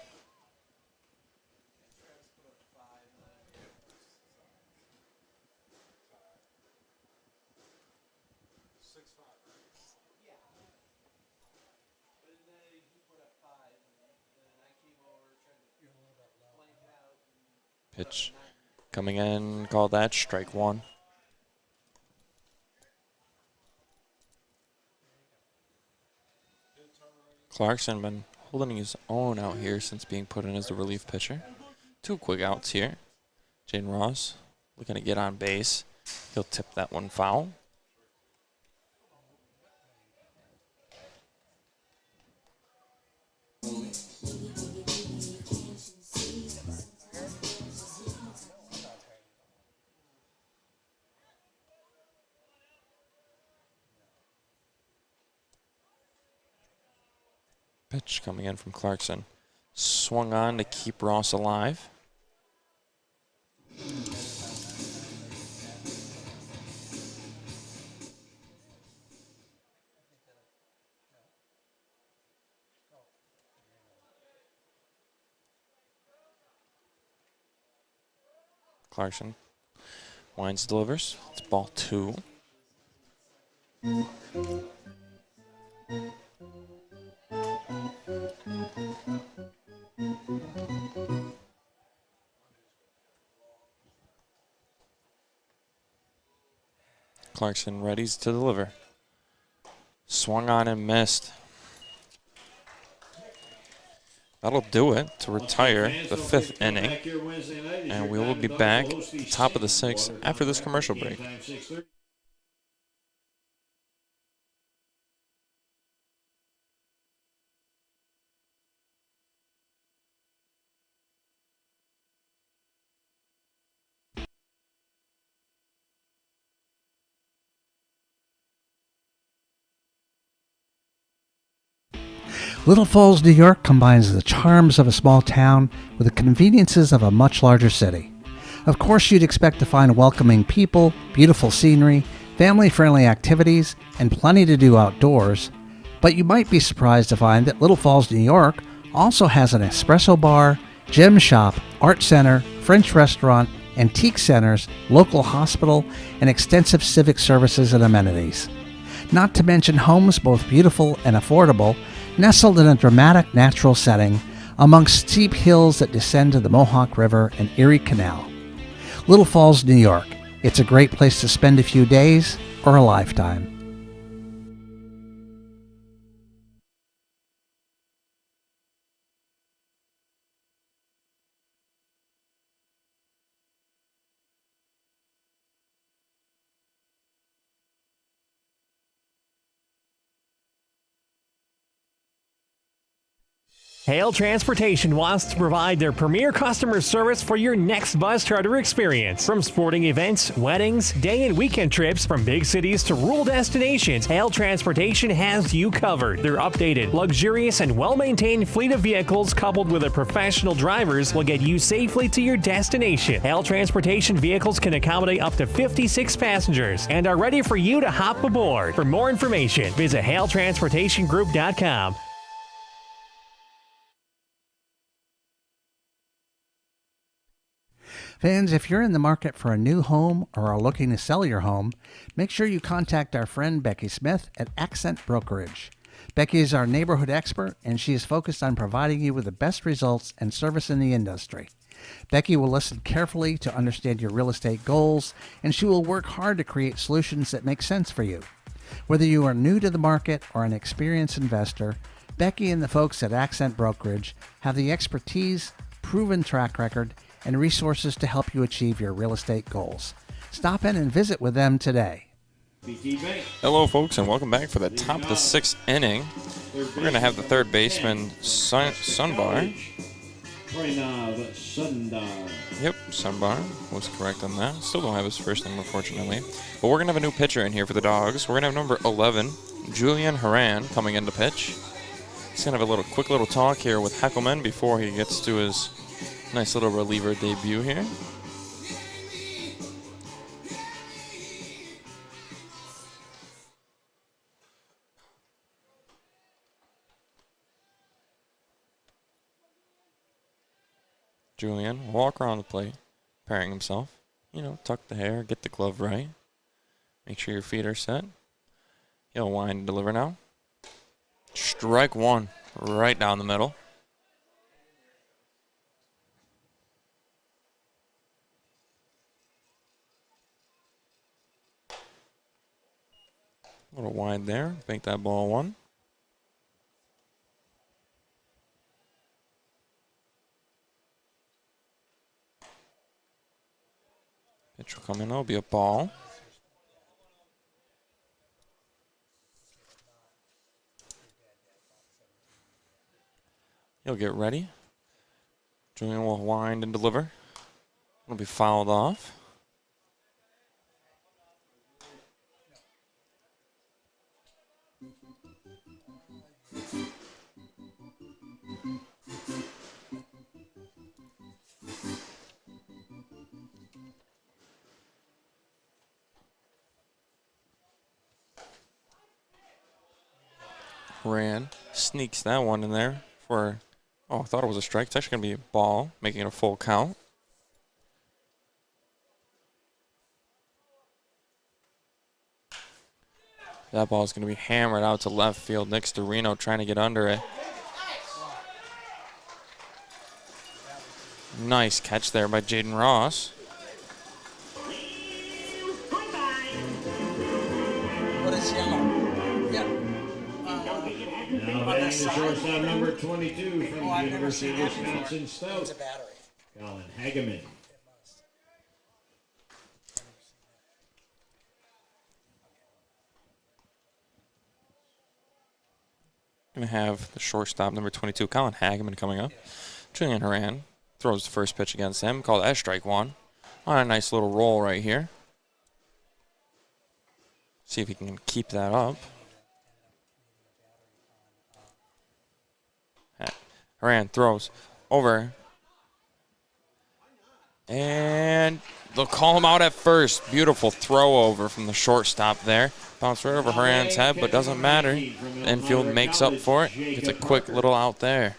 Pitch coming in, call that strike one. Clarkson been holding his own out here since being put in as the relief pitcher. 2 quick outs here. Jaden Ross looking to get on base. He'll tip that one foul. Pitch coming in from Clarkson. Swung on to keep Ross alive. Clarkson winds, delivers. It's ball 2. Clarkson readies to deliver. Swung on and missed. That'll do it to retire the 5th inning. And we will be back at the top of the 6th after this commercial break. Little Falls, New York combines the charms of a small town with the conveniences of a much larger city. Of course, you'd expect to find welcoming people, beautiful scenery, family-friendly activities, and plenty to do outdoors, but you might be surprised to find that Little Falls, New York also has an espresso bar, gym shop, art center, French restaurant, antique centers, local hospital, and extensive civic services and amenities. Not to mention homes both beautiful and affordable, nestled in a dramatic natural setting amongst steep hills that descend to the Mohawk River and Erie Canal. Little Falls, New York. It's a great place to spend a few days or a lifetime. Hale Transportation wants to provide their premier customer service for your next bus charter experience. From sporting events, weddings, day and weekend trips, from big cities to rural destinations, Hale Transportation has you covered. Their updated, luxurious, and well-maintained fleet of vehicles coupled with a professional drivers will get you safely to your destination. Hale Transportation vehicles can accommodate up to 56 passengers and are ready for you to hop aboard. For more information, visit HaleTransportationGroup.com. Fans, if you're in the market for a new home or are looking to sell your home, make sure you contact our friend Becky Smith at Accent Brokerage. Becky is our neighborhood expert, and she is focused on providing you with the best results and service in the industry. Becky will listen carefully to understand your real estate goals, and she will work hard to create solutions that make sense for you. Whether you are new to the market or an experienced investor, Becky and the folks at Accent Brokerage have the expertise, proven track record, and resources to help you achieve your real estate goals. Stop in and visit with them today. Hello, folks, and welcome back for the top of the 6th inning. We're going to have the third baseman, Sunbar. Yep, Sunbar was correct on that. Still don't have his first name, unfortunately. But we're going to have a new pitcher in here for the Dogs. We're going to have number 11, Julian Haran, coming in to pitch. He's going to have a quick little talk here with Heckelman before he gets to his nice little reliever debut here. Julian will walk around the plate, preparing himself. Tuck the hair, get the glove right. Make sure your feet are set. He'll wind and deliver now. Strike 1, right down the middle. A little wide there. Make that ball 1. Pitch will come in. It'll be a ball. He'll get ready. Julian will wind and deliver. It'll be fouled off. Ran, sneaks that one in there for, oh, I thought it was a strike. It's actually going to be a ball, making it a full count. That ball is going to be hammered out to left field next to Reno, trying to get under it. Nice catch there by Jaden Ross. What is yellow? Now batting the shortstop number 22 from the I've never University seen of that before. Wisconsin It's Stout, a battery. Colin Hageman. Going to have the shortstop number 22, Colin Hageman, coming up. Julian Horan throws the first pitch against him, called as strike one. On a nice little roll right here. See if he can keep that up. Horan throws over. And they'll call him out at first. Beautiful throw over from the shortstop there. Bounced right over Horan's head, but doesn't matter. Infield makes up for it. Gets a quick little out there.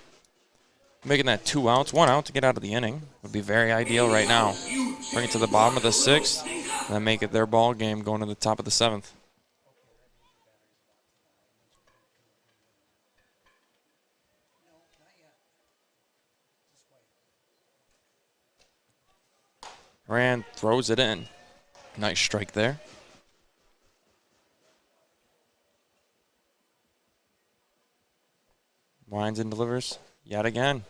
Making that 2 outs, 1 out to get out of the inning. Would be very ideal right now. Bring it to the bottom of the 6th, and then make it their ball game going to the top of the 7th. Horan throws it in. Nice strike there. Winds and delivers yet again.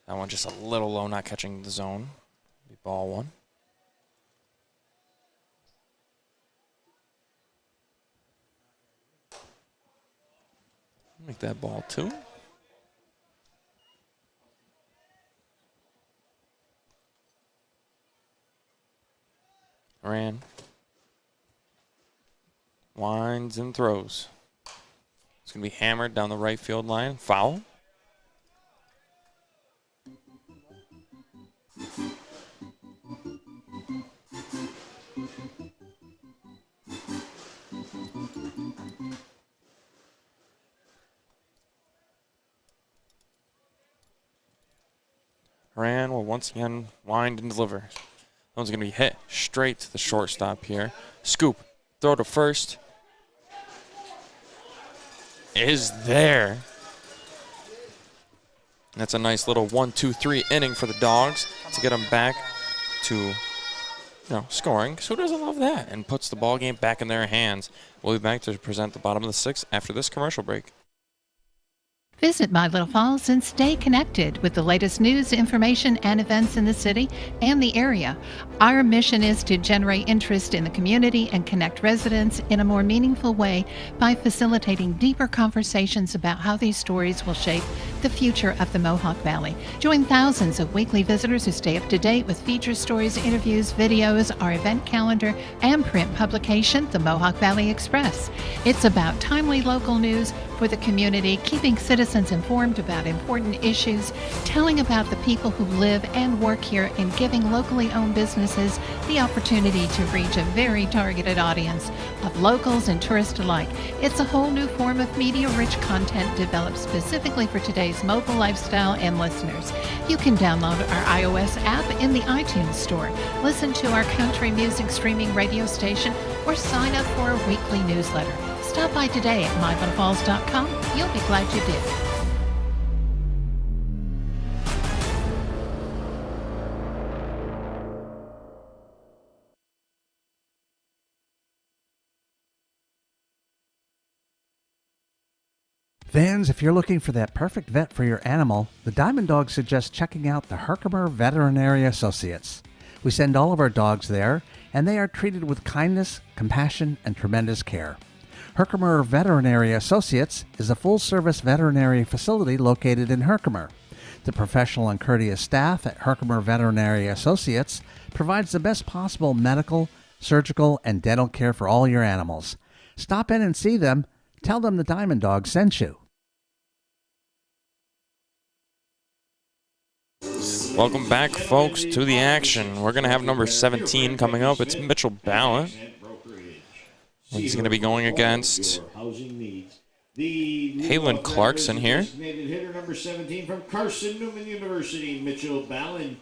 That one just a little low, not catching the zone. Be ball one. Make that ball 2. Horan winds and throws. It's going to be hammered down the right field line. Foul. Horan will once again wind and deliver. That one's going to be hit straight to the shortstop here. Scoop, throw to first. Is there. That's a nice little 1-2-3 inning for the Dogs to get them back to scoring. So who doesn't love that? And puts the ball game back in their hands. We'll be back to present the bottom of the 6th after this commercial break. Visit My Little Falls and stay connected with the latest news, information, and events in the city and the area. Our mission is to generate interest in the community and connect residents in a more meaningful way by facilitating deeper conversations about how these stories will shape the future of the Mohawk Valley. Join thousands of weekly visitors who stay up to date with feature stories, interviews, videos, our event calendar, and print publication, the Mohawk Valley Express. It's about timely local news for the community, keeping citizens informed about important issues, telling about the people who live and work here, and giving locally owned businesses the opportunity to reach a very targeted audience of locals and tourists alike. It's a whole new form of media-rich content developed specifically for today's mobile lifestyle and listeners. You can download our iOS app in the iTunes store, listen to our country music streaming radio station, or sign up for a weekly newsletter. Stop by today at mylittlefalls.com. You'll be glad you did. Fans, if you're looking for that perfect vet for your animal, the DiamondDawgs suggest checking out the Herkimer Veterinary Associates. We send all of our dogs there, and they are treated with kindness, compassion, and tremendous care. Herkimer Veterinary Associates is a full-service veterinary facility located in Herkimer. The professional and courteous staff at Herkimer Veterinary Associates provides the best possible medical, surgical, and dental care for all your animals. Stop in and see them. Tell them the DiamondDawgs sent you. Welcome back, folks, to the action. We're going to have number 17 coming up. It's Mitchell Ballot. He's going to be going against Halen Clarkson here. Designated hitter number 17 from Carson Newman University, Mitchell Ballin.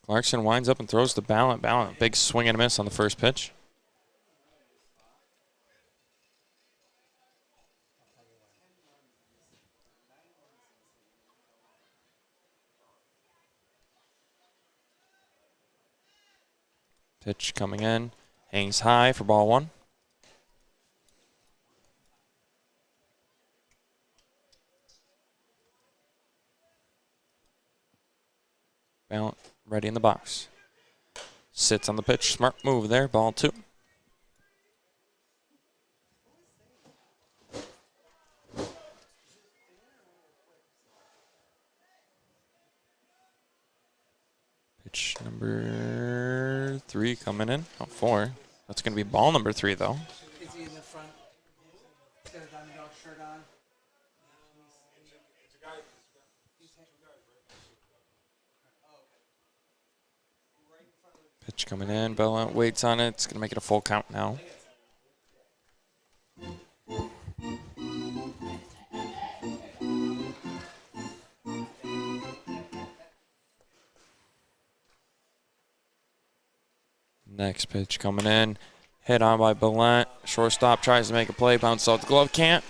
Clarkson winds up and throws the Ballot. Ballot, big swing and a miss on the first pitch. Pitch coming in, hangs high for ball one. Ballot ready in the box. Sits on the pitch, smart move there, ball two. Pitch number 3 coming in. Oh, 4. That's going to be ball number 3, though. Is he in the front? He's got a DiamondDawgs shirt on. Pitch coming in. Bella waits on it. It's going to make it a full count now. Next pitch coming in. Hit on by Ballant. Shortstop tries to make a play. Bounce off the glove. Can't.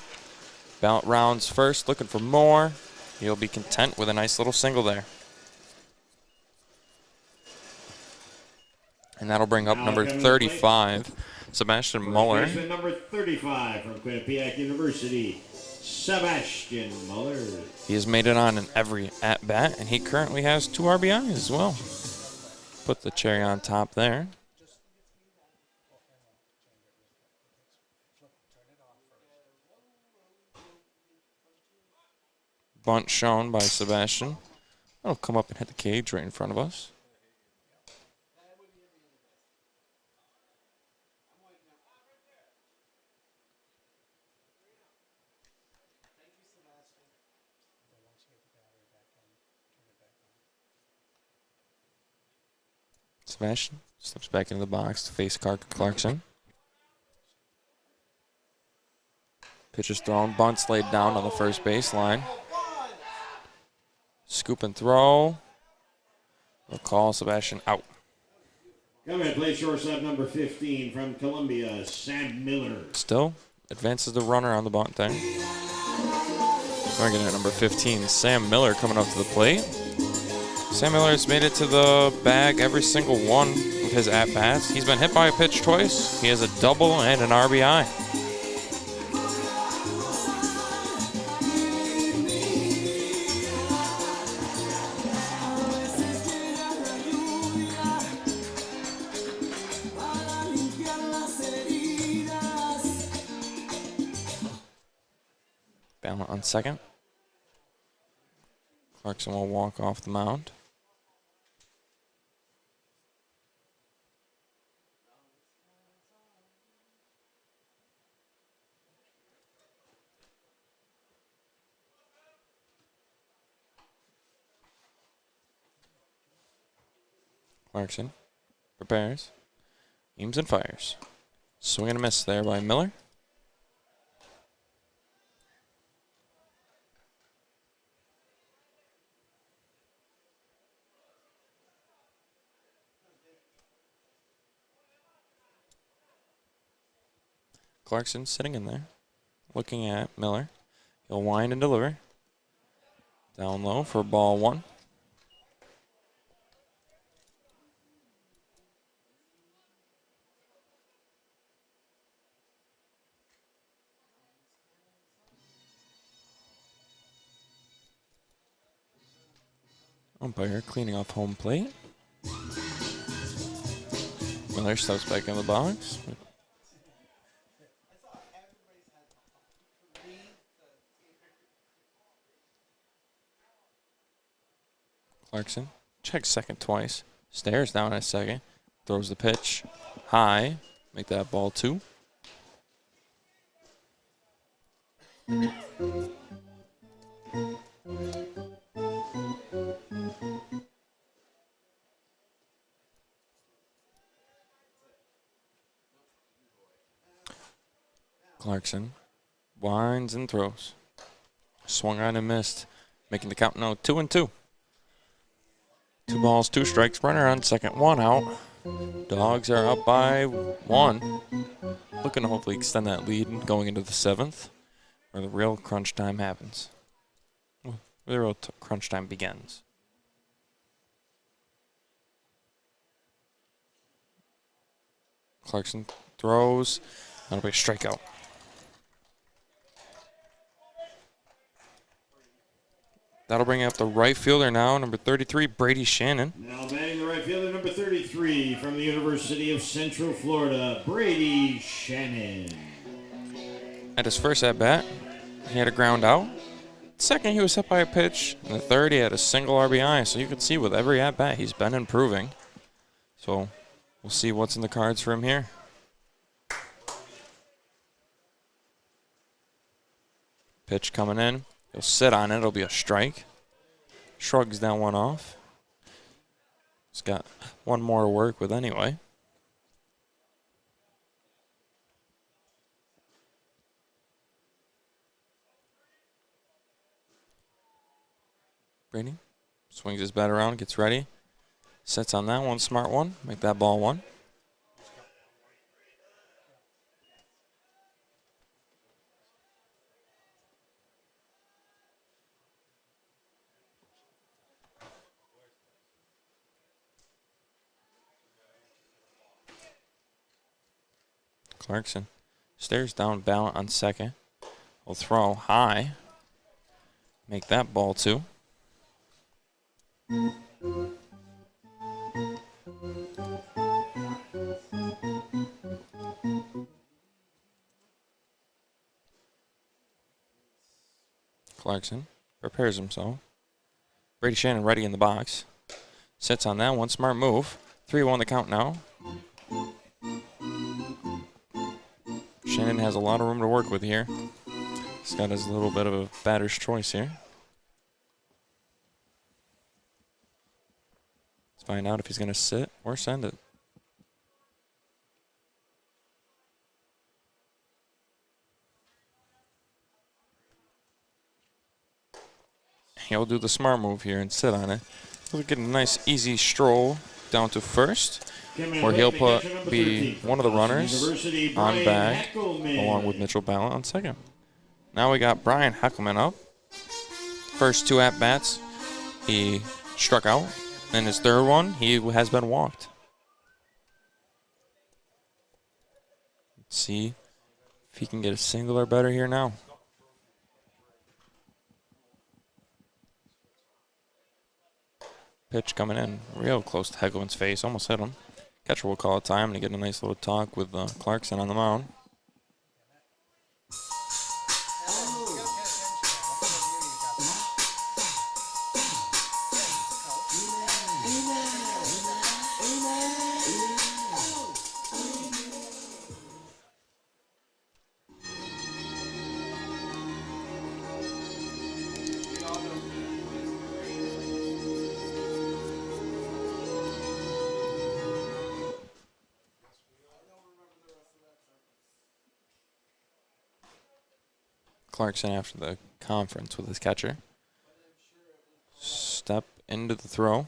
Ballot rounds first. Looking for more. He'll be content with a nice little single there. And that'll bring up number 35, Sebastian Muller. Number 35 from Quinnipiac University, Sebastian Muller. He has made it on in every at-bat, and he currently has 2 RBIs as well. Put the cherry on top there. Bunt shown by Sebastian. That'll come up and hit the cage right in front of us. Sebastian steps back into the box to face Clarkson. Pitch is thrown, bunts laid down on the first baseline. Scoop and throw. They'll call Sebastian out. Coming to play shortstop number 15 from Columbia, Sam Miller. Still advances the runner on the bunt there. We're getting at number 15, Sam Miller coming up to the plate. Sam Miller has made it to the bag every single one of his at-bats. He's been hit by a pitch twice. He has a double and an RBI. Ballot on second. Clarkson will walk off the mound. Clarkson prepares, aims and fires. Swing and a miss there by Miller. Clarkson sitting in there, looking at Miller. He'll wind and deliver. Down low for ball one. Umpire cleaning off home plate. Miller steps back in the box. Clarkson checks second twice. Stares down at second. Throws the pitch high. Make that ball 2. Clarkson winds and throws. Swung on and missed. Making the count now 2-2. 2 balls, 2 strikes. Runner on second, 1 out. Dogs are up by 1. Looking to hopefully extend that lead going into the 7th, where the real crunch time happens. Well, the real crunch time begins. Clarkson throws. That'll be a strikeout. That'll bring up the right fielder now, number 33, Brady Shannon. Now batting the right fielder, number 33, from the University of Central Florida, Brady Shannon. At his first at-bat, he had a ground out. Second, he was hit by a pitch. And the third, he had a single RBI. So you can see with every at-bat, he's been improving. So we'll see what's in the cards for him here. Pitch coming in. He'll sit on it. It'll be a strike. Shrugs that one off. He's got one more to work with anyway. Brady swings his bat around, gets ready. Sets on that one, smart one. Make that ball 1. Clarkson stares down Ballant on second. Will throw high. Make that ball 2. Clarkson prepares himself. Brady Shannon ready in the box. Sits on that one. Smart move. 3-1 the count now. Shannon has a lot of room to work with here. He's got his little bit of a batter's choice here. Let's find out if he's going to sit or send it. He'll do the smart move here and sit on it. He'll get a nice easy stroll down to first, where he'll be one of the runners on bag along with Mitchell Ballant on second. Now we got Brian Heckelman up. First 2 at-bats, he struck out. And his third one, he has been walked. Let's see if he can get a single or better here now. Pitch coming in real close to Heckelman's face, almost hit him. Catcher will call it time to get a nice little talk with Clarkson on the mound. Clarkson after the conference with his catcher. Step into the throw.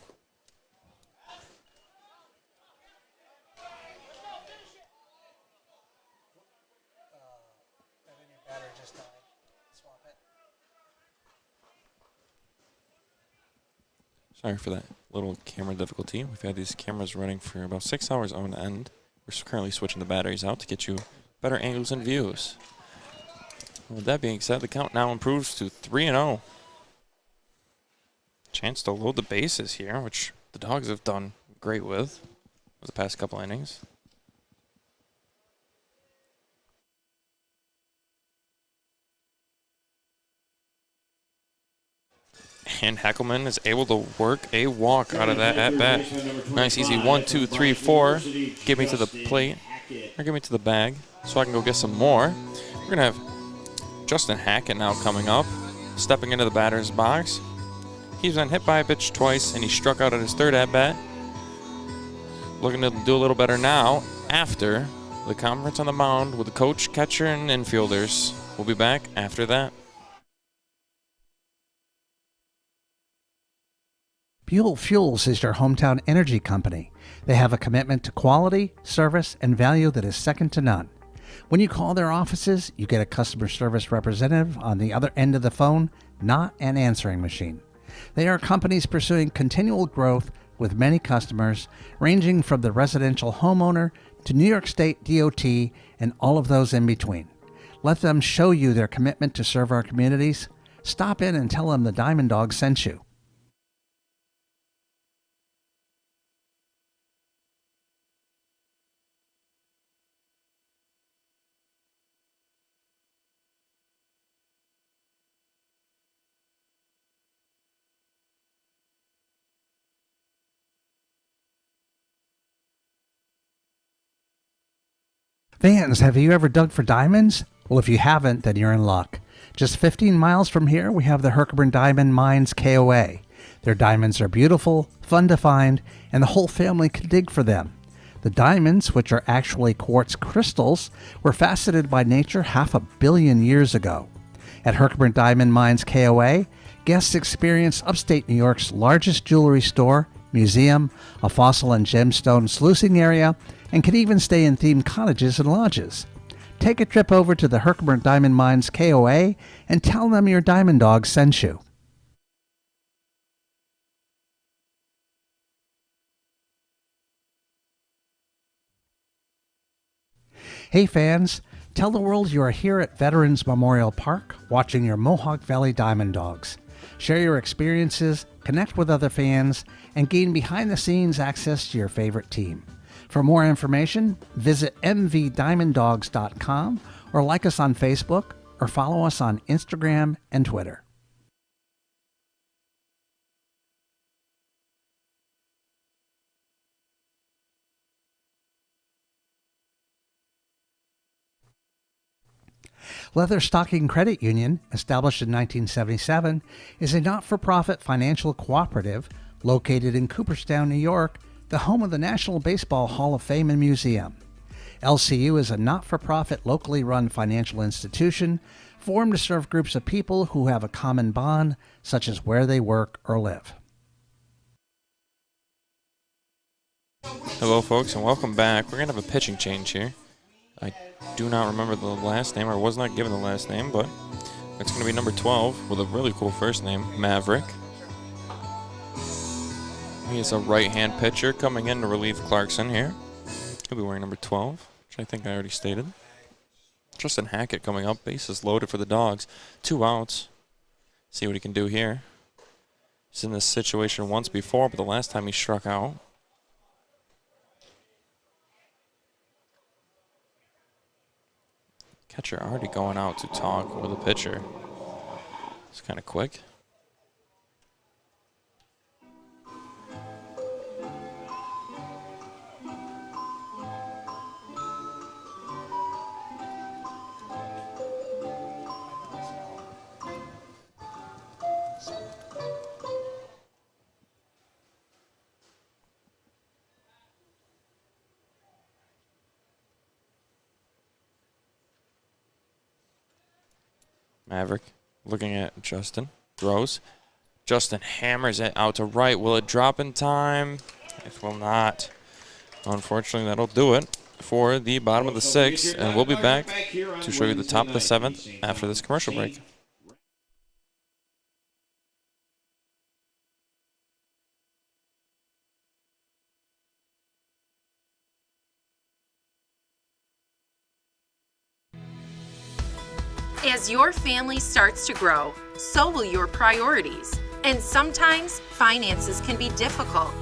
Sorry for that little camera difficulty. We've had these cameras running for about 6 hours on end. We're currently switching the batteries out to get you better angles and views. With that being said, the count now improves to 3-0. Chance to load the bases here, which the Dogs have done great with the past couple innings. And Heckelman is able to work a walk out of that at-bat. Nice, easy 1, 2, 3, 4. Get me to the plate, or get me to the bag, so I can go get some more. We're going to have Justin Hackett now coming up, stepping into the batter's box. He's been hit by a pitch twice, and he struck out at his third at-bat. Looking to do a little better now after the conference on the mound with the coach, catcher, and infielders. We'll be back after that. Buell Fuels is your hometown energy company. They have a commitment to quality, service, and value that is second to none. When you call their offices, you get a customer service representative on the other end of the phone, not an answering machine. They are companies pursuing continual growth with many customers, ranging from the residential homeowner to New York State DOT and all of those in between. Let them show you their commitment to serve our communities. Stop in and tell them the DiamondDawgs sent you. Fans, have you ever dug for diamonds? Well, if you haven't, then you're in luck. Just 15 miles from here, we have the Herkimer Diamond Mines KOA. Their diamonds are beautiful, fun to find, and the whole family can dig for them. The diamonds, which are actually quartz crystals, were faceted by nature 500 million years ago. At Herkimer Diamond Mines KOA, guests experience upstate New York's largest jewelry store, museum, a fossil and gemstone sluicing area, and can even stay in themed cottages and lodges. Take a trip over to the Herkimer Diamond Mines KOA and tell them your DiamondDawgs sent you. Hey fans, tell the world you are here at Veterans Memorial Park watching your Mohawk Valley DiamondDawgs. Share your experiences, connect with other fans, and gain behind-the-scenes access to your favorite team. For more information, visit mvdiamonddogs.com or like us on Facebook or follow us on Instagram and Twitter. Leather Stocking Credit Union, established in 1977, is a not-for-profit financial cooperative located in Cooperstown, New York, the home of the National Baseball Hall of Fame and Museum. LCU is a not-for-profit, locally run financial institution formed to serve groups of people who have a common bond, such as where they work or live. Hello, folks, and welcome back. We're going to have a pitching change here. I do not remember the last name, or was not given the last name, but it's going to be number 12 with a really cool first name, Maverick. He is a right-hand pitcher coming in to relieve Clarkson here. He'll be wearing number 12, which I think I already stated. Justin Hackett coming up, bases loaded for the Dogs. 2 outs. See what he can do here. He's in this situation once before, but the last time he struck out. Catcher already going out to talk with the pitcher. It's kind of quick. Maverick looking at Justin. Throws. Justin hammers it out to right. Will it drop in time? It will not. Unfortunately, that'll do it for the bottom of the 6th. And we'll be back to show you the top of the 7th after this commercial break. As your family starts to grow, so will your priorities. And sometimes finances can be difficult.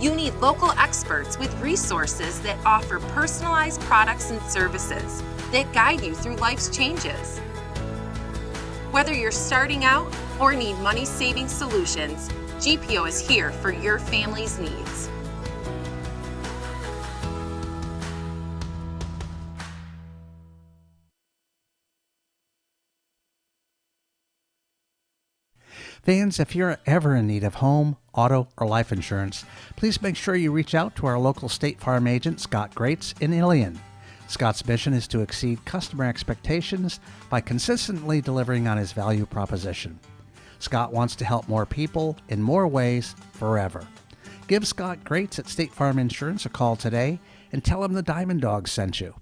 You need local experts with resources that offer personalized products and services that guide you through life's changes. Whether you're starting out or need money-saving solutions, GPO is here for your family's needs. Fans, if you're ever in need of home, auto, or life insurance, please make sure you reach out to our local State Farm agent, Scott Greats, in Ilion. Scott's mission is to exceed customer expectations by consistently delivering on his value proposition. Scott wants to help more people in more ways forever. Give Scott Greats at State Farm Insurance a call today and tell him the DiamondDawgs sent you.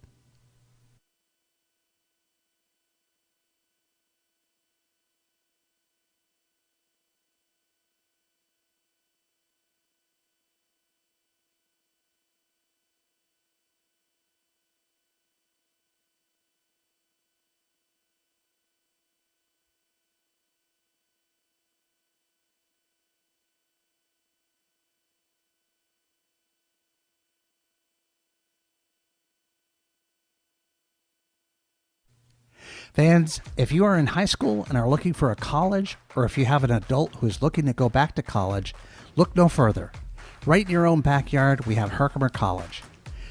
Fans, if you are in high school and are looking for a college, or if you have an adult who is looking to go back to college, look no further. Right in your own backyard, we have Herkimer College.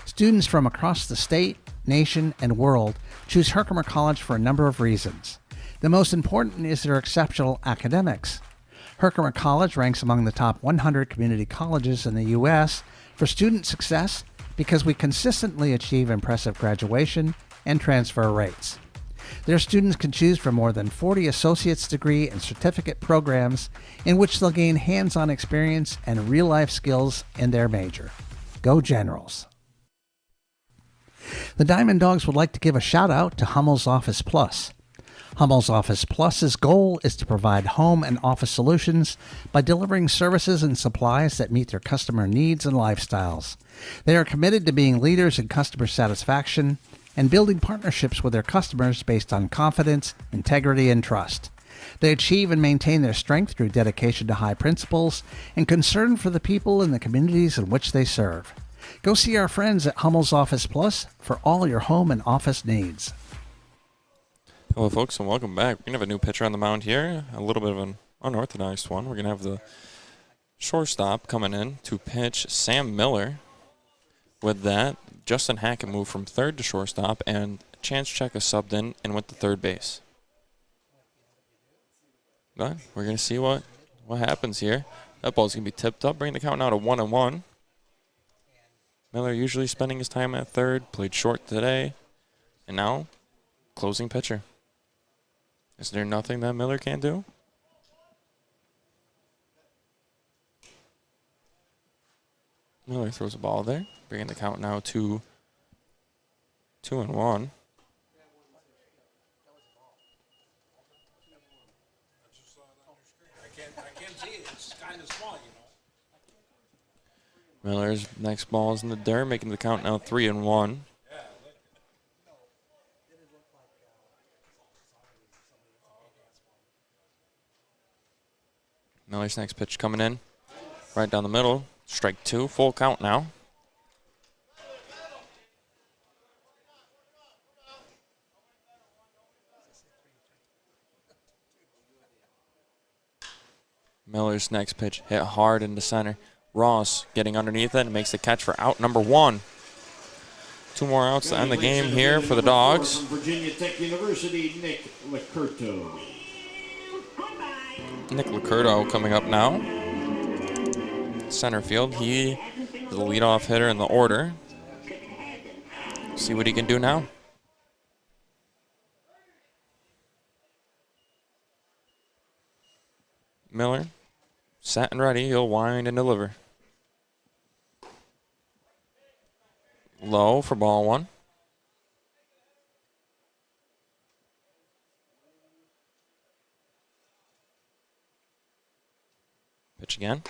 Students from across the state, nation, and world choose Herkimer College for a number of reasons. The most important is their exceptional academics. Herkimer College ranks among the top 100 community colleges in the U.S. for student success because we consistently achieve impressive graduation and transfer rates. Their students can choose from more than 40 associate's degree and certificate programs in which they'll gain hands-on experience and real-life skills in their major. Go Generals! The DiamondDawgs would like to give a shout-out to Hummel's Office Plus. Hummel's Office Plus's goal is to provide home and office solutions by delivering services and supplies that meet their customer needs and lifestyles. They are committed to being leaders in customer satisfaction and building partnerships with their customers based on confidence, integrity, and trust. They achieve and maintain their strength through dedication to high principles and concern for the people in the communities in which they serve. Go see our friends at Hummel's Office Plus for all your home and office needs. Hello, folks, and welcome back. We're going to have a new pitcher on the mound here, a little bit of an unorthodox one. We're going to have the shortstop coming in to pitch Sam Miller. With that, Justin Hackett moved from third to shortstop, and Chance Check is subbed in and went to third base. But we're going to see what happens here. That ball's going to be tipped up, bringing the count now to 1-1. Miller usually spending his time at third, played short today, and now closing pitcher. Is there nothing that Miller can't do? Miller throws a ball there, bringing the count now to 2-1. I can't see it. It's kind of small, Miller's next ball is in the dirt, making the count now 3-1. Miller's next pitch coming in, right down the middle. Strike two, full count now. Miller's next pitch hit hard into center. Ross getting underneath it and makes the catch for out number one. Two more outs to end the game here for the Dogs. From Virginia Tech University, Nick Licurto. Nick Licurto coming up now. Center field. He is the leadoff hitter in the order. See what he can do now. Miller, set and ready. He'll wind and deliver. Low for ball one. Pitch again.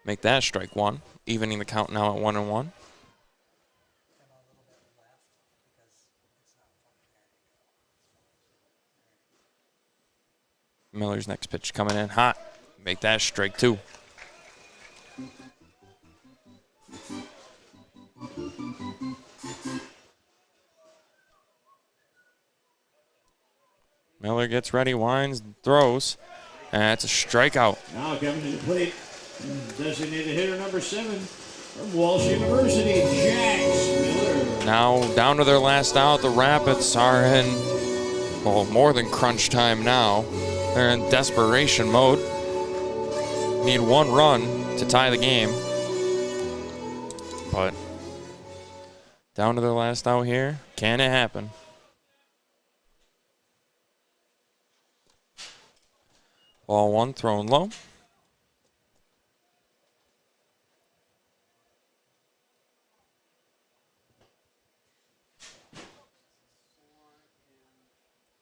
Make that strike one, evening the count now at 1-1. Miller's next pitch coming in hot. Make that strike 2. Miller gets ready, winds, throws, and it's a strikeout. Now coming to the plate, designated hitter number 7 from Walsh University, Jax Miller. Now down to their last out. The Rapids are in, well, more than crunch time now. They're in desperation mode. Need 1 run to tie the game. But down to their last out here. Can it happen? Ball 1 thrown low.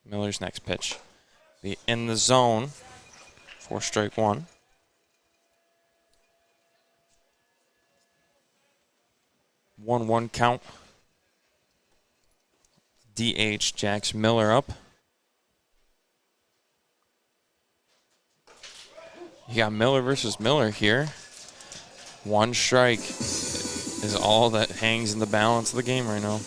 Miller's next pitch. Be in the zone for strike 1. One count. DH jacks Miller up. You got Miller versus Miller here. 1 strike is all that hangs in the balance of the game right now.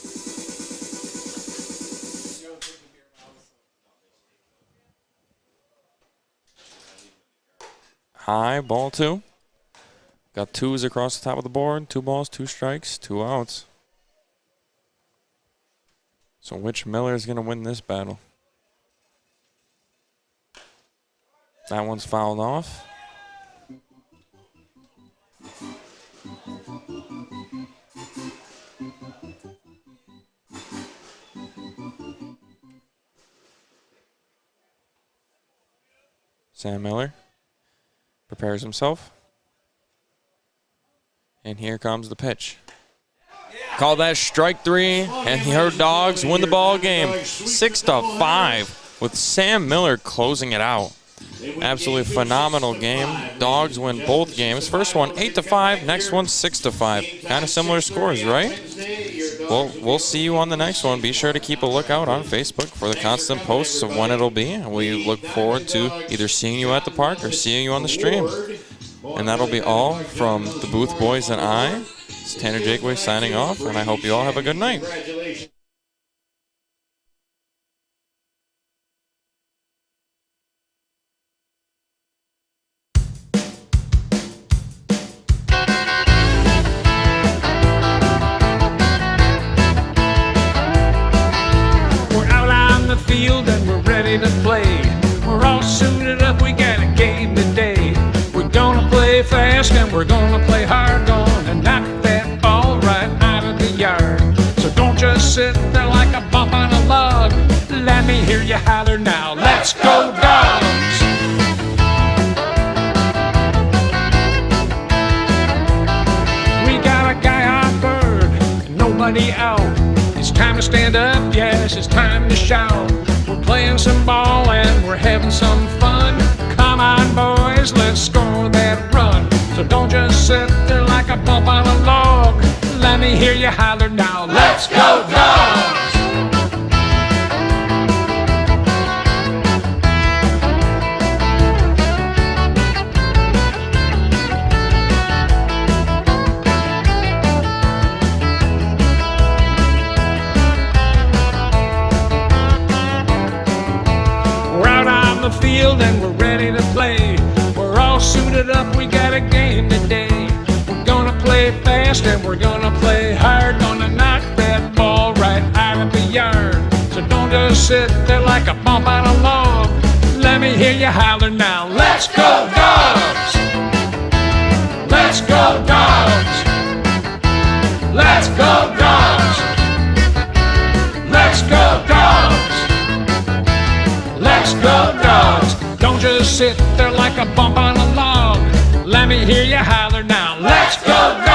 High, ball 2. Got 2s across the top of the board. 2 balls, 2 strikes, 2 outs. So which Miller is going to win this battle? That one's fouled off. Sam Miller prepares himself. And here comes the pitch. Call that strike 3, and your Dogs win the ball game 6-5 with Sam Miller closing it out. Absolutely phenomenal game. Dogs win both games. First one 8-5, next one 6-5. Kind of similar scores, right? Well, we'll see you on the next one. Be sure to keep a lookout on Facebook for the constant posts of when it'll be. And we look forward to either seeing you at the park or seeing you on the stream. And that'll be all from the Booth Boys and I. It's Tanner Jakeway signing off, and I hope you all have a good night. We're out on the field and we're ready to play. We're all suited up, we got a game today. We're gonna play fast and we're gonna play hard, gonna knock that ball right out of the yard. So don't just sit there like a bump on a log. Let me hear you holler now. Let's go Dogs! We got a guy on third and nobody out. It's time to stand up, yes, it's time to shout. We're playing some ball and we're having some fun. Come on, boys, let's score that run. So don't just sit there like a bump on a log. Let me hear you holler now. Let's go Dogs! We're out on the field and we're ready to play. We're all suited up, we got a game today. We're gonna play fast and we're gonna play hard. Gonna knock that ball right out of the yard. So don't just sit there like a bump on a log. Let me hear you holler now. Let's go Dogs! Let's go Dogs! Let's go Dogs! Let's go Dogs! Let's go Dogs! Don't just sit there like a bump on a log. Let me hear you holler now. Let's go Dogs!